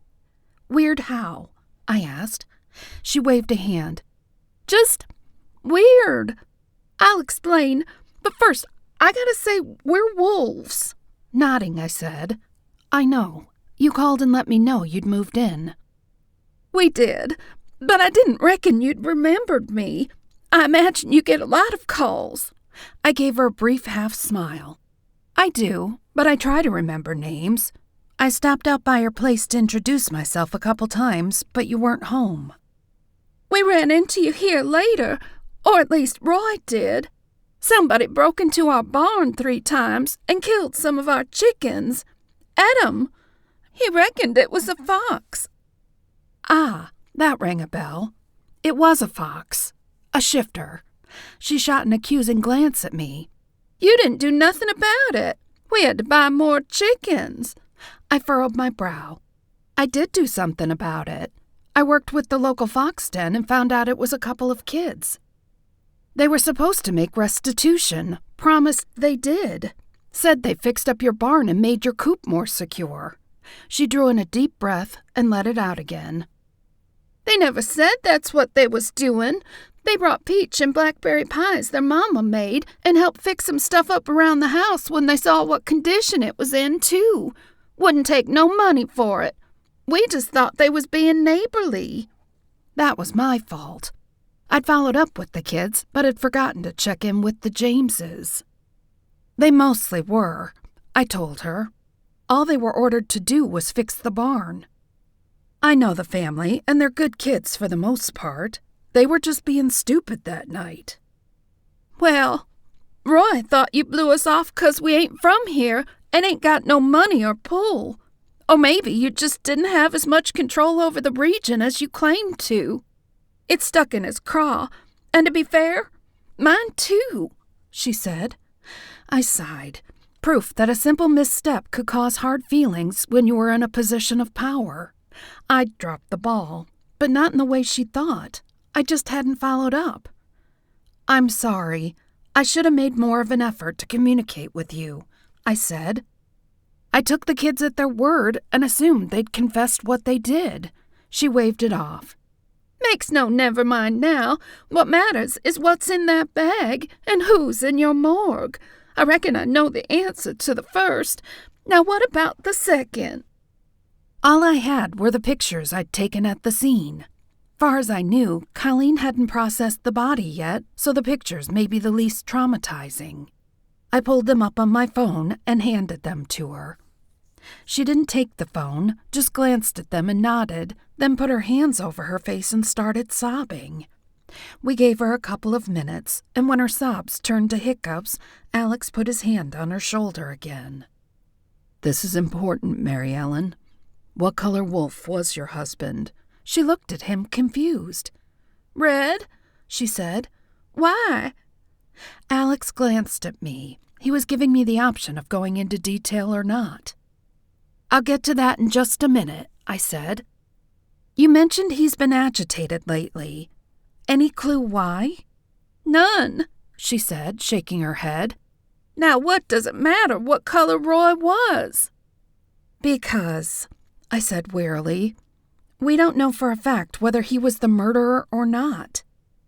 "Weird how?" I asked. She waved a hand. "Just weird. I'll explain, but first I gotta say we're wolves." Nodding, I said, "I know. You called and let me know you'd moved in." We did, but I didn't reckon you'd remembered me. I imagine you get a lot of calls." I gave her a brief half-smile. "I do, but I try to remember names. I stopped out by your place to introduce myself a couple times, but you weren't home." "We ran into you here later, or at least Roy did. Somebody broke into our barn 3 times and killed some of our chickens. Adam, he reckoned it was a fox." "Ah, that rang a bell. It was a fox. A shifter. She shot an accusing glance at me." "You didn't do nothing about it. We had to buy more chickens." I furrowed my brow. "I did do something about it. I worked with the local fox den and found out it was a couple of kids. They were supposed to make restitution. Promised they did. Said they fixed up your barn and made your coop more secure." She drew in a deep breath and let it out again. "They never said that's what they was doing. They brought peach and blackberry pies their mama made and helped fix some stuff up around the house when they saw what condition it was in, too. Wouldn't take no money for it. We just thought they was being neighborly." That was my fault. I'd followed up with the kids, but had forgotten to check in with the Jameses. They mostly were, I told her. All they were ordered to do was fix the barn. I know the family, and they're good kids for the most part. They were just being stupid that night. "Well, Roy thought you blew us off 'cause we ain't from here and ain't got no money or pull. Or maybe you just didn't have as much control over the region as you claimed to. It stuck in his craw, and to be fair, mine too," she said. I sighed. Proof that a simple misstep could cause hard feelings when you were in a position of power. I'd dropped the ball, but not in the way she thought. I just hadn't followed up. "I'm sorry. I should have made more of an effort to communicate with you," I said. I took the kids at their word and assumed they'd confessed what they did. She waved it off. "Makes no never mind now. What matters is what's in that bag and who's in your morgue. I reckon I know the answer to the first. Now what about the second?" All I had were the pictures I'd taken at the scene. Far as I knew, Colleen hadn't processed the body yet, so the pictures may be the least traumatizing. I pulled them up on my phone and handed them to her. She didn't take the phone, just glanced at them and nodded, then put her hands over her face and started sobbing. We gave her a couple of minutes, and when her sobs turned to hiccups, Alex put his hand on her shoulder again. "This is important, Mary Ellen. What color wolf was your husband?" She looked at him confused. "Red," she said. "Why?" Alex glanced at me. He was giving me the option of going into detail or not. "I'll get to that in just a minute," I said. "You mentioned he's been agitated lately. Any clue why?" "None," she said, shaking her head. "Now what does it matter what color Roy was?" "Because," I said wearily, "we don't know for a fact whether he was the murderer or not.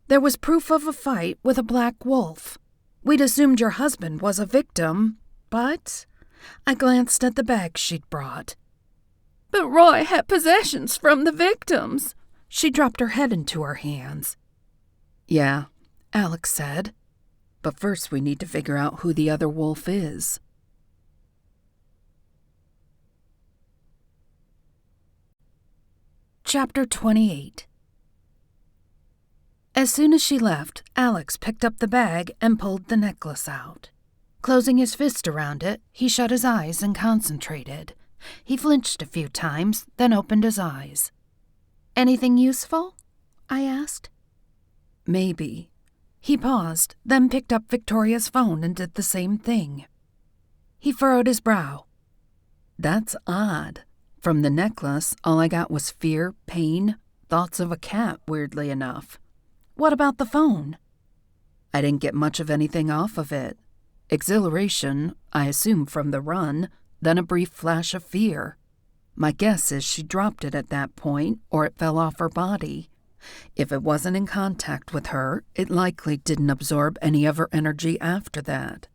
There was proof of a fight with a black wolf. We'd assumed your husband was a victim, but—" I glanced at the bag she'd brought. "But Roy had possessions from the victims." She dropped her head into her hands. "Yeah," Alex said. "But first we need to figure out who the other wolf is." Chapter 28. As soon as she left, Alex picked up the bag and pulled the necklace out. Closing his fist around it, he shut his eyes and concentrated. He flinched a few times, then opened his eyes. "Anything useful?" I asked. "Maybe." He paused, then picked up Victoria's phone and did the same thing. He furrowed his brow. "That's odd. From the necklace, all I got was fear, pain, thoughts of a cat, weirdly enough." "What about the phone?" "I didn't get much of anything off of it. Exhilaration, I assume from the run, then a brief flash of fear. My guess is she dropped it at that point, or it fell off her body. If it wasn't in contact with her, it likely didn't absorb any of her energy after that."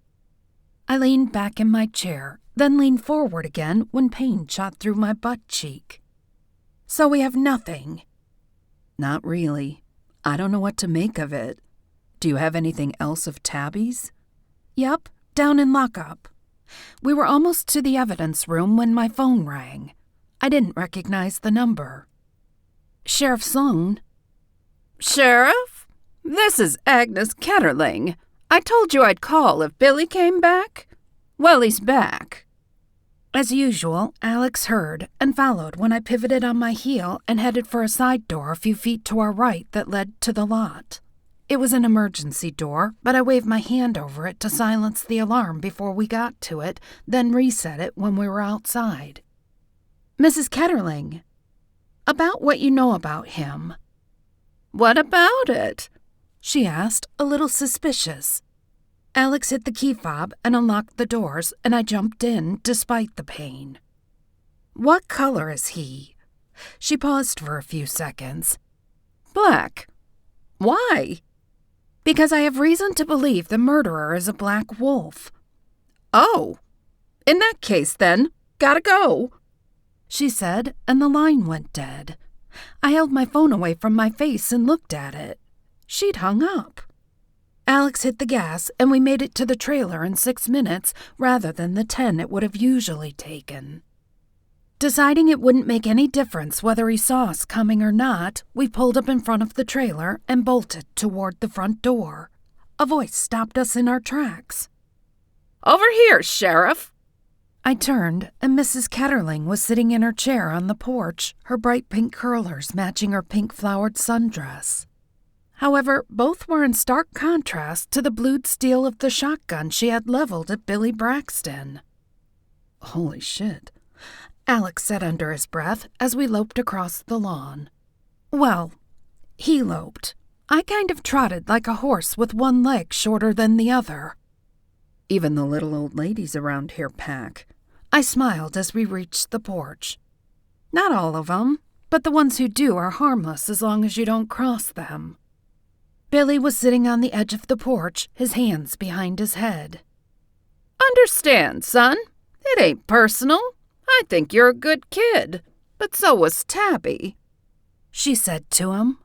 I leaned back in my chair, then leaned forward again when pain shot through my butt cheek. "So we have nothing. Not really. I don't know what to make of it. Do you have anything else of Tabby's? Yep, down in lockup. We were almost to the evidence room when my phone rang. I didn't recognize the number. Sheriff Sloane. Sheriff? This is Agnes Ketterling. I told you I'd call if Billy came back. Well, he's back. As usual, Alex heard and followed when I pivoted on my heel and headed for a side door a few feet to our right that led to the lot. It was an emergency door, but I waved my hand over it to silence the alarm before we got to it, then reset it when we were outside. Mrs. Ketterling, about what you know about him. What about it? She asked, a little suspicious. Alex hit the key fob and unlocked the doors, and I jumped in despite the pain. What color is he? She paused for a few seconds. Black. Why? Because I have reason to believe the murderer is a black wolf. Oh, in that case then, gotta go, she said, and the line went dead. I held my phone away from my face and looked at it. She'd hung up. Alex hit the gas, and we made it to the trailer in 6 minutes rather than the 10 it would have usually taken. Deciding it wouldn't make any difference whether he saw us coming or not, we pulled up in front of the trailer and bolted toward the front door. A voice stopped us in our tracks. Over here, Sheriff. I turned, and Mrs. Ketterling was sitting in her chair on the porch, her bright pink curlers matching her pink-flowered sundress. However, both were in stark contrast to the blued steel of the shotgun she had leveled at Billy Braxton. Holy shit, Alex said under his breath as we loped across the lawn. Well, he loped. I kind of trotted like a horse with one leg shorter than the other. Even the little old ladies around here pack. I smiled as we reached the porch. Not all of them, but the ones who do are harmless as long as you don't cross them. Billy was sitting on the edge of the porch, his hands behind his head. Understand, son. It ain't personal. I think you're a good kid. But so was Tabby, she said to him.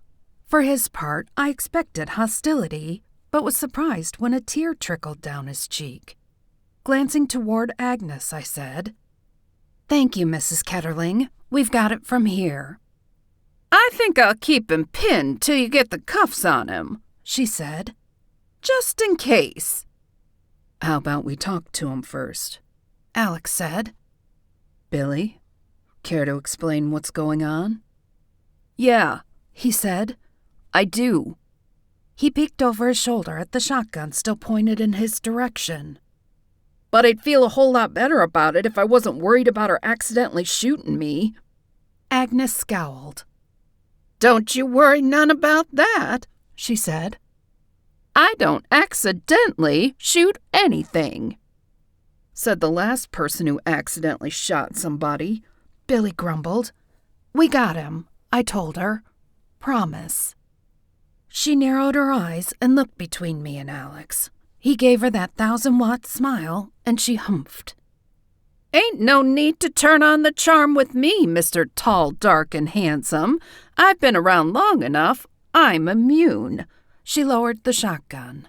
For his part, I expected hostility, but was surprised when a tear trickled down his cheek. Glancing toward Agnes, I said, "Thank you, Mrs. Ketterling. We've got it from here." I think I'll keep him pinned till you get the cuffs on him, she said. Just in case. How about we talk to him first? Alex said. Billy, care to explain what's going on? Yeah, he said. I do. He peeked over his shoulder at the shotgun still pointed in his direction. But I'd feel a whole lot better about it if I wasn't worried about her accidentally shooting me. Agnes scowled. Don't you worry none about that, she said. I don't accidentally shoot anything, said the last person who accidentally shot somebody. Billy grumbled. We got him, I told her. Promise. She narrowed her eyes and looked between me and Alex. He gave her that 1,000-watt smile, and she humphed. Ain't no need to turn on the charm with me, Mr. Tall, Dark, and Handsome. I've been around long enough. I'm immune. She lowered the shotgun.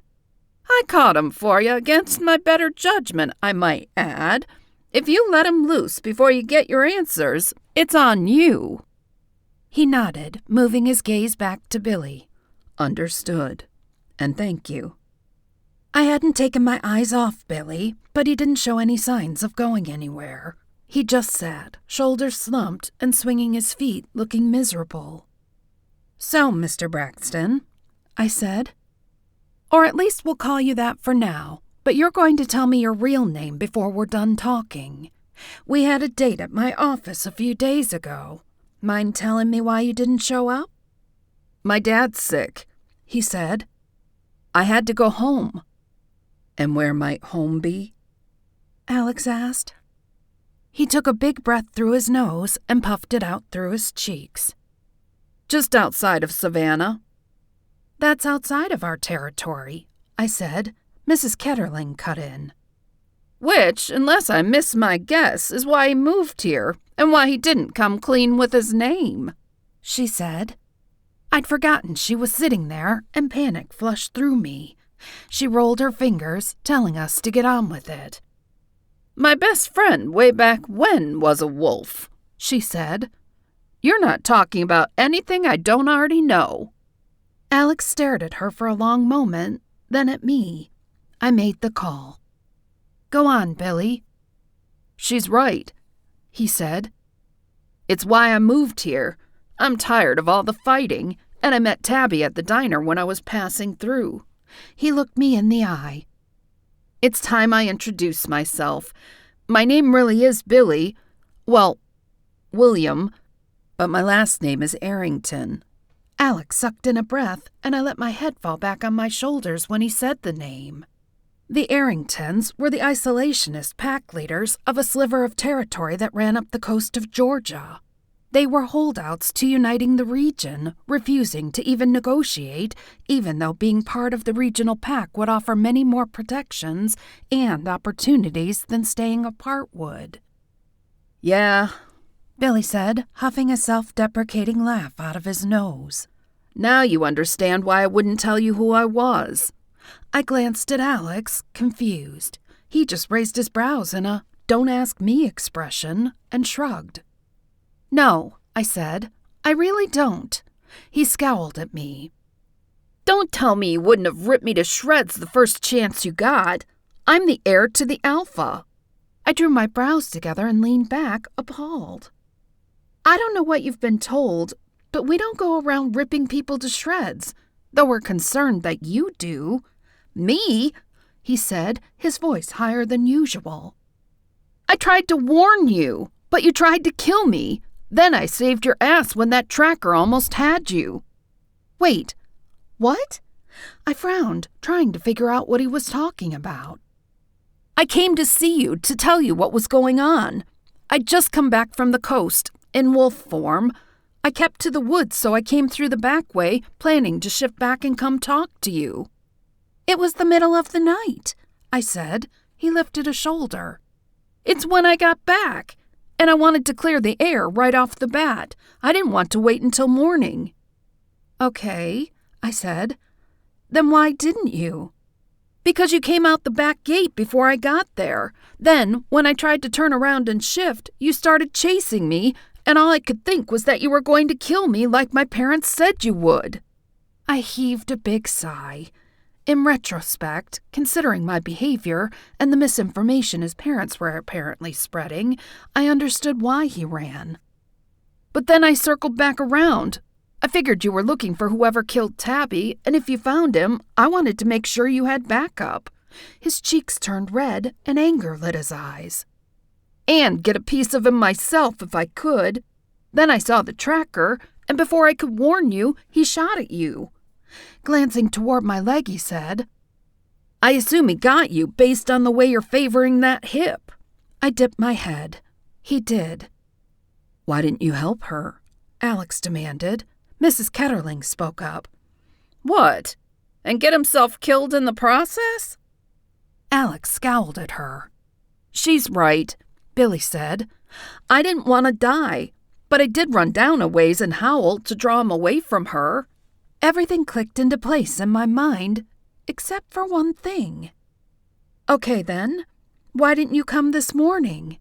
I caught him for you against my better judgment, I might add. If you let him loose before you get your answers, it's on you. He nodded, moving his gaze back to Billy. Understood. And thank you. I hadn't taken my eyes off Billy, but he didn't show any signs of going anywhere. He just sat, shoulders slumped and swinging his feet, looking miserable. So, Mr. Braxton, I said, or at least we'll call you that for now, but you're going to tell me your real name before we're done talking. We had a date at my office a few days ago. Mind telling me why you didn't show up? My dad's sick, he said. I had to go home. And where might home be? Alex asked. He took a big breath through his nose and puffed it out through his cheeks. Just outside of Savannah. That's outside of our territory, I said. Mrs. Ketterling cut in. Which, unless I miss my guess, is why he moved here and why he didn't come clean with his name, she said. I'd forgotten she was sitting there, and panic flushed through me. She rolled her fingers, telling us to get on with it. My best friend way back when was a wolf, she said. You're not talking about anything I don't already know. Alex stared at her for a long moment, then at me. I made the call. Go on, Billy. She's right, he said. It's why I moved here. I'm tired of all the fighting, and I met Tabby at the diner when I was passing through. He looked me in the eye. It's time I introduce myself. My name really is Billy. Well, William, but my last name is Arrington. Alex sucked in a breath, and I let my head fall back on my shoulders when he said the name. The Arringtons were the isolationist pack leaders of a sliver of territory that ran up the coast of Georgia. They were holdouts to uniting the region, refusing to even negotiate, even though being part of the regional pack would offer many more protections and opportunities than staying apart would. Yeah, Billy said, huffing a self-deprecating laugh out of his nose. Now you understand why I wouldn't tell you who I was. I glanced at Alex, confused. He just raised his brows in a "don't ask me" expression and shrugged. No, I said. I really don't. He scowled at me. Don't tell me you wouldn't have ripped me to shreds the first chance you got. I'm the heir to the Alpha. I drew my brows together and leaned back, appalled. I don't know what you've been told, but we don't go around ripping people to shreds, though we're concerned that you do. Me? He said, his voice higher than usual. I tried to warn you, but you tried to kill me. Then I saved your ass when that tracker almost had you. Wait, what? I frowned, trying to figure out what he was talking about. I came to see you to tell you what was going on. I'd just come back from the coast, in wolf form. I kept to the woods, so I came through the back way, planning to shift back and come talk to you. It was the middle of the night, I said. He lifted a shoulder. It's when I got back. And I wanted to clear the air right off the bat. I didn't want to wait until morning. Okay, I said. Then why didn't you? Because you came out the back gate before I got there. Then, when I tried to turn around and shift, you started chasing me, and all I could think was that you were going to kill me like my parents said you would. I heaved a big sigh. In retrospect, considering my behavior and the misinformation his parents were apparently spreading, I understood why he ran. But then I circled back around. I figured you were looking for whoever killed Tabby, and if you found him, I wanted to make sure you had backup. His cheeks turned red and anger lit his eyes. And get a piece of him myself if I could. Then I saw the tracker, and before I could warn you, he shot at you. Glancing toward my leg, he said, I assume he got you based on the way you're favoring that hip. I dipped my head. He did. Why didn't you help her? Alex demanded. Mrs. Ketterling spoke up. What? And get himself killed in the process? Alex scowled at her. She's right, Billy said. I didn't want to die, but I did run down a ways and howl to draw him away from her. Everything clicked into place in my mind, except for one thing. Okay, then. Why didn't you come this morning?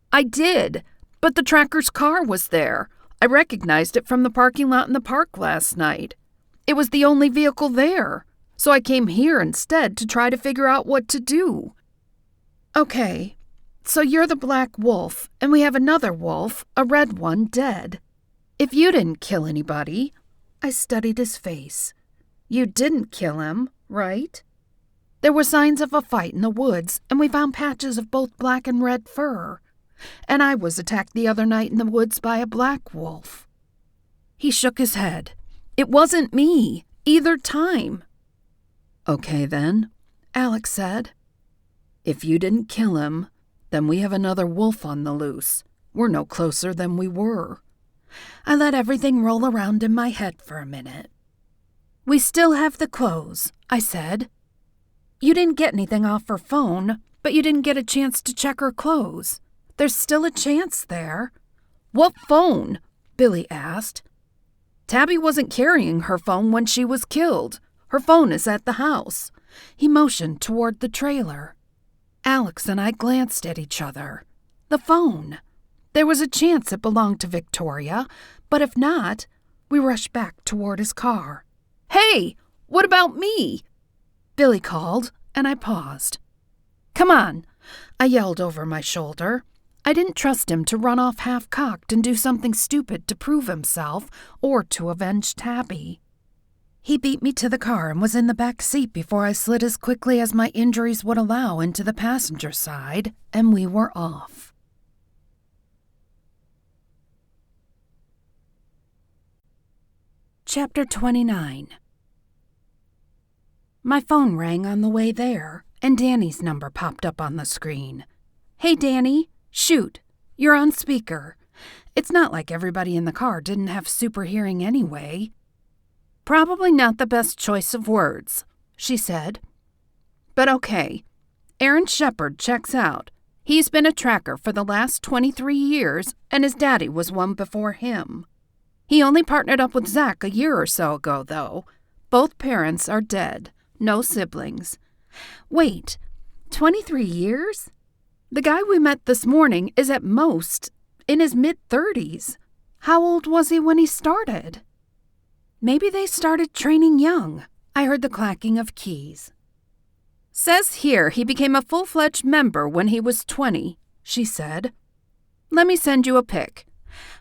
I did, but the tracker's car was there. I recognized it from the parking lot in the park last night. It was the only vehicle there, so I came here instead to try to figure out what to do. Okay, so you're the black wolf, and we have another wolf, a red one, dead. If you didn't kill anybody... I studied his face. You didn't kill him, right? There were signs of a fight in the woods, and we found patches of both black and red fur. And I was attacked the other night in the woods by a black wolf. He shook his head. It wasn't me, either time. Okay, then, Alex said. If you didn't kill him, then we have another wolf on the loose. We're no closer than we were. I let everything roll around in my head for a minute. We still have the clothes, I said. You didn't get anything off her phone, but you didn't get a chance to check her clothes. There's still a chance there. What phone? Billy asked. Tabby wasn't carrying her phone when she was killed. Her phone is at the house." He motioned toward the trailer. Alex and I glanced at each other. The phone. There was a chance it belonged to Victoria, but if not, we rushed back toward his car. "Hey, what about me?" Billy called, and I paused. "Come on," I yelled over my shoulder. I didn't trust him to run off half-cocked and do something stupid to prove himself or to avenge Tabby. He beat me to the car and was in the back seat before I slid as quickly as my injuries would allow into the passenger side, and we were off. Chapter 29. My phone rang on the way there, and Danny's number popped up on the screen. "Hey, Danny, shoot, you're on speaker." It's not like everybody in the car didn't have super hearing anyway. "Probably not the best choice of words," she said. "But okay. Aaron Shepard checks out. He's been a tracker for the last 23 years, and his daddy was one before him. He only partnered up with Zach a year or so ago, though. Both parents are dead. No siblings." "Wait, 23 years? The guy we met this morning is at most in his mid-30s. How old was he when he started?" "Maybe they started training young." I heard the clacking of keys. "Says here he became a full-fledged member when he was 20, she said. "Let me send you a pic."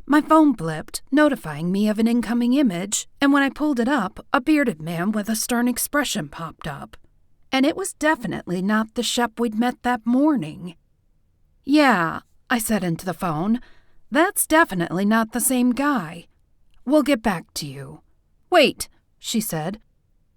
My phone blipped, notifying me of an incoming image, and when I pulled it up, a bearded man with a stern expression popped up. And it was definitely not the Shep we'd met that morning. "Yeah," I said into the phone, "that's definitely not the same guy. We'll get back to you." "Wait," she said.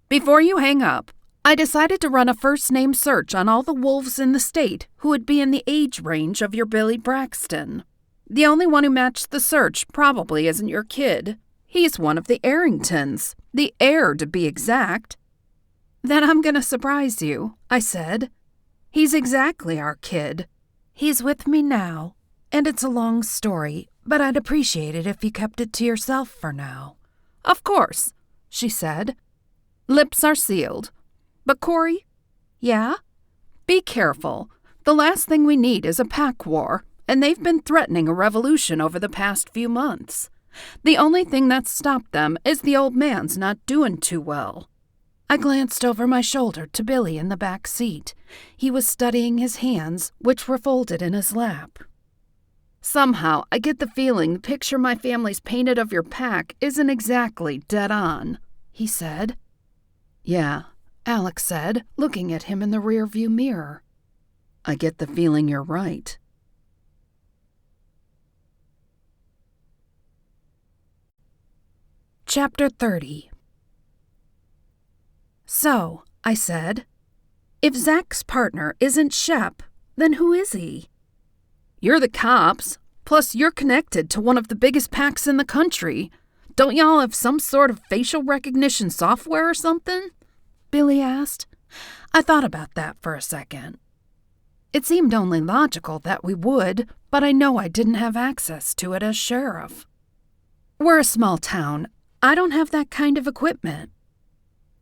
"Before you hang up, I decided to run a first-name search on all the wolves in the state who would be in the age range of your Billy Braxton. The only one who matched the search probably isn't your kid. He's one of the Arringtons, the heir to be exact." "Then I'm going to surprise you," I said. "He's exactly our kid. He's with me now, and it's a long story, but I'd appreciate it if you kept it to yourself for now." "Of course," she said. "Lips are sealed. But Cori?" "Yeah?" "Be careful. The last thing we need is a pack war, and they've been threatening a revolution over the past few months. The only thing that's stopped them is the old man's not doing too well." I glanced over my shoulder to Billy in the back seat. He was studying his hands, which were folded in his lap. "Somehow, I get the feeling the picture my family's painted of your pack isn't exactly dead on," he said. "Yeah," Alex said, looking at him in the rearview mirror. "I get the feeling you're right." Chapter 30. "So," I said, "if Zach's partner isn't Shep, then who is he?" "You're the cops. Plus, you're connected to one of the biggest packs in the country. Don't y'all have some sort of facial recognition software or something?" Billy asked. I thought about that for a second. It seemed only logical that we would, but I know I didn't have access to it as sheriff. "We're a small town. I don't have that kind of equipment."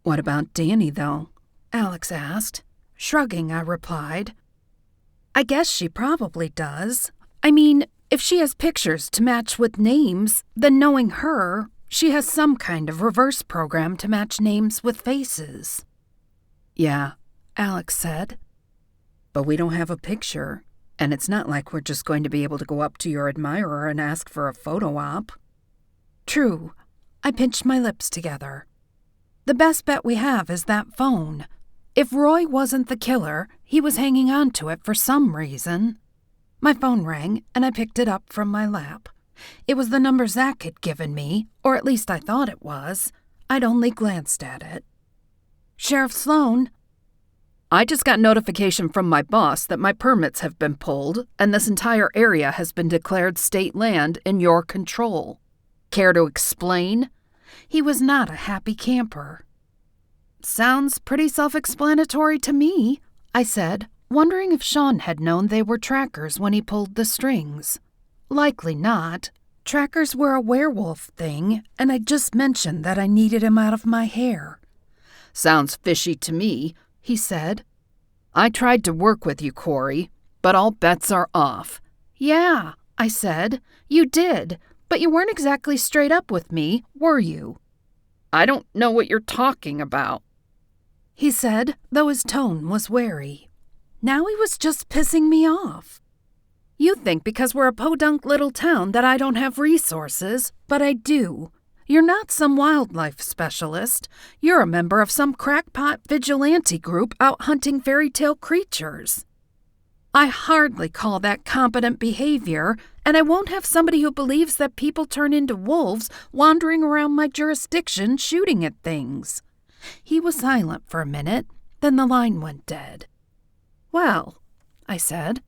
"What about Danny, though?" Alex asked. Shrugging, I replied, "I guess she probably does. I mean, if she has pictures to match with names, then knowing her, she has some kind of reverse program to match names with faces." "Yeah," Alex said. "but we don't have a picture, and it's not like we're just going to be able to go up to your admirer and ask for a photo op." "True." I pinched my lips together. "The best bet we have is that phone. If Roy wasn't the killer, he was hanging on to it for some reason." My phone rang, and I picked it up from my lap. It was the number Zach had given me, or at least I thought it was. I'd only glanced at it. "Sheriff Sloane?" "I just got notification from my boss that my permits have been pulled, and this entire area has been declared state land in your control. Care to explain?" He was not a happy camper. "Sounds pretty self-explanatory to me," I said, wondering if Sean had known they were trackers when he pulled the strings. Likely not. Trackers were a werewolf thing, and I just mentioned that I needed him out of my hair. Sounds fishy to me, he said. I tried to work with you, Cori, but all bets are off. Yeah, I said. You did, but you weren't exactly straight up with me, were you? I don't know what you're talking about, he said, though his tone was wary. Now he was just pissing me off. You think because we're a podunk little town that I don't have resources, but I do. You're not some wildlife specialist. You're a member of some crackpot vigilante group out hunting fairy tale creatures. I hardly call that competent behavior, and I won't have somebody who believes that people turn into wolves wandering around my jurisdiction shooting at things. He was silent for a minute, then the line went dead. Well, I said,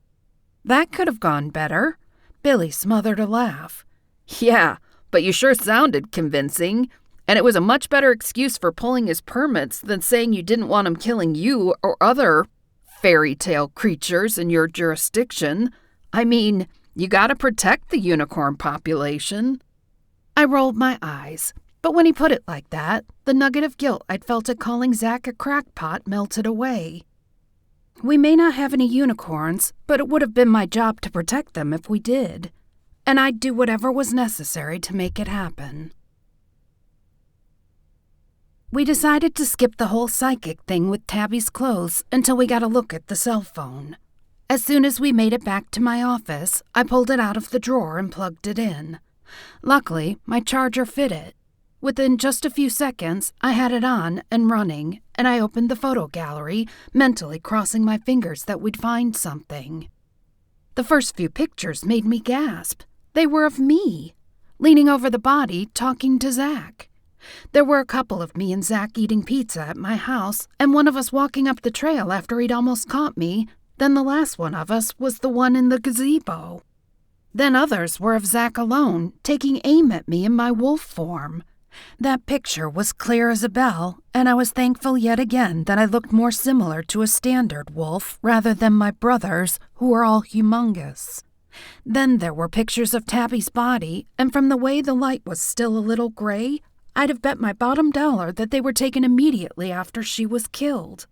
that could have gone better. Billy smothered a laugh. Yeah, but you sure sounded convincing, and it was a much better excuse for pulling his permits than saying you didn't want him killing you or other fairy tale creatures in your jurisdiction. I mean, you gotta protect the unicorn population. I rolled my eyes, but when he put it like that, the nugget of guilt I'd felt at calling Zach a crackpot melted away. We may not have any unicorns, but it would have been my job to protect them if we did, and I'd do whatever was necessary to make it happen. We decided to skip the whole psychic thing with Tabby's clothes until we got a look at the cell phone. As soon as we made it back to my office, I pulled it out of the drawer and plugged it in. Luckily, my charger fit it. Within just a few seconds, I had it on and running, and I opened the photo gallery, mentally crossing my fingers that we'd find something. The first few pictures made me gasp. They were of me, leaning over the body, talking to Zach. There were a couple of me and Zach eating pizza at my house, and one of us walking up the trail after he'd almost caught me. Then the last one of us was the one in the gazebo. Then others were of Zach alone, taking aim at me in my wolf form. That picture was clear as a bell, and I was thankful yet again that I looked more similar to a standard wolf rather than my brothers, who were all humongous. Then there were pictures of Tabby's body, and from the way the light was still a little gray, I'd have bet my bottom dollar that they were taken immediately after she was killed.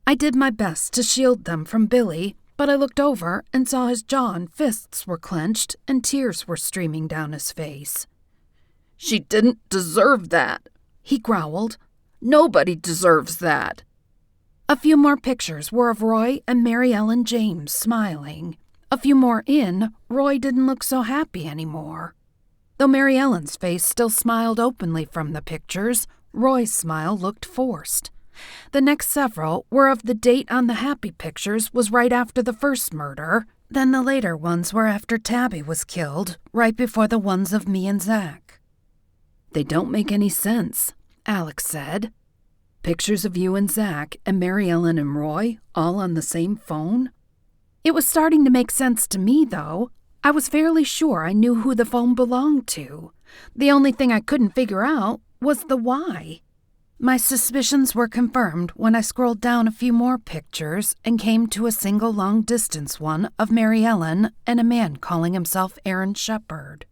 I did my best to shield them from Billy, but I looked over and saw his jaw and fists were clenched and tears were streaming down his face. She didn't deserve that, he growled. Nobody deserves that. A few more pictures were of Roy and Mary Ellen James smiling. A few more in, Roy didn't look so happy anymore. Though Mary Ellen's face still smiled openly from the pictures, Roy's smile looked forced. The next several were of the date on the happy pictures was right after the first murder. Then the later ones were after Tabby was killed, right before the ones of me and Zach. They don't make any sense, Alex said. Pictures of you and Zach and Mary Ellen and Roy all on the same phone? It was starting to make sense to me, though. I was fairly sure I knew who the phone belonged to. The only thing I couldn't figure out was the why. My suspicions were confirmed when I scrolled down a few more pictures and came to a single long-distance one of Mary Ellen and a man calling himself Aaron Shepard.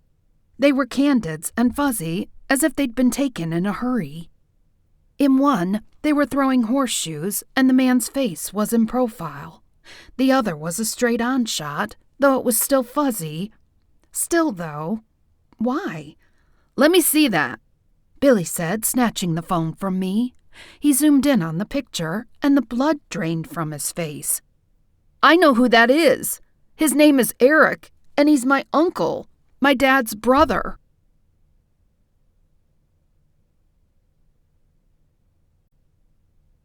They were candids and fuzzy, as if they'd been taken in a hurry. In one, they were throwing horseshoes, and the man's face was in profile. The other was a straight-on shot, though it was still fuzzy. Still, though, why? Let me see that, Billy said, snatching the phone from me. He zoomed in on the picture, and the blood drained from his face. I know who that is. His name is Eric, and he's my uncle, my dad's brother.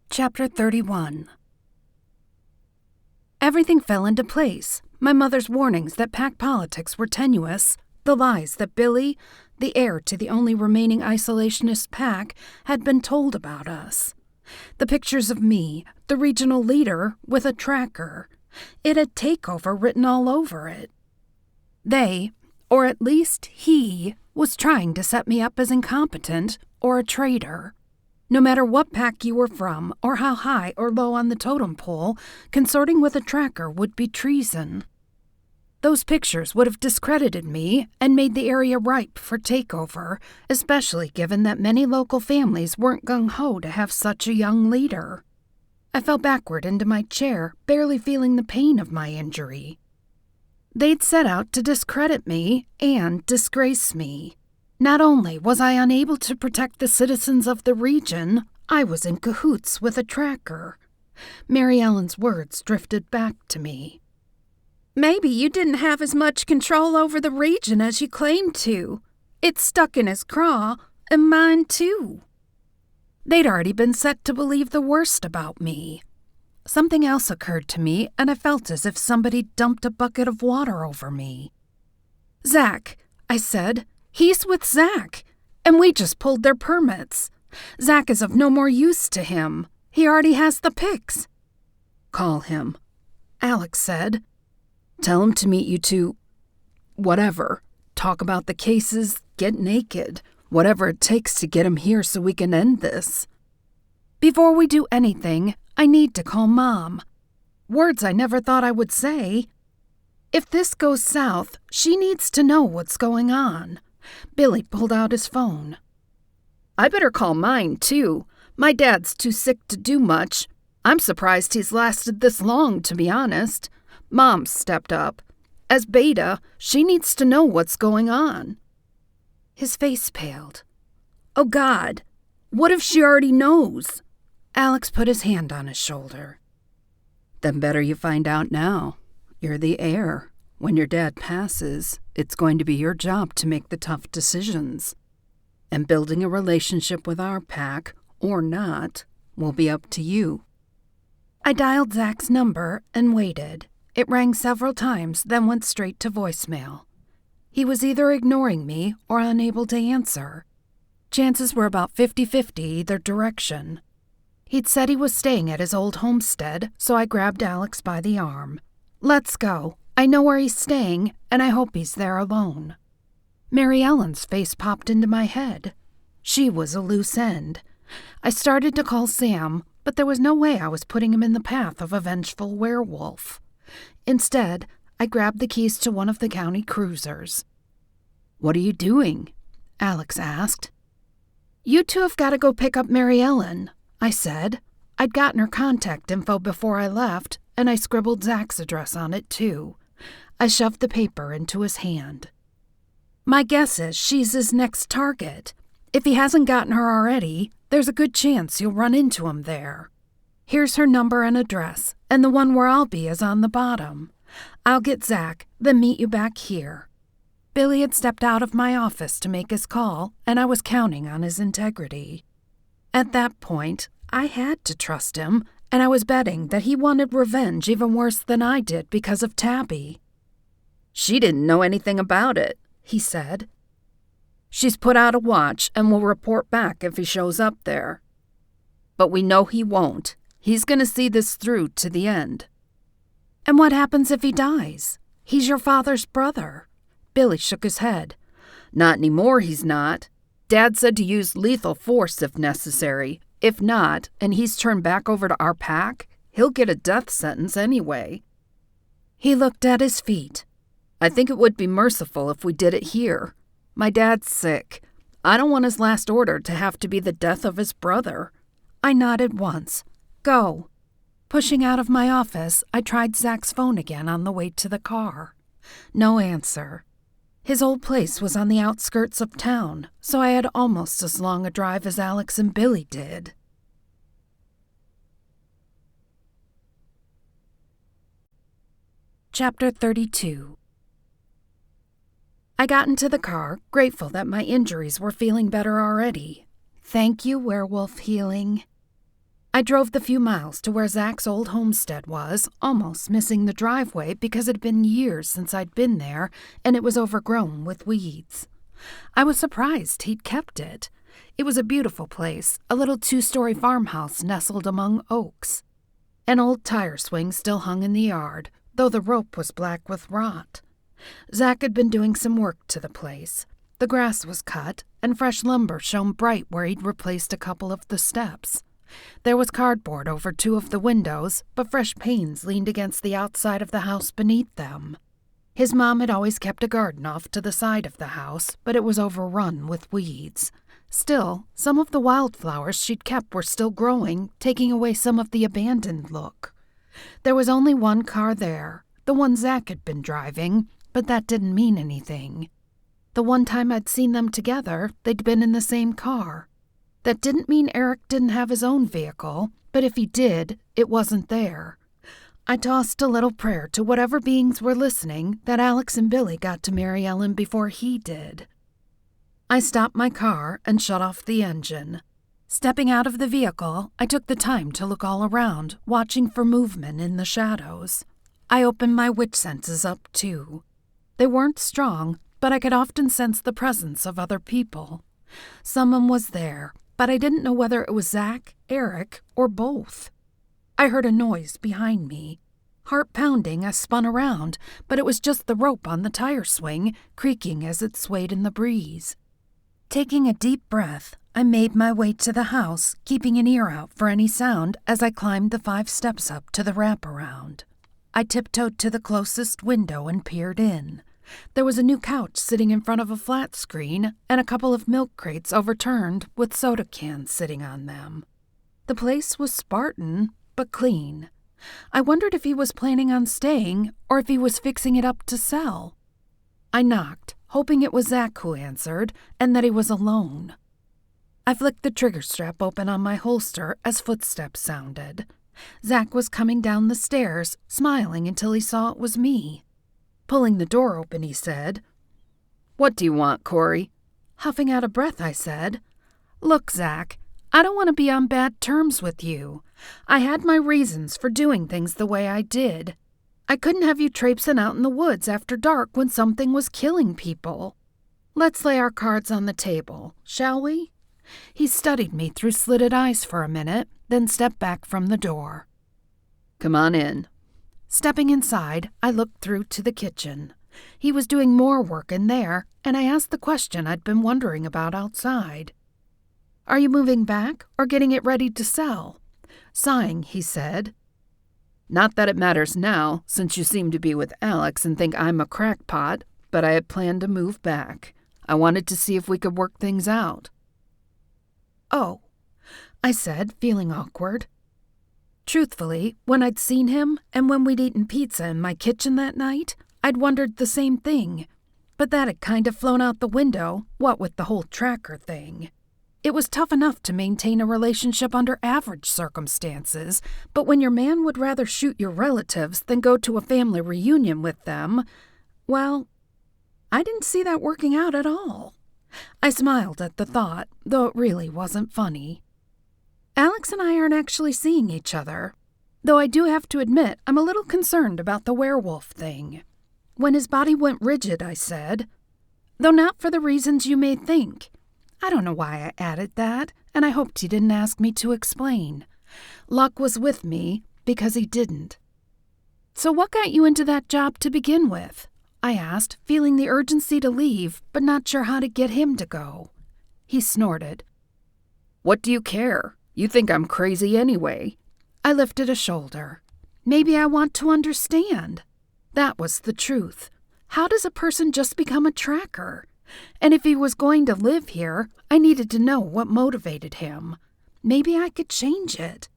Chapter 31. Everything fell into place. My mother's warnings that pack politics were tenuous, the lies that Billy, the heir to the only remaining isolationist pack, had been told about us. The pictures of me, the regional leader, with a tracker. It had takeover written all over it. They, or at least he, was trying to set me up as incompetent or a traitor. No matter what pack you were from or how high or low on the totem pole, consorting with a tracker would be treason. Those pictures would have discredited me and made the area ripe for takeover, especially given that many local families weren't gung-ho to have such a young leader. I fell backward into my chair, barely feeling the pain of my injury. They'd set out to discredit me and disgrace me. Not only was I unable to protect the citizens of the region, I was in cahoots with a tracker. Mary Ellen's words drifted back to me. Maybe you didn't have as much control over the region as you claimed to. It's stuck in his craw, and mine too. They'd already been set to believe the worst about me. Something else occurred to me, and I felt as if somebody dumped a bucket of water over me. "Zach," I said. "He's with Zach, and we just pulled their permits. Zach is of no more use to him. He already has the pics." "Call him," Alex said. "Tell him to meet you to whatever. Talk about the cases, get naked, whatever it takes to get him here so we can end this." "Before we do anything, I need to call Mom." Words I never thought I would say. If this goes south, she needs to know what's going on. Billy pulled out his phone. "I better call mine, too. My dad's too sick to do much. I'm surprised he's lasted this long, to be honest. Mom stepped up. As Beta, she needs to know what's going on." His face paled. "Oh, God. What if she already knows?" Alex put his hand on his shoulder. "Then better you find out now. You're the heir. When your dad passes, it's going to be your job to make the tough decisions. And building a relationship with our pack, or not, will be up to you." I dialed Zach's number and waited. It rang several times, then went straight to voicemail. He was either ignoring me or unable to answer. Chances were about 50-50 either direction. He'd said he was staying at his old homestead, so I grabbed Alex by the arm. "Let's go. I know where he's staying, and I hope he's there alone." Mary Ellen's face popped into my head. She was a loose end. I started to call Sam, but there was no way I was putting him in the path of a vengeful werewolf. Instead, I grabbed the keys to one of the county cruisers. "What are you doing?" Alex asked. "You two have got to go pick up Mary Ellen," I said. I'd gotten her contact info before I left, and I scribbled Zach's address on it, too. I shoved the paper into his hand. "My guess is she's his next target. If he hasn't gotten her already, there's a good chance you'll run into him there. Here's her number and address, and the one where I'll be is on the bottom. I'll get Zach, then meet you back here." Billy had stepped out of my office to make his call, and I was counting on his integrity. At that point, I had to trust him, and I was betting that he wanted revenge even worse than I did because of Tabby. "She didn't know anything about it," he said. "She's put out a watch and will report back if he shows up there. But we know he won't. He's going to see this through to the end." "And what happens if he dies? He's your father's brother." Billy shook his head. "Not anymore, he's not. Dad said to use lethal force if necessary. If not, and he's turned back over to our pack, he'll get a death sentence anyway." He looked at his feet. "I think it would be merciful if we did it here. My dad's sick. I don't want his last order to have to be the death of his brother." I nodded once. "Go." Pushing out of my office, I tried Zach's phone again on the way to the car. No answer. His old place was on the outskirts of town, so I had almost as long a drive as Alex and Billy did. Chapter 32. I got into the car, grateful that my injuries were feeling better already. Thank you, werewolf healing. I drove the few miles to where Zach's old homestead was, almost missing the driveway because it had been years since I'd been there and it was overgrown with weeds. I was surprised he'd kept it. It was a beautiful place, a little 2-story farmhouse nestled among oaks. An old tire swing still hung in the yard, though the rope was black with rot. Zach had been doing some work to the place. The grass was cut, and fresh lumber shone bright where he'd replaced a couple of the steps. There was cardboard over 2 of the windows, but fresh panes leaned against the outside of the house beneath them. His mom had always kept a garden off to the side of the house, but it was overrun with weeds. Still, some of the wildflowers she'd kept were still growing, taking away some of the abandoned look. There was only one car there, the one Zach had been driving, but that didn't mean anything. The one time I'd seen them together, they'd been in the same car. That didn't mean Eric didn't have his own vehicle, but if he did, it wasn't there. I tossed a little prayer to whatever beings were listening that Alex and Billy got to Mary Ellen before he did. I stopped my car and shut off the engine. Stepping out of the vehicle, I took the time to look all around, watching for movement in the shadows. I opened my witch senses up, too. They weren't strong, but I could often sense the presence of other people. Someone was there, but I didn't know whether it was Zach, Eric, or both. I heard a noise behind me. Heart pounding, I spun around, but it was just the rope on the tire swing, creaking as it swayed in the breeze. Taking a deep breath, I made my way to the house, keeping an ear out for any sound as I climbed the 5 steps up to the wraparound. I tiptoed to the closest window and peered in. There was a new couch sitting in front of a flat screen and a couple of milk crates overturned with soda cans sitting on them. The place was Spartan, but clean. I wondered if he was planning on staying or if he was fixing it up to sell. I knocked, hoping it was Zach who answered and that he was alone. I flicked the trigger strap open on my holster as footsteps sounded. Zach was coming down the stairs, smiling until he saw it was me. Pulling the door open, he said, "What do you want, Cori?" Huffing out a breath, I said, "Look, Zach, I don't want to be on bad terms with you. I had my reasons for doing things the way I did. I couldn't have you traipsing out in the woods after dark when something was killing people. Let's lay our cards on the table, shall we?" He studied me through slitted eyes for a minute, then stepped back from the door. "Come on in." Stepping inside, I looked through to the kitchen. He was doing more work in there, and I asked the question I'd been wondering about outside. "Are you moving back or getting it ready to sell?" Sighing, he said, "Not that it matters now, since you seem to be with Alex and think I'm a crackpot, but I had planned to move back. I wanted to see if we could work things out." "Oh," I said, feeling awkward. Truthfully, when I'd seen him and when we'd eaten pizza in my kitchen that night, I'd wondered the same thing. But that had kind of flown out the window, what with the whole tracker thing. It was tough enough to maintain a relationship under average circumstances, but when your man would rather shoot your relatives than go to a family reunion with them, well, I didn't see that working out at all. I smiled at the thought, though it really wasn't funny. Alex and I aren't actually seeing each other, though I do have to admit I'm a little concerned about the werewolf thing. When his body went rigid, I said, though not for the reasons you may think. I don't know why I added that, and I hoped he didn't ask me to explain. Luck was with me because he didn't. "So what got you into that job to begin with?" I asked, feeling the urgency to leave, but not sure how to get him to go. He snorted. "What do you care? You think I'm crazy anyway." I lifted a shoulder. Maybe I want to understand. That was the truth. How does a person just become a tracker? And if he was going to live here, I needed to know what motivated him. Maybe I could change it.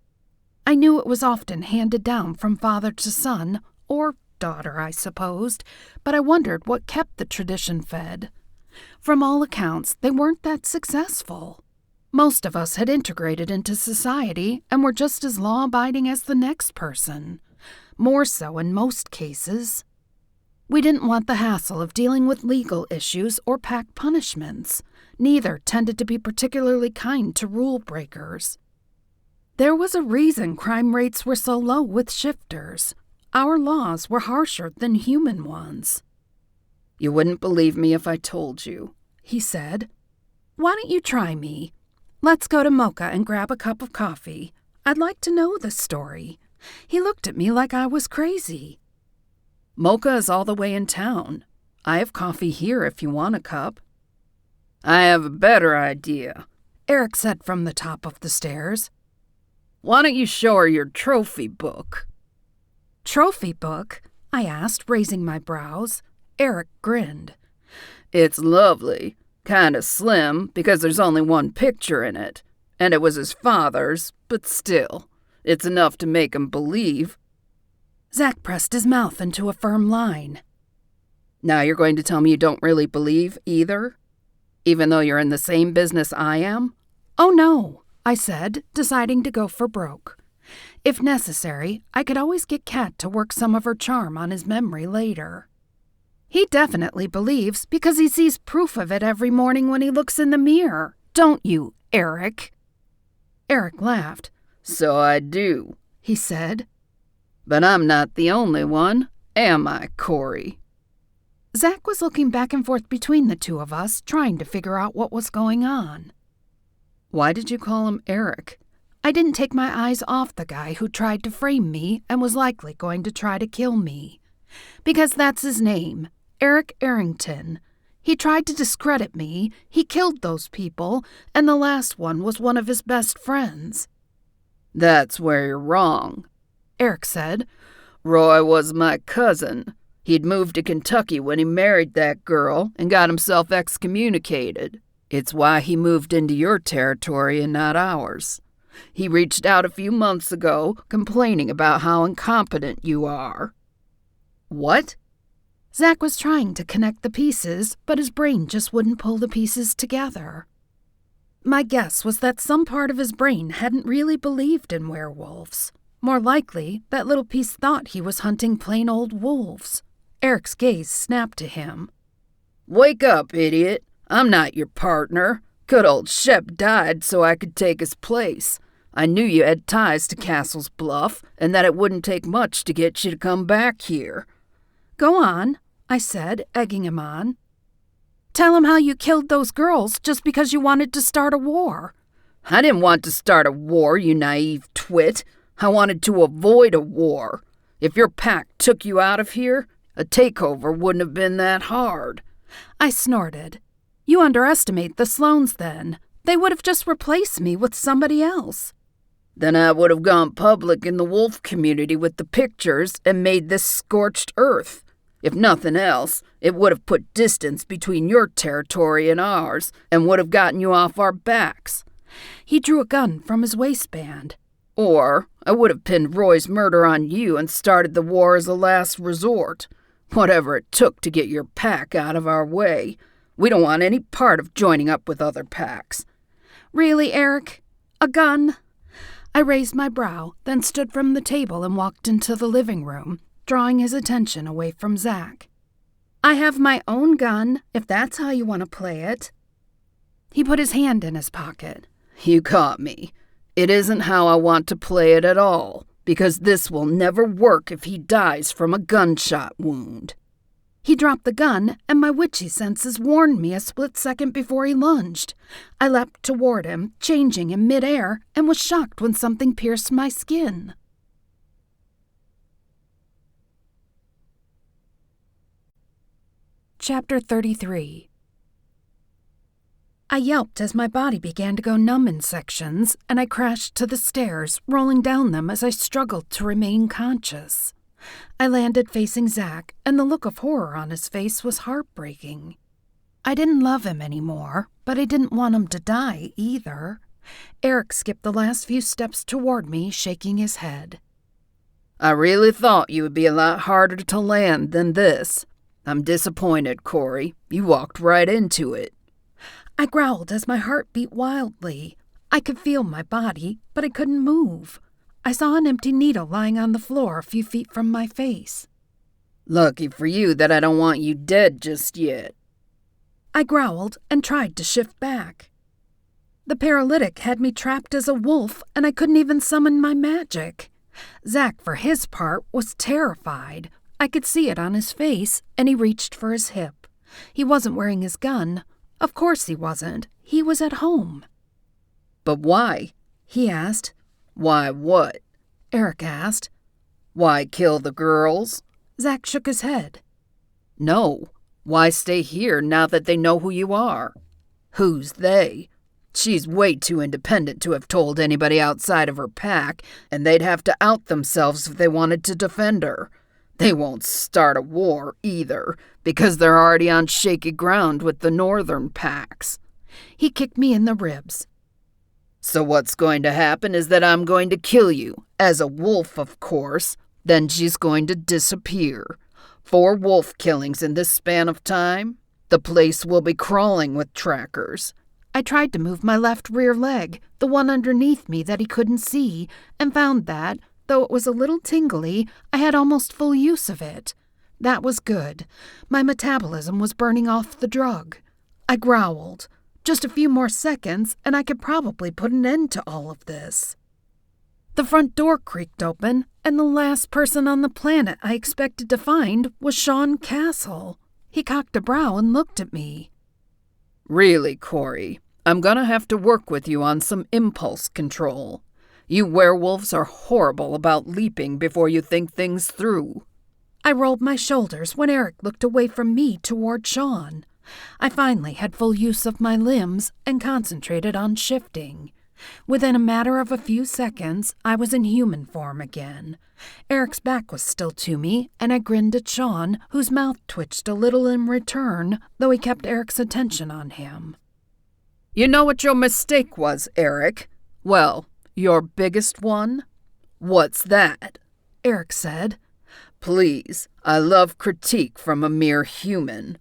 I knew it was often handed down from father to son, or daughter, I supposed, but I wondered what kept the tradition fed. From all accounts, they weren't that successful. Most of us had integrated into society and were just as law-abiding as the next person. More so in most cases. We didn't want the hassle of dealing with legal issues or pack punishments. Neither tended to be particularly kind to rule breakers. There was a reason crime rates were so low with shifters. Our laws were harsher than human ones. "You wouldn't believe me if I told you," he said. "Why don't you try me? Let's go to Mocha and grab a cup of coffee. I'd like to know the story." He looked at me like I was crazy. "Mocha is all the way in town. I have coffee here if you want a cup." "I have a better idea," Eric said from the top of the stairs. "Why don't you show her your trophy book?" "Trophy book?" I asked, raising my brows. Eric grinned. It's lovely. Kinda slim, because there's only one picture in it. And it was his father's, but still, it's enough to make him believe. Zach pressed his mouth into a firm line. Now you're going to tell me you don't really believe either? Even though you're in the same business I am? Oh no, I said, deciding to go for broke. If necessary, I could always get Kat to work some of her charm on his memory later. He definitely believes because he sees proof of it every morning when he looks in the mirror. Don't you, Eric? Eric laughed. So I do, he said. But I'm not the only one, am I, Cori? Zach was looking back and forth between the two of us, trying to figure out what was going on. Why did you call him Eric? I didn't take my eyes off the guy who tried to frame me and was likely going to try to kill me. Because that's his name, Eric Arrington. He tried to discredit me, he killed those people, and the last one was one of his best friends. That's where you're wrong, Eric said. Roy was my cousin. He'd moved to Kentucky when he married that girl and got himself excommunicated. It's why he moved into your territory and not ours. He reached out a few months ago, complaining about how incompetent you are. What? Zach was trying to connect the pieces, but his brain just wouldn't pull the pieces together. My guess was that some part of his brain hadn't really believed in werewolves. More likely, that little piece thought he was hunting plain old wolves. Eric's gaze snapped to him. Wake up, idiot. I'm not your partner. Good old Shep died so I could take his place. I knew you had ties to Castle's Bluff and that it wouldn't take much to get you to come back here. Go on, I said, egging him on. Tell him how you killed those girls just because you wanted to start a war. I didn't want to start a war, you naive twit. I wanted to avoid a war. If your pack took you out of here, a takeover wouldn't have been that hard. I snorted. You underestimate the Sloanes then. They would have just replaced me with somebody else. Then I would have gone public in the wolf community with the pictures and made this scorched earth. If nothing else, it would have put distance between your territory and ours and would have gotten you off our backs. He drew a gun from his waistband. Or I would have pinned Roy's murder on you and started the war as a last resort. Whatever it took to get your pack out of our way. We don't want any part of joining up with other packs. Really, Eric? A gun? I raised my brow, then stood from the table and walked into the living room, drawing his attention away from Zach. I have my own gun, if that's how you want to play it. He put his hand in his pocket. You caught me. It isn't how I want to play it at all, because this will never work if he dies from a gunshot wound. He dropped the gun, and my witchy senses warned me a split second before he lunged. I leapt toward him, changing in midair, and was shocked when something pierced my skin. Chapter 33. I yelped as my body began to go numb in sections, and I crashed to the stairs, rolling down them as I struggled to remain conscious. I landed facing Zach, and the look of horror on his face was heartbreaking. I didn't love him anymore, but I didn't want him to die either. Eric skipped the last few steps toward me, shaking his head. I really thought you would be a lot harder to land than this. I'm disappointed, Cori. You walked right into it. I growled as my heart beat wildly. I could feel my body, but I couldn't move. I saw an empty needle lying on the floor a few feet from my face. Lucky for you that I don't want you dead just yet. I growled and tried to shift back. The paralytic had me trapped as a wolf, and I couldn't even summon my magic. Zach, for his part, was terrified. I could see it on his face, and he reached for his hip. He wasn't wearing his gun. Of course he wasn't. He was at home. But why? He asked. Why what? Eric asked. Why kill the girls? Zach shook his head. No. Why stay here now that they know who you are? Who's they? She's way too independent to have told anybody outside of her pack, and they'd have to out themselves if they wanted to defend her. They won't start a war either, because they're already on shaky ground with the northern packs. He kicked me in the ribs. So what's going to happen is that I'm going to kill you, as a wolf, of course. Then she's going to disappear. 4 wolf killings in this span of time. The place will be crawling with trackers. I tried to move my left rear leg, the one underneath me that he couldn't see, and found that, though it was a little tingly, I had almost full use of it. That was good. My metabolism was burning off the drug. I growled. Just a few more seconds, and I could probably put an end to all of this. The front door creaked open, and the last person on the planet I expected to find was Sean Castle. He cocked a brow and looked at me. Really, Cori, I'm gonna have to work with you on some impulse control. You werewolves are horrible about leaping before you think things through. I rolled my shoulders when Eric looked away from me toward Sean. I finally had full use of my limbs and concentrated on shifting. Within a matter of a few seconds, I was in human form again. Eric's back was still to me, and I grinned at Sean, whose mouth twitched a little in return, though he kept Eric's attention on him. You know what your mistake was, Eric? Well, your biggest one? What's that? Eric said. Please, I love critique from a mere human.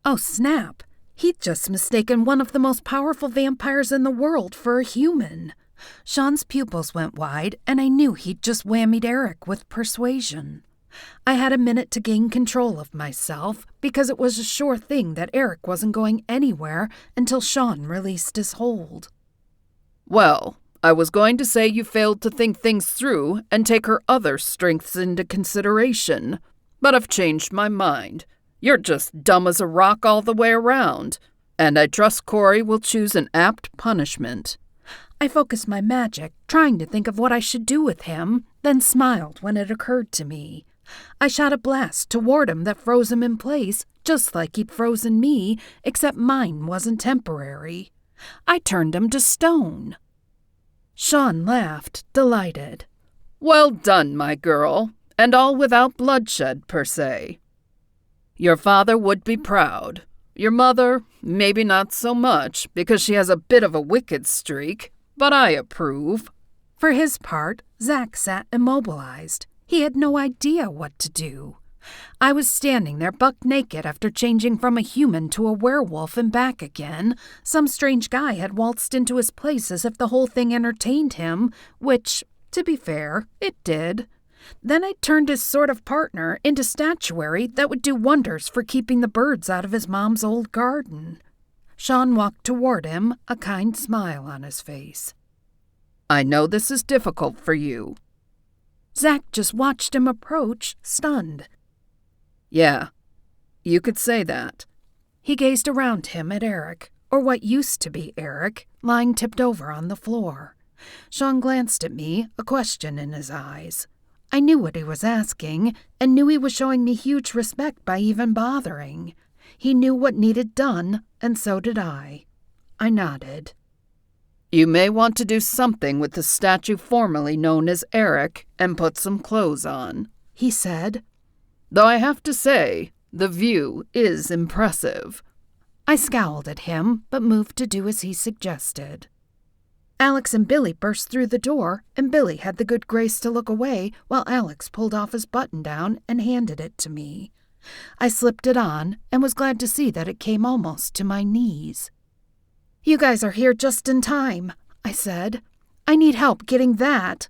Oh, snap. He'd just mistaken one of the most powerful vampires in the world for a human. Sean's pupils went wide, and I knew he'd just whammied Eric with persuasion. I had a minute to gain control of myself, because it was a sure thing that Eric wasn't going anywhere until Sean released his hold. Well, I was going to say you failed to think things through and take her other strengths into consideration, but I've changed my mind. You're just dumb as a rock all the way around, and I trust Cori will choose an apt punishment. I focused my magic, trying to think of what I should do with him, then smiled when it occurred to me. I shot a blast toward him that froze him in place, just like he'd frozen me, except mine wasn't temporary. I turned him to stone. Sean laughed, delighted. Well done, my girl, and all without bloodshed, per se. Your father would be proud. Your mother, maybe not so much, because she has a bit of a wicked streak, but I approve. For his part, Zach sat immobilized. He had no idea what to do. I was standing there buck naked after changing from a human to a werewolf and back again. Some strange guy had waltzed into his place as if the whole thing entertained him, which, to be fair, it did. Then I turned his sort of partner into statuary that would do wonders for keeping the birds out of his mom's old garden. Sean walked toward him, a kind smile on his face. I know this is difficult for you. Zach just watched him approach, stunned. Yeah, you could say that. He gazed around him at Eric, or what used to be Eric, lying tipped over on the floor. Sean glanced at me, a question in his eyes. I knew what he was asking, and knew he was showing me huge respect by even bothering. He knew what needed done, and so did I. I nodded. You may want to do something with the statue formerly known as Eric and put some clothes on, he said. Though I have to say, the view is impressive. I scowled at him, but moved to do as he suggested. Alex and Billy burst through the door, and Billy had the good grace to look away while Alex pulled off his button-down and handed it to me. I slipped it on and was glad to see that it came almost to my knees. You guys are here just in time, I said. I need help getting that.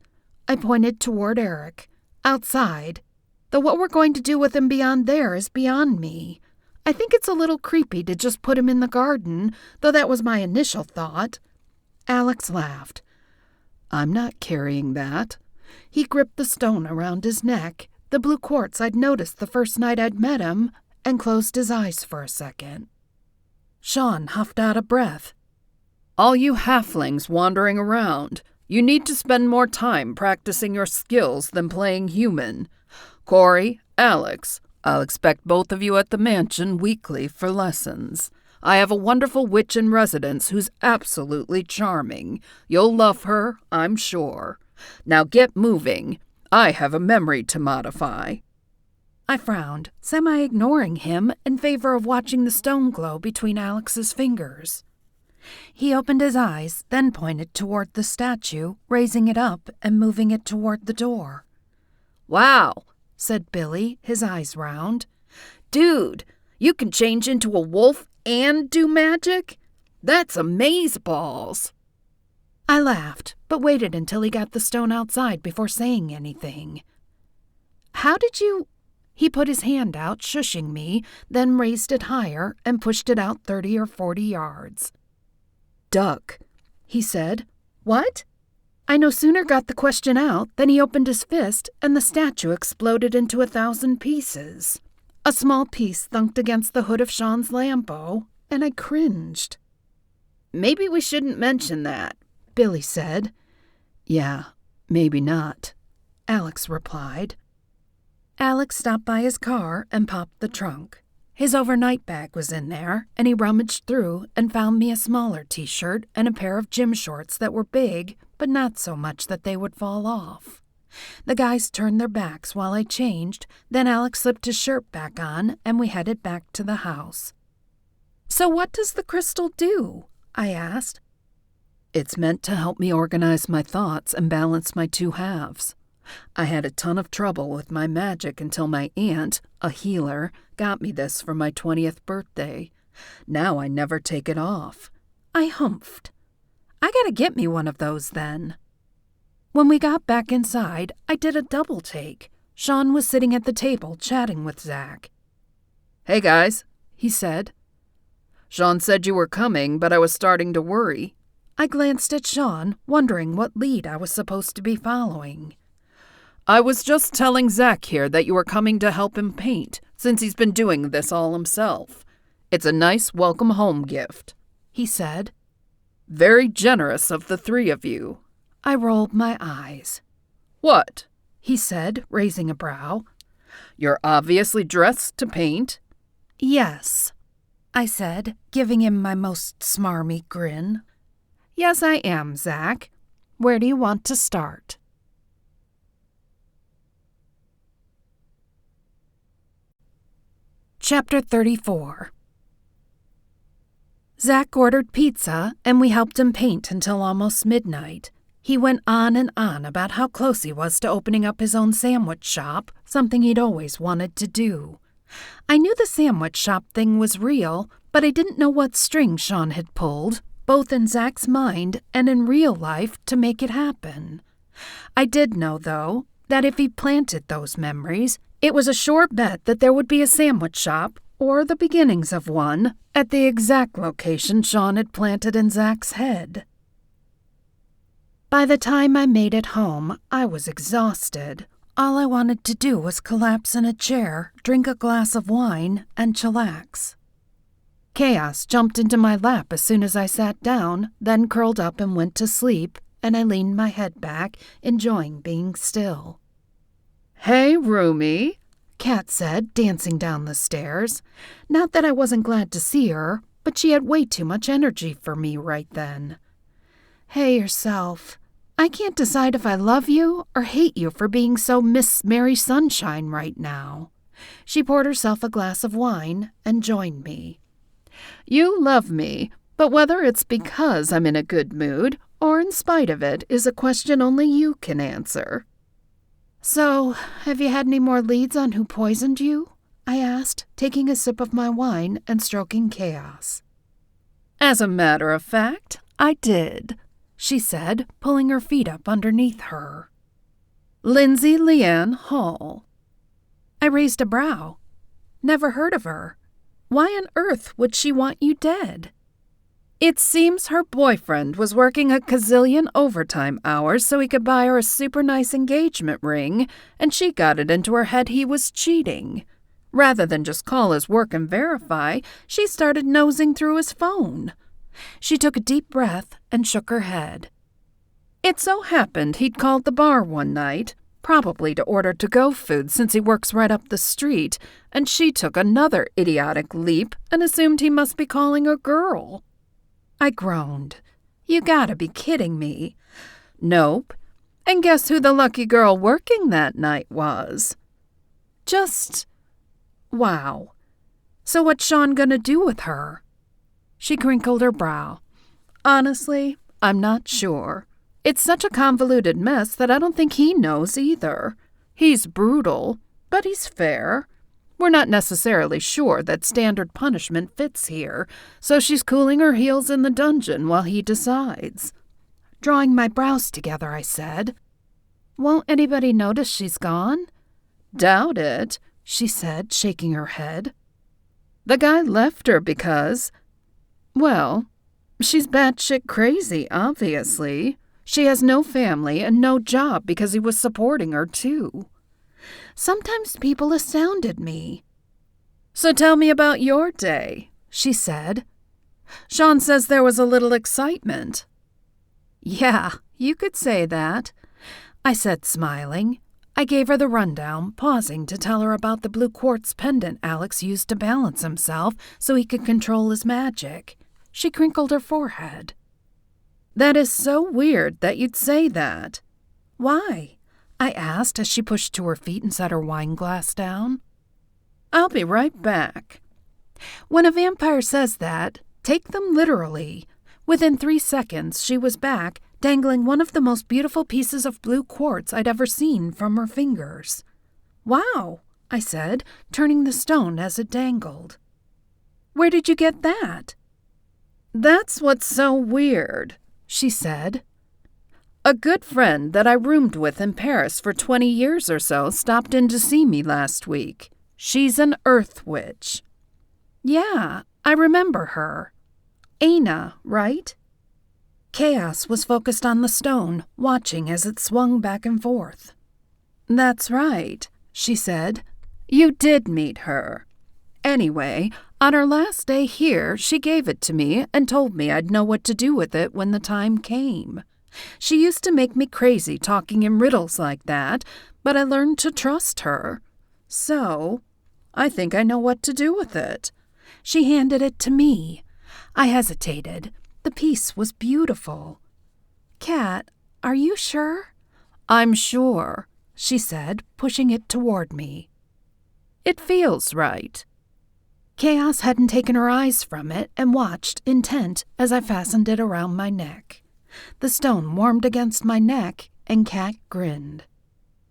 I pointed toward Eric. Outside. Though what we're going to do with him beyond there is beyond me. I think it's a little creepy to just put him in the garden, though that was my initial thought. Alex laughed. I'm not carrying that. He gripped the stone around his neck, the blue quartz I'd noticed the first night I'd met him, and closed his eyes for a second. Sean huffed out a breath. All you halflings wandering around, you need to spend more time practicing your skills than playing human. Cori, Alex, I'll expect both of you at the mansion weekly for lessons. I have a wonderful witch in residence who's absolutely charming. You'll love her, I'm sure. Now get moving. I have a memory to modify. I frowned, semi-ignoring him in favor of watching the stone glow between Alex's fingers. He opened his eyes, then pointed toward the statue, raising it up and moving it toward the door. "Wow," said Billy, his eyes round. "Dude, you can change into a wolf and do magic? That's amazeballs." I laughed, but waited until he got the stone outside before saying anything. "How did you—" He put his hand out, shushing me, then raised it higher and pushed it out 30 or 40 yards. "Duck," he said. "What?" I no sooner got the question out than he opened his fist and the statue exploded into 1,000 pieces. A small piece thunked against the hood of Sean's Lambo, and I cringed. "Maybe we shouldn't mention that," Billy said. "Yeah, maybe not," Alex replied. Alex stopped by his car and popped the trunk. His overnight bag was in there, and he rummaged through and found me a smaller t-shirt and a pair of gym shorts that were big, but not so much that they would fall off. The guys turned their backs while I changed, then Alex slipped his shirt back on, and we headed back to the house. "So what does the crystal do?" I asked. "It's meant to help me organize my thoughts and balance my two halves. I had a ton of trouble with my magic until my aunt, a healer, got me this for my 20th birthday. Now I never take it off." I humphed. "I gotta get me one of those then." When we got back inside, I did a double take. Sean was sitting at the table chatting with Zach. "Hey guys," he said. "Sean said you were coming, but I was starting to worry." I glanced at Sean, wondering what lead I was supposed to be following. "I was just telling Zach here that you were coming to help him paint, since he's been doing this all himself. It's a nice welcome home gift," he said. "Very generous of the three of you." I rolled my eyes. "What?" he said, raising a brow. "You're obviously dressed to paint." "Yes," I said, giving him my most smarmy grin. "Yes, I am, Zach. Where do you want to start?" Chapter 34. Zach ordered pizza, and we helped him paint until almost midnight. He went on and on about how close he was to opening up his own sandwich shop, something he'd always wanted to do. I knew the sandwich shop thing was real, but I didn't know what string Sean had pulled, both in Zach's mind and in real life, to make it happen. I did know, though, that if he planted those memories, it was a sure bet that there would be a sandwich shop, or the beginnings of one, at the exact location Sean had planted in Zach's head. By the time I made it home, I was exhausted. All I wanted to do was collapse in a chair, drink a glass of wine, and chillax. Chaos jumped into my lap as soon as I sat down, then curled up and went to sleep, and I leaned my head back, enjoying being still. "Hey, roomie," Kat said, dancing down the stairs. Not that I wasn't glad to see her, but she had way too much energy for me right then. "Hey yourself. I can't decide if I love you or hate you for being so Miss Mary Sunshine right now." She poured herself a glass of wine and joined me. "You love me, but whether it's because I'm in a good mood or in spite of it is a question only you can answer." "So, have you had any more leads on who poisoned you?" I asked, taking a sip of my wine and stroking Chaos. "As a matter of fact, I did," she said, pulling her feet up underneath her. "Lindsay Leanne Hall." I raised a brow. "Never heard of her. Why on earth would she want you dead?" "It seems her boyfriend was working a gazillion overtime hours so he could buy her a super nice engagement ring, and she got it into her head he was cheating. Rather than just call his work and verify, she started nosing through his phone." She took a deep breath and shook her head. "It so happened he'd called the bar one night, probably to order to-go food since he works right up the street, and she took another idiotic leap and assumed he must be calling a girl." I groaned. "You gotta be kidding me." "Nope. And guess who the lucky girl working that night was?" "Just Wow. So what's Sean gonna do with her? She crinkled her brow. Honestly, I'm not sure. It's such a convoluted mess that I don't think he knows either. He's brutal, but he's fair. We're not necessarily sure that standard punishment fits here, so she's cooling her heels in the dungeon while he decides. Drawing my brows together, I said, "Won't anybody notice she's gone?" "Doubt it," she said, shaking her head. "The guy left her because, well, she's batshit crazy, obviously. She has no family and no job because he was supporting her, too. Sometimes people astounded me." "So tell me about your day," she said. "Sean says there was a little excitement." "Yeah, you could say that," I said, smiling. I gave her the rundown, pausing to tell her about the blue quartz pendant Alex used to balance himself so he could control his magic. She crinkled her forehead. "That is so weird that you'd say that." "Why?" I asked as she pushed to her feet and set her wine glass down. "I'll be right back." When a vampire says that, take them literally. Within 3 seconds, she was back, dangling one of the most beautiful pieces of blue quartz I'd ever seen from her fingers. "Wow," I said, turning the stone as it dangled. "Where did you get that?" "That's what's so weird," she said. "A good friend that I roomed with in Paris for 20 years or so stopped in to see me last week. She's an earth witch." "Yeah, I remember her. Aina, right?" Chaos was focused on the stone, watching as it swung back and forth. "That's right," she said. "You did meet her. Anyway, on her last day here, she gave it to me and told me I'd know what to do with it when the time came. She used to make me crazy talking in riddles like that, but I learned to trust her. So, I think I know what to do with it." She handed it to me. I hesitated. The piece was beautiful. "Kat, are you sure?" "I'm sure," she said, pushing it toward me. "It feels right." Chaos hadn't taken her eyes from it and watched, intent, as I fastened it around my neck. The stone warmed against my neck, and Kat grinned.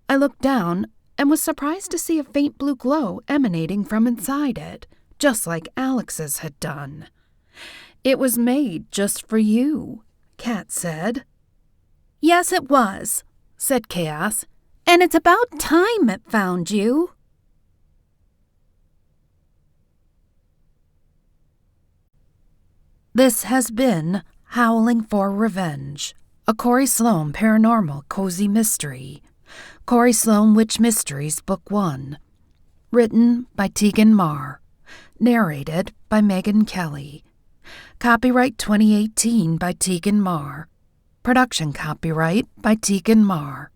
I looked down and was surprised to see a faint blue glow emanating from inside it, just like Alex's had done. "It was made just for you," Kat said. "Yes, it was," said Chaos, "and it's about time it found you." This has been Howling for Revenge, a Cori Sloane paranormal cozy mystery. Cori Sloane Witch Mysteries, Book 1. Written by Tegan Maher. Narrated by Megan Kelly. Copyright 2018 by Tegan Maher. Production copyright by Tegan Maher.